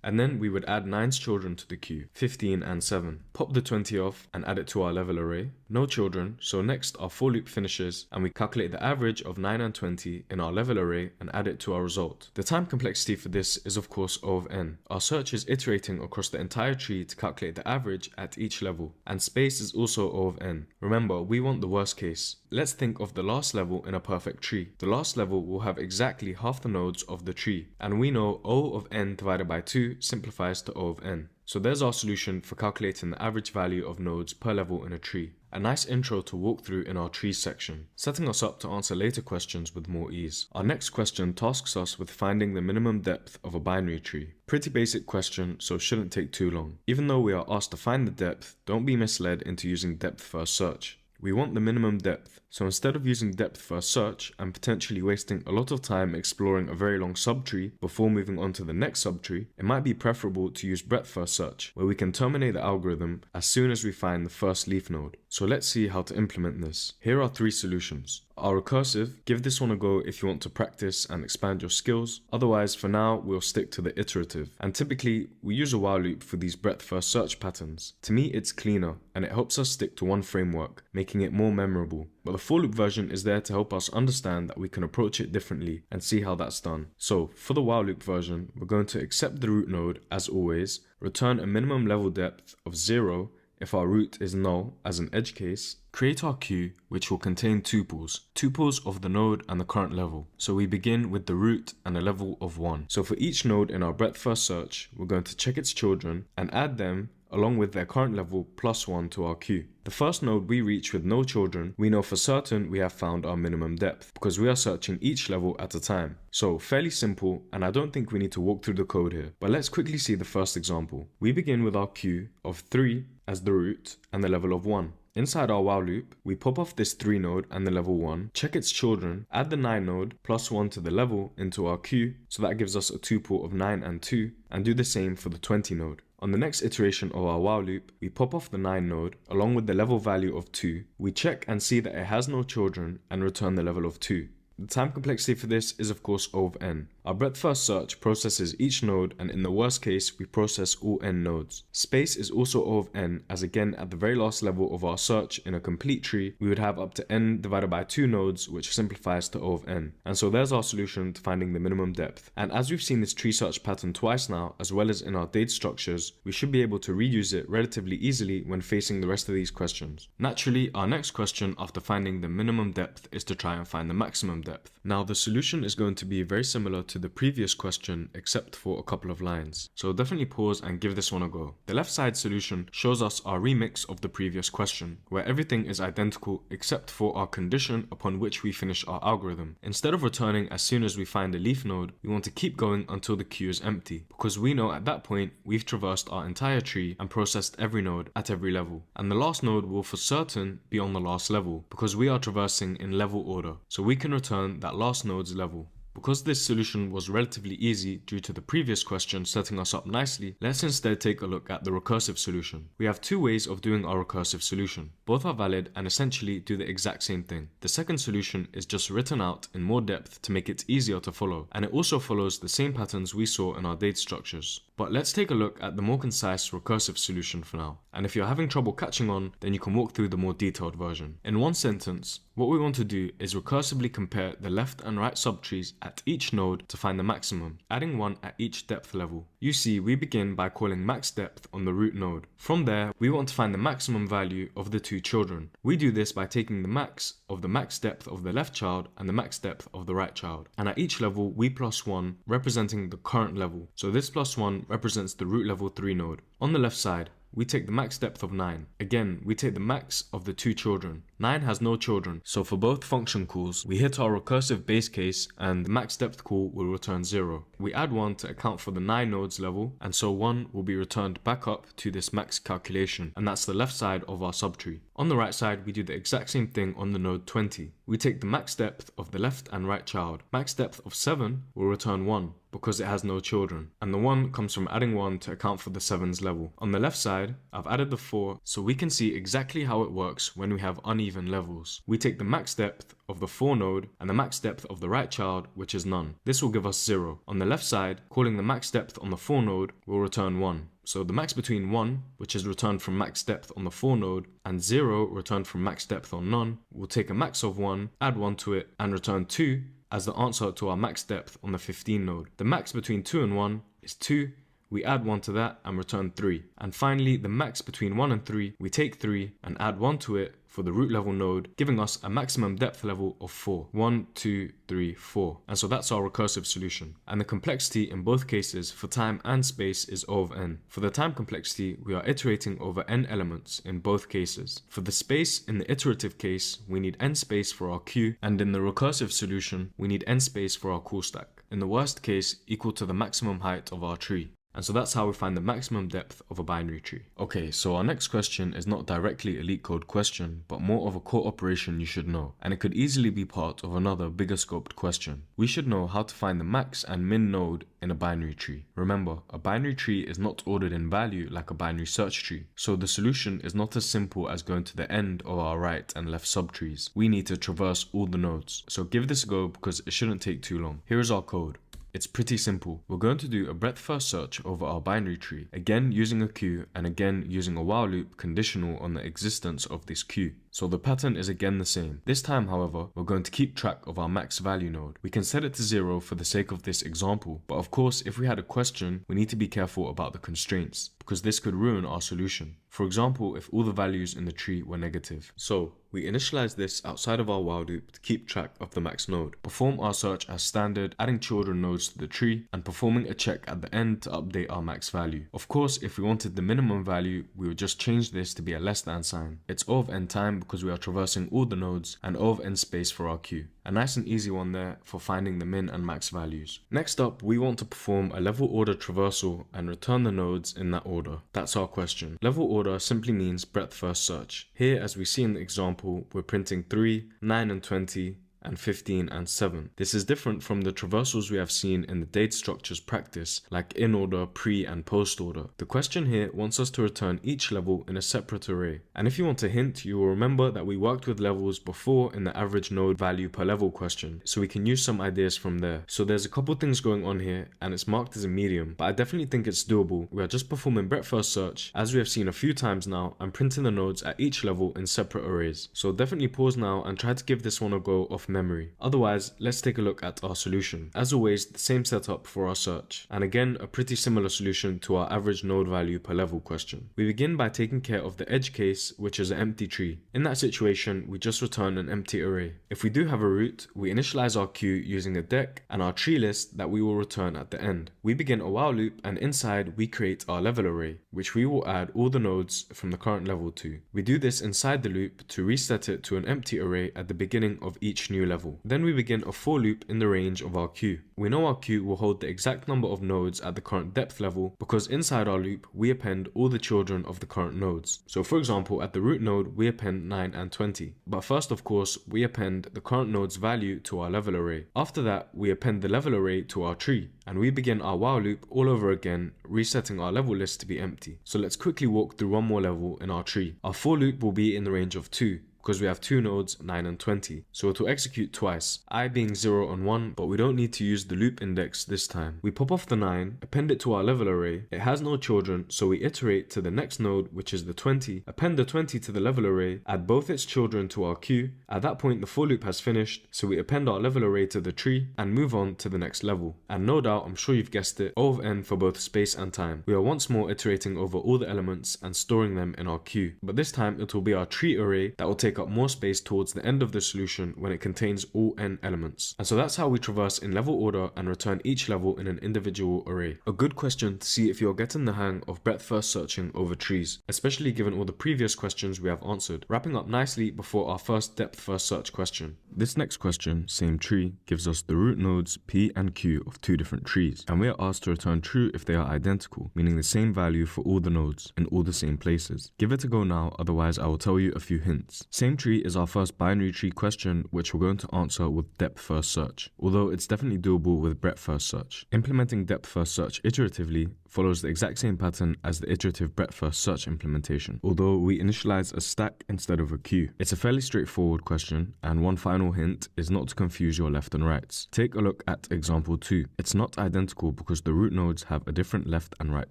Speaker 1: And then we would add 9's children to the queue, 15 and 7. Pop the 20 off and add it to our level array. No children, so next our for loop finishes and we calculate the average of 9 and 20 in our level array and add it to our result. The time complexity for this is of course O of n. Our search is iterating across the entire tree to calculate the average at each level. And space is also O of n. Remember, we want the worst case. Let's think of the last level in a perfect tree. The last level will have exactly half the nodes of the tree. And we know O of n divided by 2 simplifies to O of n. So there's our solution for calculating the average value of nodes per level in a tree. A nice intro to walk through in our trees section, setting us up to answer later questions with more ease. Our next question tasks us with finding the minimum depth of a binary tree. Pretty basic question, so shouldn't take too long. Even though we are asked to find the depth, don't be misled into using depth first search. We want the minimum depth, so instead of using depth first search and potentially wasting a lot of time exploring a very long subtree before moving on to the next subtree, it might be preferable to use breadth first search, where we can terminate the algorithm as soon as we find the first leaf node. So let's see how to implement this. Here are 3 solutions. Our recursive, give this one a go if you want to practice and expand your skills. Otherwise, for now, we'll stick to the iterative. And typically, we use a while loop for these breadth first search patterns. To me, it's cleaner, and it helps us stick to one framework, making it more memorable. But the for loop version is there to help us understand that we can approach it differently and see how that's done. So, for the while loop version, we're going to accept the root node as always, return a minimum level depth of 0 if our root is null as an edge case, create our queue which will contain tuples of the node and the current level. So we begin with the root and a level of 1. So for each node in our breadth first search, we're going to check its children and add them along with their current level plus 1 to our queue. The first node we reach with no children, we know for certain we have found our minimum depth because we are searching each level at a time. So fairly simple, and I don't think we need to walk through the code here, but let's quickly see the first example. We begin with our queue of 3 as the root and the level of 1. Inside our while loop, we pop off this 3 node and the level 1, check its children, add the 9 node plus 1 to the level into our queue, so that gives us a tuple of 9 and 2, and do the same for the 20 node. On the next iteration of our while loop, we pop off the 9 node along with the level value of 2, we check and see that it has no children and return the level of 2. The time complexity for this is of course O of n. Our breadth first search processes each node, and in the worst case we process all n nodes. Space is also O of n, as again at the very last level of our search in a complete tree we would have up to n divided by 2 nodes, which simplifies to O of n. And so there's our solution to finding the minimum depth. And as we've seen this tree search pattern twice now, as well as in our data structures, we should be able to reuse it relatively easily when facing the rest of these questions. Naturally, our next question after finding the minimum depth is to try and find the maximum depth. Now the solution is going to be very similar to the previous question except for a couple of lines, so definitely pause and give this one a go. The left side solution shows us our remix of the previous question, where everything is identical except for our condition upon which we finish our algorithm. Instead of returning as soon as we find a leaf node, we want to keep going until the queue is empty, because we know at that point we've traversed our entire tree and processed every node at every level, and the last node will for certain be on the last level because we are traversing in level order, so we can return that last node's level. Because this solution was relatively easy due to the previous question setting us up nicely, let's instead take a look at the recursive solution. We have 2 ways of doing our recursive solution. Both are valid and essentially do the exact same thing. The second solution is just written out in more depth to make it easier to follow, and it also follows the same patterns we saw in our data structures. But let's take a look at the more concise recursive solution for now. And if you're having trouble catching on, then you can walk through the more detailed version. In one sentence, what we want to do is recursively compare the left and right subtrees at each node to find the maximum, adding 1 at each depth level. You see, we begin by calling max depth on the root node. From there, we want to find the maximum value of the 2 children. We do this by taking the max of the max depth of the left child and the max depth of the right child. And at each level, we plus 1, representing the current level. So this plus 1 represents the root level 3 node. On the left side, we take the max depth of 9. Again, we take the max of the 2 children. 9 has no children, so for both function calls, we hit our recursive base case and the max depth call will return 0. We add 1 to account for the 9 nodes level, and so 1 will be returned back up to this max calculation, and that's the left side of our subtree. On the right side, we do the exact same thing on the node 20. We take the max depth of the left and right child. Max depth of 7 will return 1 because it has no children, and the 1 comes from adding 1 to account for the 7's level. On the left side, I've added the 4 so we can see exactly how it works when we have uneven uneven levels. We take the max depth of the for node and the max depth of the right child, which is none. This will give us 0. On the left side, calling the max depth on the for node will return 1. So the max between 1, which is returned from max depth on the for node, and 0, returned from max depth on none, will take a max of 1, add 1 to it, and return 2 as the answer to our max depth on the 15 node. The max between 2 and 1 is 2. We add 1 to that and return 3. And finally, the max between 1 and 3, we take 3 and add 1 to it for the root level node, giving us a maximum depth level of 4. 1, 2, 3, 4. And so that's our recursive solution. And the complexity in both cases for time and space is O of n. For the time complexity, we are iterating over n elements in both cases. For the space, in the iterative case, we need n space for our queue, and in the recursive solution, we need n space for our call stack. In the worst case, equal to the maximum height of our tree. And so that's how we find the maximum depth of a binary tree. Okay, so our next question is not directly a LeetCode question, but more of a core operation you should know. And it could easily be part of another bigger scoped question. We should know how to find the max and min node in a binary tree. Remember, a binary tree is not ordered in value like a binary search tree. So the solution is not as simple as going to the end of our right and left subtrees. We need to traverse all the nodes. So give this a go because it shouldn't take too long. Here is our code. It's pretty simple. We're going to do a breadth first search over our binary tree, again using a queue and again using a while loop conditional on the existence of this queue. So the pattern is again the same. This time, however, we're going to keep track of our max value node. We can set it to 0 for the sake of this example, but of course, if we had a question, we need to be careful about the constraints, because this could ruin our solution. For example, if all the values in the tree were negative. So we initialize this outside of our while loop to keep track of the max node. Perform our search as standard, adding children nodes to the tree and performing a check at the end to update our max value. Of course, if we wanted the minimum value, we would just change this to be a less than sign. It's O of n time because we are traversing all the nodes, and O of n space for our queue. A nice and easy one there for finding the min and max values. Next up, we want to perform a level order traversal and return the nodes in that order. That's our question. Level order simply means breadth first search. Here, as we see in the example, we're printing 3, 9 and 20, and 15 and 7. This is different from the traversals we have seen in the data structures practice, like in order, pre and post order. The question here wants us to return each level in a separate array. And if you want a hint, you will remember that we worked with levels before in the average node value per level question, so we can use some ideas from there. So there's a couple things going on here, and it's marked as a medium, but I definitely think it's doable. We are just performing breadth first search, as we have seen a few times now, and printing the nodes at each level in separate arrays. So definitely pause now and try to give this one a go off memory. Otherwise, let's take a look at our solution. As always, the same setup for our search, and again a pretty similar solution to our average node value per level question. We begin by taking care of the edge case, which is an empty tree. In that situation, we just return an empty array. If we do have a root, we initialize our queue using a deck and our tree list that we will return at the end. We begin a while loop, and inside we create our level array, which we will add all the nodes from the current level to. We do this inside the loop to reset it to an empty array at the beginning of each new level. Then we begin a for loop in the range of our queue. We know our queue will hold the exact number of nodes at the current depth level because inside our loop we append all the children of the current nodes. So for example, at the root node we append 9 and 20. But first, of course, we append the current node's value to our level array. After that, we append the level array to our tree, and we begin our while loop all over again, resetting our level list to be empty. So let's quickly walk through one more level in our tree. Our for loop will be in the range of 2. Because we have two nodes, 9 and 20. So it will execute twice, I being 0 and 1, but we don't need to use the loop index this time. We pop off the 9, append it to our level array. It has no children, so we iterate to the next node, which is the 20, append the 20 to the level array, add both its children to our queue. At that point, the for loop has finished, so we append our level array to the tree and move on to the next level. And no doubt, I'm sure you've guessed it, O of n for both space and time. We are once more iterating over all the elements and storing them in our queue. But this time, it will be our tree array that will take up more space towards the end of the solution when it contains all n elements. And so that's how we traverse in level order and return each level in an individual array. A good question to see if you're getting the hang of breadth first searching over trees, especially given all the previous questions we have answered. Wrapping up nicely before our first depth first search question. This next question, same tree, gives us the root nodes P and Q of two different trees, and we are asked to return true if they are identical, meaning the same value for all the nodes in all the same places. Give it a go now, otherwise I will tell you a few hints. Same same tree is our first binary tree question, which we're going to answer with depth first search, although it's definitely doable with breadth first search. Implementing depth first search iteratively follows the exact same pattern as the iterative breadth first search implementation, although we initialize a stack instead of a queue. It's a fairly straightforward question, and one final hint is not to confuse your left and rights. Take a look at example 2. It's not identical because the root nodes have a different left and right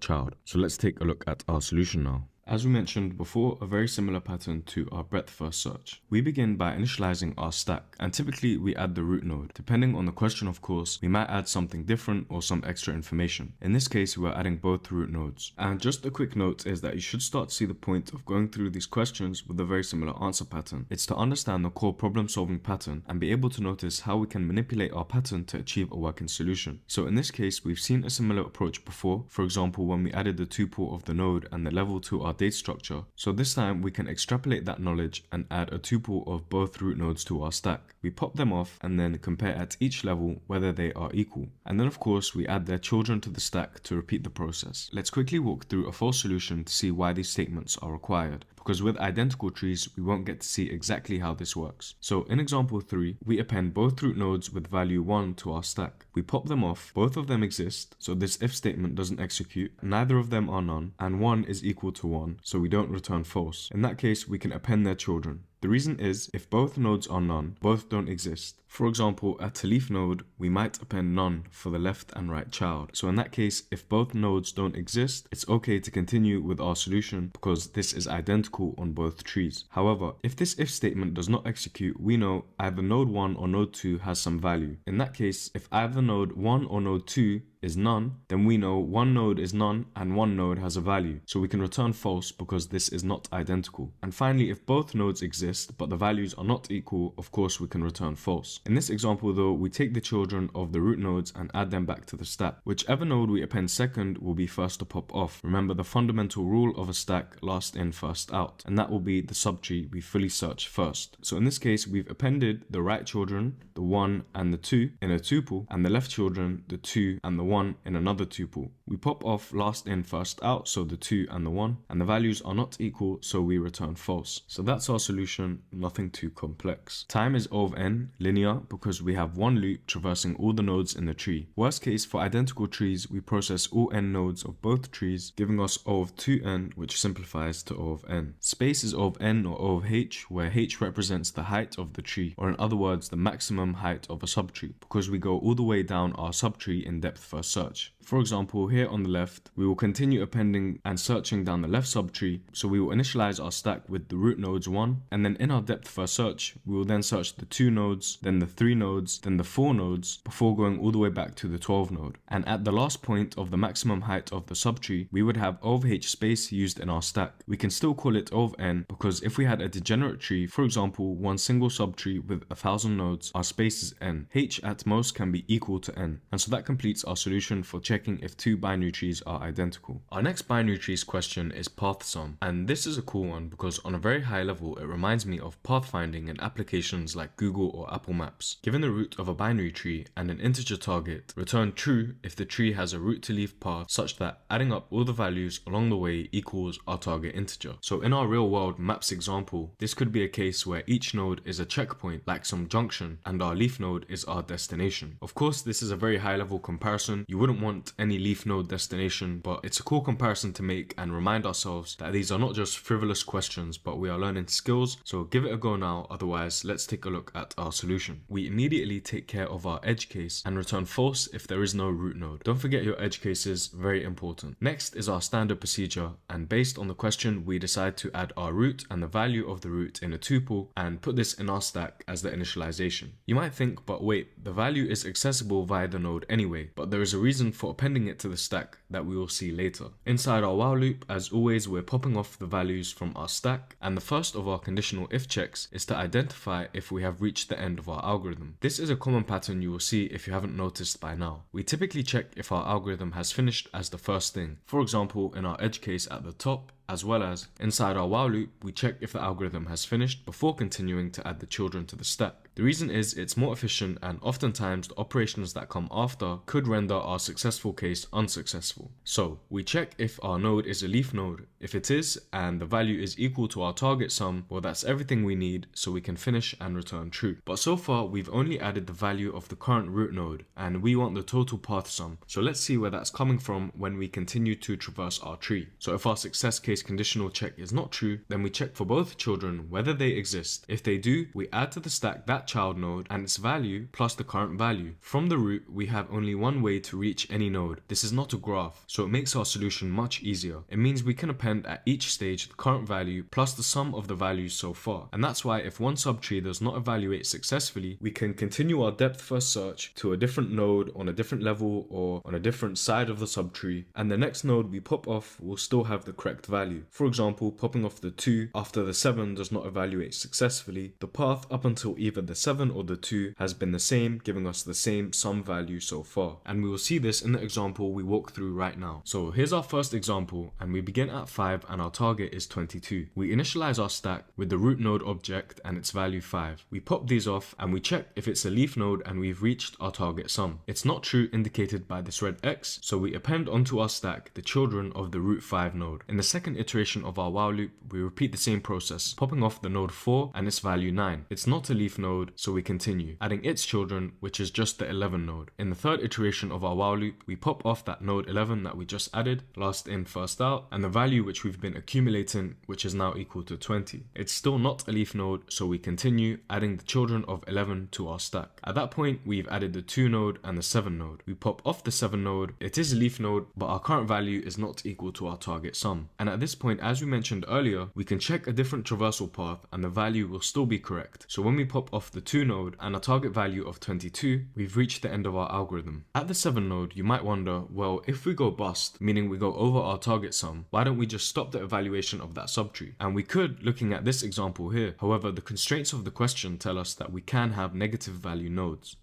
Speaker 1: child. So let's take a look at our solution now. As we mentioned before, a very similar pattern to our breadth first search. We begin by initializing our stack, and typically we add the root node. Depending on the question, of course, we might add something different or some extra information. In this case, we are adding both root nodes. And just a quick note is that you should start to see the point of going through these questions with a very similar answer pattern. It's to understand the core problem solving pattern and be able to notice how we can manipulate our pattern to achieve a working solution. So in this case, we've seen a similar approach before, for example, when we added the tuple of the node and the level to our data structure. So this time we can extrapolate that knowledge and add a tuple of both root nodes to our stack. We pop them off and then compare at each level whether they are equal. And then of course we add their children to the stack to repeat the process. Let's quickly walk through a false solution to see why these statements are required, because with identical trees we won't get to see exactly how this works. So in example 3, we append both root nodes with value 1 to our stack. We pop them off, both of them exist, so this if statement doesn't execute, neither of them are none, and 1 is equal to 1, so we don't return false. In that case, we can append their children. The reason is, if both nodes are none, both don't exist. For example, at a leaf node, we might append none for the left and right child. So in that case, if both nodes don't exist, it's okay to continue with our solution because this is identical on both trees. However, if this if statement does not execute, we know either node 1 or node 2 has some value. In that case, if either node 1 or node 2 is none, then we know one node is none and one node has a value. So we can return false because this is not identical. And finally, if both nodes exist but the values are not equal, of course we can return false. In this example though, we take the children of the root nodes and add them back to the stack. Whichever node we append second will be first to pop off. Remember the fundamental rule of a stack, last in, first out. And that will be the subtree we fully search first. So in this case, we've appended the right children, the 1 and the 2 in a tuple, and the left children, the 2 and the 1 in another tuple. We pop off last in, first out, so the 2 and the 1, and the values are not equal, so we return false. So that's our solution, nothing too complex. Time is O of n, linear, because we have one loop traversing all the nodes in the tree. Worst case, for identical trees, we process all n nodes of both trees, giving us O of 2n, which simplifies to O of n. Space is O of n or O of h, where h represents the height of the tree, or in other words, the maximum height of a subtree, because we go all the way down our subtree in depth first search. For example, here on the left, we will continue appending and searching down the left subtree, so we will initialize our stack with the root nodes 1, and then in our depth first search, we will then search the 2 nodes, then the 3 nodes, then the 4 nodes, before going all the way back to the 12 node. And at the last point of the maximum height of the subtree, we would have O of h space used in our stack. We can still call it O of n, because if we had a degenerate tree, for example, one single subtree with 1,000 nodes, our space is n. H at most can be equal to n. And so that completes our solution for checking if two binary trees are identical. Our next binary trees question is path sum, and this is a cool one because on a very high level it reminds me of pathfinding in applications like Google or Apple Maps. Given the root of a binary tree and an integer target, return true if the tree has a root to leaf path such that adding up all the values along the way equals our target integer. So in our real world maps example, this could be a case where each node is a checkpoint like some junction and our leaf node is our destination. Of course this is a very high level comparison, you wouldn't want any leaf node destination, but it's a cool comparison to make and remind ourselves that these are not just frivolous questions but we are learning skills, so give it a go now, otherwise let's take a look at our solution. We immediately take care of our edge case and return false if there is no root node. Don't forget your edge cases, very important. Next is our standard procedure, and based on the question we decide to add our root and the value of the root in a tuple and put this in our stack as the initialization. You might think, but wait, the value is accessible via the node anyway, but there is a reason for appending it to the stack that we will see later. Inside our while loop, as always, we're popping off the values from our stack, and the first of our conditional if checks is to identify if we have reached the end of our algorithm. This is a common pattern you will see if you haven't noticed by now. We typically check if our algorithm has finished as the first thing. For example, in our edge case at the top, as well as inside our while loop, we check if the algorithm has finished before continuing to add the children to the stack. The reason is it's more efficient, and oftentimes the operations that come after could render our successful case unsuccessful. So we check if our node is a leaf node. If it is, and the value is equal to our target sum, well, that's everything we need, so we can finish and return true. But so far we've only added the value of the current root node, and we want the total path sum. So let's see where that's coming from when we continue to traverse our tree. So if our success case conditional check is not true, then we check for both children whether they exist. If they do, we add to the stack that child node and its value plus the current value. From the root, we have only one way to reach any node. This is not a graph, so it makes our solution much easier. It means we can append at each stage the current value plus the sum of the values so far. And that's why if one subtree does not evaluate successfully, we can continue our depth first search to a different node on a different level or on a different side of the subtree, and the next node we pop off will still have the correct value. For example, popping off the 2 after the 7 does not evaluate successfully, the path up until either the 7 or the 2 has been the same, giving us the same sum value so far. And we will see this in the example we walk through right now. So here's our first example, and we begin at 5 and our target is 22. We initialize our stack with the root node object and its value 5. We pop these off and we check if it's a leaf node and we've reached our target sum. It's not true, indicated by this red X, so we append onto our stack the children of the root 5 node. In the second iteration of our while loop, we repeat the same process, popping off the node 4 and its value 9. It's not a leaf node, so we continue, adding its children, which is just the 11 node. In the third iteration of our while loop, we pop off that node 11 that we just added, last in first out, and the value which we've been accumulating, which is now equal to 20. It's still not a leaf node, so we continue, adding the children of 11 to our stack. At that point, we've added the 2 node and the 7 node. We pop off the 7 node. It is a leaf node, but our current value is not equal to our target sum. And at this point, as we mentioned earlier, we can check a different traversal path and the value will still be correct. So when we pop off the 2 node and a target value of 22, we've reached the end of our algorithm. At the 7 node, you might wonder, well, if we go bust, meaning we go over our target sum, why don't we just stop the evaluation of that subtree? And we could, looking at this example here. However, the constraints of the question tell us that we can have negative value nodes.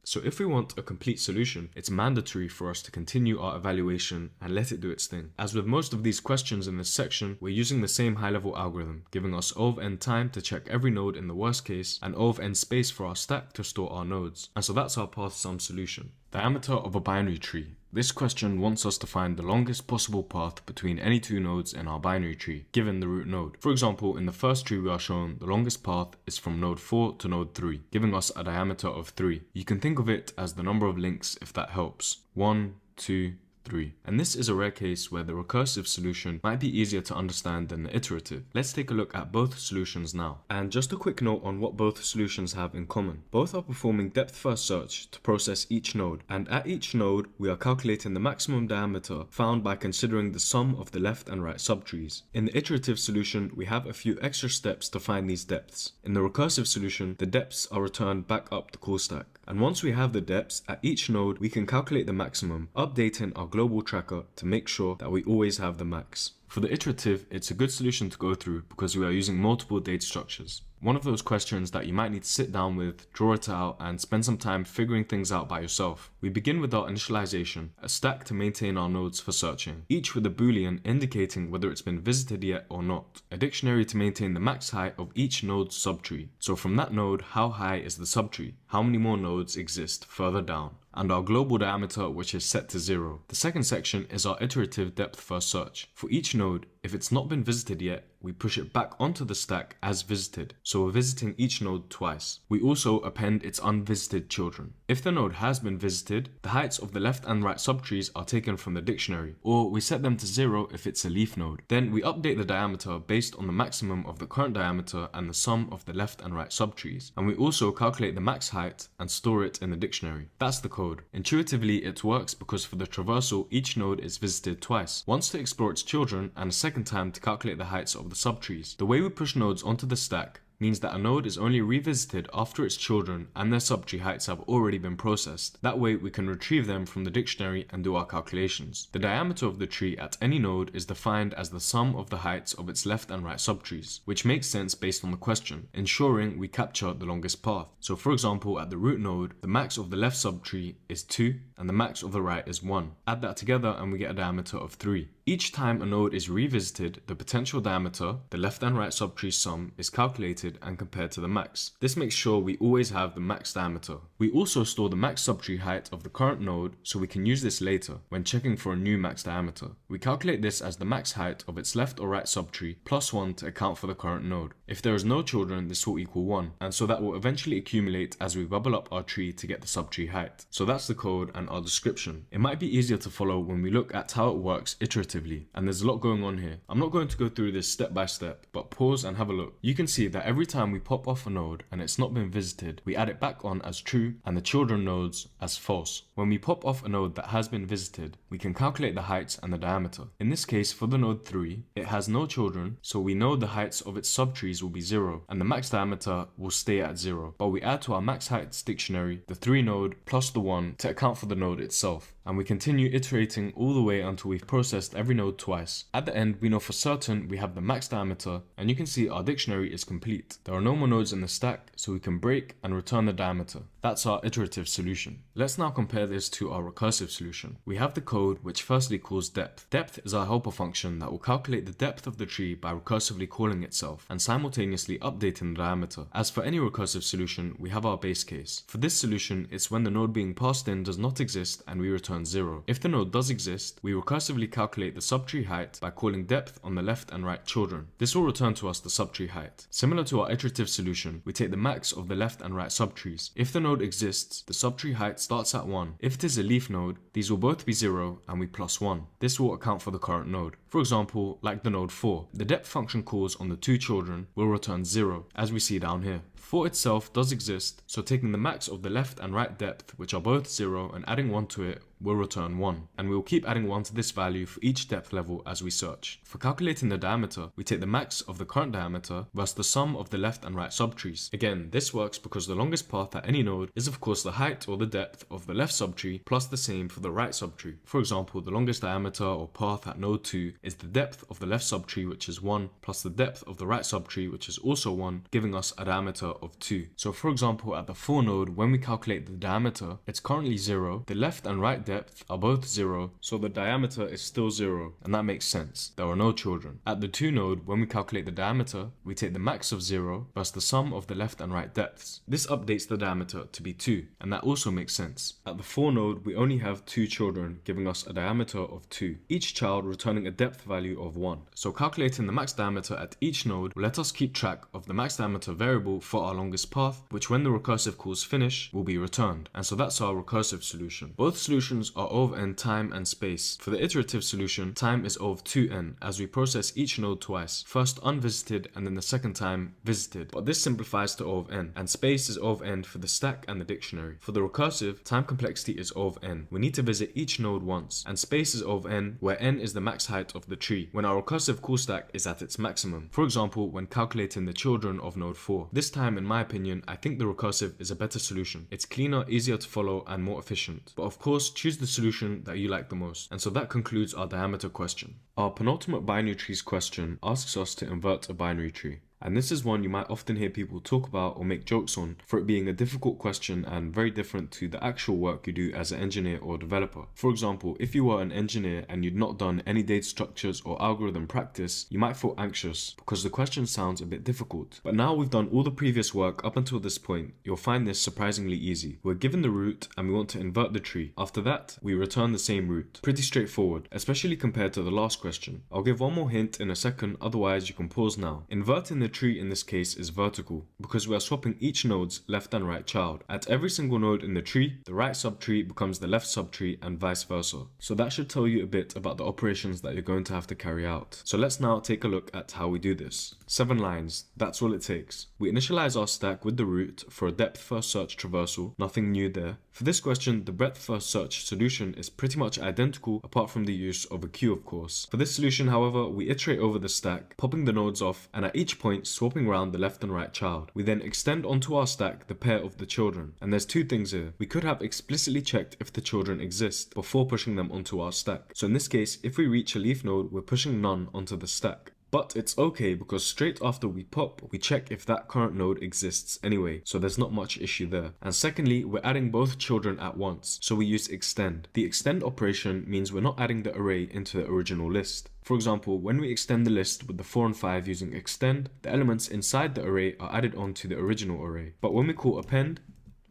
Speaker 1: So if we want a complete solution, it's mandatory for us to continue our evaluation and let it do its thing. As with most of these questions in this section, we're using the same high-level algorithm, giving us O of n time to check every node in the worst case, and O of n space for our stack to store our nodes. And so that's our path sum solution. Diameter of a binary tree. This question wants us to find the longest possible path between any 2 nodes in our binary tree, given the root node. For example, in the first tree we are shown, the longest path is from node 4 to node 3, giving us a diameter of 3. You can think of it as the number of links if that helps. 1, 2, 3. And this is a rare case where the recursive solution might be easier to understand than the iterative. Let's take a look at both solutions now. And just a quick note on what both solutions have in common. Both are performing depth first search to process each node, and at each node we are calculating the maximum diameter found by considering the sum of the left and right subtrees. In the iterative solution, we have a few extra steps to find these depths. In the recursive solution, the depths are returned back up the call stack. And once we have the depths at each node, we can calculate the maximum, updating our global tracker to make sure that we always have the max. For the iterative, it's a good solution to go through because we are using multiple data structures. One of those questions that you might need to sit down with, draw it out, and spend some time figuring things out by yourself. We begin with our initialization, a stack to maintain our nodes for searching, each with a boolean indicating whether it's been visited yet or not, a dictionary to maintain the max height of each node's subtree. So from that node, how high is the subtree? How many more nodes exist further down? And our global diameter, which is set to 0. The second section is our iterative depth first search. For each node, if it's not been visited yet, we push it back onto the stack as visited, so we're visiting each node twice. We also append its unvisited children. If the node has been visited, the heights of the left and right subtrees are taken from the dictionary, or we set them to 0 if it's a leaf node. Then we update the diameter based on the maximum of the current diameter and the sum of the left and right subtrees, and we also calculate the max height and store it in the dictionary. That's the code. Intuitively, it works because for the traversal, each node is visited twice, once to explore its children and a second time to calculate the heights of the subtrees. The way we push nodes onto the stack means that a node is only revisited after its children and their subtree heights have already been processed. That way we can retrieve them from the dictionary and do our calculations. The diameter of the tree at any node is defined as the sum of the heights of its left and right subtrees, which makes sense based on the question, ensuring we capture the longest path. So for example, at the root node, the max of the left subtree is 2 and the max of the right is 1. Add that together and we get a diameter of 3. Each time a node is revisited, the potential diameter, the left and right subtree sum, is calculated and compared to the max. This makes sure we always have the max diameter. We also store the max subtree height of the current node so we can use this later when checking for a new max diameter. We calculate this as the max height of its left or right subtree plus 1 to account for the current node. If there is no children, this will equal 1, and so that will eventually accumulate as we bubble up our tree to get the subtree height. So that's the code and our description. It might be easier to follow when we look at how it works iteratively, and there's a lot going on here. I'm not going to go through this step by step, but pause and have a look. You can see that every time we pop off a node and it's not been visited, we add it back on as true and the children nodes as false. When we pop off a node that has been visited, we can calculate the heights and the diameter. In this case, for the node 3, it has no children, so we know the heights of its subtrees will be 0 and the max diameter will stay at 0. But we add to our max heights dictionary the 3 node plus the 1 to account for the node itself. And we continue iterating all the way until we've processed every node twice. At the end, we know for certain we have the max diameter, and you can see our dictionary is complete. There are no more nodes in the stack, so we can break and return the diameter. That's our iterative solution. Let's now compare this to our recursive solution. We have the code which firstly calls depth. Depth is our helper function that will calculate the depth of the tree by recursively calling itself and simultaneously updating the diameter. As for any recursive solution, we have our base case. For this solution, it's when the node being passed in does not exist and we return 0. If the node does exist, we recursively calculate the subtree height by calling depth on the left and right children. This will return to us the subtree height. Similar to our iterative solution, we take the max of the left and right subtrees. If the node exists, the subtree height starts at 1. If it is a leaf node, these will both be 0 and we plus 1. This will account for the current node. For example, like the node 4, the depth function calls on the 2 children will return 0, as we see down here. 4 itself does exist, so taking the max of the left and right depth, which are both 0, and adding 1 to it will return 1, and we will keep adding 1 to this value for each depth level as we search. For calculating the diameter, we take the max of the current diameter versus the sum of the left and right subtrees. Again, this works because the longest path at any node is of course the height or the depth of the left subtree plus the same for the right subtree. For example, the longest diameter or path at node 2 is the depth of the left subtree, which is 1, plus the depth of the right subtree, which is also 1, giving us a diameter of 2. So for example, at the 4 node, when we calculate the diameter, it's currently 0, the left and right depth are both 0, so the diameter is still 0, and that makes sense. There are no children. At the 2 node, when we calculate the diameter, we take the max of 0 versus the sum of the left and right depths. This updates the diameter to be 2, and that also makes sense. At the 4 node, we only have 2 children, giving us a diameter of 2, each child returning a depth value of 1. So calculating the max diameter at each node will let us keep track of the max diameter variable for our longest path, which when the recursive calls finish will be returned. And so that's our recursive solution. Both solutions are O of n time and space. For the iterative solution, time is O of 2n as we process each node twice, first unvisited and then the second time visited. But this simplifies to O of n, and space is O of n for the stack and the dictionary. For the recursive, time complexity is O of n. We need to visit each node once, and space is O of n, where n is the max height of the tree, when our recursive call stack is at its maximum. For example, when calculating the children of node 4. This time, in my opinion, I think the recursive is a better solution. It's cleaner, easier to follow, and more efficient. But of course, choose the solution that you like the most. And so that concludes our diameter question. Our penultimate binary trees question asks us to invert a binary tree. And this is one you might often hear people talk about or make jokes on for it being a difficult question and very different to the actual work you do as an engineer or developer. For example, if you were an engineer and you'd not done any data structures or algorithm practice, you might feel anxious because the question sounds a bit difficult. But now we've done all the previous work up until this point, you'll find this surprisingly easy. We're given the root and we want to invert the tree. After that, we return the same root. Pretty straightforward, especially compared to the last question. I'll give one more hint in a second, otherwise you can pause now. Inverting the tree in this case is vertical because we are swapping each node's left and right child. At every single node in the tree, the right subtree becomes the left subtree and vice versa. So that should tell you a bit about the operations that you're going to have to carry out. So let's now take a look at how we do this. 7 lines, that's all it takes. We initialize our stack with the root for a depth first search traversal, nothing new there. For this question, the breadth first search solution is pretty much identical apart from the use of a queue of course. For this solution however, we iterate over the stack, popping the nodes off and at each point swapping around the left and right child. We then extend onto our stack the pair of the children. And there's 2 things here. We could have explicitly checked if the children exist before pushing them onto our stack. So in this case, if we reach a leaf node, we're pushing none onto the stack. But it's okay because straight after we pop, we check if that current node exists anyway, so there's not much issue there. And secondly, we're adding both children at once, so we use extend. The extend operation means we're not adding the array into the original list. For example, when we extend the list with the 4 and 5 using extend, the elements inside the array are added onto the original array. But when we call append,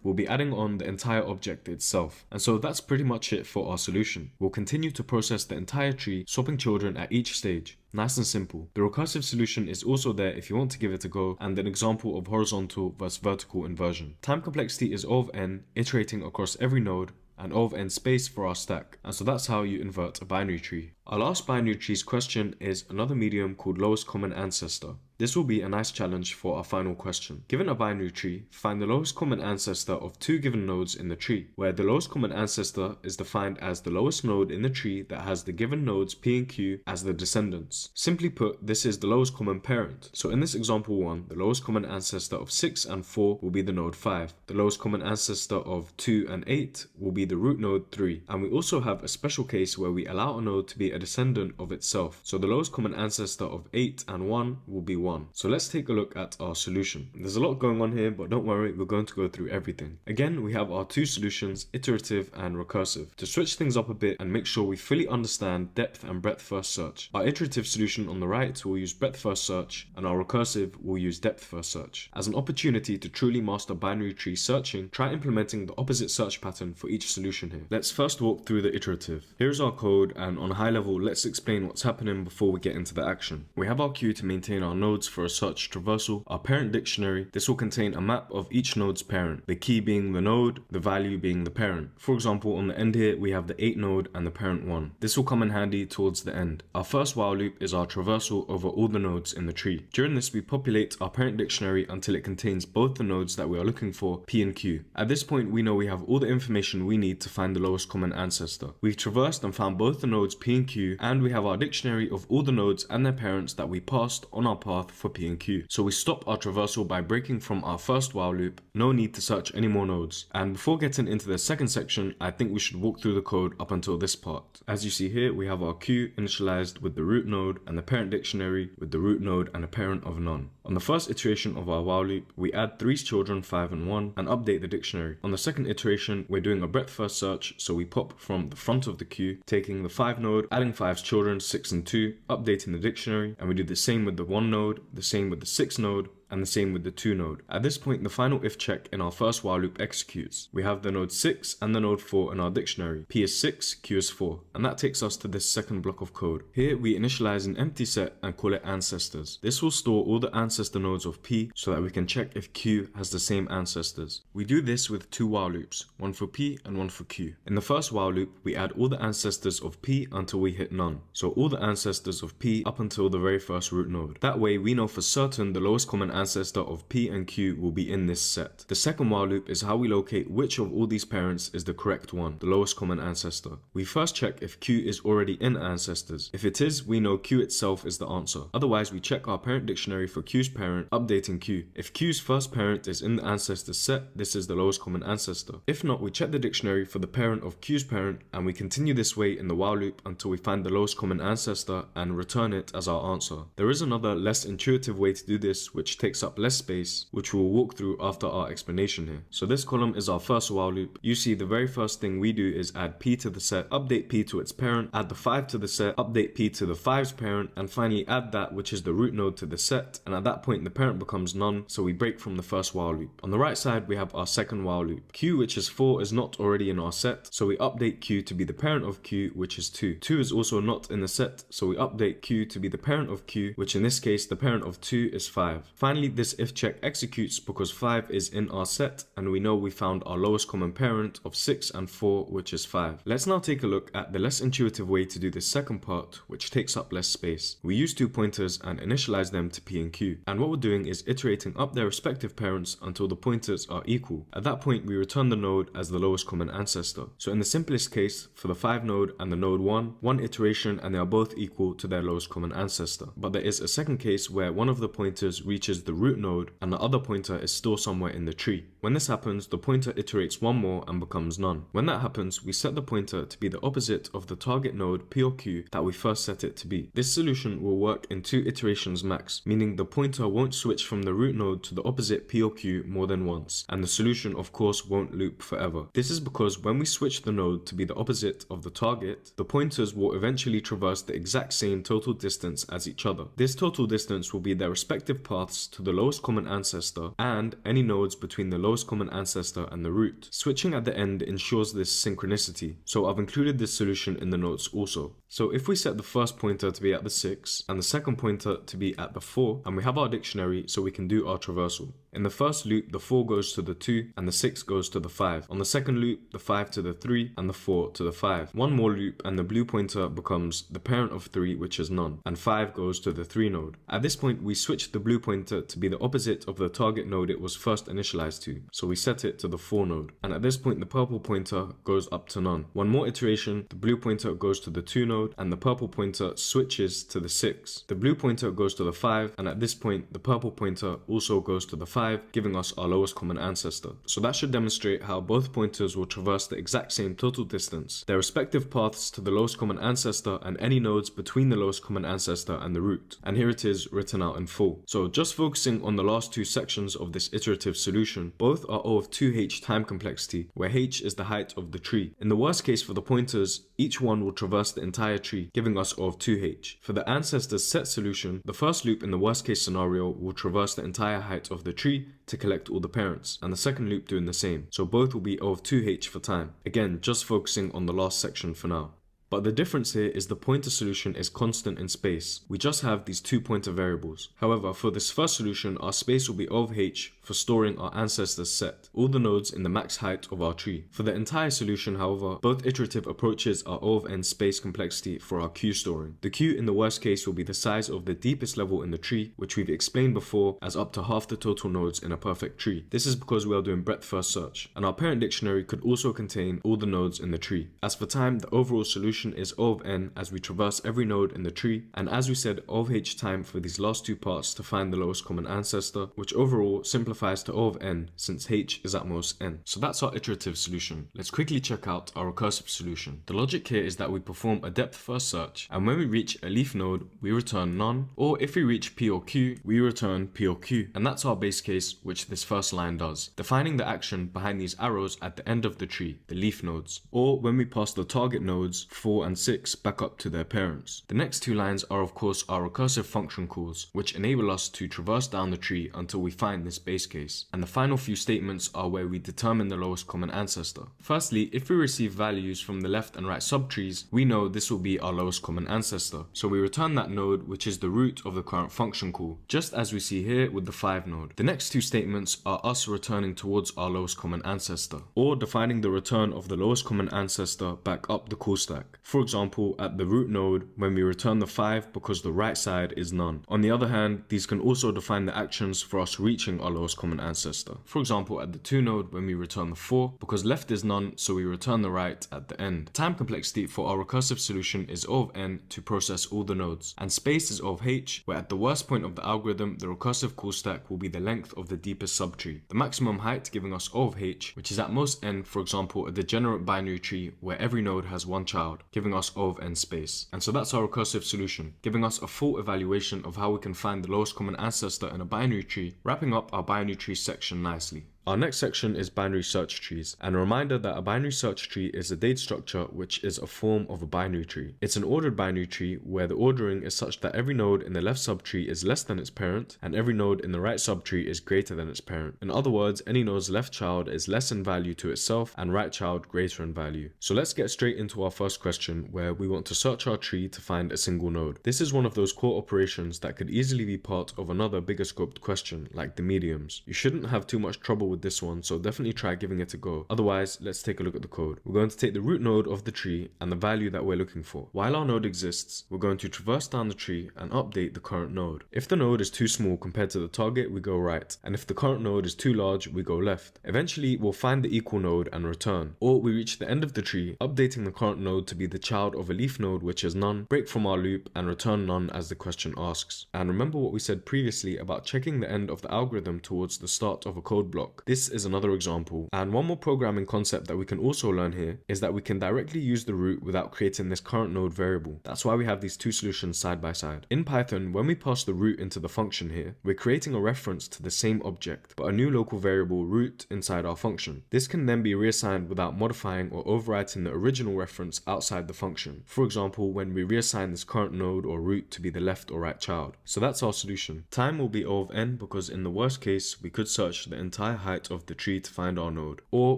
Speaker 1: we'll be adding on the entire object itself. And so that's pretty much it for our solution. We'll continue to process the entire tree, swapping children at each stage. Nice and simple. The recursive solution is also there if you want to give it a go, and an example of horizontal versus vertical inversion. Time complexity is O of n, iterating across every node, and O of n space for our stack. And so that's how you invert a binary tree. Our last binary trees question is another medium called lowest common ancestor. This will be a nice challenge for our final question. Given a binary tree, find the lowest common ancestor of two given nodes in the tree, where the lowest common ancestor is defined as the lowest node in the tree that has the given nodes P and Q as the descendants. Simply put, this is the lowest common parent. So in this example 1, the lowest common ancestor of 6 and 4 will be the node 5. The lowest common ancestor of 2 and 8 will be the root node 3. And we also have a special case where we allow a node to be a descendant of itself. So the lowest common ancestor of 8 and 1 will be 1. So let's take a look at our solution. There's a lot going on here, but don't worry, we're going to go through everything. Again, we have our two solutions, iterative and recursive. To switch things up a bit and make sure we fully understand depth and breadth first search, our iterative solution on the right will use breadth first search, and our recursive will use depth first search. As an opportunity to truly master binary tree searching, try implementing the opposite search pattern for each solution here. Let's first walk through the iterative. Here's our code, and on a high level, let's explain what's happening before we get into the action. We have our queue to maintain our nodes for a search traversal, our parent dictionary. This will contain a map of each node's parent, the key being the node, the value being the parent. For example, on the end here, we have the 8 node and the parent 1. This will come in handy towards the end. Our first while loop is our traversal over all the nodes in the tree. During this, we populate our parent dictionary until it contains both the nodes that we are looking for, P and Q. At this point, we know we have all the information we need to find the lowest common ancestor. We've traversed and found both the nodes P and Q, and we have our dictionary of all the nodes and their parents that we passed on our path for P and Q. So we stop our traversal by breaking from our first while loop. No need to search any more nodes. And before getting into the second section, I think we should walk through the code up until this part. As you see here, we have our queue initialized with the root node and the parent dictionary with the root node and a parent of none. On the first iteration of our while loop, we add 3's children 5 and 1 and update the dictionary. On the second iteration, we're doing a breadth first search, so we pop from the front of the queue, taking the 5 node, adding 5's children 6 and 2, updating the dictionary, and we do the same with the 1 node, the same with the 6 node, and the same with the 2 node. At this point, the final if check in our first while loop executes. We have the node 6 and the node 4 in our dictionary. P is 6, Q is 4, and that takes us to this second block of code. Here we initialize an empty set and call it ancestors. This will store all the ancestor nodes of P so that we can check if Q has the same ancestors. We do this with 2 while loops, one for P and one for Q. In the first while loop, we add all the ancestors of P until we hit none. So all the ancestors of P up until the very first root node. That way we know for certain the lowest common ancestor of P and Q will be in this set. The second while loop is how we locate which of all these parents is the correct one, the lowest common ancestor. We first check if Q is already in ancestors. If it is, we know Q itself is the answer. Otherwise, we check our parent dictionary for Q's parent, updating Q. If Q's first parent is in the ancestors set, this is the lowest common ancestor. If not, we check the dictionary for the parent of Q's parent, and we continue this way in the while loop until we find the lowest common ancestor and return it as our answer. There is another less intuitive way to do this, which takes up less space, which we'll walk through after our explanation here. So this column is our first while loop. You see the very first thing we do is add P to the set, update P to its parent, add the 5 to the set, update P to the 5's parent, and finally add that which is the root node to the set, and at that point the parent becomes none, so we break from the first while loop. On the right side we have our second while loop. Q, which is 4, is not already in our set, so we update Q to be the parent of Q, which is 2. 2 is also not in the set, so we update Q to be the parent of Q, which in this case the parent of 2 is 5. Finally, this if check executes because 5 is in our set, and we know we found our lowest common parent of 6 and 4, which is 5. Let's now take a look at the less intuitive way to do this second part, which takes up less space. We use 2 pointers and initialize them to P and Q, and what we're doing is iterating up their respective parents until the pointers are equal. At that point, we return the node as the lowest common ancestor. So in the simplest case, for the 5 node and the node 1, one iteration and they are both equal to their lowest common ancestor. But there is a second case where one of the pointers reaches is the root node and the other pointer is still somewhere in the tree. When this happens, the pointer iterates one more and becomes none. When that happens, we set the pointer to be the opposite of the target node P or Q that we first set it to be. This solution will work in 2 iterations max, meaning the pointer won't switch from the root node to the opposite P or Q more than once, and the solution of course won't loop forever. This is because when we switch the node to be the opposite of the target, the pointers will eventually traverse the exact same total distance as each other. This total distance will be their respective paths to the lowest common ancestor and any nodes between the lowest common ancestor and the root. Switching at the end ensures this synchronicity, so I've included this solution in the notes also. So if we set the first pointer to be at the 6 and the second pointer to be at the 4, and we have our dictionary so we can do our traversal. In the first loop, the 4 goes to the 2 and the 6 goes to the 5. On the second loop, the 5 to the 3 and the 4 to the 5. One more loop and the blue pointer becomes the parent of 3, which is none, and 5 goes to the 3 node. At this point, we switch the blue pointer to be the opposite of the target node it was first initialized to, so we set it to the 4 node. And at this point, the purple pointer goes up to none. One more iteration, the blue pointer goes to the 2 node and the purple pointer switches to the 6. The blue pointer goes to the 5, and at this point, the purple pointer also goes to the 5, giving us our lowest common ancestor. So that should demonstrate how both pointers will traverse the exact same total distance, their respective paths to the lowest common ancestor and any nodes between the lowest common ancestor and the root. And here it is written out in full. So just focusing on the last 2 sections of this iterative solution, both are O of 2h time complexity, where h is the height of the tree. In the worst case for the pointers, each one will traverse the entire tree, giving us O of 2h. For the ancestors set solution, the first loop in the worst case scenario will traverse the entire height of the tree to collect all the parents, and the second loop doing the same. So both will be O of 2h for time. Again, just focusing on the last section for now. But the difference here is the pointer solution is constant in space. We just have these 2 pointer variables. However, for this first solution, our space will be O of h for storing our ancestors set, all the nodes in the max height of our tree. For the entire solution, however, both iterative approaches are O of n space complexity for our queue storing. The queue in the worst case will be the size of the deepest level in the tree, which we've explained before as up to half the total nodes in a perfect tree. This is because we are doing breadth first search, and our parent dictionary could also contain all the nodes in the tree. As for time, the overall solution is O of n as we traverse every node in the tree, and as we said, O of h time for these last 2 parts to find the lowest common ancestor, which overall simplifies to O of n since h is at most n. So that's our iterative solution. Let's quickly check out our recursive solution. The logic here is that we perform a depth first search, and when we reach a leaf node, we return none, or if we reach P or Q, we return P or Q. And that's our base case, which this first line does, defining the action behind these arrows at the end of the tree, the leaf nodes, or when we pass the target nodes 4 and 6 back up to their parents. The next 2 lines are of course our recursive function calls, which enable us to traverse down the tree until we find this base case. And the final few statements are where we determine the lowest common ancestor. Firstly, if we receive values from the left and right subtrees, we know this will be our lowest common ancestor. So we return that node, which is the root of the current function call, just as we see here with the 5 node. The next 2 statements are us returning towards our lowest common ancestor, or defining the return of the lowest common ancestor back up the call stack. For example, at the root node, when we return the 5 because the right side is none. On the other hand, these can also define the actions for us reaching our lowest common ancestor. For example, at the 2 node, when we return the 4, because left is none, so we return the right at the end. Time complexity for our recursive solution is O of n to process all the nodes, and space is O of h, where at the worst point of the algorithm, the recursive call stack will be the length of the deepest subtree. The maximum height giving us O of h, which is at most n, for example, a degenerate binary tree where every node has 1 child, giving us O of n space. And so that's our recursive solution, giving us a full evaluation of how we can find the lowest common ancestor in a binary tree, wrapping up our binary tree section nicely. Our next section is binary search trees, and a reminder that a binary search tree is a data structure which is a form of a binary tree. It's an ordered binary tree where the ordering is such that every node in the left subtree is less than its parent, and every node in the right subtree is greater than its parent. In other words, any node's left child is less in value to itself, and right child greater in value. So let's get straight into our first question, where we want to search our tree to find a single node. This is one of those core operations that could easily be part of another bigger scoped question, like the mediums. You shouldn't have too much trouble with this one, so definitely try giving it a go. Otherwise, let's take a look at the code. We're going to take the root node of the tree and the value that we're looking for. While our node exists, we're going to traverse down the tree and update the current node. If the node is too small compared to the target, we go right, and if the current node is too large, we go left. Eventually, we'll find the equal node and return, or we reach the end of the tree, updating the current node to be the child of a leaf node which is none, break from our loop and return none as the question asks. And remember what we said previously about checking the end of the algorithm towards the start of a code block. This is another example, and one more programming concept that we can also learn here is that we can directly use the root without creating this current node variable. That's why we have these two solutions side by side. In Python, when we pass the root into the function here, we're creating a reference to the same object, but a new local variable root inside our function. This can then be reassigned without modifying or overwriting the original reference outside the function. For example, when we reassign this current node or root to be the left or right child. So that's our solution. Time will be O of n because in the worst case, we could search the entire height of the tree to find our node, or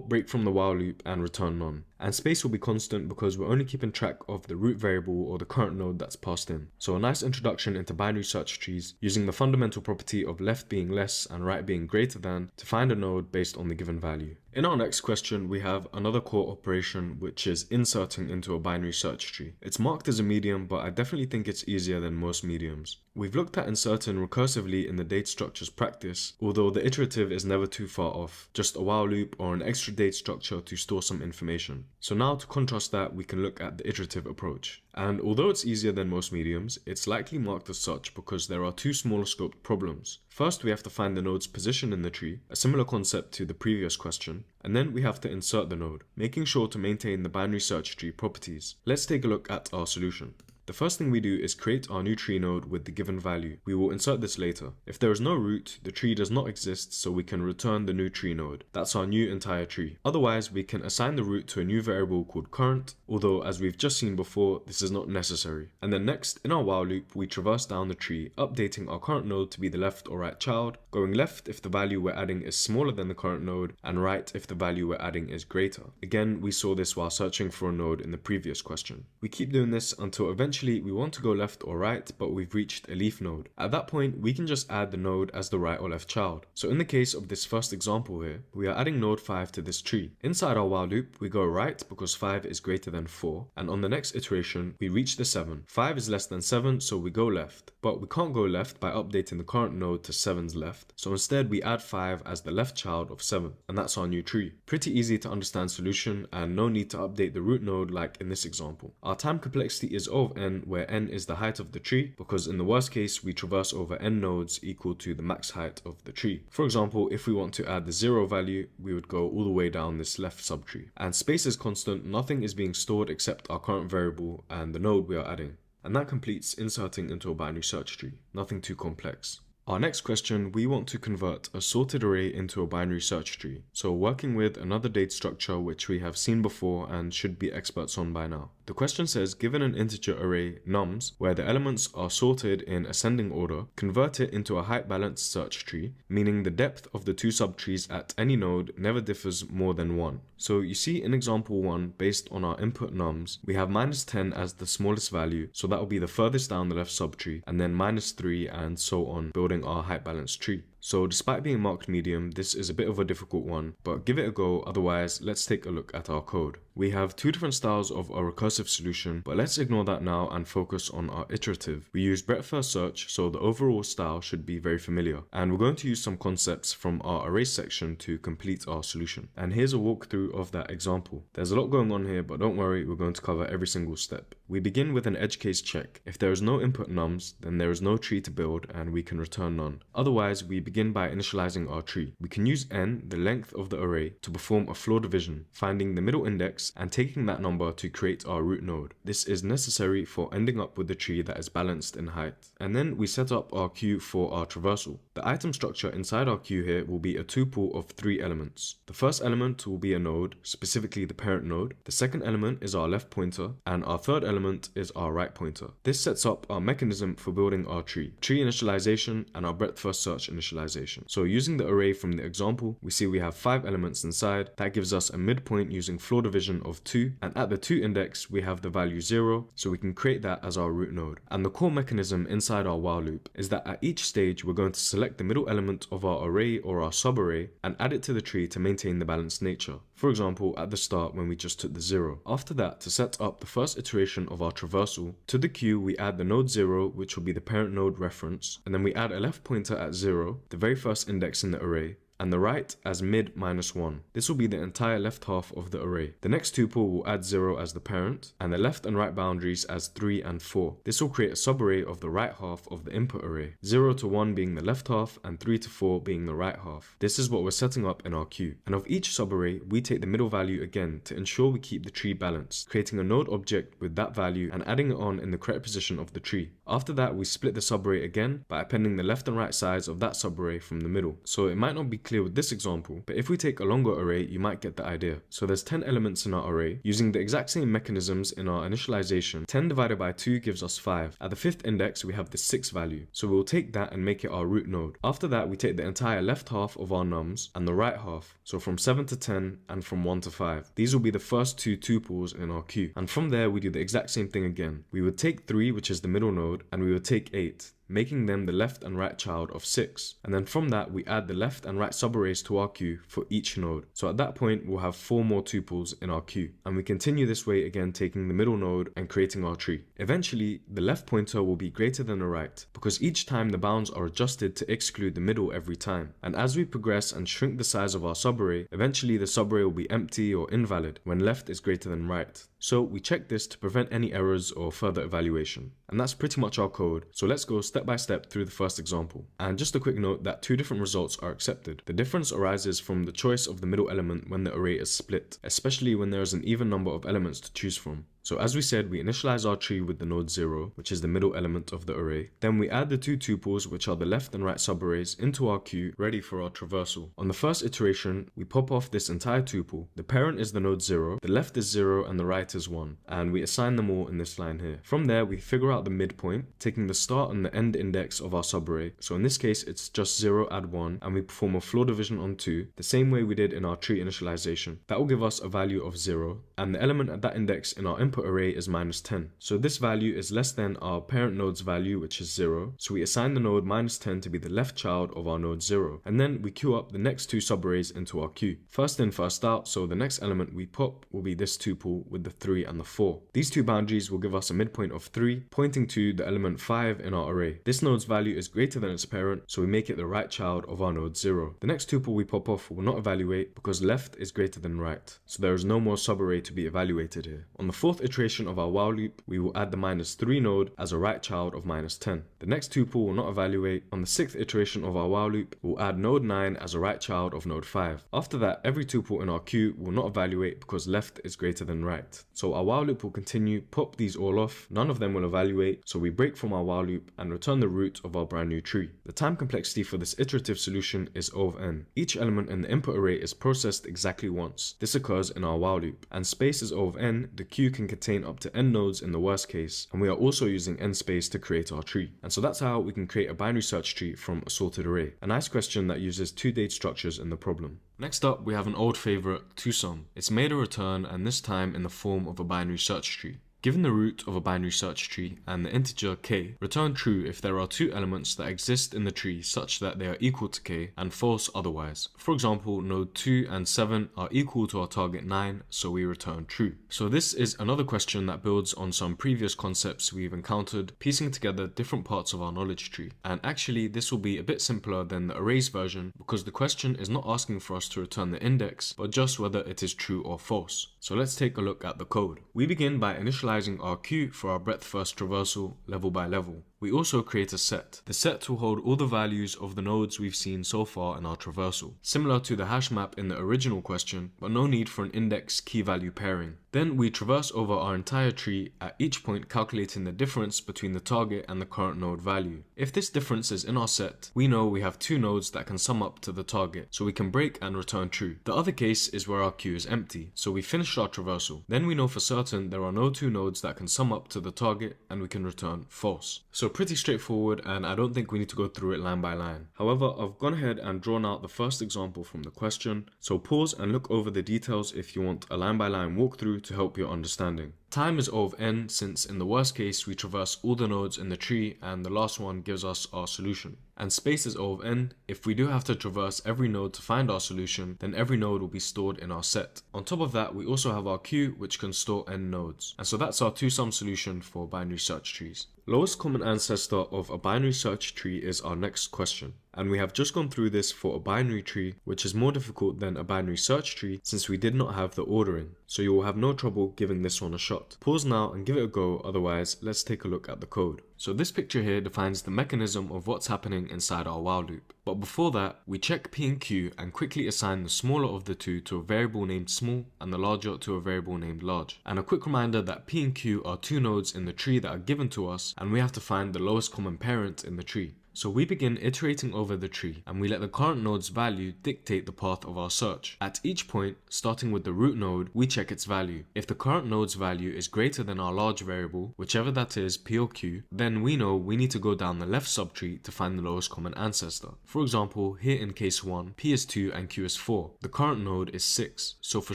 Speaker 1: break from the while loop and return none. And space will be constant because we're only keeping track of the root variable or the current node that's passed in. So a nice introduction into binary search trees using the fundamental property of left being less and right being greater than to find a node based on the given value. In our next question, we have another core operation which is inserting into a binary search tree. It's marked as a medium, but I definitely think it's easier than most mediums. We've looked at inserting recursively in the date structures practice, although the iterative is never too far off, just a while loop or an extra date structure to store some information. So now to contrast that, we can look at the iterative approach. And although it's easier than most mediums, it's likely marked as such because there are two smaller scoped problems. First, we have to find the node's position in the tree, a similar concept to the previous question, and then we have to insert the node, making sure to maintain the binary search tree properties. Let's take a look at our solution. The first thing we do is create our new tree node with the given value. We will insert this later. If there is no root, the tree does not exist, so we can return the new tree node. That's our new entire tree. Otherwise, we can assign the root to a new variable called current, although as we've just seen before, this is not necessary. And then next, in our while loop, we traverse down the tree, updating our current node to be the left or right child, going left if the value we're adding is smaller than the current node, and right if the value we're adding is greater. Again, we saw this while searching for a node in the previous question. We keep doing this until eventually we want to go left or right, but we've reached a leaf node. At that point, we can just add the node as the right or left child. So in the case of this first example here, we are adding node 5 to this tree. Inside our while loop, we go right because 5 is greater than 4, and on the next iteration, we reach the 7. 5 is less than 7, so we go left. But we can't go left by updating the current node to 7's left, so instead we add 5 as the left child of 7, and that's our new tree. Pretty easy to understand solution, and no need to update the root node like in this example. Our time complexity is O of n, where n is the height of the tree, because in the worst case we traverse over n nodes equal to the max height of the tree. For example, if we want to add the 0 value, we would go all the way down this left subtree. And space is constant, nothing is being stored except our current variable and the node we are adding. And that completes inserting into a binary search tree. Nothing too complex. Our next question, we want to convert a sorted array into a binary search tree. So working with another date structure which we have seen before and should be experts on by now. The question says, given an integer array nums, where the elements are sorted in ascending order, convert it into a height balanced search tree, meaning the depth of the two subtrees at any node never differs more than 1. So you see in example 1, based on our input nums, we have -10 as the smallest value, so that will be the furthest down the left subtree, and then -3 and so on, building our height balanced tree. So despite being marked medium, this is a bit of a difficult one, but give it a go. Otherwise, let's take a look at our code. We have two different styles of our recursive solution, but let's ignore that now and focus on our iterative. We use breadth first search, so the overall style should be very familiar. And we're going to use some concepts from our array section to complete our solution. And here's a walkthrough of that example. There's a lot going on here, but don't worry, we're going to cover every single step. We begin with an edge case check. If there is no input nums, then there is no tree to build and we can return none. Otherwise, we begin by initializing our tree. We can use n, the length of the array, to perform a floor division, finding the middle index and taking that number to create our root node. This is necessary for ending up with a tree that is balanced in height. And then we set up our queue for our traversal. The item structure inside our queue here will be a tuple of 3 elements. The first element will be a node, specifically the parent node. The second element is our left pointer, and our third element is our right pointer. This sets up our mechanism for building our tree initialization and our breadth first search initialization. initialization. So using the array from the example, we see we have 5 elements inside. That gives us a midpoint using floor division of 2, and at the 2 index we have the value 0, so we can create that as our root node. And the core mechanism inside our while loop is that at each stage we're going to select the middle element of our array or our subarray and add it to the tree to maintain the balanced nature. For example, at the start when we just took the 0. After that, to set up the first iteration of our traversal, to the queue we add the node 0, which will be the parent node reference, and then we add a left pointer at 0, the very first index in the array, and the right as mid -1. This will be the entire left half of the array. The next tuple will add 0 as the parent, and the left and right boundaries as 3 and 4. This will create a subarray of the right half of the input array, 0 to 1 being the left half and 3 to 4 being the right half. This is what we're setting up in our queue. And of each subarray, we take the middle value again to ensure we keep the tree balanced, creating a node object with that value and adding it on in the correct position of the tree. After that, we split the subarray again by appending the left and right sides of that subarray from the middle. So it might not be clear with this example, but if we take a longer array, you might get the idea. So there's 10 elements in our array. Using the exact same mechanisms in our initialization, 10 divided by 2 gives us 5. At the 5th index, we have the 6 value. So we'll take that and make it our root node. After that, we take the entire left half of our nums and the right half. So from 7 to 10 and from 1 to 5. These will be the first 2 tuples in our queue. And from there, we do the exact same thing again. We would take 3, which is the middle node, and we would take 8. Making them the left and right child of 6. And then from that, we add the left and right subarrays to our queue for each node. So at that point, we'll have 4 more tuples in our queue. And we continue this way again, taking the middle node and creating our tree. Eventually, the left pointer will be greater than the right, because each time the bounds are adjusted to exclude the middle every time. And as we progress and shrink the size of our subarray, eventually the subarray will be empty or invalid when left is greater than right. So we check this to prevent any errors or further evaluation. And that's pretty much our code. So let's go step by step through the first example. And just a quick note that 2 different results are accepted. The difference arises from the choice of the middle element when the array is split, especially when there is an even number of elements to choose from. So as we said, we initialize our tree with the node 0, which is the middle element of the array. Then we add the 2 tuples, which are the left and right subarrays, into our queue, ready for our traversal. On the first iteration, we pop off this entire tuple. The parent is the node 0, the left is 0, and the right is 1. And we assign them all in this line here. From there, we figure out the midpoint, taking the start and the end index of our subarray. So in this case, it's just 0 add 1, and we perform a floor division on 2, the same way we did in our tree initialization. That will give us a value of 0, and the element at that index in our input array is -10. So this value is less than our parent node's value, which is 0. So we assign the node -10 to be the left child of our node 0. And then we queue up the next 2 subarrays into our queue. First in, first out, so the next element we pop will be this tuple with the 3 and the 4. These 2 boundaries will give us a midpoint of 3, pointing to the element 5 in our array. This node's value is greater than its parent, so we make it the right child of our node 0. The next tuple we pop off will not evaluate because left is greater than right. So there is no more subarray to be evaluated here. On the 4th iteration of our while loop, we will add the -3 node as a right child of -10. The next tuple will not evaluate. On the 6th iteration of our while loop, we'll add node 9 as a right child of node 5. After that, every tuple in our queue will not evaluate because left is greater than right. So our while loop will continue, pop these all off, none of them will evaluate, so we break from our while loop and return the root of our brand new tree. The time complexity for this iterative solution is O of n. Each element in the input array is processed exactly once. This occurs in our while loop. And space is O of n, the queue can contain up to n nodes in the worst case, and we are also using n space to create our tree. And so that's how we can create a binary search tree from a sorted array. A nice question that uses 2 date structures in the problem. Next up, we have an old favorite, toSum. It's made a return, and this time in the form of a binary search tree. Given the root of a binary search tree and the integer k, return true if there are 2 elements that exist in the tree such that they are equal to k, and false otherwise. For example, node 2 and 7 are equal to our target 9, so we return true. So this is another question that builds on some previous concepts we've encountered, piecing together different parts of our knowledge tree. And actually, this will be a bit simpler than the arrays version because the question is not asking for us to return the index, but just whether it is true or false. So let's take a look at the code. We begin by initializing our queue for our breadth first traversal level by level. We also create a set. The set will hold all the values of the nodes we've seen so far in our traversal, similar to the hash map in the original question, but no need for an index key value pairing. Then we traverse over our entire tree, at each point calculating the difference between the target and the current node value. If this difference is in our set, we know we have 2 nodes that can sum up to the target, so we can break and return true. The other case is where our queue is empty, so we finished our traversal. Then we know for certain there are no 2 nodes that can sum up to the target, and we can return false. So pretty straightforward, and I don't think we need to go through it line by line. However, I've gone ahead and drawn out the first example from the question, so pause and look over the details if you want a line by line walkthrough to help your understanding. Time is O of n, since in the worst case we traverse all the nodes in the tree and the last one gives us our solution. And space is O of n. If we do have to traverse every node to find our solution, then every node will be stored in our set. On top of that, we also have our queue, which can store n nodes. And so that's our two-sum solution for binary search trees. Lowest common ancestor of a binary search tree is our next question. And we have just gone through this for a binary tree, which is more difficult than a binary search tree since we did not have the ordering. So you will have no trouble giving this one a shot. Pause now and give it a go, otherwise let's take a look at the code. So this picture here defines the mechanism of what's happening inside our while loop. But before that, we check P and Q and quickly assign the smaller of the two to a variable named small and the larger to a variable named large. And a quick reminder that P and Q are two nodes in the tree that are given to us, and we have to find the lowest common parent in the tree. So we begin iterating over the tree and we let the current node's value dictate the path of our search. At each point, starting with the root node, we check its value. If the current node's value is greater than our large variable, whichever that is, P or Q, then we know we need to go down the left subtree to find the lowest common ancestor. For example, here in case 1, P is 2 and Q is 4. The current node is 6. So for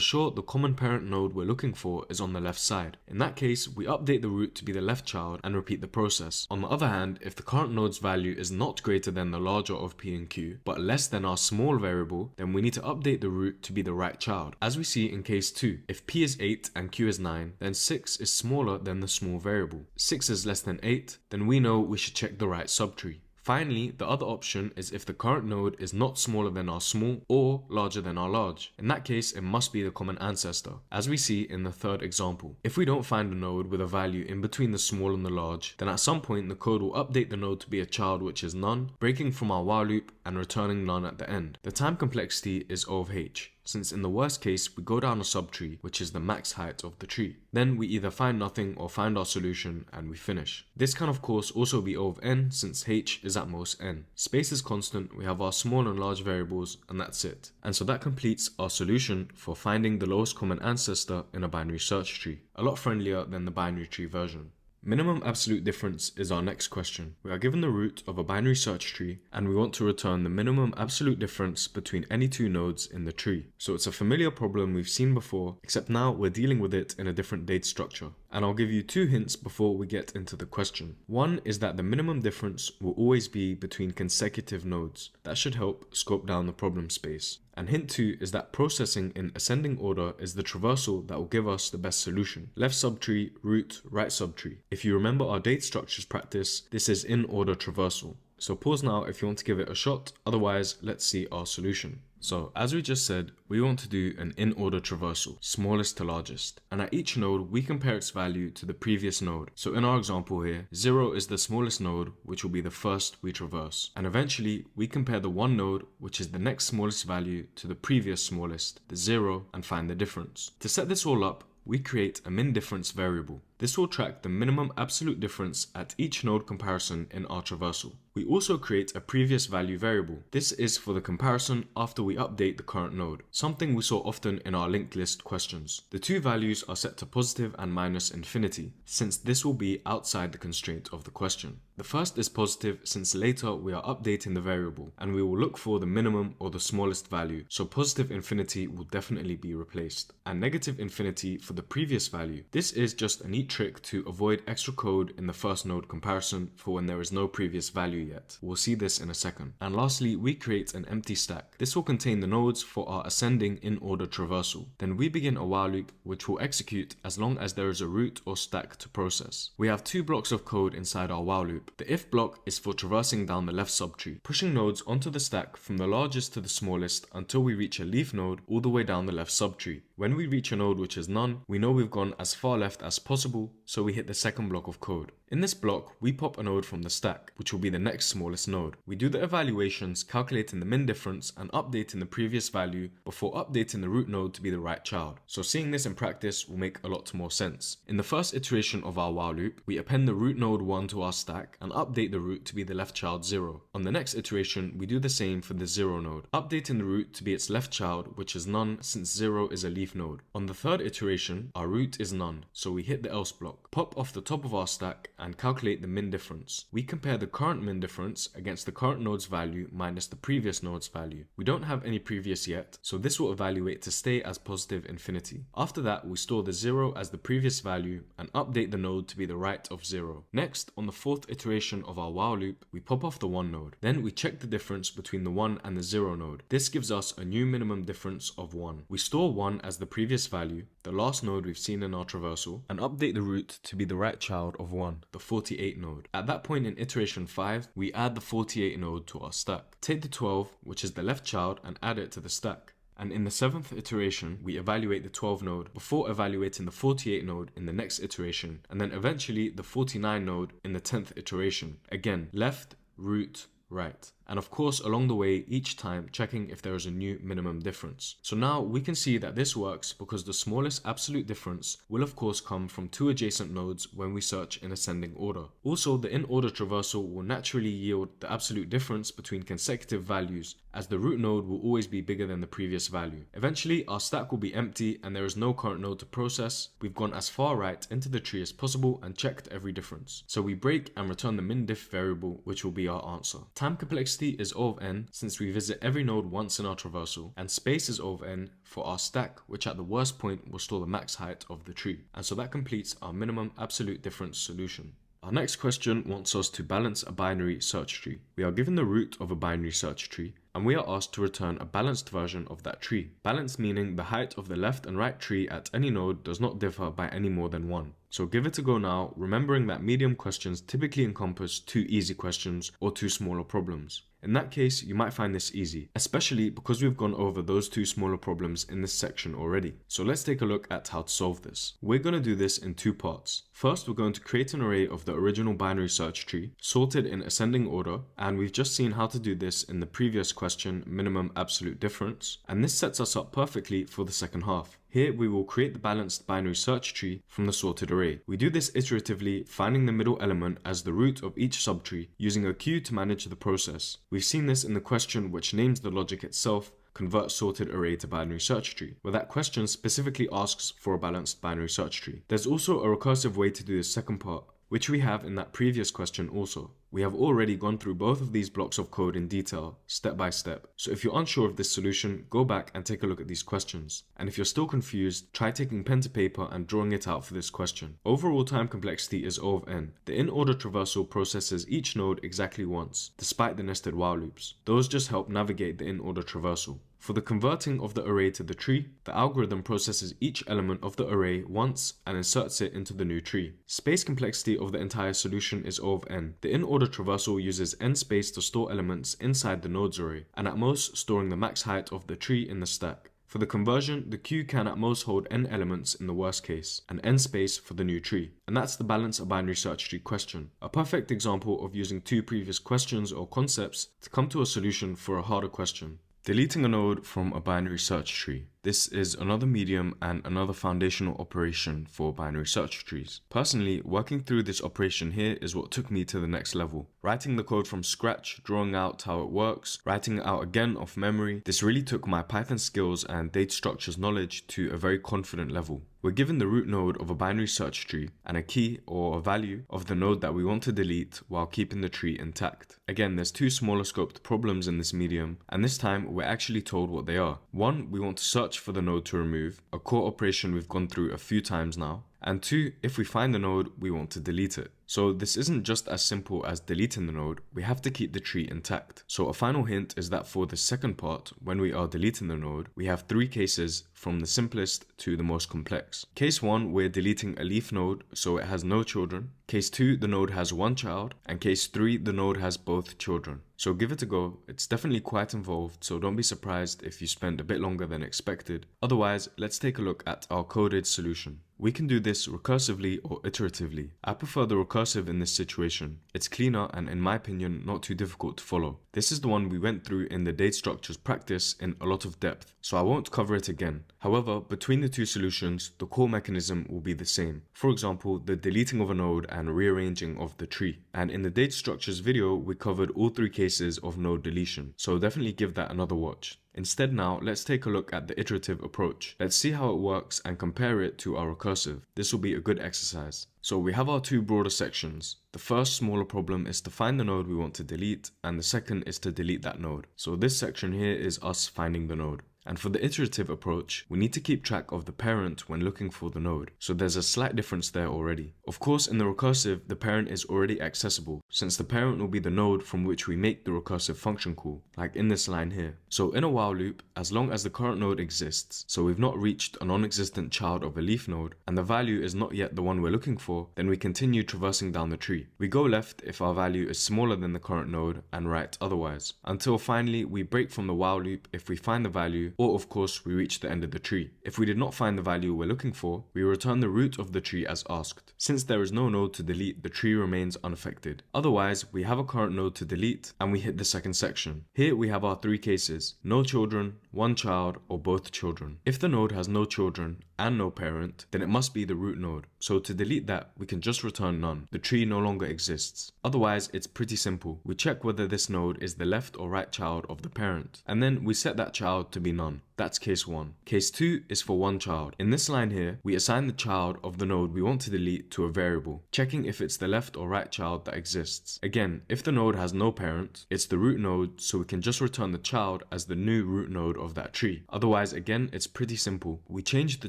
Speaker 1: sure, the common parent node we're looking for is on the left side. In that case, we update the root to be the left child and repeat the process. On the other hand, if the current node's value is not greater than the larger of P and Q, but less than our small variable, then we need to update the root to be the right child. As we see in case 2, if P is 8 and Q is 9, then 6 is smaller than the small variable. 6 is less than 8, then we know we should check the right subtree. Finally, the other option is if the current node is not smaller than our small or larger than our large. In that case, it must be the common ancestor, as we see in the third example. If we don't find a node with a value in between the small and the large, then at some point the code will update the node to be a child which is none, breaking from our while loop and returning none at the end. The time complexity is O of h, since in the worst case we go down a subtree, which is the max height of the tree. Then we either find nothing or find our solution and we finish. This can of course also be O of n, since h is at most n. Space is constant, we have our small and large variables, and that's it. And so that completes our solution for finding the lowest common ancestor in a binary search tree. A lot friendlier than the binary tree version. Minimum absolute difference is our next question. We are given the root of a binary search tree and we want to return the minimum absolute difference between any two nodes in the tree. So it's a familiar problem we've seen before, except now we're dealing with it in a different date structure. And I'll give you two hints before we get into the question. One is that the minimum difference will always be between consecutive nodes. That should help scope down the problem space. And hint 2 is that processing in ascending order is the traversal that will give us the best solution. Left subtree, root, right subtree. If you remember our date structures practice, this is in order traversal. So pause now if you want to give it a shot, otherwise let's see our solution. So as we just said, we want to do an in-order traversal, smallest to largest. And at each node, we compare its value to the previous node. So in our example here, 0 is the smallest node, which will be the first we traverse. And eventually, we compare the one node, which is the next smallest value, to the previous smallest, the 0, and find the difference. To set this all up, we create a min difference variable. This will track the minimum absolute difference at each node comparison in our traversal. We also create a previous value variable. This is for the comparison after we update the current node, something we saw often in our linked list questions. The two values are set to positive and minus infinity, since this will be outside the constraint of the question. The first is positive since later we are updating the variable, and we will look for the minimum or the smallest value, so positive infinity will definitely be replaced. And negative infinity for the previous value. This is just a neat trick to avoid extra code in the first node comparison for when there is no previous value yet. We'll see this in a second. And lastly, we create an empty stack. This will contain the nodes for our ascending in order traversal. Then we begin a while loop which will execute as long as there is a root or stack to process. We have two blocks of code inside our while loop. The if block is for traversing down the left subtree, pushing nodes onto the stack from the largest to the smallest until we reach a leaf node all the way down the left subtree. When we reach a node which is none, we know we've gone as far left as possible, so we hit the second block of code. In this block, we pop a node from the stack, which will be the next smallest node. We do the evaluations, calculating the min difference and updating the previous value before updating the root node to be the right child. So seeing this in practice will make a lot more sense. In the first iteration of our while loop, we append the root node 1 to our stack and update the root to be the left child 0. On the next iteration, we do the same for the 0 node, updating the root to be its left child, which is none since 0 is a leaf node. On the third iteration, our root is none, so we hit the else block. Pop off the top of our stack and calculate the min difference. We compare the current min difference against the current node's value minus the previous node's value. We don't have any previous yet, so this will evaluate to stay as positive infinity. After that, we store the 0 as the previous value and update the node to be the right of 0. Next, on the fourth iteration of our while loop, we pop off the 1 node. Then we check the difference between the 1 and the 0 node. This gives us a new minimum difference of 1. We store 1 as the previous value, the last node we've seen in our traversal, and update the root to be the right child of 1, the 48 node. At that point in iteration 5, we add the 48 node to our stack. Take the 12, which is the left child, and add it to the stack. And in the 7th iteration, we evaluate the 12 node before evaluating the 48 node in the next iteration, and then eventually the 49 node in the 10th iteration. Again, left, root, right. And of course, along the way, each time checking if there is a new minimum difference. So now we can see that this works because the smallest absolute difference will of course come from two adjacent nodes when we search in ascending order. Also, the in-order traversal will naturally yield the absolute difference between consecutive values, as the root node will always be bigger than the previous value. Eventually, our stack will be empty and there is no current node to process. We've gone as far right into the tree as possible and checked every difference. So we break and return the min diff variable, which will be our answer. Time complexity is O of n since we visit every node once in our traversal, and space is O of n for our stack, which at the worst point will store the max height of the tree. And so that completes our minimum absolute difference solution. Our next question wants us to balance a binary search tree. We are given the root of a binary search tree, and we are asked to return a balanced version of that tree. Balance meaning the height of the left and right tree at any node does not differ by any more than 1. So give it a go now, remembering that medium questions typically encompass 2 easy questions or 2 smaller problems. In that case, you might find this easy, especially because we've gone over those 2 smaller problems in this section already. So let's take a look at how to solve this. We're going to do this in 2 parts. First, we're going to create an array of the original binary search tree, sorted in ascending order, and we've just seen how to do this in the previous question, minimum absolute difference, and this sets us up perfectly for the second half. Here we will create the balanced binary search tree from the sorted array. We do this iteratively, finding the middle element as the root of each subtree, using a queue to manage the process. We've seen this in the question which names the logic itself, convert sorted array to binary search tree, where that question specifically asks for a balanced binary search tree. There's also a recursive way to do the second part, which we have in that previous question also. We have already gone through both of these blocks of code in detail, step by step. So if you're unsure of this solution, go back and take a look at these questions. And if you're still confused, try taking pen to paper and drawing it out for this question. Overall time complexity is O of n. The in-order traversal processes each node exactly once, despite the nested while loops. Those just help navigate the in-order traversal. For the converting of the array to the tree, the algorithm processes each element of the array once and inserts it into the new tree. Space complexity of the entire solution is O of n. The in-order traversal uses n space to store elements inside the nodes array, and at most storing the max height of the tree in the stack. For the conversion, the queue can at most hold n elements in the worst case, and n space for the new tree. And that's the balance a binary search tree question. A perfect example of using 2 previous questions or concepts to come to a solution for a harder question. Deleting a node from a binary search tree. This is another medium and another foundational operation for binary search trees. Personally, working through this operation here is what took me to the next level. Writing the code from scratch, drawing out how it works, writing it out again off memory, this really took my Python skills and data structures knowledge to a very confident level. We're given the root node of a binary search tree and a key or a value of the node that we want to delete while keeping the tree intact. Again, there's 2 smaller scoped problems in this medium, and this time we're actually told what they are. One, we want to search for the node to remove, a core operation we've gone through a few times now. And 2, if we find the node, we want to delete it. So this isn't just as simple as deleting the node, we have to keep the tree intact. So a final hint is that for the second part, when we are deleting the node, we have 3 cases from the simplest to the most complex. Case 1, we're deleting a leaf node, so it has no children. Case 2, the node has 1 child. And case 3, the node has both children. So give it a go, it's definitely quite involved, so don't be surprised if you spend a bit longer than expected. Otherwise, let's take a look at our coded solution. We can do this recursively or iteratively. I prefer the recursive in this situation. It's cleaner and, in my opinion, not too difficult to follow. This is the one we went through in the data structures practice in a lot of depth, so I won't cover it again. However, between the 2 solutions, the core mechanism will be the same. For example, the deleting of a node and rearranging of the tree. And in the data structures video, we covered all 3 cases of node deletion, so definitely give that another watch. Instead now, let's take a look at the iterative approach. Let's see how it works and compare it to our recursive. This will be a good exercise. So we have our two broader sections. The first smaller problem is to find the node we want to delete, and the second is to delete that node. So this section here is us finding the node. And for the iterative approach, we need to keep track of the parent when looking for the node. So there's a slight difference there already. Of course, in the recursive, the parent is already accessible, since the parent will be the node from which we make the recursive function call, like in this line here. So in a while loop, as long as the current node exists, so we've not reached a non-existent child of a leaf node, and the value is not yet the one we're looking for, then we continue traversing down the tree. We go left if our value is smaller than the current node, and right otherwise, until finally we break from the while loop if we find the value, or of course we reach the end of the tree. If we did not find the value we're looking for, we return the root of the tree as asked. Since there is no node to delete, the tree remains unaffected. Otherwise, we have a current node to delete, and we hit the second section. Here we have our three cases: no children, one child, or both children. If the node has no children and no parent, then it must be the root node. So to delete that, we can just return none. The tree no longer exists. Otherwise, it's pretty simple. We check whether this node is the left or right child of the parent, and then we set that child to be none. That's case 1. Case 2 is for one child. In this line here, we assign the child of the node we want to delete to a variable, checking if it's the left or right child that exists. Again, if the node has no parent, it's the root node, so we can just return the child as the new root node of that tree. Otherwise, again, it's pretty simple. We change the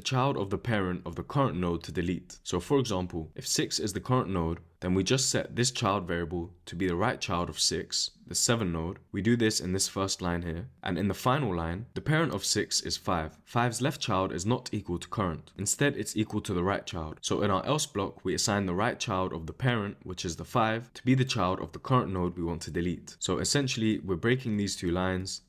Speaker 1: child of the parent of the current node to delete. So for example, if 6 is the current node, then we just set this child variable to be the right child of 6, the 7 node. We do this in this first line here, and in the final line, the parent of 6 is 5. 5's left child is not equal to current. Instead, it's equal to the right child. So in our else block, we assign the right child of the parent, which is the 5, to be the child of the current node we want to delete. So essentially, we're breaking these two lines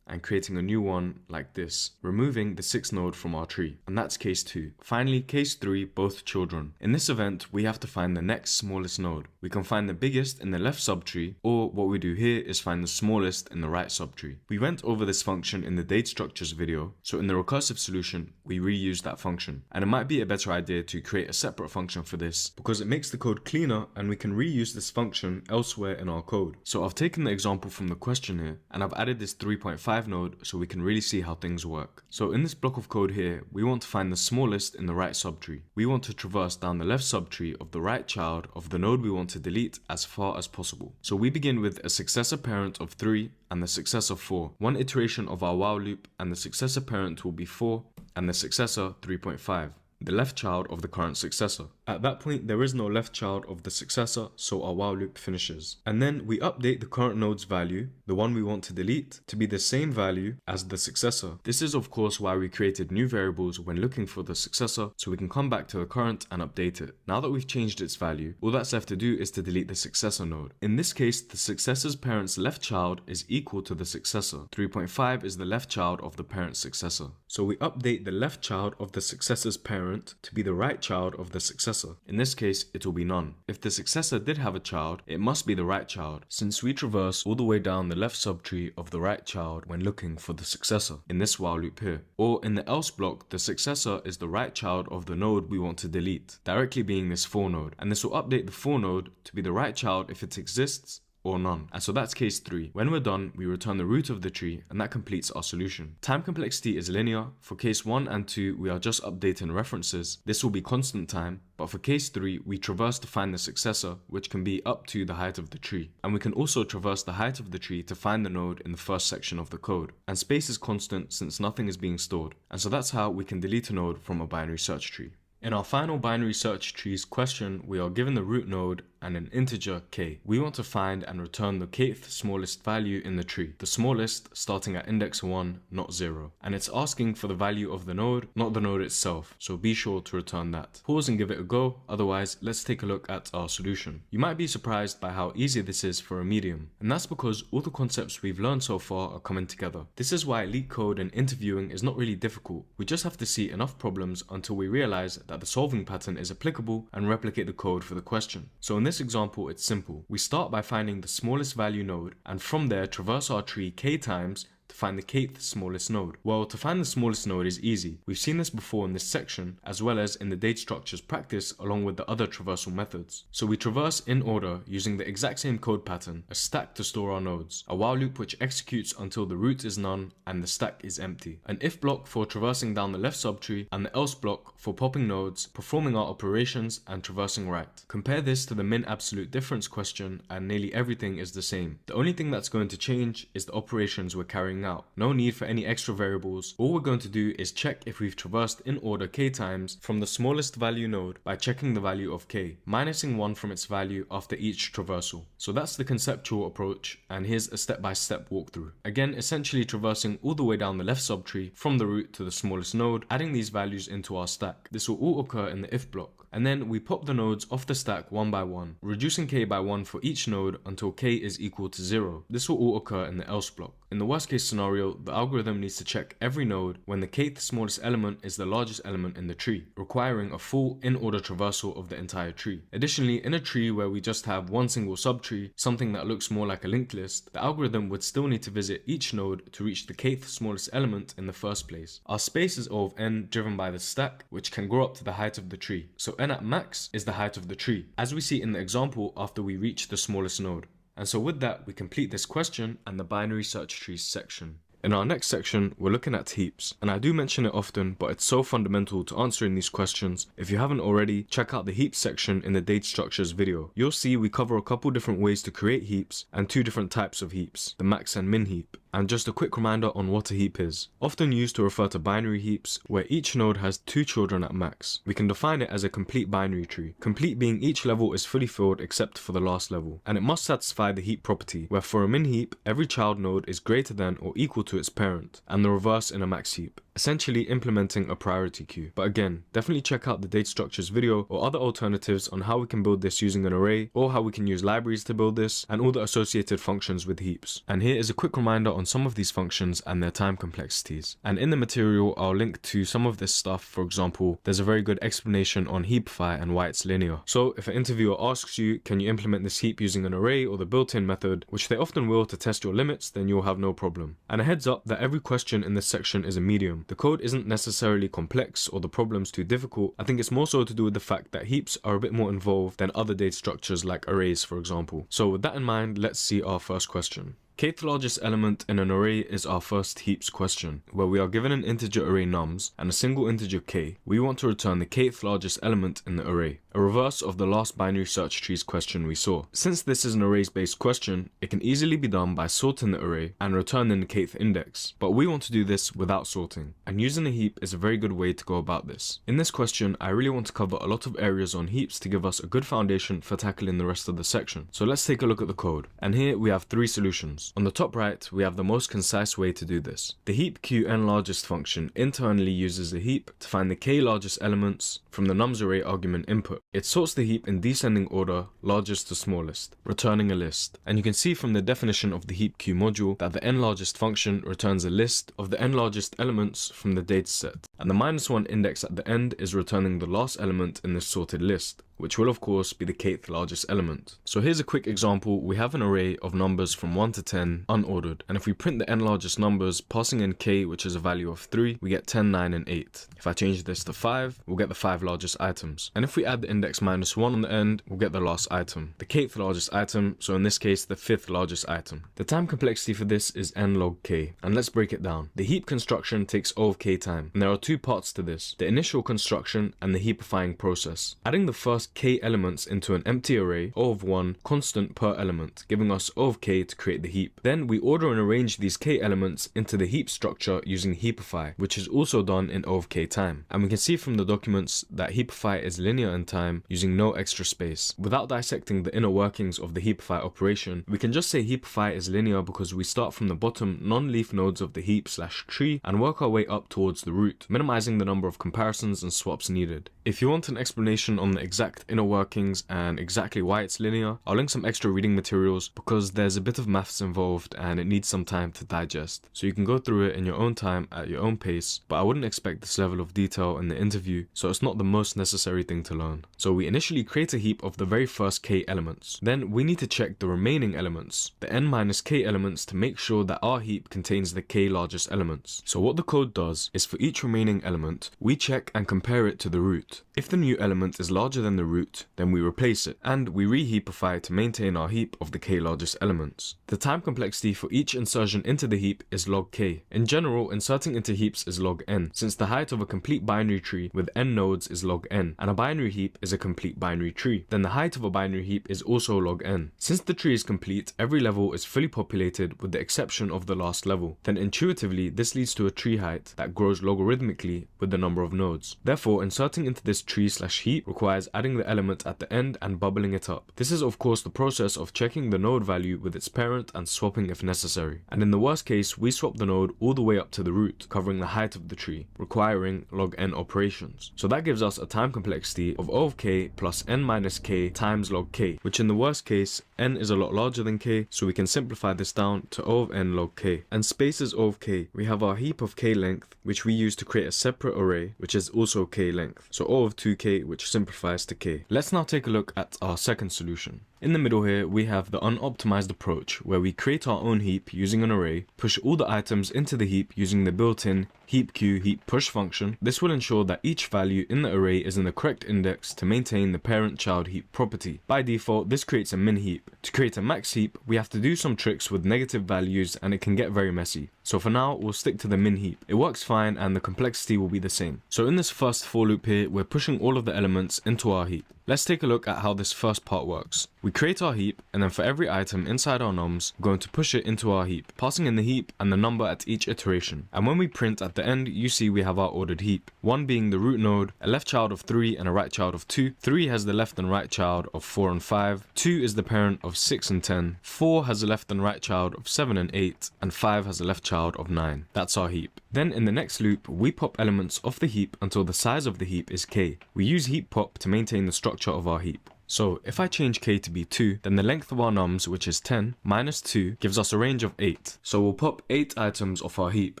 Speaker 1: and creating a new one like this, removing the 6th node from our tree. And that's case 2. Finally, case 3, both children. In this event, we have to find the next smallest node. We can find the biggest in the left subtree, or what we do here is find the smallest in the right subtree. We went over this function in the data structures video, so in the recursive solution, we reused that function. And it might be a better idea to create a separate function for this, because it makes the code cleaner and we can reuse this function elsewhere in our code. So I've taken the example from the question here, and I've added this 3.5 node so we can really see how things work. So in this block of code here, we want to find the smallest in the right subtree. We want to traverse down the left subtree of the right child of the node we want to delete as far as possible. So we begin with a successor parent of 3 and the successor 4. One iteration of our while loop, and the successor parent will be 4 and the successor 3.5. The left child of the current successor. At that point, there is no left child of the successor, so our while loop finishes. And then we update the current node's value, the one we want to delete, to be the same value as the successor. This is of course why we created new variables when looking for the successor, so we can come back to the current and update it. Now that we've changed its value, all that's left to do is to delete the successor node. In this case, the successor's parent's left child is equal to the successor. 3.5 is the left child of the parent's successor. So we update the left child of the successor's parent to be the right child of the successor. In this case, it will be none. If the successor did have a child, it must be the right child, since we traverse all the way down the left subtree of the right child when looking for the successor, in this while loop here. Or in the else block, the successor is the right child of the node we want to delete, directly being this 4 node, and this will update the 4 node to be the right child if it exists, or none. And so that's case 3. When we're done, we return the root of the tree, and that completes our solution. Time complexity is linear. For case 1 and 2, we are just updating references. This will be constant time, but for case 3, we traverse to find the successor, which can be up to the height of the tree. And we can also traverse the height of the tree to find the node in the first section of the code. And space is constant since nothing is being stored. And so that's how we can delete a node from a binary search tree. In our final binary search trees question, we are given the root node and an integer k. We want to find and return the kth smallest value in the tree, the smallest starting at index 1, not 0. And it's asking for the value of the node, not the node itself, so be sure to return that. Pause and give it a go, otherwise let's take a look at our solution. You might be surprised by how easy this is for a medium, and that's because all the concepts we've learned so far are coming together. This is why leetcode and interviewing is not really difficult. We just have to see enough problems until we realize that the solving pattern is applicable and replicate the code for the question. So in this example, it's simple. We start by finding the smallest value node, and from there traverse our tree k times to find the kth smallest node? Well, to find the smallest node is easy. We've seen this before in this section, as well as in the data structures practice along with the other traversal methods. So we traverse in order using the exact same code pattern, a stack to store our nodes, a while loop which executes until the root is none and the stack is empty, an if block for traversing down the left subtree, and the else block for popping nodes, performing our operations and traversing right. Compare this to the min absolute difference question and nearly everything is the same. The only thing that's going to change is the operations we're carrying out. No need for any extra variables. All we're going to do is check if we've traversed in order k times from the smallest value node by checking the value of k, minusing 1 from its value after each traversal. So that's the conceptual approach, and here's a step-by-step walkthrough. Again, essentially traversing all the way down the left subtree from the root to the smallest node, adding these values into our stack. This will all occur in the if block. And then we pop the nodes off the stack one by one, reducing k by 1 for each node until k is equal to 0. This will all occur in the else block. In the worst case scenario, the algorithm needs to check every node when the kth smallest element is the largest element in the tree, requiring a full in-order traversal of the entire tree. Additionally, in a tree where we just have one single subtree, something that looks more like a linked list, the algorithm would still need to visit each node to reach the kth smallest element in the first place. Our space is O of n driven by the stack, which can grow up to the height of the tree. So n at max is the height of the tree, as we see in the example after we reach the smallest node. And so with that, we complete this question and the binary search trees section. In our next section, we're looking at heaps, and I do mention it often, but it's so fundamental to answering these questions. If you haven't already, check out the heaps section in the data structures video. You'll see we cover a couple different ways to create heaps and two different types of heaps, the max and min heap. And just a quick reminder on what a heap is. Often used to refer to binary heaps, where each node has 2 children at max. We can define it as a complete binary tree, complete being each level is fully filled except for the last level. And it must satisfy the heap property, where for a min heap, every child node is greater than or equal to its parent, and the reverse in a max heap, essentially implementing a priority queue. But again, definitely check out the data structures video or other alternatives on how we can build this using an array, or how we can use libraries to build this, and all the associated functions with heaps. And here is a quick reminder on some of these functions and their time complexities. And in the material, I'll link to some of this stuff. For example, there's a very good explanation on heapify and why it's linear. So if an interviewer asks you, can you implement this heap using an array or the built-in method, which they often will to test your limits, then you'll have no problem. And a heads up that every question in this section is a medium. The code isn't necessarily complex or the problems too difficult. I think it's more so to do with the fact that heaps are a bit more involved than other data structures like arrays, for example. So with that in mind, let's see our first question. Kth largest element in an array is our first heaps question, where we are given an integer array nums and a single integer k. We want to return the kth largest element in the array, a reverse of the last binary search trees question we saw. Since this is an arrays based question, it can easily be done by sorting the array and returning the kth index, but we want to do this without sorting, and using a heap is a very good way to go about this. In this question, I really want to cover a lot of areas on heaps to give us a good foundation for tackling the rest of the section. So let's take a look at the code, and here we have 3 solutions. On the top right, we have the most concise way to do this. The heap qn_largest function internally uses a heap to find the k largest elements from the nums array argument input. It sorts the heap in descending order, largest to smallest, returning a list. And you can see from the definition of the heap q module that the n_largest function returns a list of the n_largest elements from the dataset. And the -1 index at the end is returning the last element in this sorted list, which will of course be the kth largest element. So here's a quick example. We have an array of numbers from 1 to 10 unordered, and if we print the n largest numbers passing in k, which is a value of 3, we get 10, 9 and 8. If I change this to 5, we'll get the 5 largest items, and if we add the index -1 on the end, we'll get the last item, the kth largest item, so in this case the 5th largest item. The time complexity for this is n log k, and let's break it down. The heap construction takes O of k time, and there are 2 parts to this, the initial construction and the heapifying process. Adding the first k elements into an empty array, O of 1, constant per element, giving us O of k to create the heap. Then we order and arrange these k elements into the heap structure using heapify, which is also done in O of k time. And we can see from the documents that heapify is linear in time using no extra space. Without dissecting the inner workings of the heapify operation, we can just say heapify is linear because we start from the bottom non-leaf nodes of the heap/tree and work our way up towards the root, minimizing the number of comparisons and swaps needed. If you want an explanation on the exact inner workings and exactly why it's linear, I'll link some extra reading materials because there's a bit of maths involved and it needs some time to digest. So you can go through it in your own time at your own pace, but I wouldn't expect this level of detail in the interview, so it's not the most necessary thing to learn. So we initially create a heap of the very first k elements. Then we need to check the remaining elements, the n minus k elements, to make sure that our heap contains the k largest elements. So what the code does is for each remaining element, we check and compare it to the root. If the new element is larger than the root, then we replace it, and we reheapify to maintain our heap of the k largest elements. The time complexity for each insertion into the heap is log k. In general, inserting into heaps is log n, since the height of a complete binary tree with n nodes is log n, and a binary heap is a complete binary tree. Then the height of a binary heap is also log n. Since the tree is complete, every level is fully populated with the exception of the last level. Then intuitively, this leads to a tree height that grows logarithmically with the number of nodes. Therefore, inserting into this tree/heap requires adding the element at the end and bubbling it up. This is of course the process of checking the node value with its parent and swapping if necessary. And in the worst case, we swap the node all the way up to the root, covering the height of the tree, requiring log n operations. So that gives us a time complexity of O of k plus n minus k times log k, which in the worst case, n is a lot larger than k, so we can simplify this down to O of n log k. And space is O of k. We have our heap of k length, which we use to create a separate array, which is also k length. So O of 2k, which simplifies to k. Let's now take a look at our second solution. In the middle here, we have the unoptimized approach, where we create our own heap using an array, push all the items into the heap using the built-in heap queue heap push function. This will ensure that each value in the array is in the correct index to maintain the parent-child heap property. By default, this creates a min heap. To create a max heap, we have to do some tricks with negative values and it can get very messy. So for now, we'll stick to the min heap. It works fine and the complexity will be the same. So in this first for loop here, we're pushing all of the elements into our heap. Let's take a look at how this first part works. We create our heap, and then for every item inside our nums, we're going to push it into our heap, passing in the heap and the number at each iteration. And when we print at the end, you see we have our ordered heap. 1 being the root node, a left child of 3 and a right child of 2. 3 has the left and right child of 4 and 5. 2 is the parent of 6 and 10. 4 has a left and right child of 7 and 8. And 5 has a left child of 9. That's our heap. Then in the next loop, we pop elements off the heap until the size of the heap is k. We use heap pop to maintain the structure of our heap. So if I change k to be 2, then the length of our nums, which is 10, minus 2, gives us a range of 8. So we'll pop 8 items off our heap.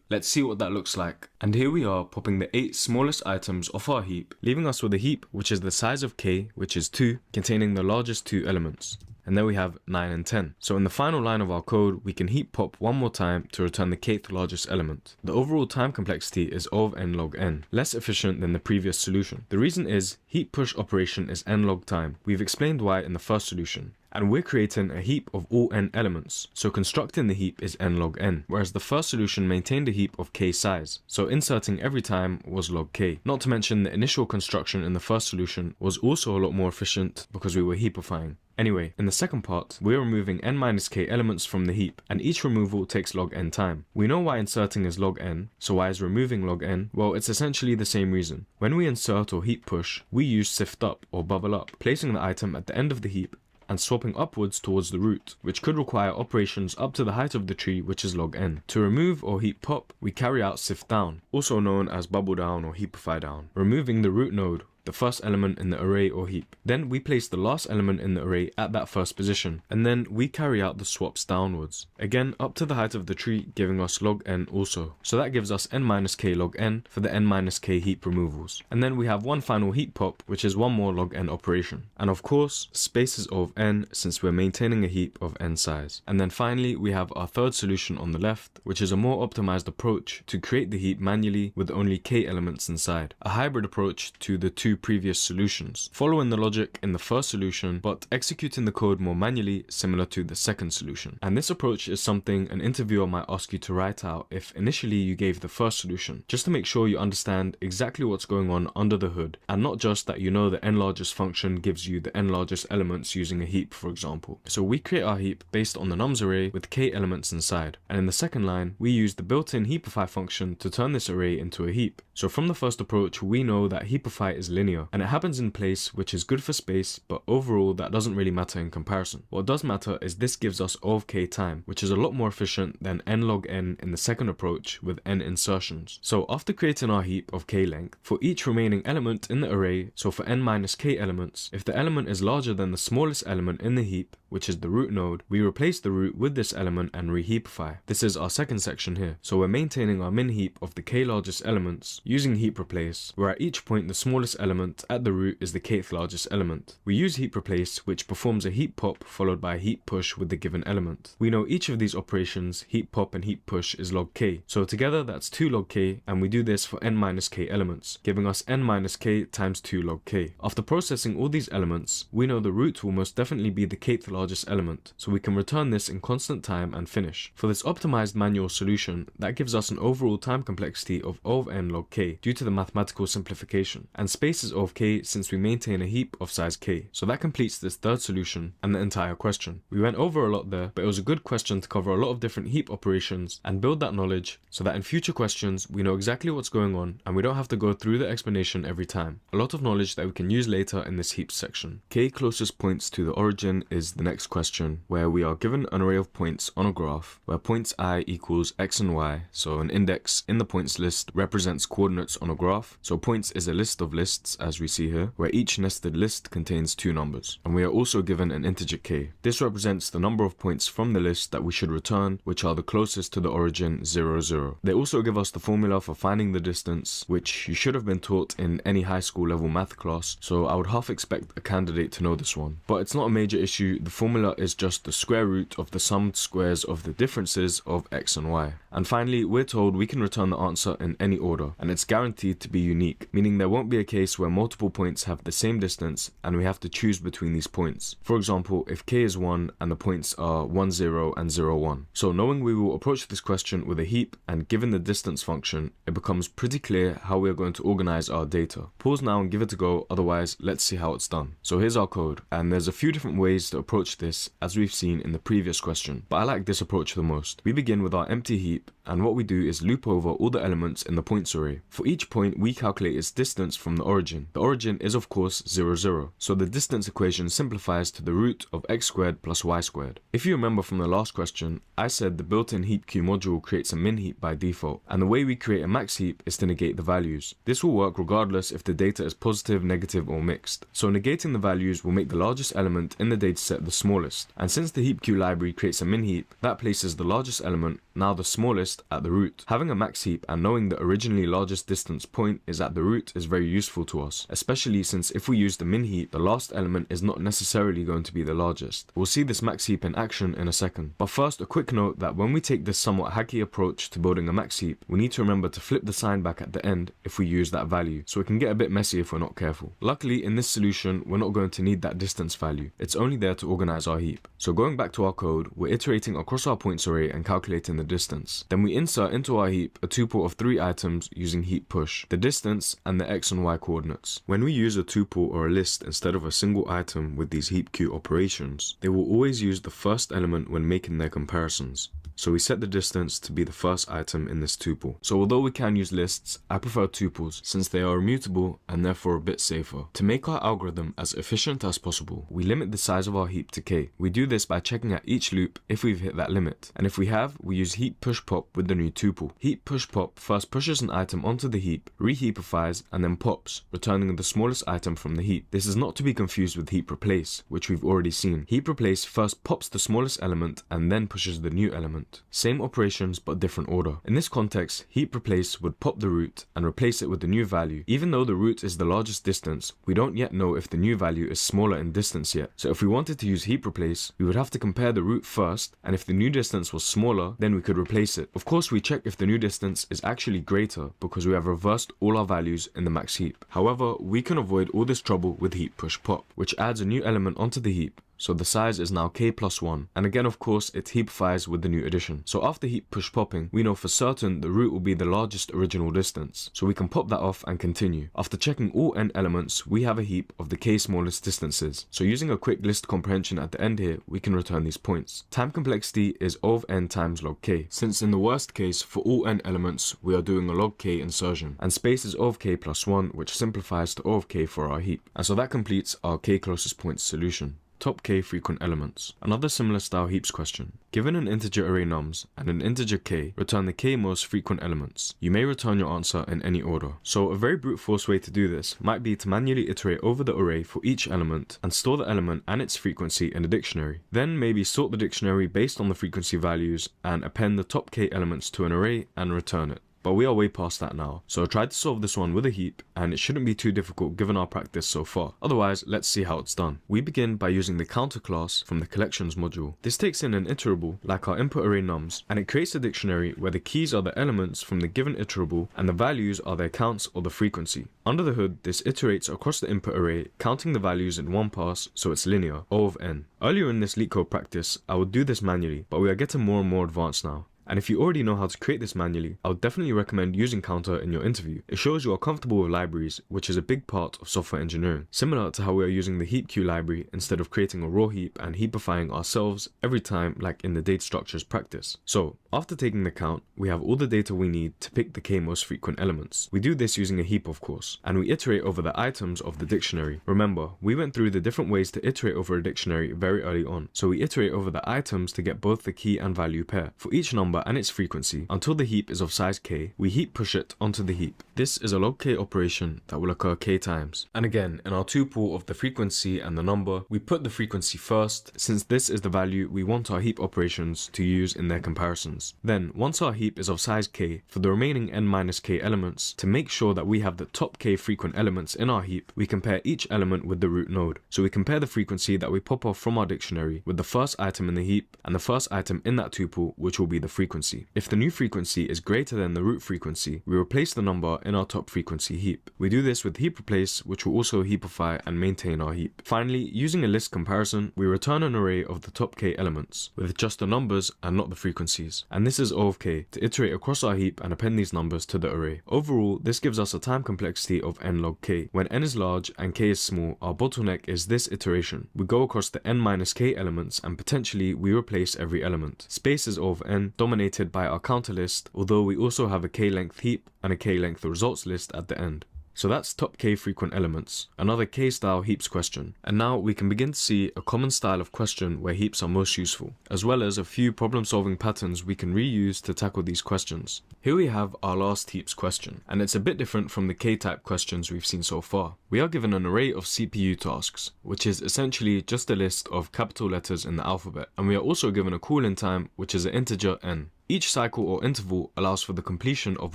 Speaker 1: Let's see what that looks like. And here we are popping the 8 smallest items off our heap, leaving us with a heap which is the size of k, which is 2, containing the largest 2 elements. And then we have 9 and 10. So in the final line of our code, we can heap pop one more time to return the kth largest element. The overall time complexity is O of n log n, less efficient than the previous solution. The reason is heap push operation is n log time. We've explained why in the first solution. And we're creating a heap of all n elements, so constructing the heap is n log n, whereas the first solution maintained a heap of k size, so inserting every time was log k. Not to mention the initial construction in the first solution was also a lot more efficient because we were heapifying. Anyway, in the second part, we're removing n minus k elements from the heap, and each removal takes log n time. We know why inserting is log n, so why is removing log n? Well, it's essentially the same reason. When we insert or heap push, we use sift up or bubble up, placing the item at the end of the heap and swapping upwards towards the root, which could require operations up to the height of the tree, which is log n. To remove or heap pop, we carry out sift down, also known as bubble down or heapify down, removing the root node, the first element in the array or heap. Then we place the last element in the array at that first position, and then we carry out the swaps downwards, again up to the height of the tree, giving us log n also. So that gives us n minus k log n for the n minus k heap removals. And then we have one final heap pop, which is one more log n operation. And of course, space is O of n since we're maintaining a heap of n size. And then finally, we have our third solution on the left, which is a more optimized approach to create the heap manually with only k elements inside. A hybrid approach to the two previous solutions, following the logic in the first solution but executing the code more manually, similar to the second solution. And this approach is something an interviewer might ask you to write out if initially you gave the first solution, just to make sure you understand exactly what's going on under the hood, and not just that you know the n largest function gives you the n largest elements using a heap, for example. So we create our heap based on the nums array with k elements inside, and in the second line we use the built-in heapify function to turn this array into a heap. So from the first approach, we know that heapify is linear linear, and it happens in place, which is good for space, but overall that doesn't really matter in comparison. What does matter is this gives us O of k time, which is a lot more efficient than n log n in the second approach with n insertions. So after creating our heap of k length, for each remaining element in the array, so for n minus k elements, if the element is larger than the smallest element in the heap, which is the root node, we replace the root with this element and reheapify. This is our second section here. So we're maintaining our min heap of the k largest elements using heap replace, where at each point the smallest element at the root is the kth largest element. We use heap replace, which performs a heap pop followed by a heap push with the given element. We know each of these operations, heap pop and heap push, is log k. So together that's 2 log k, and we do this for n minus k elements, giving us n minus k times 2 log k. After processing all these elements, we know the root will most definitely be the kth largest element, so we can return this in constant time and finish. For this optimized manual solution, that gives us an overall time complexity of O of n log k due to the mathematical simplification, and space is O of k since we maintain a heap of size k. So that completes this third solution and the entire question. We went over a lot there, but it was a good question to cover a lot of different heap operations and build that knowledge so that in future questions we know exactly what's going on and we don't have to go through the explanation every time. A lot of knowledge that we can use later in this heap section. K closest points to the origin is the next question, where we are given an array of points on a graph where points I equals x and y, so an index in the points list represents coordinates on a graph. So points is a list of lists, as we see here, where each nested list contains 2 numbers, and we are also given an integer k. This represents the number of points from the list that we should return, which are the closest to the origin 0, 0. They also give us the formula for finding the distance, which you should have been taught in any high school level math class, so I would half expect a candidate to know this one. But it's not a major issue. The formula is just the square root of the summed squares of the differences of x and y. And finally, we're told we can return the answer in any order, and it's guaranteed to be unique, meaning there won't be a case where multiple points have the same distance and we have to choose between these points. For example, if k is 1 and the points are 1, 0 and 0, 1. So knowing we will approach this question with a heap and given the distance function, it becomes pretty clear how we are going to organize our data. Pause now and give it a go, otherwise let's see how it's done. So here's our code, and there's a few different ways to approach this as we've seen in the previous question, but I like this approach the most. We begin with our empty heap, and what we do is loop over all the elements in the points array. For each point, we calculate its distance from the origin. The origin is of course 0, 0, so the distance equation simplifies to the root of x squared plus y squared. If you remember from the last question, I said the built-in heap queue module creates a min heap by default, and the way we create a max heap is to negate the values. This will work regardless if the data is positive, negative or mixed. So negating the values will make the largest element in the dataset the smallest, and since the heap queue library creates a min heap, that places the largest element, now the smallest, at the root. Having a max heap and knowing the originally largest distance point is at the root is very useful to us, especially since if we use the min heap, the last element is not necessarily going to be the largest. We'll see this max heap in action in a second. But first, a quick note that when we take this somewhat hacky approach to building a max heap, we need to remember to flip the sign back at the end if we use that value, so it can get a bit messy if we're not careful. Luckily, in this solution, we're not going to need that distance value. It's only there to organize our heap. So going back to our code, we're iterating across our points array and calculating the distance. Then we insert into our heap a tuple of 3 items using heap push, the distance and the x and y coordinates. When we use a tuple or a list instead of a single item with these heap queue operations, they will always use the first element when making their comparisons. So we set the distance to be the first item in this tuple. So although we can use lists, I prefer tuples since they are immutable and therefore a bit safer. To make our algorithm as efficient as possible, we limit the size of our heap to k. We do this by checking at each loop if we've hit that limit, and if we have, we use heap push pop with the new tuple. Heap push pop first pushes an item onto the heap, reheapifies, and then pops, returning the smallest item from the heap. This is not to be confused with heap replace, which we've already seen. Heap replace first pops the smallest element and then pushes the new element. Same operations but different order. In this context, heap replace would pop the root and replace it with the new value. Even though the root is the largest distance, we don't yet know if the new value is smaller in distance yet. So if we wanted to use heap replace, we would have to compare the root first, and if the new distance was smaller, then we could replace it. Of course, we check if the new distance is actually greater because we have reversed all our values in the max heap. However, we can avoid all this trouble with heap push pop, which adds a new element onto the heap, so the size is now k plus 1, and again of course it heapifies with the new addition. So after heap push popping, we know for certain the root will be the largest original distance, so we can pop that off and continue. After checking all n elements, we have a heap of the k smallest distances, so using a quick list comprehension at the end here, we can return these points. Time complexity is O of n times log k, since in the worst case for all n elements we are doing a log k insertion, and space is O of k plus 1, which simplifies to O of k for our heap, and so that completes our k closest points solution. Top k frequent elements. Another similar style heaps question. Given an integer array nums and an integer k, return the k most frequent elements. You may return your answer in any order. So a very brute force way to do this might be to manually iterate over the array for each element and store the element and its frequency in a dictionary. Then maybe sort the dictionary based on the frequency values and append the top k elements to an array and return it. But we are way past that now, so I tried to solve this one with a heap, and it shouldn't be too difficult given our practice so far. Otherwise, let's see how it's done. We begin by using the counter class from the collections module. This takes in an iterable, like our input array nums, and it creates a dictionary where the keys are the elements from the given iterable, and the values are their counts or the frequency. Under the hood, this iterates across the input array, counting the values in one pass, so it's linear, O of n. Earlier in this leetcode practice, I would do this manually, but we are getting more and more advanced now. And if you already know how to create this manually, I would definitely recommend using counter in your interview. It shows you are comfortable with libraries, which is a big part of software engineering. Similar to how we are using the heap queue library instead of creating a raw heap and heapifying ourselves every time like in the data structures practice. So, after taking the count, we have all the data we need to pick the k most frequent elements. We do this using a heap of course, and we iterate over the items of the dictionary. Remember, we went through the different ways to iterate over a dictionary very early on, so we iterate over the items to get both the key and value pair. For each number and its frequency, until the heap is of size k, we heap push it onto the heap. This is a log k operation that will occur k times. And again, in our tuple of the frequency and the number, we put the frequency first, since this is the value we want our heap operations to use in their comparisons. Then, once our heap is of size k, for the remaining n minus k elements, to make sure that we have the top k frequent elements in our heap, we compare each element with the root node. So we compare the frequency that we pop off from our dictionary with the first item in the heap and the first item in that tuple, which will be the frequency. If the new frequency is greater than the root frequency, we replace the number in our top frequency heap. We do this with heap replace, which will also heapify and maintain our heap. Finally, using a list comparison, we return an array of the top k elements, with just the numbers and not the frequencies. And this is O of k, to iterate across our heap and append these numbers to the array. Overall, this gives us a time complexity of n log k. When n is large and k is small, our bottleneck is this iteration. We go across the n minus k elements and potentially we replace every element. Space is O of n, dominated by our counter list, although we also have a k-length heap and a k-length results list at the end. So that's top k frequent elements, another k-style heaps question. And now we can begin to see a common style of question where heaps are most useful, as well as a few problem-solving patterns we can reuse to tackle these questions. Here we have our last heaps question, and it's a bit different from the k-type questions we've seen so far. We are given an array of CPU tasks, which is essentially just a list of capital letters in the alphabet, and we are also given a cooling time, which is an integer n. Each cycle or interval allows for the completion of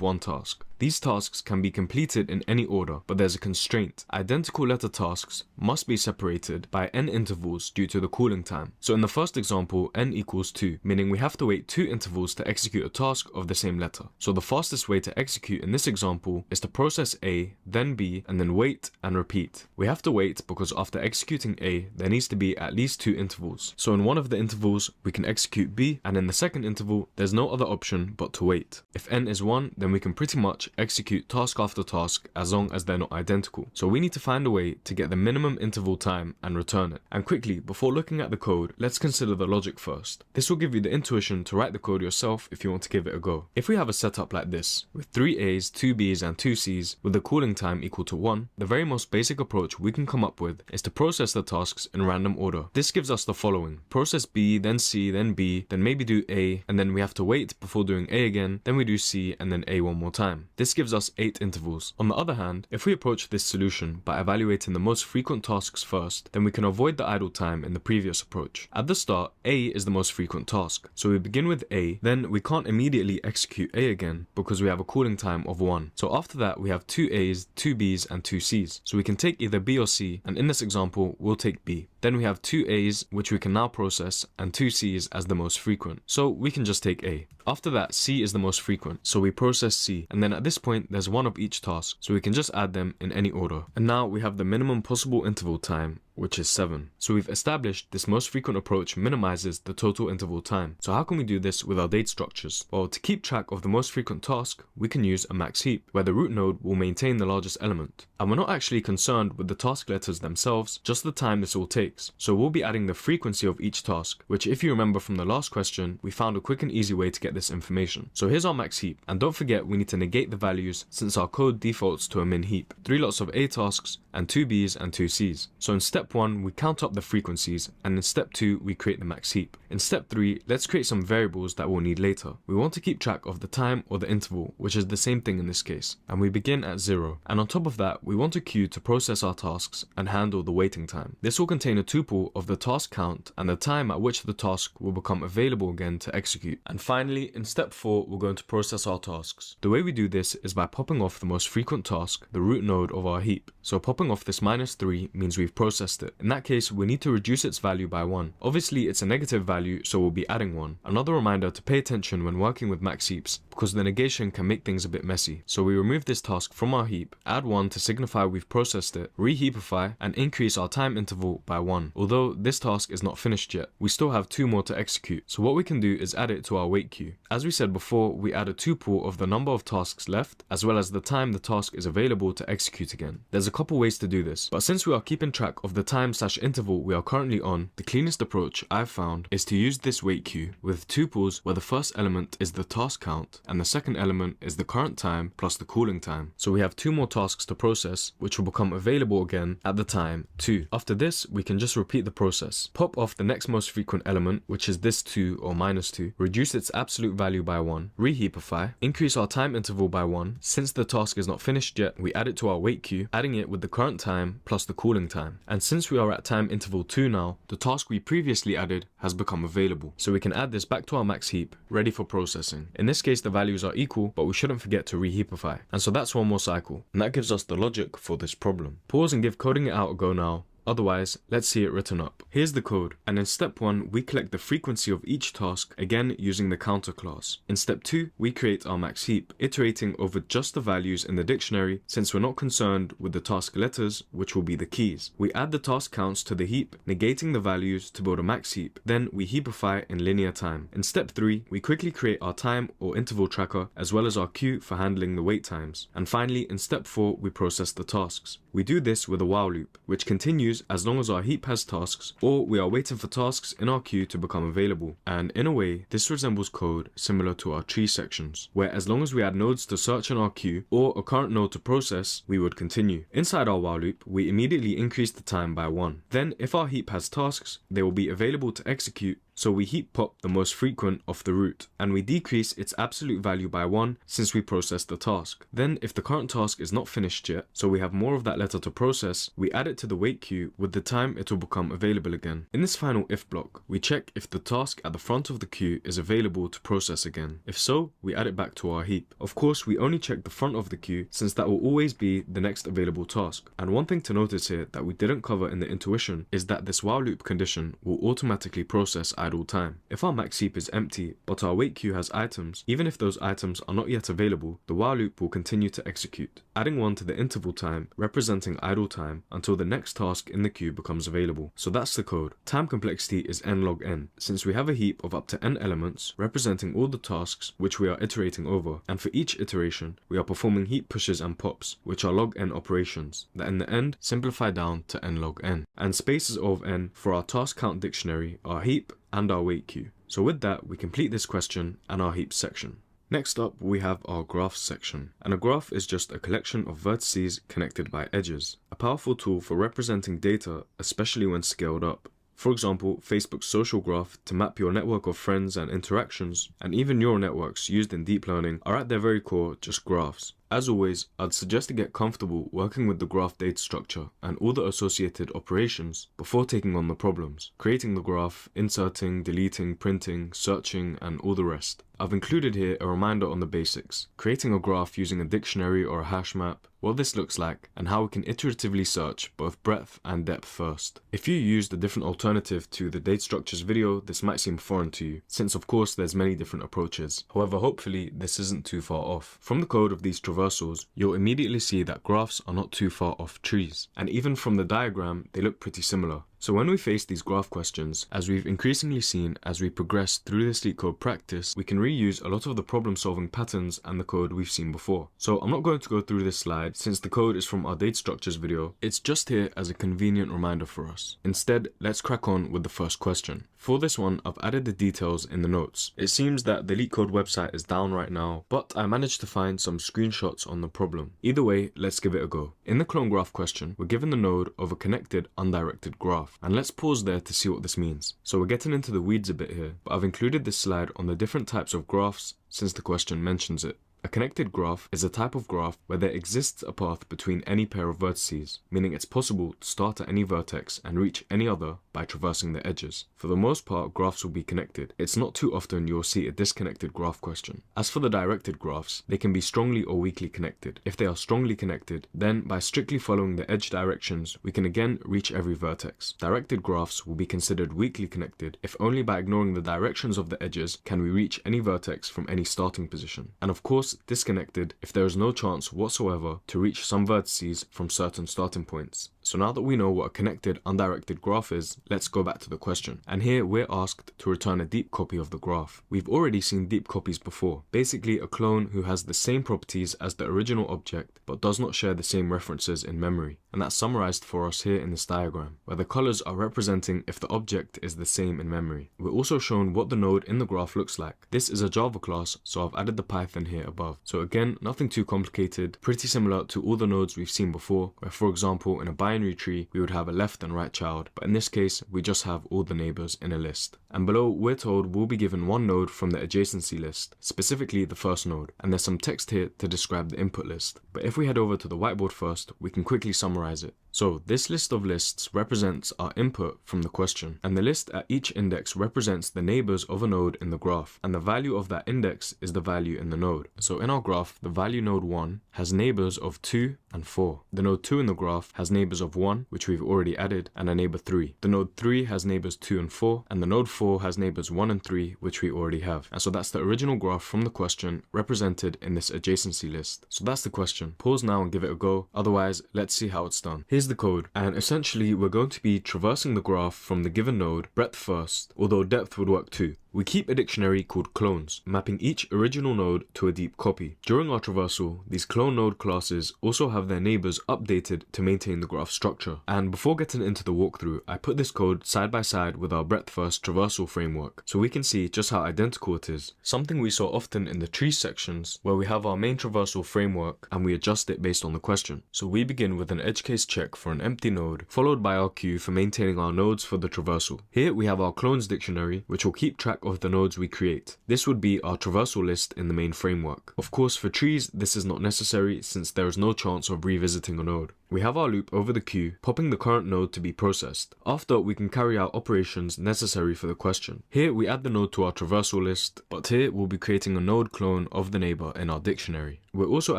Speaker 1: one task. These tasks can be completed in any order, but there's a constraint. Identical letter tasks must be separated by n intervals due to the cooling time. So in the first example, n equals 2, meaning we have to wait 2 intervals to execute a task of the same letter. So the fastest way to execute in this example is to process A, then B, and then wait and repeat. We have to wait because after executing A, there needs to be at least 2 intervals. So in one of the intervals, we can execute B, and in the second interval, there's no other option but to wait. If n is 1, then we can pretty much execute task after task as long as they're not identical. So we need to find a way to get the minimum interval time and return it. And quickly, before looking at the code, let's consider the logic first. This will give you the intuition to write the code yourself if you want to give it a go. If we have a setup like this, with 3 A's, 2 B's and 2 C's, with the cooling time equal to 1, the very most basic approach we can come up with is to process the tasks in random order. This gives us the following: process B, then C, then B, then maybe do A, and then we have to wait before doing A again, then we do C and then A one more time. This gives us 8 intervals. On the other hand, if we approach this solution by evaluating the most frequent tasks first, then we can avoid the idle time in the previous approach. At the start, A is the most frequent task, so we begin with A, then we can't immediately execute A again because we have a cooling time of 1. So after that we have 2 A's, 2 B's and 2 C's. So we can take either B or C, and in this example we'll take B. Then we have 2 A's which we can now process and 2 C's as the most frequent. So we can just take A. After that, C is the most frequent, so we process C, and then at this point there's one of each task, so we can just add them in any order. And now we have the minimum possible interval time, which is 7. So we've established this most frequent approach minimizes the total interval time. So how can we do this with our data structures? Well, to keep track of the most frequent task, we can use a max heap, where the root node will maintain the largest element. And we're not actually concerned with the task letters themselves, just the time this all takes. So we'll be adding the frequency of each task, which if you remember from the last question, we found a quick and easy way to get this information. So here's our max heap, and don't forget we need to negate the values since our code defaults to a min heap. 3 lots of A tasks, and 2 Bs and 2 Cs. So in step 1, we count up the frequencies, and in step 2, we create the max heap. In step 3, let's create some variables that we'll need later. We want to keep track of the time or the interval, which is the same thing in this case, and we begin at 0. And on top of that, we want a queue to process our tasks and handle the waiting time. This will contain a tuple of the task count and the time at which the task will become available again to execute. And finally, in step 4, we're going to process our tasks. The way we do this is by popping off the most frequent task, the root node of our heap. So popping off this -3 means we've processed it. In that case, we need to reduce its value by 1. Obviously, it's a negative value, so we'll be adding 1. Another reminder to pay attention when working with max heaps, because the negation can make things a bit messy. So we remove this task from our heap, add 1 to signify we've processed it, reheapify, and increase our time interval by 1. Although this task is not finished yet, we still have 2 more to execute. So what we can do is add it to our wait queue. As we said before, we add a tuple of the number of tasks left, as well as the time the task is available to execute again. There's a couple ways to do this, but since we are keeping track of the time/interval we are currently on, the cleanest approach I've found is to use this wait queue with tuples where the first element is the task count and the second element is the current time plus the cooling time. So we have 2 more tasks to process, which will become available again at the time 2. After this, we can just repeat the process. Pop off the next most frequent element, which is this 2 or -2, reduce its absolute value by 1, reheapify, increase our time interval by 1. Since the task is not finished yet, we add it to our wait queue, adding it with the current time plus the cooling time. And since we are at time interval 2 now, the task we previously added has become available. So we can add this back to our max heap, ready for processing. In this case, the values are equal, but we shouldn't forget to reheapify. And so that's one more cycle. And that gives us the logic for this problem. Pause and give coding it out a go now. Otherwise, let's see it written up. Here's the code, and in step 1, we collect the frequency of each task, again using the counter class. In step 2, we create our max heap, iterating over just the values in the dictionary, since we're not concerned with the task letters, which will be the keys. We add the task counts to the heap, negating the values to build a max heap, then we heapify in linear time. In step 3, we quickly create our time or interval tracker, as well as our queue for handling the wait times. And finally, in step 4, we process the tasks. We do this with a while loop, which continues as long as our heap has tasks, or we are waiting for tasks in our queue to become available. And in a way, this resembles code similar to our tree sections, where as long as we add nodes to search in our queue, or a current node to process, we would continue. Inside our while loop, we immediately increase the time by 1. Then, if our heap has tasks, they will be available to execute, so we heap pop the most frequent off the root, and we decrease its absolute value by 1 since we processed the task. Then if the current task is not finished yet, so we have more of that letter to process, we add it to the wait queue with the time it will become available again. In this final if block, we check if the task at the front of the queue is available to process again. If so, we add it back to our heap. Of course, we only check the front of the queue since that will always be the next available task. And one thing to notice here that we didn't cover in the intuition is that this while loop condition will automatically process idle time. If our max heap is empty, but our wait queue has items, even if those items are not yet available, the while loop will continue to execute, adding 1 to the interval time, representing idle time, until the next task in the queue becomes available. So that's the code. Time complexity is n log n, since we have a heap of up to n elements, representing all the tasks which we are iterating over, and for each iteration, we are performing heap pushes and pops, which are log n operations, that in the end simplify down to n log n. And spaces of n for our task count dictionary are heap and our wait queue. So with that, we complete this question and our heap section. Next up, we have our graph section, and a graph is just a collection of vertices connected by edges, a powerful tool for representing data, especially when scaled up. For example, Facebook's social graph to map your network of friends and interactions, and even neural networks used in deep learning are at their very core just graphs. As always, I'd suggest to get comfortable working with the graph data structure and all the associated operations before taking on the problems, creating the graph, inserting, deleting, printing, searching, and all the rest. I've included here a reminder on the basics, creating a graph using a dictionary or a hash map, what this looks like, and how we can iteratively search both breadth and depth first. If you used a different alternative to the data structures video, this might seem foreign to you, since of course there's many different approaches. However, hopefully this isn't too far off. From the code of these traversals, you'll immediately see that graphs are not too far off trees, and even from the diagram, they look pretty similar. So when we face these graph questions, as we've increasingly seen as we progress through this LeetCode practice, we can reuse a lot of the problem solving patterns and the code we've seen before. So I'm not going to go through this slide since the code is from our data structures video, it's just here as a convenient reminder for us. Instead, let's crack on with the first question. For this one, I've added the details in the notes. It seems that the LeetCode website is down right now, but I managed to find some screenshots on the problem. Either way, let's give it a go. In the clone graph question, we're given the node of a connected, undirected graph. And let's pause there to see what this means. So we're getting into the weeds a bit here, but I've included this slide on the different types of graphs since the question mentions it. A connected graph is a type of graph where there exists a path between any pair of vertices, meaning it's possible to start at any vertex and reach any other by traversing the edges. For the most part, graphs will be connected. It's not too often you'll see a disconnected graph question. As for the directed graphs, they can be strongly or weakly connected. If they are strongly connected, then by strictly following the edge directions, we can again reach every vertex. Directed graphs will be considered weakly connected if only by ignoring the directions of the edges can we reach any vertex from any starting position. And of course, disconnected if there is no chance whatsoever to reach some vertices from certain starting points. So now that we know what a connected undirected graph is, let's go back to the question. And here we're asked to return a deep copy of the graph. We've already seen deep copies before, basically a clone who has the same properties as the original object but does not share the same references in memory. And that's summarized for us here in this diagram, where the colors are representing if the object is the same in memory. We're also shown what the node in the graph looks like. This is a Java class, so I've added the Python here above. So again, nothing too complicated, pretty similar to all the nodes we've seen before, where for example in a binary tree we would have a left and right child, but in this case we just have all the neighbors in a list. And below we're told we'll be given one node from the adjacency list, specifically the first node, and there's some text here to describe the input list. But if we head over to the whiteboard first, we can quickly summarize it. So this list of lists represents our input from the question, and the list at each index represents the neighbors of a node in the graph, and the value of that index is the value in the node. So in our graph, the value node 1 has neighbors of 2 and 4. The node 2 in the graph has neighbors of 1, which we've already added, and a neighbor 3. The node 3 has neighbors 2 and 4, and the node 4 has neighbors 1 and 3, which we already have. And so that's the original graph from the question represented in this adjacency list. So that's the question. Pause now and give it a go, otherwise let's see how it's done. Here's the code, and essentially we're going to be traversing the graph from the given node, breadth first, although depth would work too. We keep a dictionary called clones, mapping each original node to a deep copy. During our traversal, these clone node classes also have their neighbors updated to maintain the graph structure. And before getting into the walkthrough, I put this code side by side with our breadth first traversal framework, so we can see just how identical it is. Something we saw often in the trees sections, where we have our main traversal framework and we adjust it based on the question. So we begin with an edge case check for an empty node, followed by our queue for maintaining our nodes for the traversal. Here we have our clones dictionary, which will keep track of the nodes we create. This would be our traversal list in the main framework. Of course, for trees, this is not necessary since there is no chance of revisiting a node. We have our loop over the queue, popping the current node to be processed. After, we can carry out operations necessary for the question. Here, we add the node to our traversal list, but here we'll be creating a node clone of the neighbor in our dictionary. We're also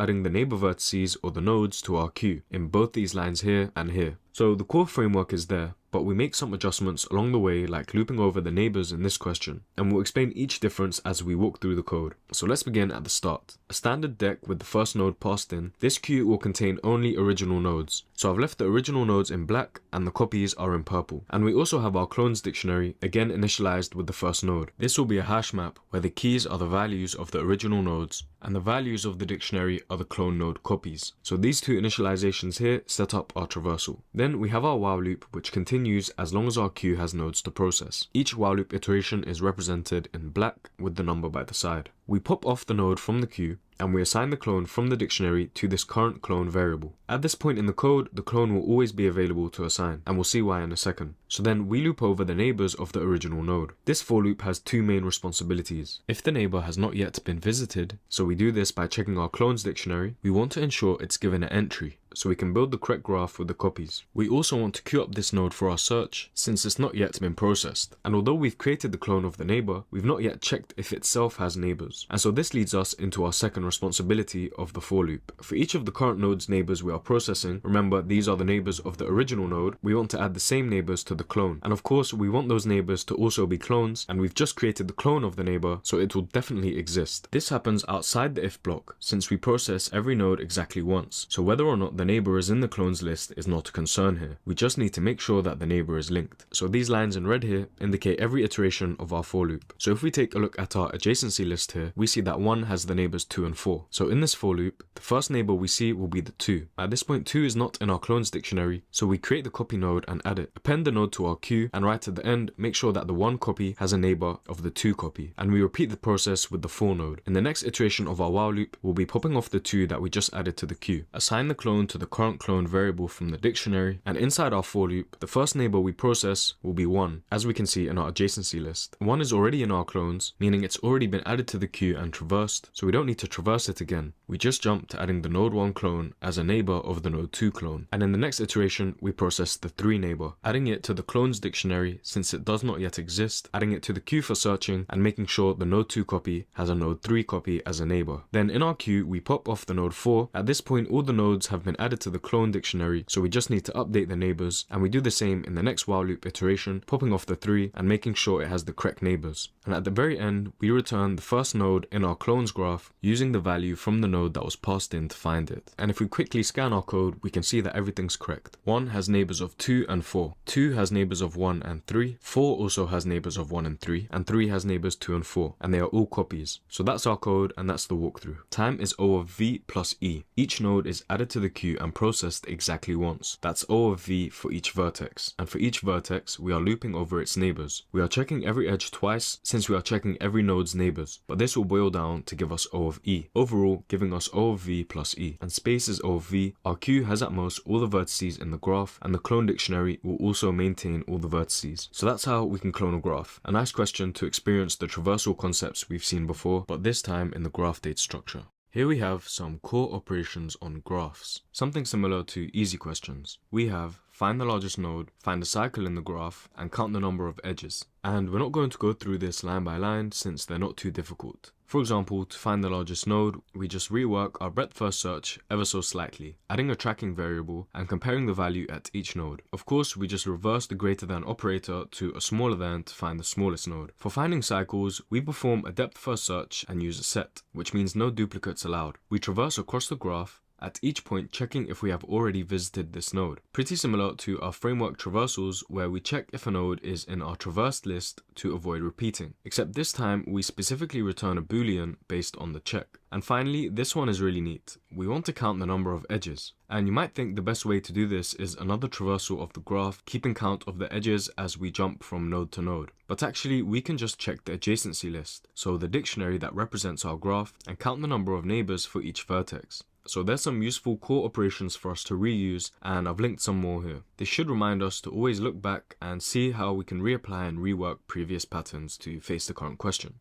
Speaker 1: adding the neighbor vertices or the nodes to our queue, in both these lines here and here. So the core framework is there, but we make some adjustments along the way, like looping over the neighbors in this question, and we'll explain each difference as we walk through the code. So let's begin at the start. A standard deck with the first node passed in. This queue will contain only original nodes. So I've left the original nodes in black and the copies are in purple. And we also have our clones dictionary, again initialized with the first node. This will be a hash map where the keys are the values of the original nodes and the values of the dictionary are the clone node copies. So these two initializations here set up our traversal. Then we have our while loop, which continues as long as our queue has nodes to process. Each while loop iteration is represented in black with the number by the side. We pop off the node from the queue and we assign the clone from the dictionary to this current clone variable. At this point in the code, the clone will always be available to assign, and we'll see why in a second. So then we loop over the neighbors of the original node. This for loop has two main responsibilities. If the neighbor has not yet been visited, so we we do this by checking our clones dictionary, we want to ensure it's given an entry, so we can build the correct graph with the copies. We also want to queue up this node for our search, since it's not yet been processed. And although we've created the clone of the neighbor, we've not yet checked if itself has neighbors. And so this leads us into our second responsibility of the for loop. For each of the current node's neighbors we are processing, remember these are the neighbors of the original node, we want to add the same neighbors to the clone. And of course, we want those neighbors to also be clones, and we've just created the clone of the neighbor, so it will definitely exist. This happens outside the if block, since we process every node exactly once. So whether or not the neighbor is in the clones list is not a concern here. We just need to make sure that the neighbor is linked. So these lines in red here indicate every iteration of our for loop. So if we take a look at our adjacency list here, we see that 1 has the neighbors 2 and 4. So in this for loop, the first neighbor we see will be the 2. At this point 2 is not in our clones dictionary, so we create the copy node and add it. Append the node to our queue, and right at the end, make sure that the 1 copy has a neighbor of the 2 copy. And we repeat the process with the 4 node. In the next iteration of our while loop, we'll be popping off the 2 that we just added to the queue. Assign the clone to the current clone variable from the dictionary, and inside our for loop, the first neighbor we process will be 1, as we can see in our adjacency list. 1 is already in our clones, meaning it's already been added to the queue and traversed, so we don't need to traverse it again. We just jump to adding the node 1 clone as a neighbor of the node 2 clone. And in the next iteration, we process the 3 neighbor, adding it to the clones dictionary since it does not yet exist, adding it to the queue for searching, and making sure the node 2 copy has a node 3 copy as a neighbor. Then in our queue, we pop off the node 4. At this point, all the nodes have been added to the clone dictionary, so we just need to update the neighbors, and we do the same in the next while loop iteration, popping off the 3 and making sure it has the correct neighbors. And at the very end, we return the first node in our clones graph using the value from the node that was passed in to find it. And if we quickly scan our code, we can see that everything's correct. 1 has neighbors of 2 and 4. 2 has neighbors of 1 and 3. 4 also has neighbors of 1 and 3. And 3 has neighbors 2 and 4. And they are all copies. So that's our code, and that's the walkthrough. Time is O of V plus E. Each node is added to the queue and processed exactly once. That's O of V for each vertex. And for each vertex, we are looping over its neighbors. We are checking every edge twice since we are checking every node's neighbors. But this will boil down to give us O of E. Overall, giving us O of V plus E. And space is O of V. Our queue has at most all the vertices in the graph, and the clone dictionary will also maintain all the vertices. So that's how we can clone a graph. A nice question to experience the traversal concepts we've seen before, but this time in the graph date structure. Here we have some core operations on graphs, something similar to easy questions. We have find the largest node, find a cycle in the graph, and count the number of edges. And we're not going to go through this line by line since they're not too difficult. For example, to find the largest node, we just rework our breadth first search ever so slightly, adding a tracking variable and comparing the value at each node. Of course, we just reverse the greater than operator to a smaller than to find the smallest node. For finding cycles, we perform a depth first search and use a set, which means no duplicates allowed. We traverse across the graph, at each point checking if we have already visited this node. Pretty similar to our framework traversals where we check if a node is in our traversed list to avoid repeating. Except this time we specifically return a boolean based on the check. And finally, this one is really neat. We want to count the number of edges. And you might think the best way to do this is another traversal of the graph, keeping count of the edges as we jump from node to node. But actually, we can just check the adjacency list, so the dictionary that represents our graph, and count the number of neighbors for each vertex. So there's some useful core operations for us to reuse, and I've linked some more here. This should remind us to always look back and see how we can reapply and rework previous patterns to face the current question.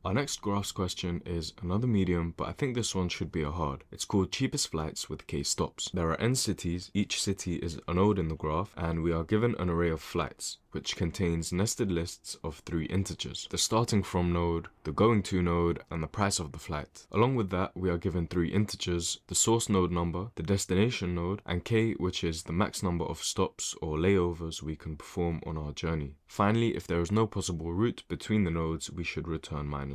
Speaker 1: Our next graphs question is another medium, but I think this one should be a hard. It's called cheapest flights with k stops. There are n cities, each city is a node in the graph, and we are given an array of flights, which contains nested lists of 3 integers: the starting from node, the going to node, and the price of the flight. Along with that, we are given 3 integers: the source node number, the destination node, and k, which is the max number of stops or layovers we can perform on our journey. Finally, if there is no possible route between the nodes, we should return -1.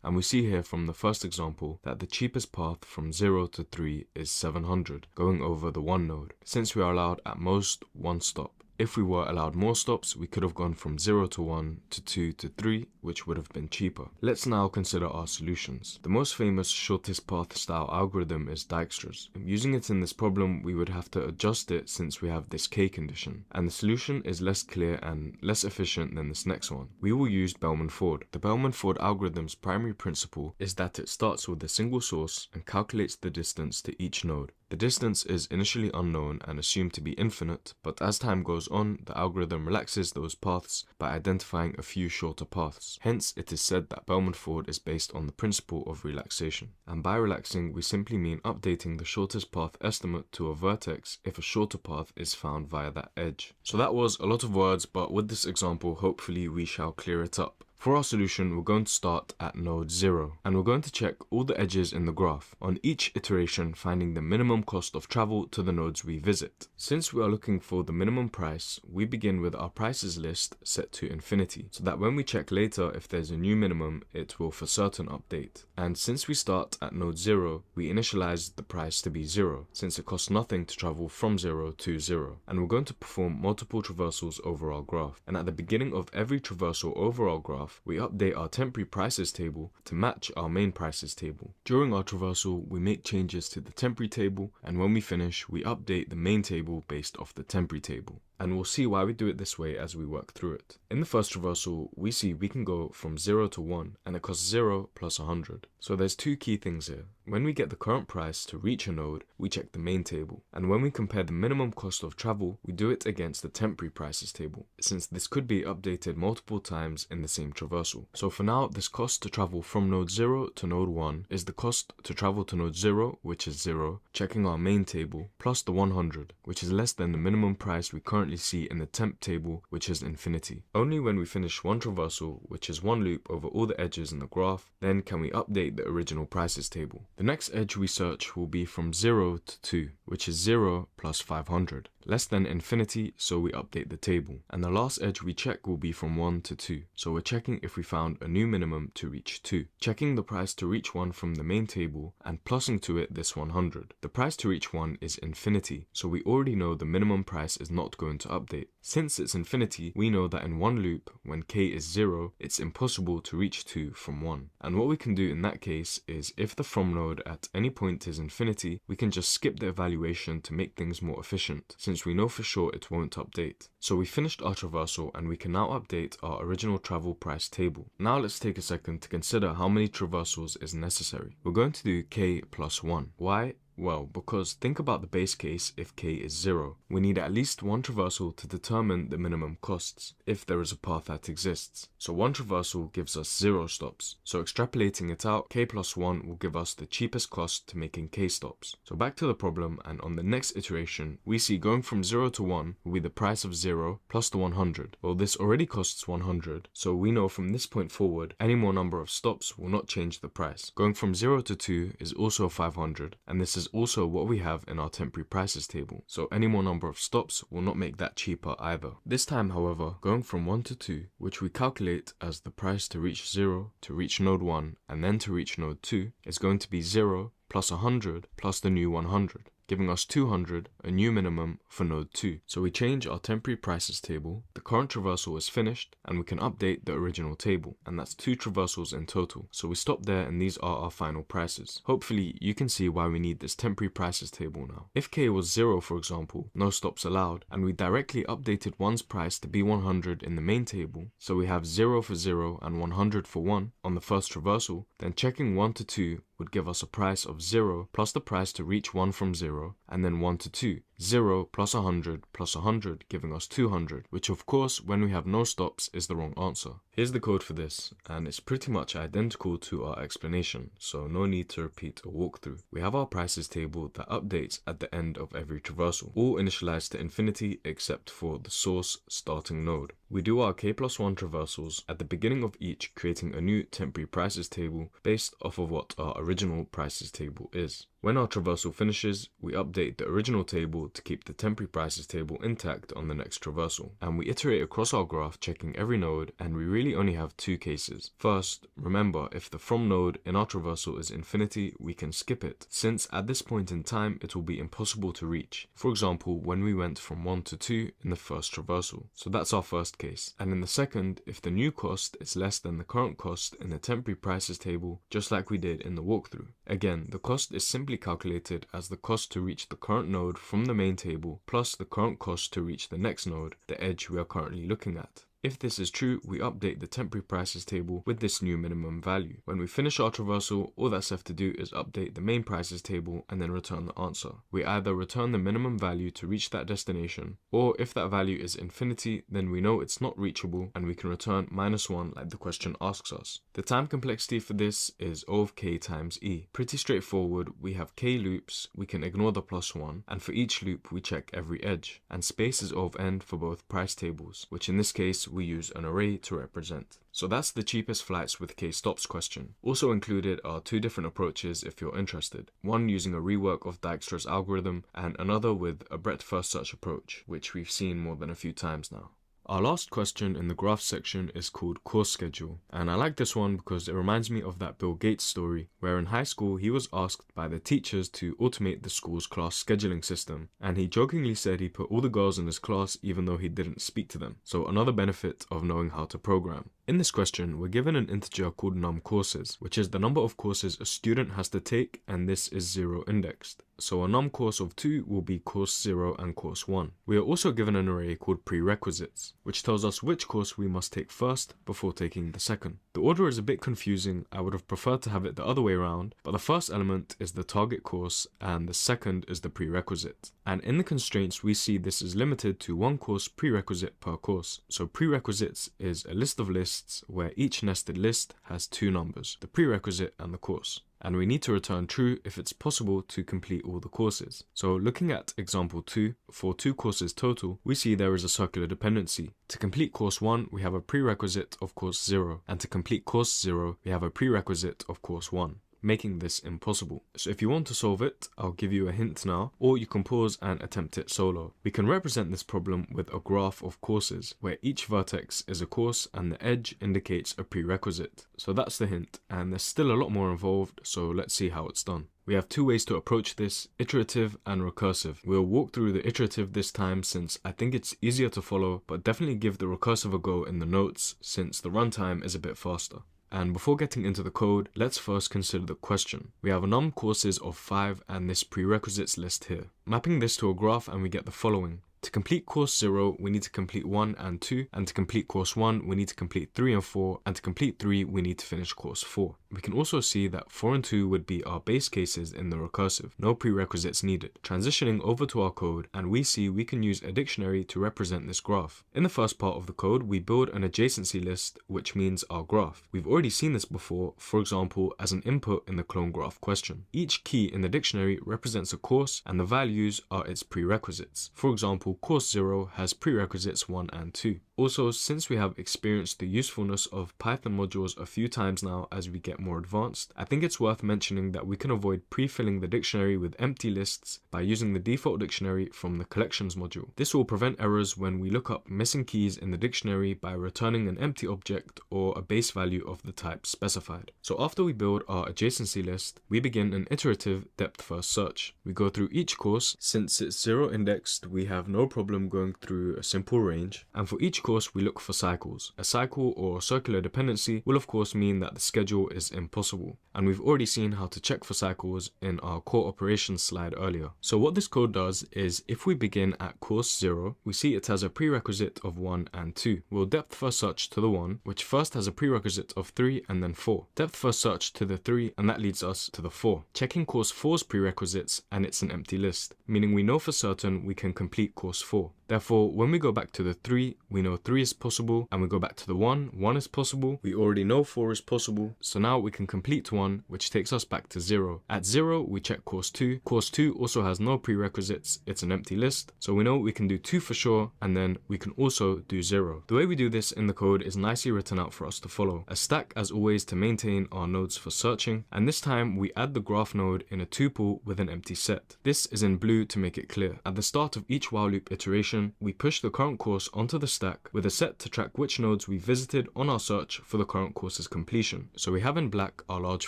Speaker 1: And we see here from the first example that the cheapest path from 0 to 3 is 700, going over the 1 node, since we are allowed at most 1 stop. If we were allowed more stops, we could have gone from 0 to 1 to 2 to 3, which would have been cheaper. Let's now consider our solutions. The most famous shortest path style algorithm is Dijkstra's. Using it in this problem, we would have to adjust it since we have this k condition, and the solution is less clear and less efficient than this next one. We will use Bellman-Ford. The Bellman-Ford algorithm's primary principle is that it starts with a single source and calculates the distance to each node. The distance is initially unknown and assumed to be infinite, but as time goes on, the algorithm relaxes those paths by identifying a few shorter paths. Hence, it is said that Bellman-Ford is based on the principle of relaxation. And by relaxing, we simply mean updating the shortest path estimate to a vertex if a shorter path is found via that edge. So that was a lot of words, but with this example, hopefully we shall clear it up. For our solution, we're going to start at node 0, and we're going to check all the edges in the graph, on each iteration finding the minimum cost of travel to the nodes we visit. Since we are looking for the minimum price, we begin with our prices list set to infinity, so that when we check later if there's a new minimum, it will for certain update. And since we start at node 0, we initialize the price to be 0, since it costs nothing to travel from 0 to 0. And we're going to perform multiple traversals over our graph, and at the beginning of every traversal over our graph, we update our temporary prices table to match our main prices table. During our traversal, we make changes to the temporary table, and when we finish, we update the main table based off the temporary table. And we'll see why we do it this way as we work through it. In the first traversal, we see we can go from 0 to 1, and it costs 0 plus 100. So there's two key things here. When we get the current price to reach a node, we check the main table. And when we compare the minimum cost of travel, we do it against the temporary prices table, since this could be updated multiple times in the same traversal. So for now, this cost to travel from node 0 to node 1 is the cost to travel to node 0, which is 0, checking our main table, plus the 100, which is less than the minimum price we currently see in the temp table, which is infinity. Only when we finish one traversal, which is one loop over all the edges in the graph, then can we update the original prices table. The next edge we search will be from 0 to 2, which is 0 plus 500. Less than infinity, so we update the table. And the last edge we check will be from 1 to 2, so we're checking if we found a new minimum to reach 2. Checking the price to reach 1 from the main table and plussing to it this 100. The price to reach 1 is infinity, so we already know the minimum price is not going to update. Since it's infinity, we know that in one loop, when k is 0, it's impossible to reach 2 from 1. And what we can do in that case is, if the from node at any point is infinity, we can just skip the evaluation to make things more efficient, since we know for sure it won't update. So we finished our traversal, and we can now update our original travel price table. Now let's take a second to consider how many traversals is necessary. We're going to do k plus 1. Why? Well, because think about the base case if k is 0. We need at least one traversal to determine the minimum costs, if there is a path that exists. So one traversal gives us 0 stops. So extrapolating it out, k plus 1 will give us the cheapest cost to making k stops. So back to the problem, and on the next iteration, we see going from 0 to 1 will be the price of 0 plus the 100. Well, this already costs 100, so we know from this point forward, any more number of stops will not change the price. Going from 0 to 2 is also 500, and this is also what we have in our temporary prices table, so any more number of stops will not make that cheaper either. This time, however, going from 1 to 2, which we calculate as the price to reach 0, to reach node 1, and then to reach node 2, is going to be 0 plus 100 plus the new 100. Giving us 200, a new minimum for node 2. So we change our temporary prices table, the current traversal is finished, and we can update the original table, and that's 2 traversals in total. So we stop there, and these are our final prices. Hopefully you can see why we need this temporary prices table now. If k was 0, for example, no stops allowed, and we directly updated 1's price to be 100 in the main table, so we have 0 for 0 and 100 for 1 on the first traversal, then checking 1 to 2 would give us a price of 0 plus the price to reach 1 from 0, and then 1 to 2. 0 plus 100 plus 100 giving us 200, which of course when we have no stops is the wrong answer. Here's the code for this, and it's pretty much identical to our explanation, so no need to repeat a walkthrough. We have our prices table that updates at the end of every traversal, all initialized to infinity except for the source starting node. We do our k plus 1 traversals at the beginning of each, creating a new temporary prices table based off of what our original prices table is. When our traversal finishes, we update the original table to keep the temporary prices table intact on the next traversal. And we iterate across our graph, checking every node, and we really only have 2 cases. First, remember, if the from node in our traversal is infinity, we can skip it, since at this point in time it will be impossible to reach. For example, when we went from 1 to 2 in the first traversal. So that's our first case. And in the second, if the new cost is less than the current cost in the temporary prices table, just like we did in the walkthrough. Again, the cost is simply calculated as the cost to reach the current node from the main table plus the current cost to reach the next node, the edge we are currently looking at. If this is true, we update the temporary prices table with this new minimum value. When we finish our traversal, all that's left to do is update the main prices table and then return the answer. We either return the minimum value to reach that destination, or if that value is infinity, then we know it's not reachable and we can return -1 like the question asks us. The time complexity for this is O of k times e. Pretty straightforward. We have k loops, we can ignore the +1, and for each loop we check every edge, and space is O of n for both price tables, which in this case we use an array to represent. So that's the cheapest flights with k stops question. Also included are two different approaches if you're interested. One using a rework of Dijkstra's algorithm, and another with a breadth first search approach, which we've seen more than a few times now. Our last question in the graph section is called course schedule, and I like this one because it reminds me of that Bill Gates story where in high school he was asked by the teachers to automate the school's class scheduling system, and he jokingly said he put all the girls in his class even though he didn't speak to them. So another benefit of knowing how to program. In this question, we're given an integer called num courses, which is the number of courses a student has to take, and this is 0 indexed. So a num course of 2 will be course 0 and course 1. We are also given an array called prerequisites, which tells us which course we must take first before taking the second. The order is a bit confusing. I would have preferred to have it the other way around, but the first element is the target course and the second is the prerequisite. And in the constraints we see this is limited to 1 course prerequisite per course. So prerequisites is a list of lists where each nested list has 2 numbers, the prerequisite and the course. And we need to return true if it's possible to complete all the courses. So looking at example 2, for 2 courses total, we see there is a circular dependency. To complete course 1, we have a prerequisite of course 0, and to complete course 0, we have a prerequisite of course 1, making this impossible. So if you want to solve it, I'll give you a hint now, or you can pause and attempt it solo. We can represent this problem with a graph of courses, where each vertex is a course and the edge indicates a prerequisite. So that's the hint, and there's still a lot more involved, so let's see how it's done. We have 2 ways to approach this, iterative and recursive. We'll walk through the iterative this time since I think it's easier to follow, but definitely give the recursive a go in the notes since the runtime is a bit faster. And before getting into the code, let's first consider the question. We have a num courses of 5 and this prerequisites list here. Mapping this to a graph and we get the following. To complete course 0, we need to complete 1 and 2, and to complete course 1, we need to complete 3 and 4, and to complete 3, we need to finish course 4. We can also see that 4 and 2 would be our base cases in the recursive, no prerequisites needed. Transitioning over to our code, and we see we can use a dictionary to represent this graph. In the first part of the code, we build an adjacency list, which means our graph. We've already seen this before, for example, as an input in the clone graph question. Each key in the dictionary represents a course, and the values are its prerequisites. For example, course 0 has prerequisites 1 and 2. Also, since we have experienced the usefulness of Python modules a few times now as we get more advanced, I think it's worth mentioning that we can avoid pre-filling the dictionary with empty lists by using the default dictionary from the collections module. This will prevent errors when we look up missing keys in the dictionary by returning an empty object or a base value of the type specified. So after we build our adjacency list, we begin an iterative depth first search. We go through each course. Since it's 0 indexed, we have no problem going through a simple range, and for each course we look for cycles. A cycle or circular dependency will of course mean that the schedule is impossible, and we've already seen how to check for cycles in our core operations slide earlier. So what this code does is if we begin at course 0, we see it has a prerequisite of 1 and 2. We'll depth first search to the 1, which first has a prerequisite of 3 and then 4. Depth first search to the 3, and that leads us to the 4. Checking course 4's prerequisites, and it's an empty list, meaning we know for certain we can complete course 4. Therefore, when we go back to the 3, we know 3 is possible, and we go back to the 1 is possible. We already know 4 is possible, so now we can complete 1, which takes us back to 0. At 0, we check course 2. Course 2 also has no prerequisites, it's an empty list, so we know we can do 2 for sure, and then we can also do 0. The way we do this in the code is nicely written out for us to follow. A stack as always to maintain our nodes for searching, and this time we add the graph node in a tuple with an empty set. This is in blue to make it clear. At the start of each while loop iteration, we push the current course onto the stack with a set to track which nodes we visited on our search for the current course's completion. So we have in black our large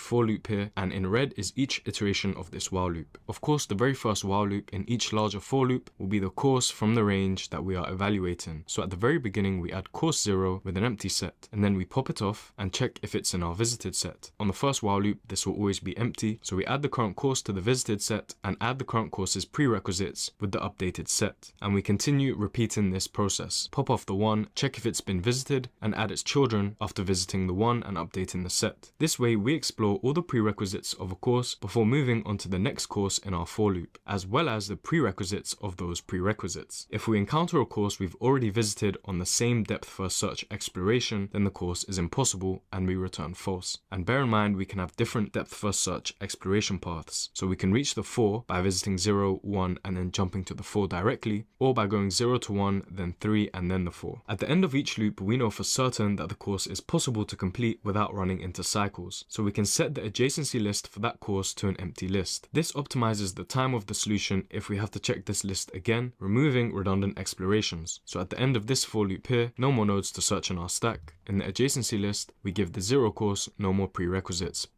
Speaker 1: for loop here, and in red is each iteration of this while loop. Of course, the very first while loop in each larger for loop will be the course from the range that we are evaluating. So at the very beginning we add course 0 with an empty set, and then we pop it off and check if it's in our visited set. On the first while loop this will always be empty, so we add the current course to the visited set and add the current course's prerequisites with the updated set, and we continue repeating this process. Pop off the 1, check if it's been visited, and add its children after visiting the 1 and updating the set. This way we explore all the prerequisites of a course before moving on to the next course in our for loop, as well as the prerequisites of those prerequisites. If we encounter a course we've already visited on the same depth first search exploration, then the course is impossible and we return false. And bear in mind we can have different depth first search exploration paths, so we can reach the 4 by visiting 0, 1 and then jumping to the 4 directly, or by going 0 to 1, then 3 and then the 4. At the end of each loop we know for certain that the course is possible to complete without running into cycles, so we can set the adjacency list for that course to an empty list. This optimizes the time of the solution if we have to check this list again, removing redundant explorations. So at the end of this for loop here, no more nodes to search in our stack. In the adjacency list, we give the 0 course no more prerequisites.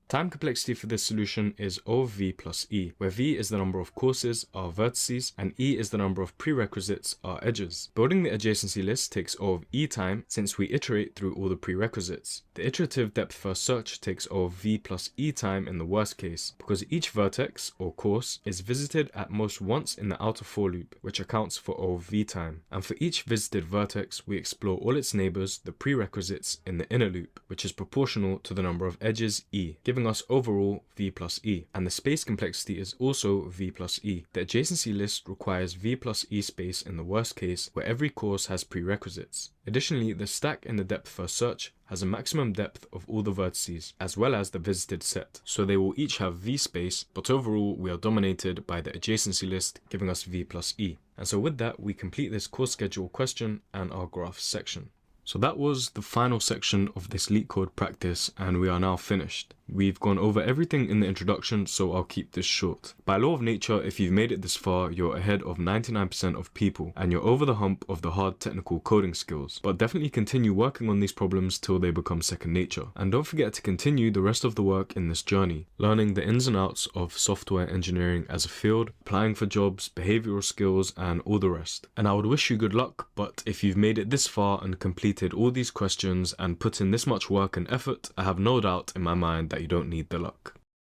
Speaker 1: Time complexity for this solution is O of V plus E, where V is the number of courses, our vertices, and E is the number of prerequisites, our edges. Building the adjacency list takes O of E time since we iterate through all the prerequisites. The iterative depth first search takes O of V plus E time in the worst case, because each vertex, or course, is visited at most once in the outer for loop, which accounts for O of V time. And for each visited vertex, we explore all its neighbors, the prerequisites, in the inner loop, which is proportional to the number of edges, E, giving us overall V plus E, and the space complexity is also V plus E. The adjacency list requires V plus E space in the worst case, where every course has prerequisites. Additionally, the stack in the depth first search has a maximum depth of all the vertices, as well as the visited set, so they will each have V space, but overall we are dominated by the adjacency list, giving us V plus E. And so with that, we complete this course schedule question and our graphs section. So that was the final section of this LeetCode practice, and we are now finished. We've gone over everything in the introduction, so I'll keep this short. By law of nature, if you've made it this far, you're ahead of 99% of people, and you're over the hump of the hard technical coding skills. But definitely continue working on these problems till they become second nature. And don't forget to continue the rest of the work in this journey, learning the ins and outs of software engineering as a field, applying for jobs, behavioral skills, and all the rest. And I would wish you good luck, but if you've made it this far and completed all these questions and put in this much work and effort, I have no doubt in my mind that you don't need the luck.